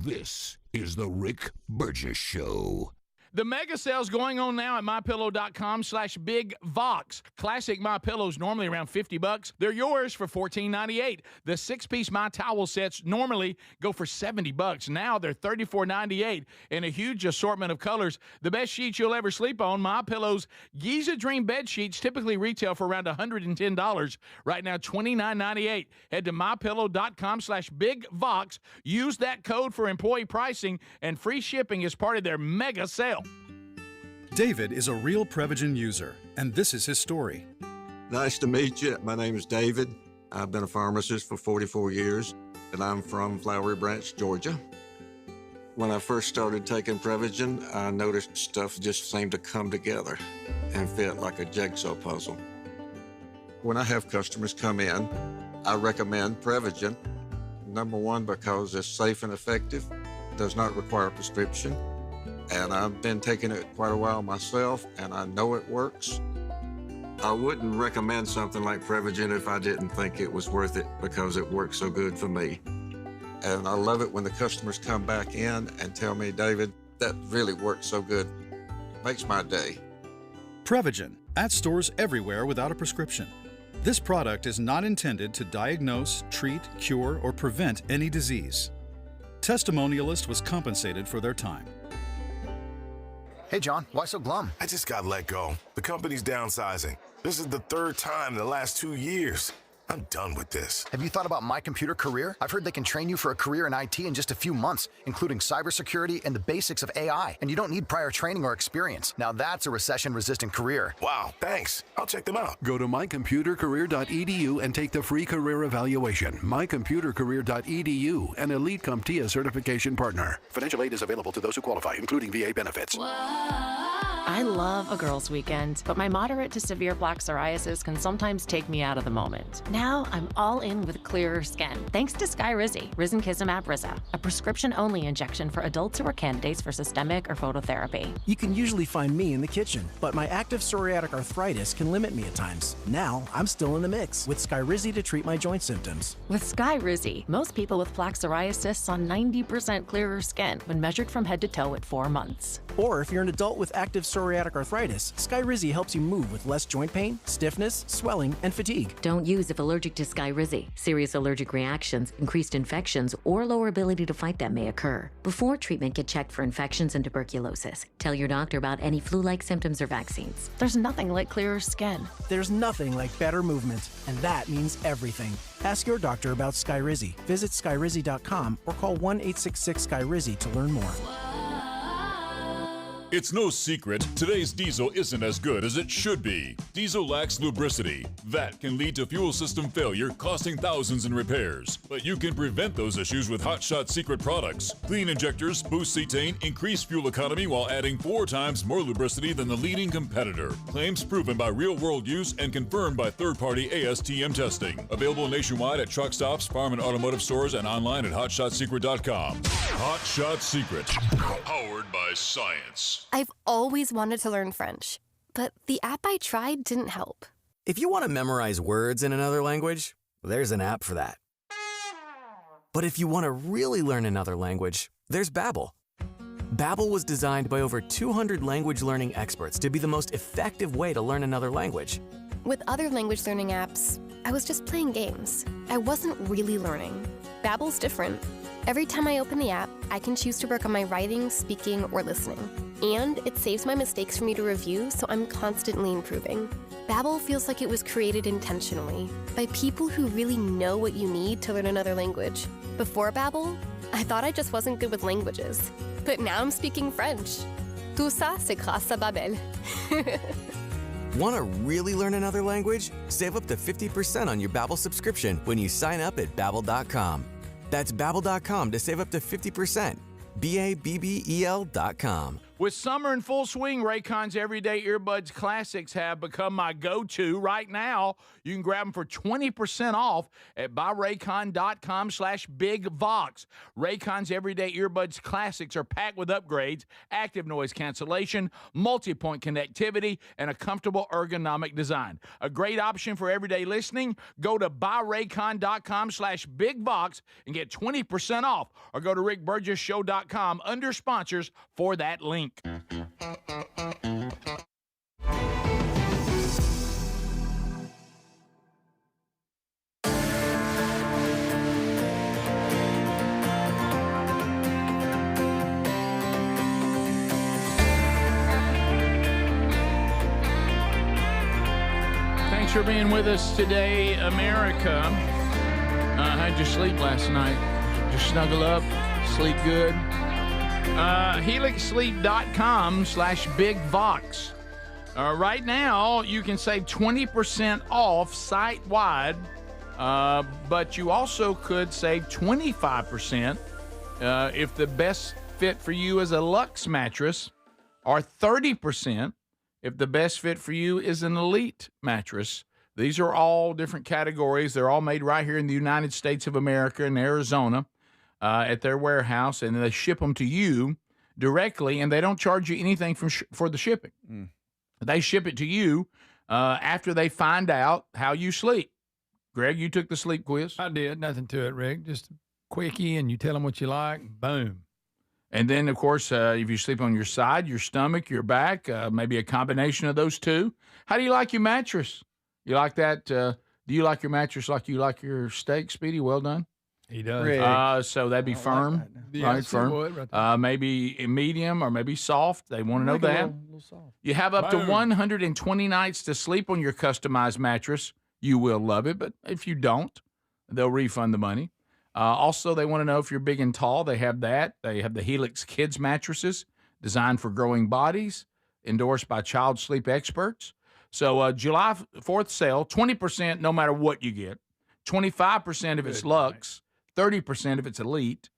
This is the Rick Burgess Show. The mega sale's going on now at MyPillow.com/BigVox. Classic MyPillows normally around $50. They're yours for $14.98. The 6-piece My Towel sets normally go for $70. Now they're $34.98 in a huge assortment of colors. The best sheets you'll ever sleep on. MyPillow's Giza Dream bed sheets typically retail for around $110. Right now, $29.98. Head to MyPillow.com/BigVox. Use that code for employee pricing and free shipping as part of their mega sale. David is a real Prevagen user, and this is his story. Nice to meet you. My name is David. I've been a pharmacist for 44 years, and I'm from Flowery Branch, Georgia. When I first started taking Prevagen, I noticed stuff just seemed to come together and fit like a jigsaw puzzle. When I have customers come in, I recommend Prevagen. Number one, because it's safe and effective, does not require a prescription. And I've been taking it quite a while myself, and I know it works. I wouldn't recommend something like Prevagen if I didn't think it was worth it because it works so good for me. And I love it when the customers come back in and tell me, David, that really works so good. Makes my day. Prevagen, at stores everywhere without a prescription. This product is not intended to diagnose, treat, cure, or prevent any disease. Testimonialist was compensated for their time. Hey, John, why so glum? I just got let go. The company's downsizing. This is the third time in the last 2 years. I'm done with this. Have you thought about My Computer Career? I've heard they can train you for a career in IT in just a few months, including cybersecurity and the basics of AI. And you don't need prior training or experience. Now that's a recession-resistant career. Wow, thanks. I'll check them out. Go to mycomputercareer.edu and take the free career evaluation. mycomputercareer.edu, an elite CompTIA certification partner. Financial aid is available to those who qualify, including VA benefits. I love a girls' weekend, but my moderate to severe plaque psoriasis can sometimes take me out of the moment. Now I'm all in with clearer skin, thanks to Skyrizi, risankizumab Riza, a prescription-only injection for adults who are candidates for systemic or phototherapy. You can usually find me in the kitchen, but my active psoriatic arthritis can limit me at times. Now I'm still in the mix with Skyrizi to treat my joint symptoms. With Skyrizi, most people with plaque psoriasis saw 90% clearer skin when measured from head to toe at 4 months. Or if you're an adult with active psoriatic arthritis, Skyrizi helps you move with less joint pain, stiffness, swelling, and fatigue. Don't use if allergic to Skyrizi. Serious allergic reactions, increased infections, or lower ability to fight them may occur. Before treatment, get checked for infections and tuberculosis. Tell your doctor about any flu-like symptoms or vaccines. There's nothing like clearer skin. There's nothing like better movement, and that means everything. Ask your doctor about Skyrizi. Visit Skyrizi.com or call 1-866-SKYRIZI to learn more. It's no secret, today's diesel isn't as good as it should be. Diesel lacks lubricity. That can lead to fuel system failure, costing thousands in repairs. But you can prevent those issues with Hot Shot Secret products. Clean injectors, boost cetane, increase fuel economy while adding 4 times more lubricity than the leading competitor. Claims proven by real-world use and confirmed by third-party ASTM testing. Available nationwide at truck stops, farm and automotive stores, and online at hotshotsecret.com. Hot Shot Secret, powered by science. I've always wanted to learn French, but the app I tried didn't help. If you want to memorize words in another language, there's an app for that. But if you want to really learn another language, there's Babbel. Babbel was designed by over 200 language learning experts to be the most effective way to learn another language. With other language learning apps, I was just playing games. I wasn't really learning. Babbel's different. Every time I open the app, I can choose to work on my writing, speaking, or listening. And it saves my mistakes for me to review, so I'm constantly improving. Babbel feels like it was created intentionally by people who really know what you need to learn another language. Before Babbel, I thought I just wasn't good with languages. But now I'm speaking French. Tout ça, c'est grâce à Babbel. Want to really learn another language? Save up to 50% on your Babbel subscription when you sign up at Babbel.com. That's Babbel.com to save up to 50%. Babbel.com. With summer in full swing, Raycon's Everyday Earbuds Classics have become my go-to. Right now, you can grab them for 20% off at buyraycon.com/bigvox. Raycon's Everyday Earbuds Classics are packed with upgrades, active noise cancellation, multi-point connectivity, and a comfortable ergonomic design. A great option for everyday listening. Go to buyraycon.com/bigvox and get 20% off, or go to rickburgessshow.com under sponsors for that link. Thanks for being with us today, America. How'd you sleep last night? Just snuggle up, sleep good. HelixSleep.com/bigvox. Right now, you can save 20% off site-wide, but you also could save 25% if the best fit for you is a Luxe mattress, or 30% if the best fit for you is an Elite mattress. These are all different categories. They're all made right here in the United States of America in Arizona. At their warehouse, and they ship them to you directly, and they don't charge you anything for the shipping. They ship it to you after they find out how you sleep. Greg, you took the sleep quiz? I did. Nothing to it, Rick. Just quickie, and you tell them what you like. Boom. And then, of course, if you sleep on your side, your stomach, your back, maybe a combination of those two. How do you like your mattress? You like that? Do you like your mattress like you like your steak, Speedy? Well done. He does. So that'd be firm, right? Firm. Would, right, maybe medium or maybe soft. They want to know that. You have up to 120 nights to sleep on your customized mattress. You will love it, but if you don't, they'll refund the money. Also, they want to know if you're big and tall. They have that. They have the Helix Kids mattresses designed for growing bodies, endorsed by child sleep experts. So July 4th sale, 20% no matter what you get, 25% if it's Luxe. 30% if it's Elite.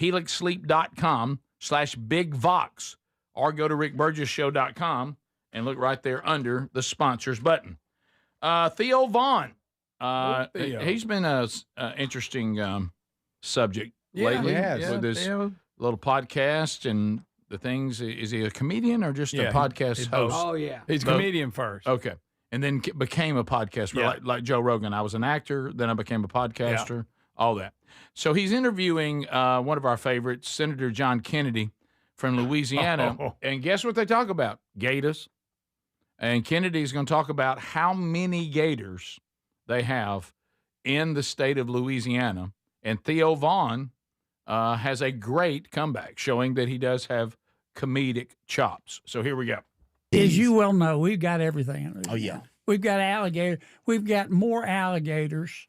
HelixSleep.com/bigvox, or go to rickburgessshow.com and look right there under the sponsors button. Theo Vaughn, he's been an interesting subject lately with this little podcast and the things. Is he a comedian or just a podcast host? Oh, yeah. He's a comedian first. Okay. And then became a podcaster, like Joe Rogan. I was an actor, then I became a podcaster, all that. So he's interviewing one of our favorites, Senator John Kennedy from Louisiana. And guess what they talk about? Gators. And Kennedy's going to talk about how many gators they have in the state of Louisiana. And Theo Vaughn has a great comeback showing that he does have comedic chops. So here we go. As you well know, we've got everything in Louisiana. Oh, yeah. We've got alligators. We've got more alligators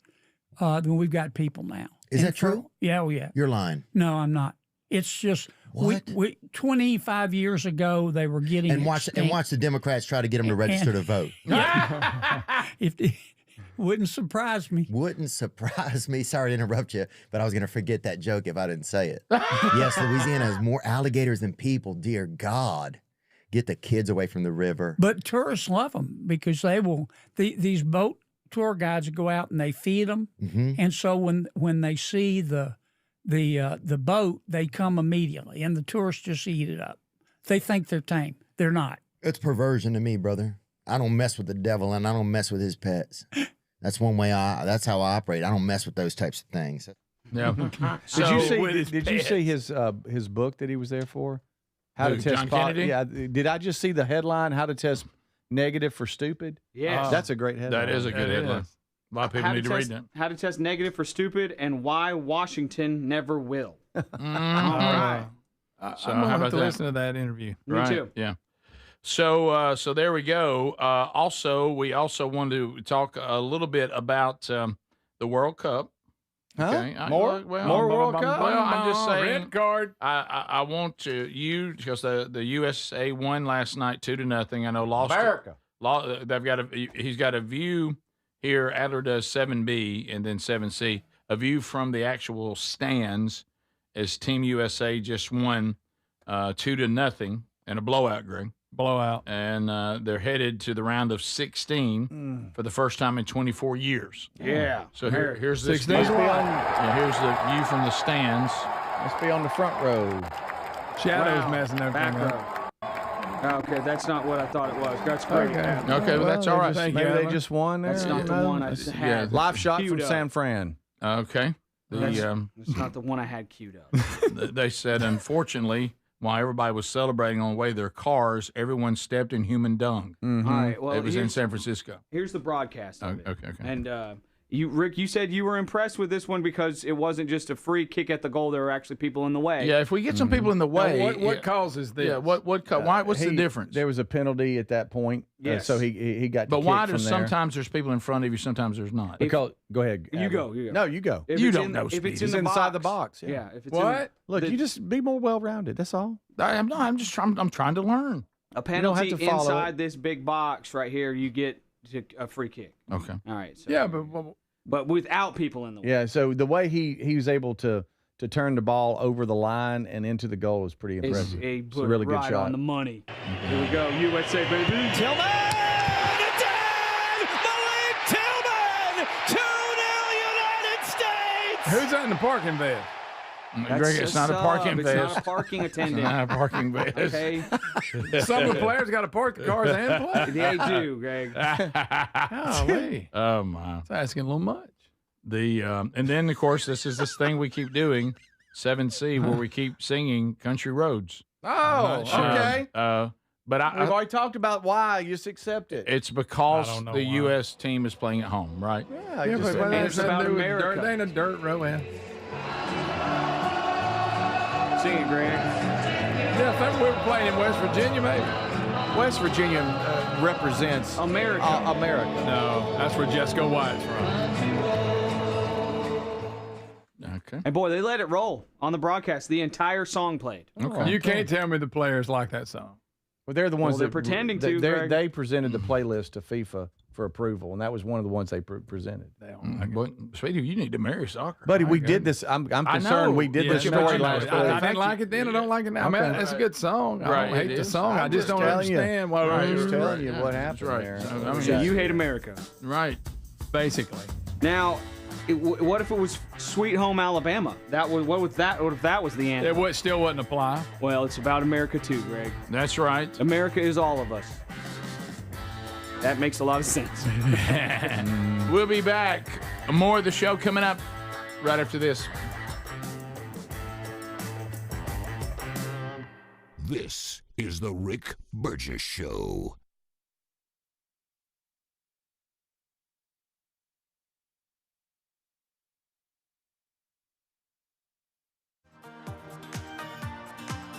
than we've got people now. Is that true? Yeah, oh, yeah. You're lying. No, I'm not. It's just We 25 years ago, they were getting and watch the Democrats try to get them to register to vote. Wouldn't surprise me. Wouldn't surprise me. Sorry to interrupt you, but I was going to forget that joke if I didn't say it. Yes, Louisiana has more alligators than people. Dear God. Get the kids away from the river. But tourists love them because they will. These boat tour guides go out and they feed them, and so when they see the boat, they come immediately, and the tourists just eat it up. They think they're tame. They're not. It's perversion to me, brother. I don't mess with the devil, and I don't mess with his pets. That's one way that's how I operate. I don't mess with those types of things. Yeah. Did you see his book that he was there for? How to test John Kennedy? Yeah. Did I just see the headline? How to test negative for stupid? Yes. That's a great headline. That is a good headline. A lot of people need to read that. How to test negative for stupid and why Washington never will. All right. So I'm going how to have about to that? listen to that interview. Me too. Yeah. So there we go. We also want to talk a little bit about the World Cup. Okay. More World Cup? Well, I'm just saying. Red card. I want to because the USA won last night 2-0. I know lost. America. He's got a view here. Adler does 7B and then 7C. A view from the actual stands as Team USA just won 2-0 in a blowout, Greg. Blowout. And they're headed to the round of 16 for the first time in 24 years. Yeah. So here's this. 16. Here's the view from the stands. Must be on the front row. Shadow's messing everything Back up. row. Okay, that's not what I thought it was. That's great. Okay. Okay, well, that's all right. Maybe they just won there. That's not the one I had. Live shot from queued up. San Fran. Okay. That's not the one I had queued up. They said, unfortunately, while everybody was celebrating on the way to their cars, everyone stepped in human dung. All right. Well, It was in San Francisco. Here's the broadcast of it. Okay. And Rick, you said you were impressed with this one because it wasn't just a free kick at the goal. There were actually people in the way. Yeah, if we get some people in the way. Now, what causes this? Yeah, what's the difference? There was a penalty at that point. Yes. So he got But kicked why from does there. sometimes there's people in front of you, sometimes there's not? Because, go ahead. You Adam. go. No, you go. If You it's don't in- know, if Speedy. it's in He's the inside box, the box. Yeah. If it's What? Look, you just be more well-rounded. That's all. I'm trying to learn. a penalty have to follow inside it. this big box right here, you get a free kick. Okay. All right. So, Yeah, but without people in the way. Yeah. So the way he was able to turn the ball over the line and into the goal was pretty impressive. He It's put a really it good right shot. on the money. Here we go, USA baby. Tillman! It's in! Malik Tillman! 2-0 United States! who's that in the parking vest? Greg, it's not a parking It's vest. not a parking attendant. It's not a parking vest. Okay. Some of the players got to park the cars and play. They do, Greg. Golly. Oh my! It's asking a little much. And then of course this thing we keep doing, 7C, where we keep singing Country Roads. Oh, okay. But We've already talked about why. You just accept it. it's because I don't know the why. U.S. team is playing at home, right? Yeah, Yeah, just, but it's about America. They ain't a dirt road, man. Sing it, Greg. Yeah, I think we were playing in West Virginia, maybe. West Virginia represents America. America. No, that's where Jessica White's from. Okay. And boy, they let it roll on the broadcast. The entire song played. Okay. You can't tell me the players like that song. Well, they're the ones they're that pretending to, Greg. They presented the playlist to FIFA for approval, and that was one of the ones they presented. But, Sweetie, you need to marry soccer. Buddy, we did this. I'm concerned. We did this story last week. I didn't like it then. I don't like it now. I mean, that's a good song. I Right, don't hate it the is. song. I just don't understand why. I'm just we're telling you what happened right. there. So, I mean, So you hate America. Right. basically. Now, what if it was Sweet Home Alabama? That was what if that was the It anthem? still wouldn't apply. Well, it's about America too, Greg. That's right. America is all of us. That makes a lot of sense. We'll be back. More of the show coming up right after this. This is the Rick Burgess Show.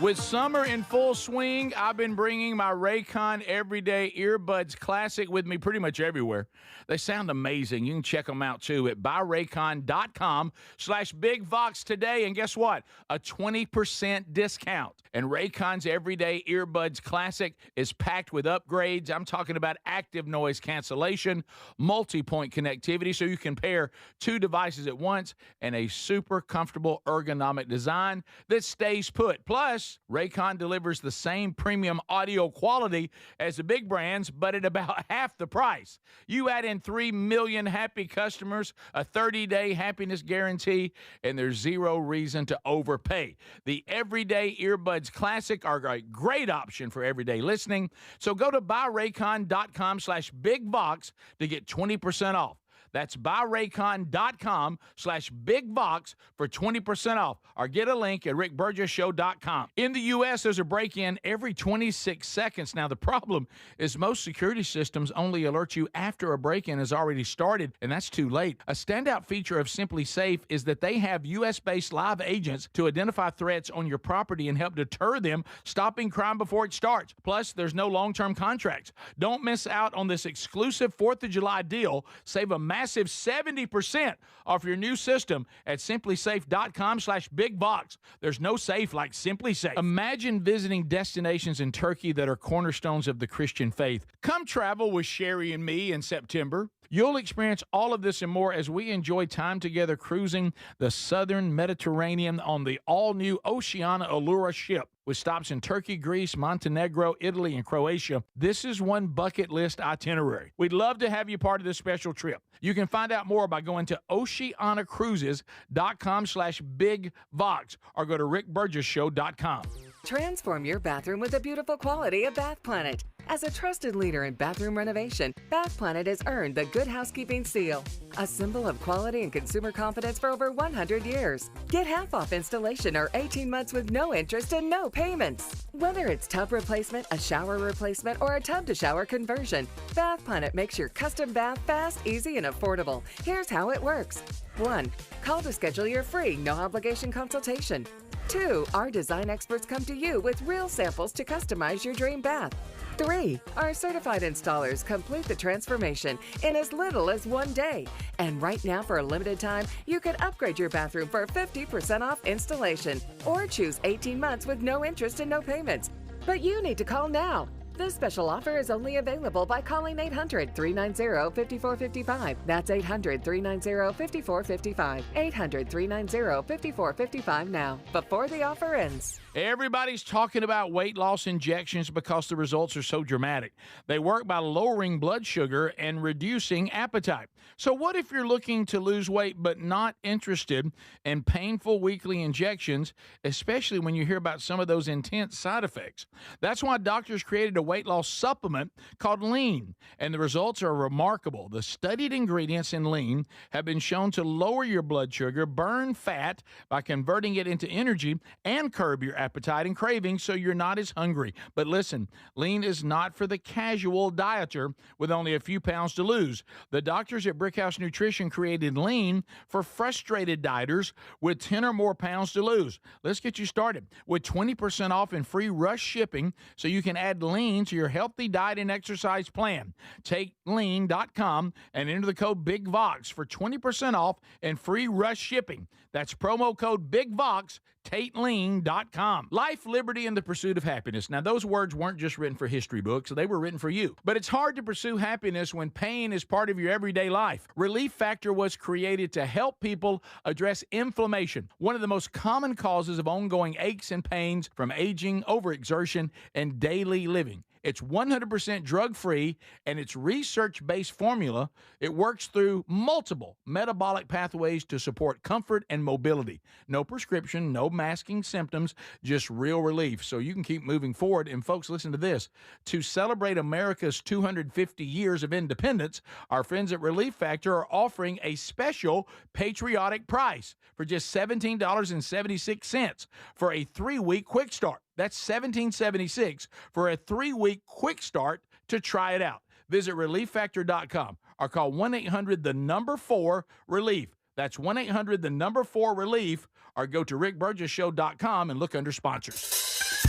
With summer in full swing, I've been bringing my Raycon Everyday Earbuds Classic with me pretty much everywhere. They sound amazing. You can check them out, too, at buyraycon.com/BigVox today. And guess what? A 20% discount. And Raycon's Everyday Earbuds Classic is packed with upgrades. I'm talking about active noise cancellation, multi-point connectivity, so you can pair two devices at once, and a super comfortable ergonomic design that stays put. Plus, Raycon delivers the same premium audio quality as the big brands, but at about half the price. You add in 3 million happy customers, a 30-day happiness guarantee, and there's zero reason to overpay. The Everyday Earbuds Classic are a great option for everyday listening. So go to buyraycon.com/BigVox to get 20% off. That's buyraycon.com/BigVox for 20% off. Or get a link at rickburgessshow.com. In the U.S., there's a break-in every 26 seconds. Now, the problem is most security systems only alert you after a break-in has already started, and that's too late. A standout feature of Simply Safe is that they have U.S.-based live agents to identify threats on your property and help deter them, stopping crime before it starts. Plus, there's no long-term contracts. Don't miss out on this exclusive 4th of July deal. Save a massive 70% off your new system at simplysafe.com/BigVox. There's no safe like Simply Safe. Imagine visiting destinations in Turkey that are cornerstones of the Christian faith. Come travel with Sherry and me in September. You'll experience all of this and more as we enjoy time together cruising the southern Mediterranean on the all-new Oceana Allura ship. With stops in Turkey, Greece, Montenegro, Italy, and Croatia, this is one bucket list itinerary. We'd love to have you part of this special trip. You can find out more by going to oceanacruises.com/BigVox or go to rickburgessshow.com. Transform your bathroom with the beautiful quality of Bath Planet. As a trusted leader in bathroom renovation, Bath Planet has earned the Good Housekeeping seal, a symbol of quality and consumer confidence for over 100 years. Get half off installation or 18 months with no interest and no payments. Whether it's tub replacement, a shower replacement, or a tub-to-shower conversion, Bath Planet makes your custom bath fast, easy, and affordable. Here's how it works. 1. Call to schedule your free, no-obligation consultation. 2. Our design experts come to you with real samples to customize your dream bath. 3. Our certified installers complete the transformation in as little as 1 day. And right now, for a limited time, you can upgrade your bathroom for 50% off installation or choose 18 months with no interest and no payments. But you need to call now. This special offer is only available by calling 800-390-5455. That's 800-390-5455. 800-390-5455 now, before the offer ends. Everybody's talking about weight loss injections because the results are so dramatic. They work by lowering blood sugar and reducing appetite. So what if you're looking to lose weight but not interested in painful weekly injections, especially when you hear about some of those intense side effects? That's why doctors created a weight loss supplement called Lean, and the results are remarkable. The studied ingredients in Lean have been shown to lower your blood sugar, burn fat by converting it into energy, and curb your appetite and cravings so you're not as hungry. But listen, Lean is not for the casual dieter with only a few pounds to lose. The doctors at Brickhouse Nutrition created Lean for frustrated dieters with 10 or more pounds to lose. Let's get you started with 20% off and free rush shipping so you can add Lean to your healthy diet and exercise plan. Take lean.com and enter the code BIGVOX for 20% off and free rush shipping. That's promo code BIGVOX, TateLean.com. Life, liberty, and the pursuit of happiness. Now, those words weren't just written for history books. They were written for you. But it's hard to pursue happiness when pain is part of your everyday life. Relief Factor was created to help people address inflammation, one of the most common causes of ongoing aches and pains from aging, overexertion, and daily living. It's 100% drug-free, and its research-based formula, it works through multiple metabolic pathways to support comfort and mobility. No prescription, no masking symptoms, just real relief, so you can keep moving forward. And folks, listen to this. To celebrate America's 250 years of independence, our friends at Relief Factor are offering a special patriotic price for just $17.76 for a 3-week quick start. That's $17.76 for a 3-week quick start to try it out. Visit ReliefFactor.com or call 1-800-4-RELIEF. That's 1-800-4-RELIEF or go to rickburgessshow.com and look under sponsors.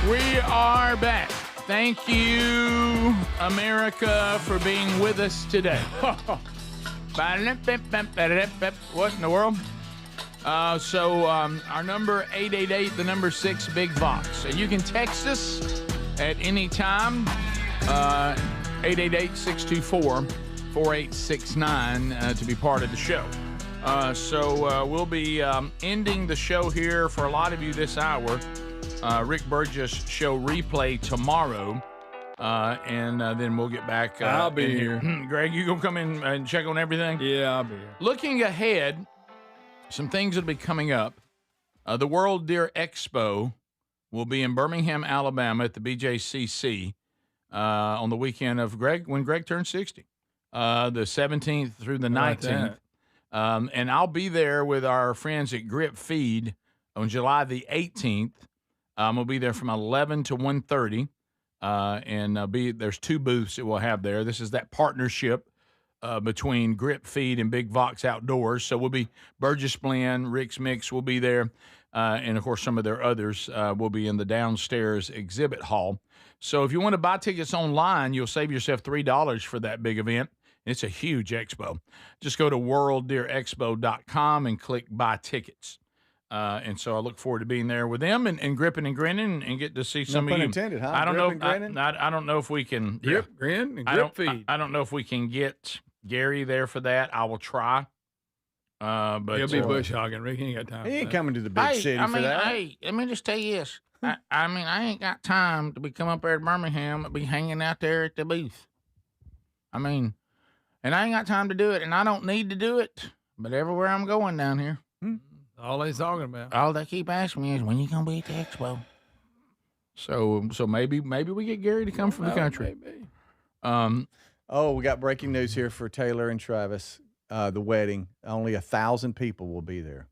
We are back. Thank you, America, for being with us today. What in the world? So our number 888, the number 6 Big Vox. And you can text us at any time. 888-624-4869 to be part of the show. So we'll be ending the show here for a lot of you this hour. Rick Burgess show replay tomorrow. And then we'll get back. I'll be here. Greg, you gonna come in and check on everything? Yeah, I'll be here. Looking ahead, some things that'll be coming up. The World Deer Expo will be in Birmingham, Alabama at the BJCC on the weekend of when Greg turns 60, the 17th through the 19th. And I'll be there with our friends at Grip Feed on July the 18th. We'll be there from 11 to 1:30. And there's 2 booths that we'll have there. This is that partnership between Grip Feed and Big Vox Outdoors. So we'll be Burgess Blend, Rick's Mix will be there. And, of course, some of their others will be in the downstairs exhibit hall. So if you want to buy tickets online, you'll save yourself $3 for that big event. It's a huge expo. Just go to worlddeerexpo.com and click Buy Tickets. And so I look forward to being there with them and gripping and grinning and get to see some of you. Intended, huh? I don't know. I don't know if we can grin, and grip feed. I don't know if we can get Gary there for that. I will try. But he'll be bush hogging. Rick ain't got time. He ain't coming to the big city for that. Hey, let me just tell you this. I ain't got time to be come up there to Birmingham and be hanging out there at the booth. And I ain't got time to do it, and I don't need to do it. But everywhere I'm going down here. All they talking about. All they keep asking me is, when you gonna be at the expo? So maybe we get Gary to come from the country. Maybe. We got breaking news here for Taylor and Travis. The wedding, only 1,000 people will be there.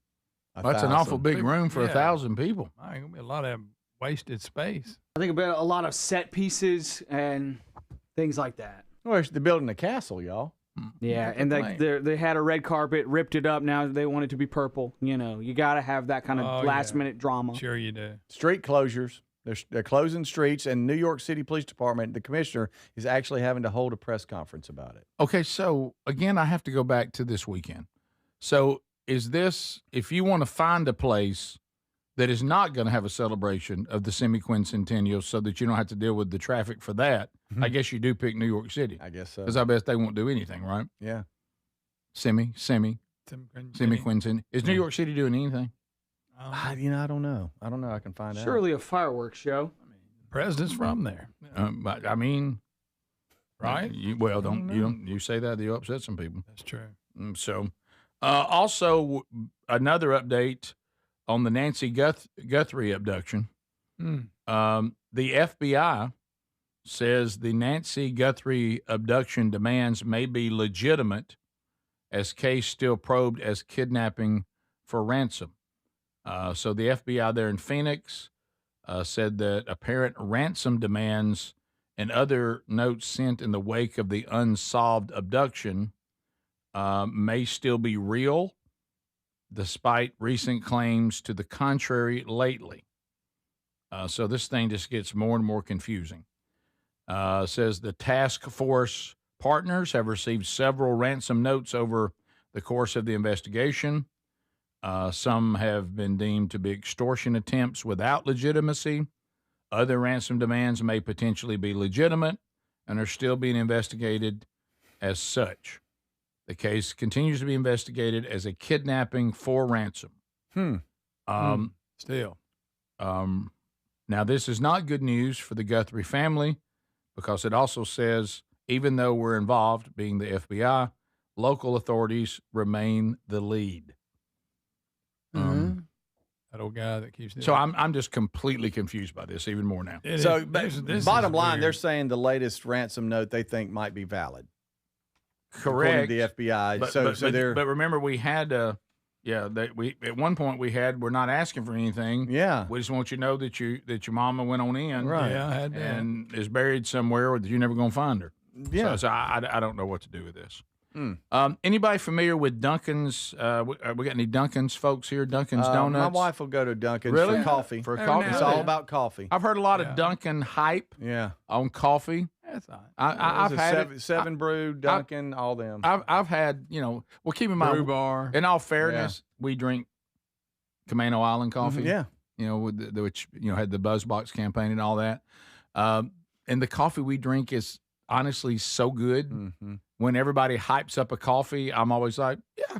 That's an awful big room for 1,000 people. Gonna be a lot of wasted space. I think about a lot of set pieces and things like that. Well, they're building a castle, y'all. Yeah, and they had a red carpet, ripped it up. Now they want it to be purple. You got to have that kind of last-minute drama. Sure you do. Street closures. They're closing streets, and New York City Police Department, the commissioner, is actually having to hold a press conference about it. Okay, so, again, I have to go back to this weekend. So is this, if you want to find a place that is not going to have a celebration of the semi-quincentennial so that you don't have to deal with the traffic for that, I guess you do pick New York City. I guess so. Because I bet they won't do anything, right? Yeah. Semi-quincentennial. Is New York City doing anything? I don't know. I don't know. I can find out. Surely a fireworks show. The president's from there. But right? You say that, you'll upset some people. That's true. So, also another update on the Nancy Guthrie abduction. The FBI says the Nancy Guthrie abduction demands may be legitimate, as case still probed as kidnapping for ransom. So the FBI there in Phoenix said that apparent ransom demands and other notes sent in the wake of the unsolved abduction may still be real, despite recent claims to the contrary lately. So this thing just gets more and more confusing. Says the task force partners have received several ransom notes over the course of the investigation. Some have been deemed to be extortion attempts without legitimacy. Other ransom demands may potentially be legitimate and are still being investigated as such. The case continues to be investigated as a kidnapping for ransom. Still. Now, this is not good news for the Guthrie family because it also says, even though we're involved, being the FBI, local authorities remain the lead. That old guy that keeps doing So I'm just completely confused by this even more now. Bottom line, they're saying the latest ransom note they think might be valid. Correct. According to the FBI. But remember, we had at one point we're not asking for anything. Yeah. We just want you to know that your mama went on in. Right. Yeah, I had that. And is buried somewhere that you're never going to find her. Yeah. So I don't know what to do with this. Anybody familiar with Dunkin's? We got any Dunkin's folks here? Dunkin's Donuts. My wife will go to Dunkin's Really? for coffee. For coffee? It's all about coffee. I've heard a lot of Dunkin' hype. Yeah. On coffee. That's all right. I've had seven brew, Dunkin', all them. I've had, well, keep in mind, Brew bar. in all fairness, we drink Camano Island coffee. Yeah. Which had the BuzzBox campaign and all that. And the coffee we drink is honestly so good. Mm-hmm. When everybody hypes up a coffee, I'm always like, yeah,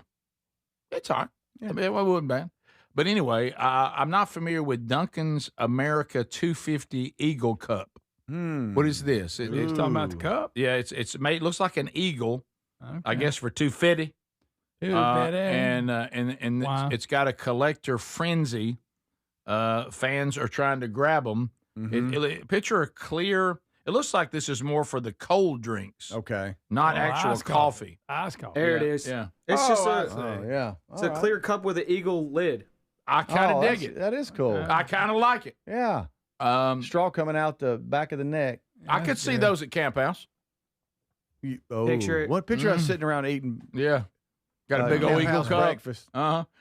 it's all right. Yeah. I mean, it wasn't bad. But anyway, I'm not familiar with Dunkin's America 250 Eagle Cup. What is this? It's talking about the cup? Yeah, it's made. Looks like an eagle, I guess, for 250. And Wow. it's got a collector frenzy. Fans are trying to grab them. Picture a clear. It looks like this is more for the cold drinks. Okay. Not actual ice coffee. Ice coffee. There it is. Yeah. It's just yeah. It's a clear cup with an eagle lid. I kind of dig it. That is cool. I kind of like it. Yeah. Straw coming out the back of the neck. I could see those at Camp House. Picture it. What picture us sitting around eating? Yeah. Got a big old Camp Eagle House cup. breakfast.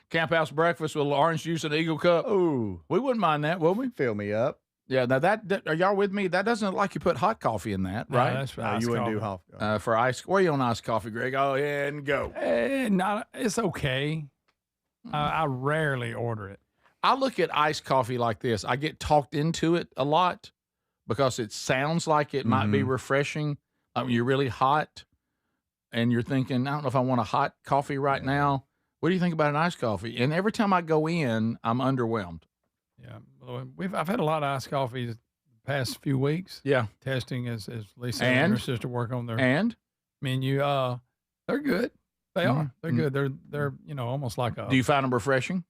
Camp House breakfast with orange juice and Eagle cup. Ooh. We wouldn't mind that, would we? Fill me up. Yeah. Now that are y'all with me? That doesn't look like you put hot coffee in that, No, right? that's for No, ice you wouldn't coffee. do hot. For ice. Where are you on ice coffee, Greg? Oh, yeah, and go. It's okay. I rarely order it. I look at iced coffee like this. I get talked into it a lot because it sounds like it might be refreshing. You're really hot and you're thinking, I don't know if I want a hot coffee right now. What do you think about an iced coffee? And every time I go in, I'm underwhelmed. Yeah. I've had a lot of iced coffees the past few weeks. Yeah. Testing as Lisa and her sister work on their menu. They're good. They are. They're good. They're almost like a. Do you find them refreshing?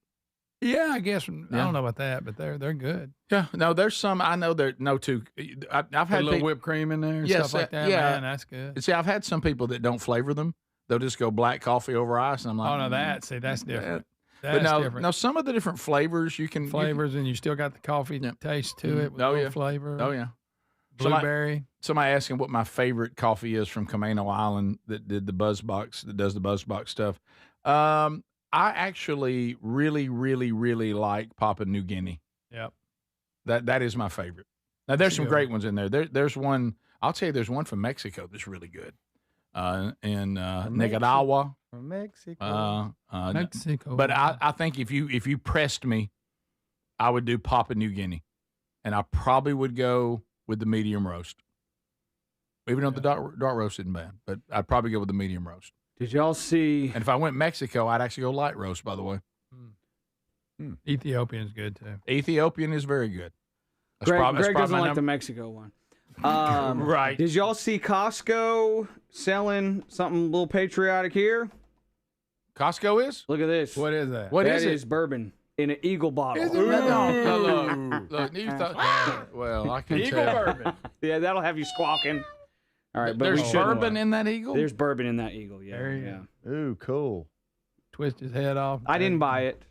Yeah, I guess. I don't know about that, but they're good. Yeah. No, there's some. I know there no two. I've had a little whipped cream in there and stuff like that. Yeah, Man, that's good. See, I've had some people that don't flavor them. They'll just go black coffee over ice, and I'm like, Oh no, that's different. But That's different. no, some of the different flavors you can and you still got the coffee taste to it. With flavor. Oh yeah. Blueberry. Somebody asking what my favorite coffee is from Camano Island that did the BuzzBox, that does the BuzzBox stuff. I actually really, really, really like Papua New Guinea. Yep. That is my favorite. Now there's some great ones in there. There's one. I'll tell you, there's one from Mexico that's really good. In Nicaragua. From Mexico. Mexico. But I think if you pressed me, I would do Papua New Guinea, and I probably would go with the medium roast. Even though the dark roast isn't bad, but I'd probably go with the medium roast. Did y'all see? And if I went Mexico, I'd actually go light roast, by the way. Ethiopian's good too. Ethiopian is very good. Greg doesn't like the Mexico one. Right. Did y'all see Costco selling something a little patriotic here? Costco is? Look at this. What is that? What is That it? is bourbon in an Eagle bottle. Look, you thought, well, I can Eagle tell. bourbon. Yeah, that'll have you squawking. All right, but There's we shouldn't. bourbon in that Eagle? There's bourbon in that Eagle. Yeah, There you yeah. Ooh, cool. Twist his head off. I didn't buy it.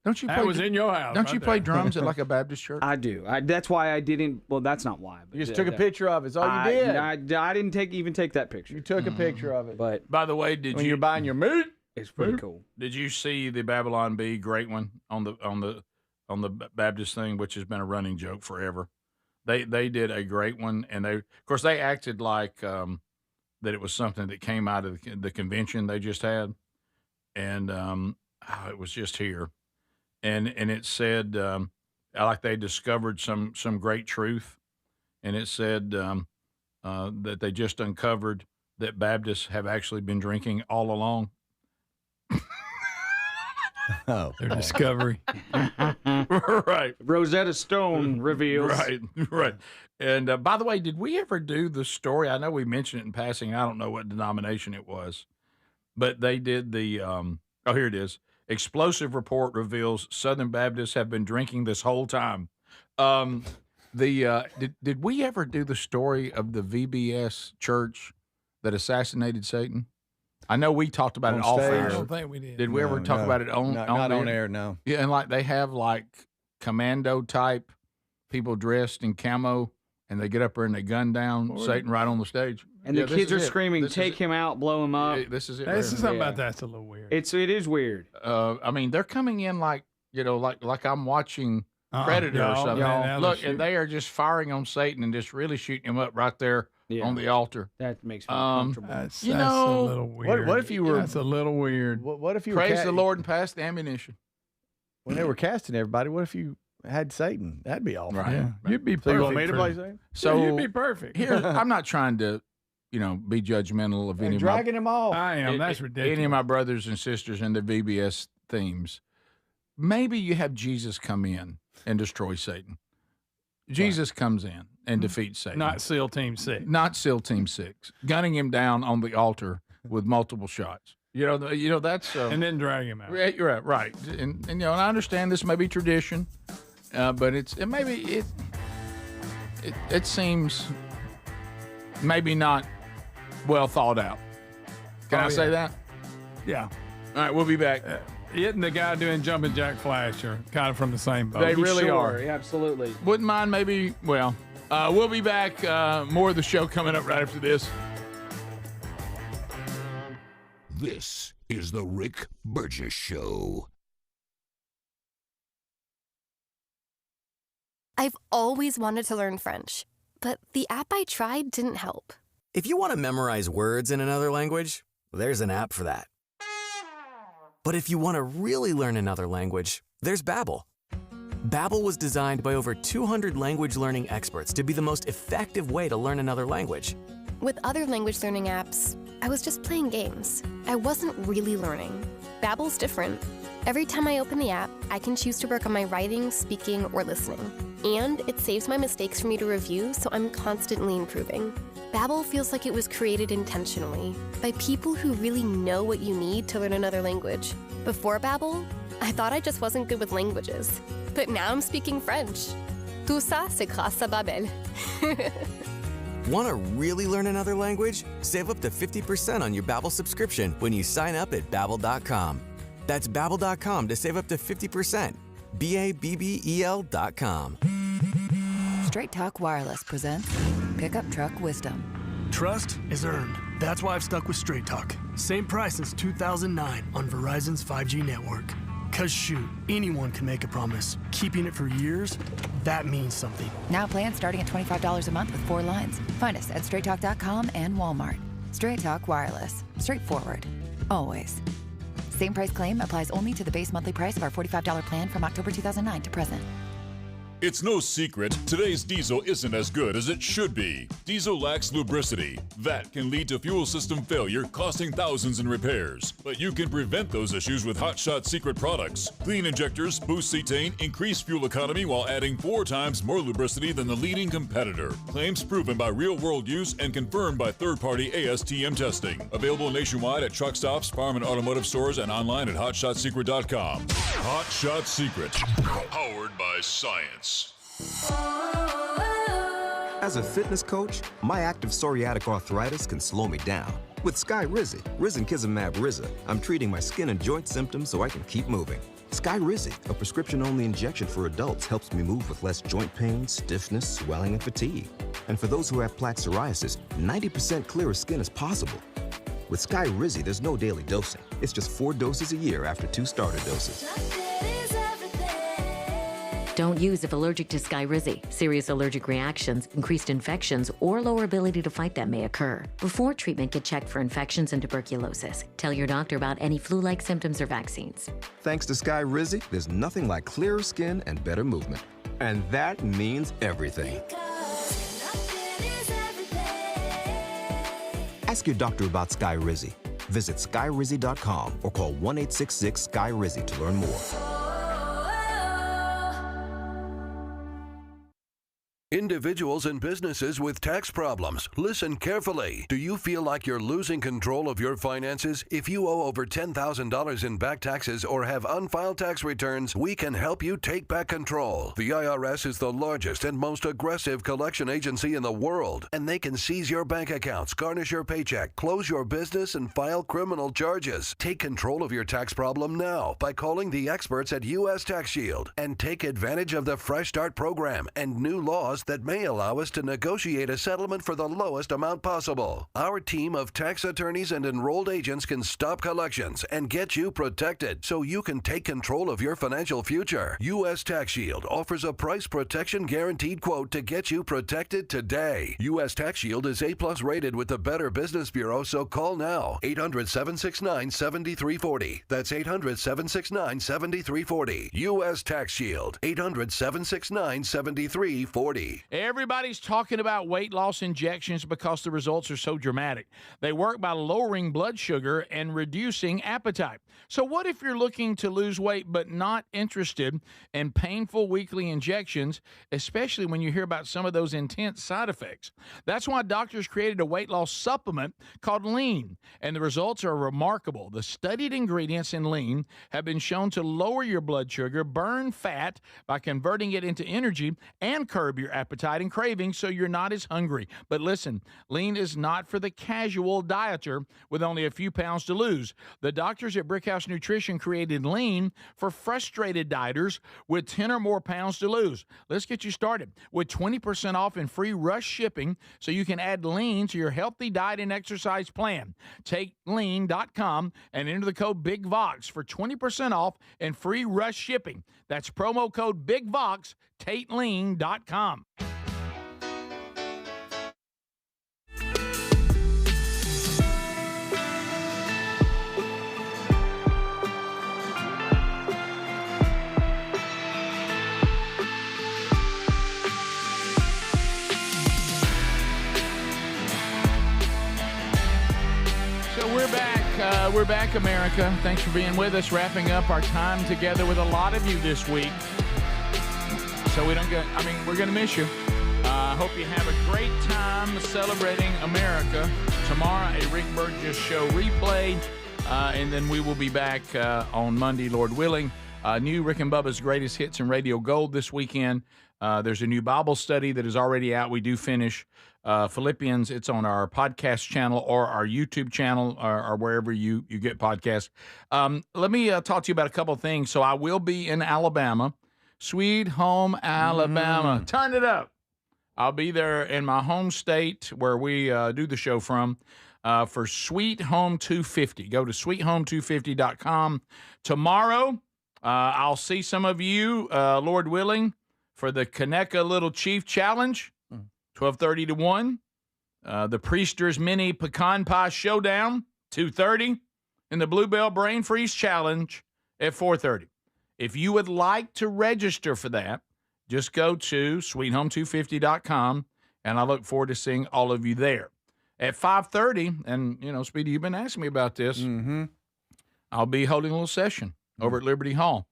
Don't you? That play was in your house. Don't right you play there. drums at like a Baptist church? I do. That's why I didn't. Well, that's not why. But You just took a picture of it. That's all you did. I didn't even take that picture. You took a picture of it. But By the way, did when you? you're buying your meat, it's pretty cool. Did you see the Babylon Bee great one on the Baptist thing, which has been a running joke forever? They did a great one, and of course they acted like that it was something that came out of the convention they just had, and it was just here, and it said like they discovered some great truth, and it said that they just uncovered that Baptists have actually been drinking all along. Oh, their discovery. Right. Rosetta Stone reveals. Right. And by the way, did we ever do the story? I know we mentioned it in passing. I don't know what denomination it was, but they did the, here it is. Explosive report reveals Southern Baptists have been drinking this whole time. Did we ever do the story of the VBS church that assassinated Satan? I know we talked about On it off stage? air. I don't think we did. Did we ever talk about it on not air? on air? No. Yeah, and like they have like commando type people dressed in camo, and they get up there and they gun down Satan right on the stage. And the kids are screaming, "Take him out, blow him up." This is it. This is something about that's a little weird. It is weird. I mean, they're coming in like I'm watching Predator or something. Look, and they are just firing on Satan and just really shooting him up right there on the altar. That makes me uncomfortable. That's a little weird. What if you were? That's a little weird. What if you praise the Lord and pass the ammunition? When they were casting everybody, what if you had Satan? That'd be awful. Right. Yeah. You'd be perfect. So you want me to play Satan? So you'd be perfect. Here, I'm not trying to, be judgmental of any of dragging them off. I am. That's ridiculous. Any of my brothers and sisters in the VBS themes. Maybe you have Jesus come in and destroy Satan. Jesus comes in and defeats Satan. Not SEAL Team 6. Not SEAL Team 6. Gunning him down on the altar with multiple shots. That's and then drag him out. You're right. And I understand this may be tradition, but it seems maybe not well thought out. Can I say that? Yeah. All right, we'll be back. It and the guy doing jumping jack flash are kind of from the same boat. They really are. Yeah, absolutely. Wouldn't mind maybe. Well, we'll be back. More of the show coming up right after this. This is the Rick Burgess Show. I've always wanted to learn French, but the app I tried didn't help. If you want to memorize words in another language, there's an app for that. But if you want to really learn another language, there's Babbel. Babbel was designed by over 200 language learning experts to be the most effective way to learn another language. With other language learning apps, I was just playing games. I wasn't really learning. Babbel's different. Every time I open the app, I can choose to work on my writing, speaking, or listening. And it saves my mistakes for me to review, so I'm constantly improving. Babbel feels like it was created intentionally by people who really know what you need to learn another language. Before Babbel, I thought I just wasn't good with languages. But now I'm speaking French. Tout ça, c'est grâce à Babbel. Want to really learn another language? Save up to 50% on your Babbel subscription when you sign up at Babbel.com. That's Babbel.com to save up to 50%. Babbel.com. Straight Talk Wireless presents Pickup Truck Wisdom. Trust is earned. That's why I've stuck with Straight Talk. Same price since 2009 on Verizon's 5G network. Cause shoot, anyone can make a promise. Keeping it for years, that means something. Now plans starting at $25 a month with 4 lines. Find us at straighttalk.com and Walmart. Straight Talk Wireless. Straightforward. Always. Same price claim applies only to the base monthly price of our $45 plan from October 2009 to present. It's no secret, today's diesel isn't as good as it should be. Diesel lacks lubricity. That can lead to fuel system failure, costing thousands in repairs. But you can prevent those issues with Hot Shot Secret products. Clean injectors, boost cetane, increase fuel economy while adding 4 times more lubricity than the leading competitor. Claims proven by real-world use and confirmed by third-party ASTM testing. Available nationwide at truck stops, farm and automotive stores, and online at hotshotsecret.com. Hot Shot Secret, powered by science. As a fitness coach, my active psoriatic arthritis can slow me down. With Skyrizi, risankizumab Riza, I'm treating my skin and joint symptoms so I can keep moving. Skyrizi, a prescription-only injection for adults, helps me move with less joint pain, stiffness, swelling, and fatigue. And for those who have plaque psoriasis, 90% clearer skin is possible. With Skyrizi, there's no daily dosing. It's just 4 doses a year after 2 starter doses. Don't use if allergic to Skyrizi. Serious allergic reactions, increased infections, or lower ability to fight them may occur. Before treatment, get checked for infections and tuberculosis. Tell your doctor about any flu-like symptoms or vaccines. Thanks to Skyrizi, there's nothing like clearer skin and better movement. And that means everything. Ask your doctor about Skyrizi. Visit Skyrizi.com or call 1-866-SKY-RIZI to learn more. Individuals and businesses with tax problems, listen carefully. Do you feel like you're losing control of your finances? If you owe over $10,000 in back taxes or have unfiled tax returns, we can help you take back control. The IRS is the largest and most aggressive collection agency in the world, and they can seize your bank accounts, garnish your paycheck, close your business, and file criminal charges. Take control of your tax problem now by calling the experts at U.S. Tax Shield and take advantage of the Fresh Start program and new laws that make may allow us to negotiate a settlement for the lowest amount possible. Our team of tax attorneys and enrolled agents can stop collections and get you protected so you can take control of your financial future. U.S. Tax Shield offers a price protection guaranteed quote to get you protected today. U.S. Tax Shield is A+ rated with the Better Business Bureau, so call now. 800-769-7340. That's 800-769-7340. U.S. Tax Shield. 800-769-7340. Everybody's talking about weight loss injections because the results are so dramatic. They work by lowering blood sugar and reducing appetite. So what if you're looking to lose weight but not interested in painful weekly injections, especially when you hear about some of those intense side effects? That's why doctors created a weight loss supplement called Lean, and the results are remarkable. The studied ingredients in Lean have been shown to lower your blood sugar, burn fat by converting it into energy, and curb your appetite and cravings so you're not as hungry. But listen, Lean is not for the casual dieter with only a few pounds to lose. The doctors at Brickhouse Nutrition created Lean for frustrated dieters with 10 or more pounds to lose. Let's get you started with 20% off and free rush shipping so you can add Lean to your healthy diet and exercise plan. Take lean.com and enter the code BIGVOX for 20% off and free rush shipping. That's promo code BIGVOX, TateLean.com. We're back, America. Thanks for being with us, wrapping up our time together with a lot of you this week. So we're going to miss you. I hope you have a great time celebrating America. Tomorrow, a Rick Burgess Show replay, and then we will be back on Monday, Lord willing. New Rick and Bubba's Greatest Hits and Radio Gold this weekend. There's a new Bible study that is already out. We do finish Philippians. It's on our podcast channel or our YouTube channel or wherever you get podcasts. Let me talk to you about a couple of things. So I will be in Alabama, Sweet Home Alabama. Turn it up. I'll be there in my home state where we do the show from for Sweet Home 250. Go to sweethome250.com. Tomorrow, I'll see some of you, Lord willing, for the Conecuh Little Chief Challenge, 12:30 to 1. The Priester's Mini Pecan Pie Showdown, 2:30. And the Bluebell Brain Freeze Challenge at 4:30. If you would like to register for that, just go to sweethome250.com, and I look forward to seeing all of you there. At 5:30, and, Speedy, you've been asking me about this. Mm-hmm. I'll be holding a little session over at Liberty Hall.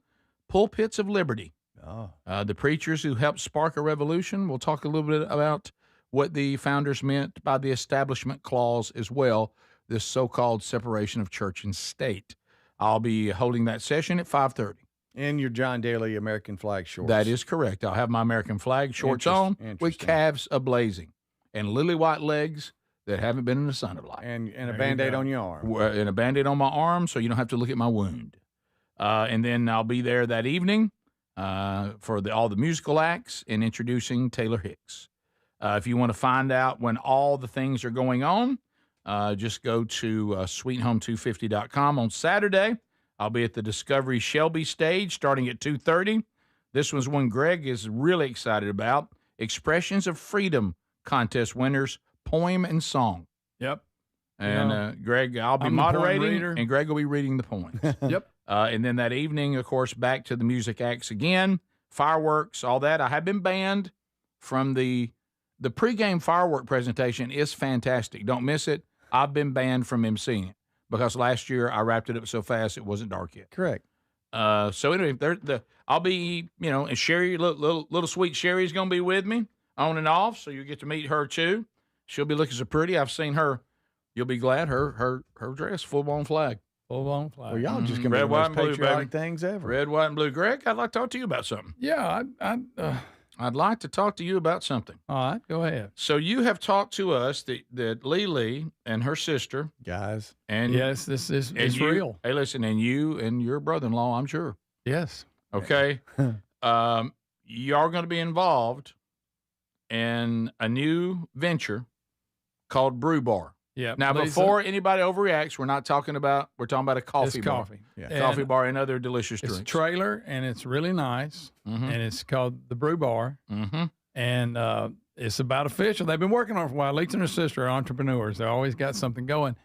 Pulpits of Liberty. Oh. The preachers who helped spark a revolution. We'll talk a little bit about what the founders meant by the Establishment Clause as well, this so-called separation of church and state. I'll be holding that session at 5:30. In your John Daly American flag shorts. That is correct. I'll have my American flag shorts on with calves ablazing and lily white legs that haven't been in the sun of light. And a Band-Aid on your arm. And a Band-Aid on my arm so you don't have to look at my wound. And then I'll be there that evening for all the musical acts and introducing Taylor Hicks. If you want to find out when all the things are going on, just go to sweethome250.com. On Saturday, I'll be at the Discovery Shelby stage starting at 2:30. This one's one Greg is really excited about. Expressions of Freedom contest winners, poem and song. Yep. And Greg, I'll be moderating, and Greg will be reading the poems. Yep. And then that evening, of course, back to the music acts again, fireworks, all that. I have been banned from the pregame firework presentation is fantastic. Don't miss it. I've been banned from emceeing it because last year I wrapped it up so fast it wasn't dark yet. Correct. So anyway, I'll be, and Sherry, little sweet Sherry's going to be with me on and off, so you get to meet her too. She'll be looking so pretty. I've seen her. You'll be glad her dress, full-blown flag. Full-blown flag. Well, y'all just going to be the most patriotic things ever. Red, white, and blue. Greg, I'd like to talk to you about something. Yeah, I'd like to talk to you about something. All right, go ahead. So you have talked to us that Lee and her sister. Guys. And yes, this is real. Hey, listen, and you and your brother-in-law, I'm sure. Yes. Okay. You are going to be involved in a new venture called Brew Bar. Yeah. Now, before anybody overreacts, we're talking about a coffee It's bar. coffee. Yeah. Coffee bar and other delicious It's drinks. a trailer, and it's really nice, and it's called the Brew Bar, and it's about official. They've been working on it for a while. Lisa and her sister are entrepreneurs. They always got something going.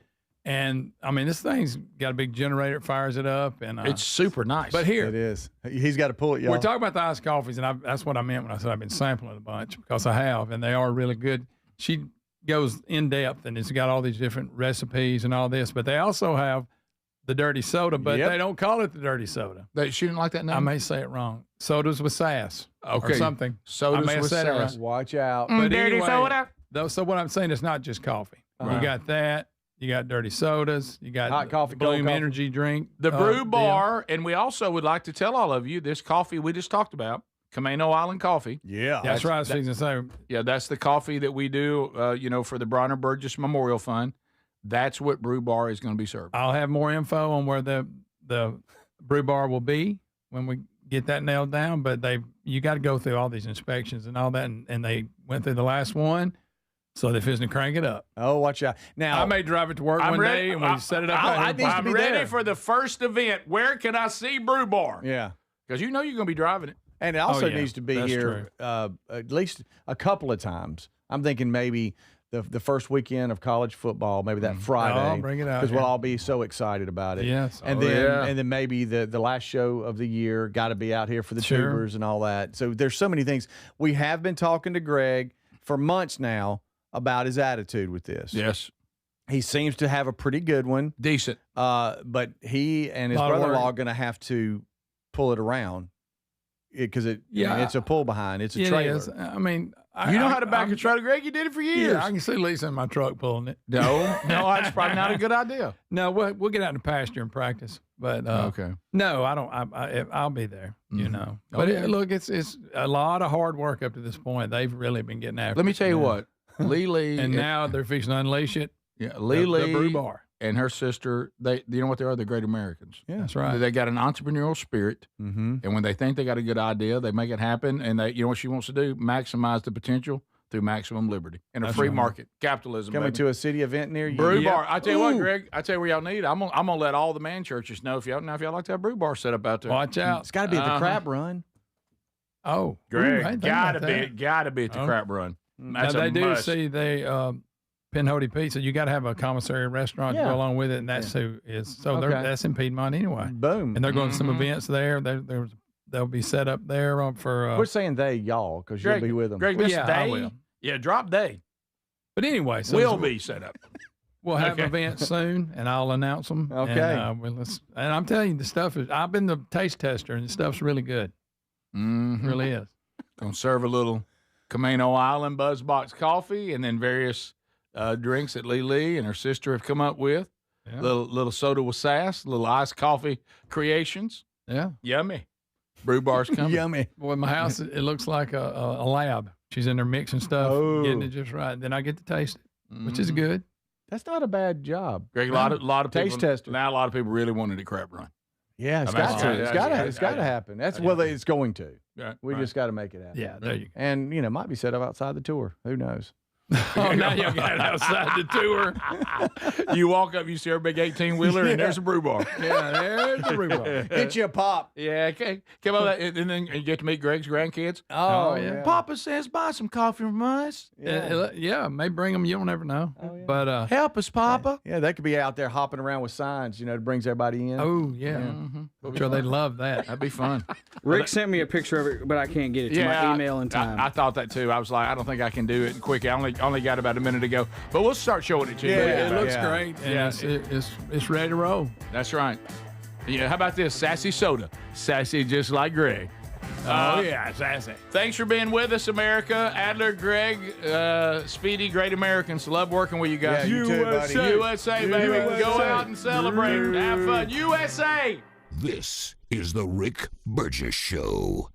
And, I mean, this thing's got a big generator. It fires it up. And it's super nice. But here. It is. He's got to pull it, y'all. We're talking about the iced coffees, and that's what I meant when I said I've been sampling a bunch, because I have, and they are really good. She goes in depth, and it's got all these different recipes and all this. But they also have the dirty soda, but they don't call it the dirty soda. She didn't like that name? I may say it wrong. Sodas with sass. Okay. Or something. Sodas I may have with said it sass. wrong. Watch out. But dirty anyway, soda. So what I'm saying is not just coffee. You got that. You got dirty sodas. You got hot coffee, Bloom cold coffee. energy drink. The Brew Bar, and we also would like to tell all of you this coffee we just talked about, Camino Island Coffee. Yeah. That's right. I was fixing to say. Yeah, that's the coffee that we do, for the Bronner Burgess Memorial Fund. That's what Brew Bar is going to be serving. I'll have more info on where the Brew Bar will be when we get that nailed down. But you got to go through all these inspections and all that, and they went through the last one. So they're fixing to crank it up. Oh, watch out. Now, I may drive it to work one day, and we set it up. I'm ready for the first event. Where can I see Brew Bar? Yeah. Because you're going to be driving it. And it also needs to be here at least a couple of times. I'm thinking maybe the first weekend of college football, maybe that Friday. I'll bring it out. Because we'll all be so excited about it. Yes. And then maybe the last show of the year, got to be out here for the tubers and all that. So there's so many things. We have been talking to Greg for months now about his attitude with this. Yes. He seems to have a pretty good one. Decent. But he and his brother-in-law are going to have to pull it around because it's a pull behind. It's a trailer. Is. I mean, you know how to back a trailer, Greg. You did it for years. Yeah, I can see Lisa in my truck pulling it. No, that's probably not a good idea. No, we'll get out in the pasture and practice. But okay. No, I don't. I'll be there. You know. But look, it's a lot of hard work up to this point. They've really been getting after. Let me tell you what. Lee and now they're fixing to unleash it. Yeah, the Brew Brew Bar and her sister. You know what they are? They're great Americans. Yeah, that's right. They got an entrepreneurial spirit, and when they think they got a good idea, they make it happen. And you know what she wants to do? Maximize the potential through maximum liberty in a free market, capitalism. Coming to a city event near you. Brew Bar. I tell you what, Greg. I tell you where y'all need. I'm gonna let all the man churches know if y'all like to have Brew Bar set up out there. Watch out. It's got to be at the Crab Run. Oh, Greg, gotta be at the Crab Run. That's now, they do must. see Pinhoti Pizza. You got to have a commissary restaurant to go along with it, and that's who is. So that's in Piedmont anyway. Boom. And they're going to some events there. They'll be set up there for. We're saying y'all, because you'll be with them. Greg, I will. Yeah, drop they. But anyway, so we'll be set up. We'll have events soon, and I'll announce them. Okay. And I'm telling you, the stuff is. I've been the taste tester, and the stuff's really good. Mm-hmm. It really is. Gonna serve a little Camino Island Buzzbox coffee, and then various drinks that Lee and her sister have come up with. Yeah. Little soda with sass, little iced coffee creations. Yeah, yummy. Brew Bar's coming. Yummy. Boy, in my house it looks like a lab. She's in there mixing stuff, getting it just right. Then I get to taste it, which is good. That's not a bad job. Greg, a lot of taste people, tester. Now a lot of people really wanted a Crab Run. Yeah, it's got to. It's got to happen. That's it's going to. We just got to make it happen. Yeah, there you go. And might be set up outside the tour. Who knows? Oh, now you got it outside the tour. You walk up, you see our big 18-wheeler, and there's a Brew Bar. Yeah, there's the Brew Bar. Get you a pop. Yeah, okay. Come on, and then you get to meet Greg's grandkids. Oh yeah. Papa says, buy some coffee from us. Yeah, may bring them. You don't ever know. Oh, yeah. But help us, Papa. Yeah, they could be out there hopping around with signs. It brings everybody in. Oh yeah. I'm sure they'd love that. That'd be fun. Rick sent me a picture of it, but I can't get it to my email in time. I thought that too. I was like, I don't think I can do it quick. I only got about a minute ago, but we'll start showing it to you. Yeah, it looks great. And it's ready to roll. That's right. Yeah, how about this sassy soda? Sassy just like Greg. Yeah, sassy. Thanks for being with us, America. Adler, Greg, Speedy, great Americans. Love working with you guys. Yeah, you too, buddy. USA, baby. USA. Go out and celebrate. Have fun. USA. This is the Rick Burgess Show.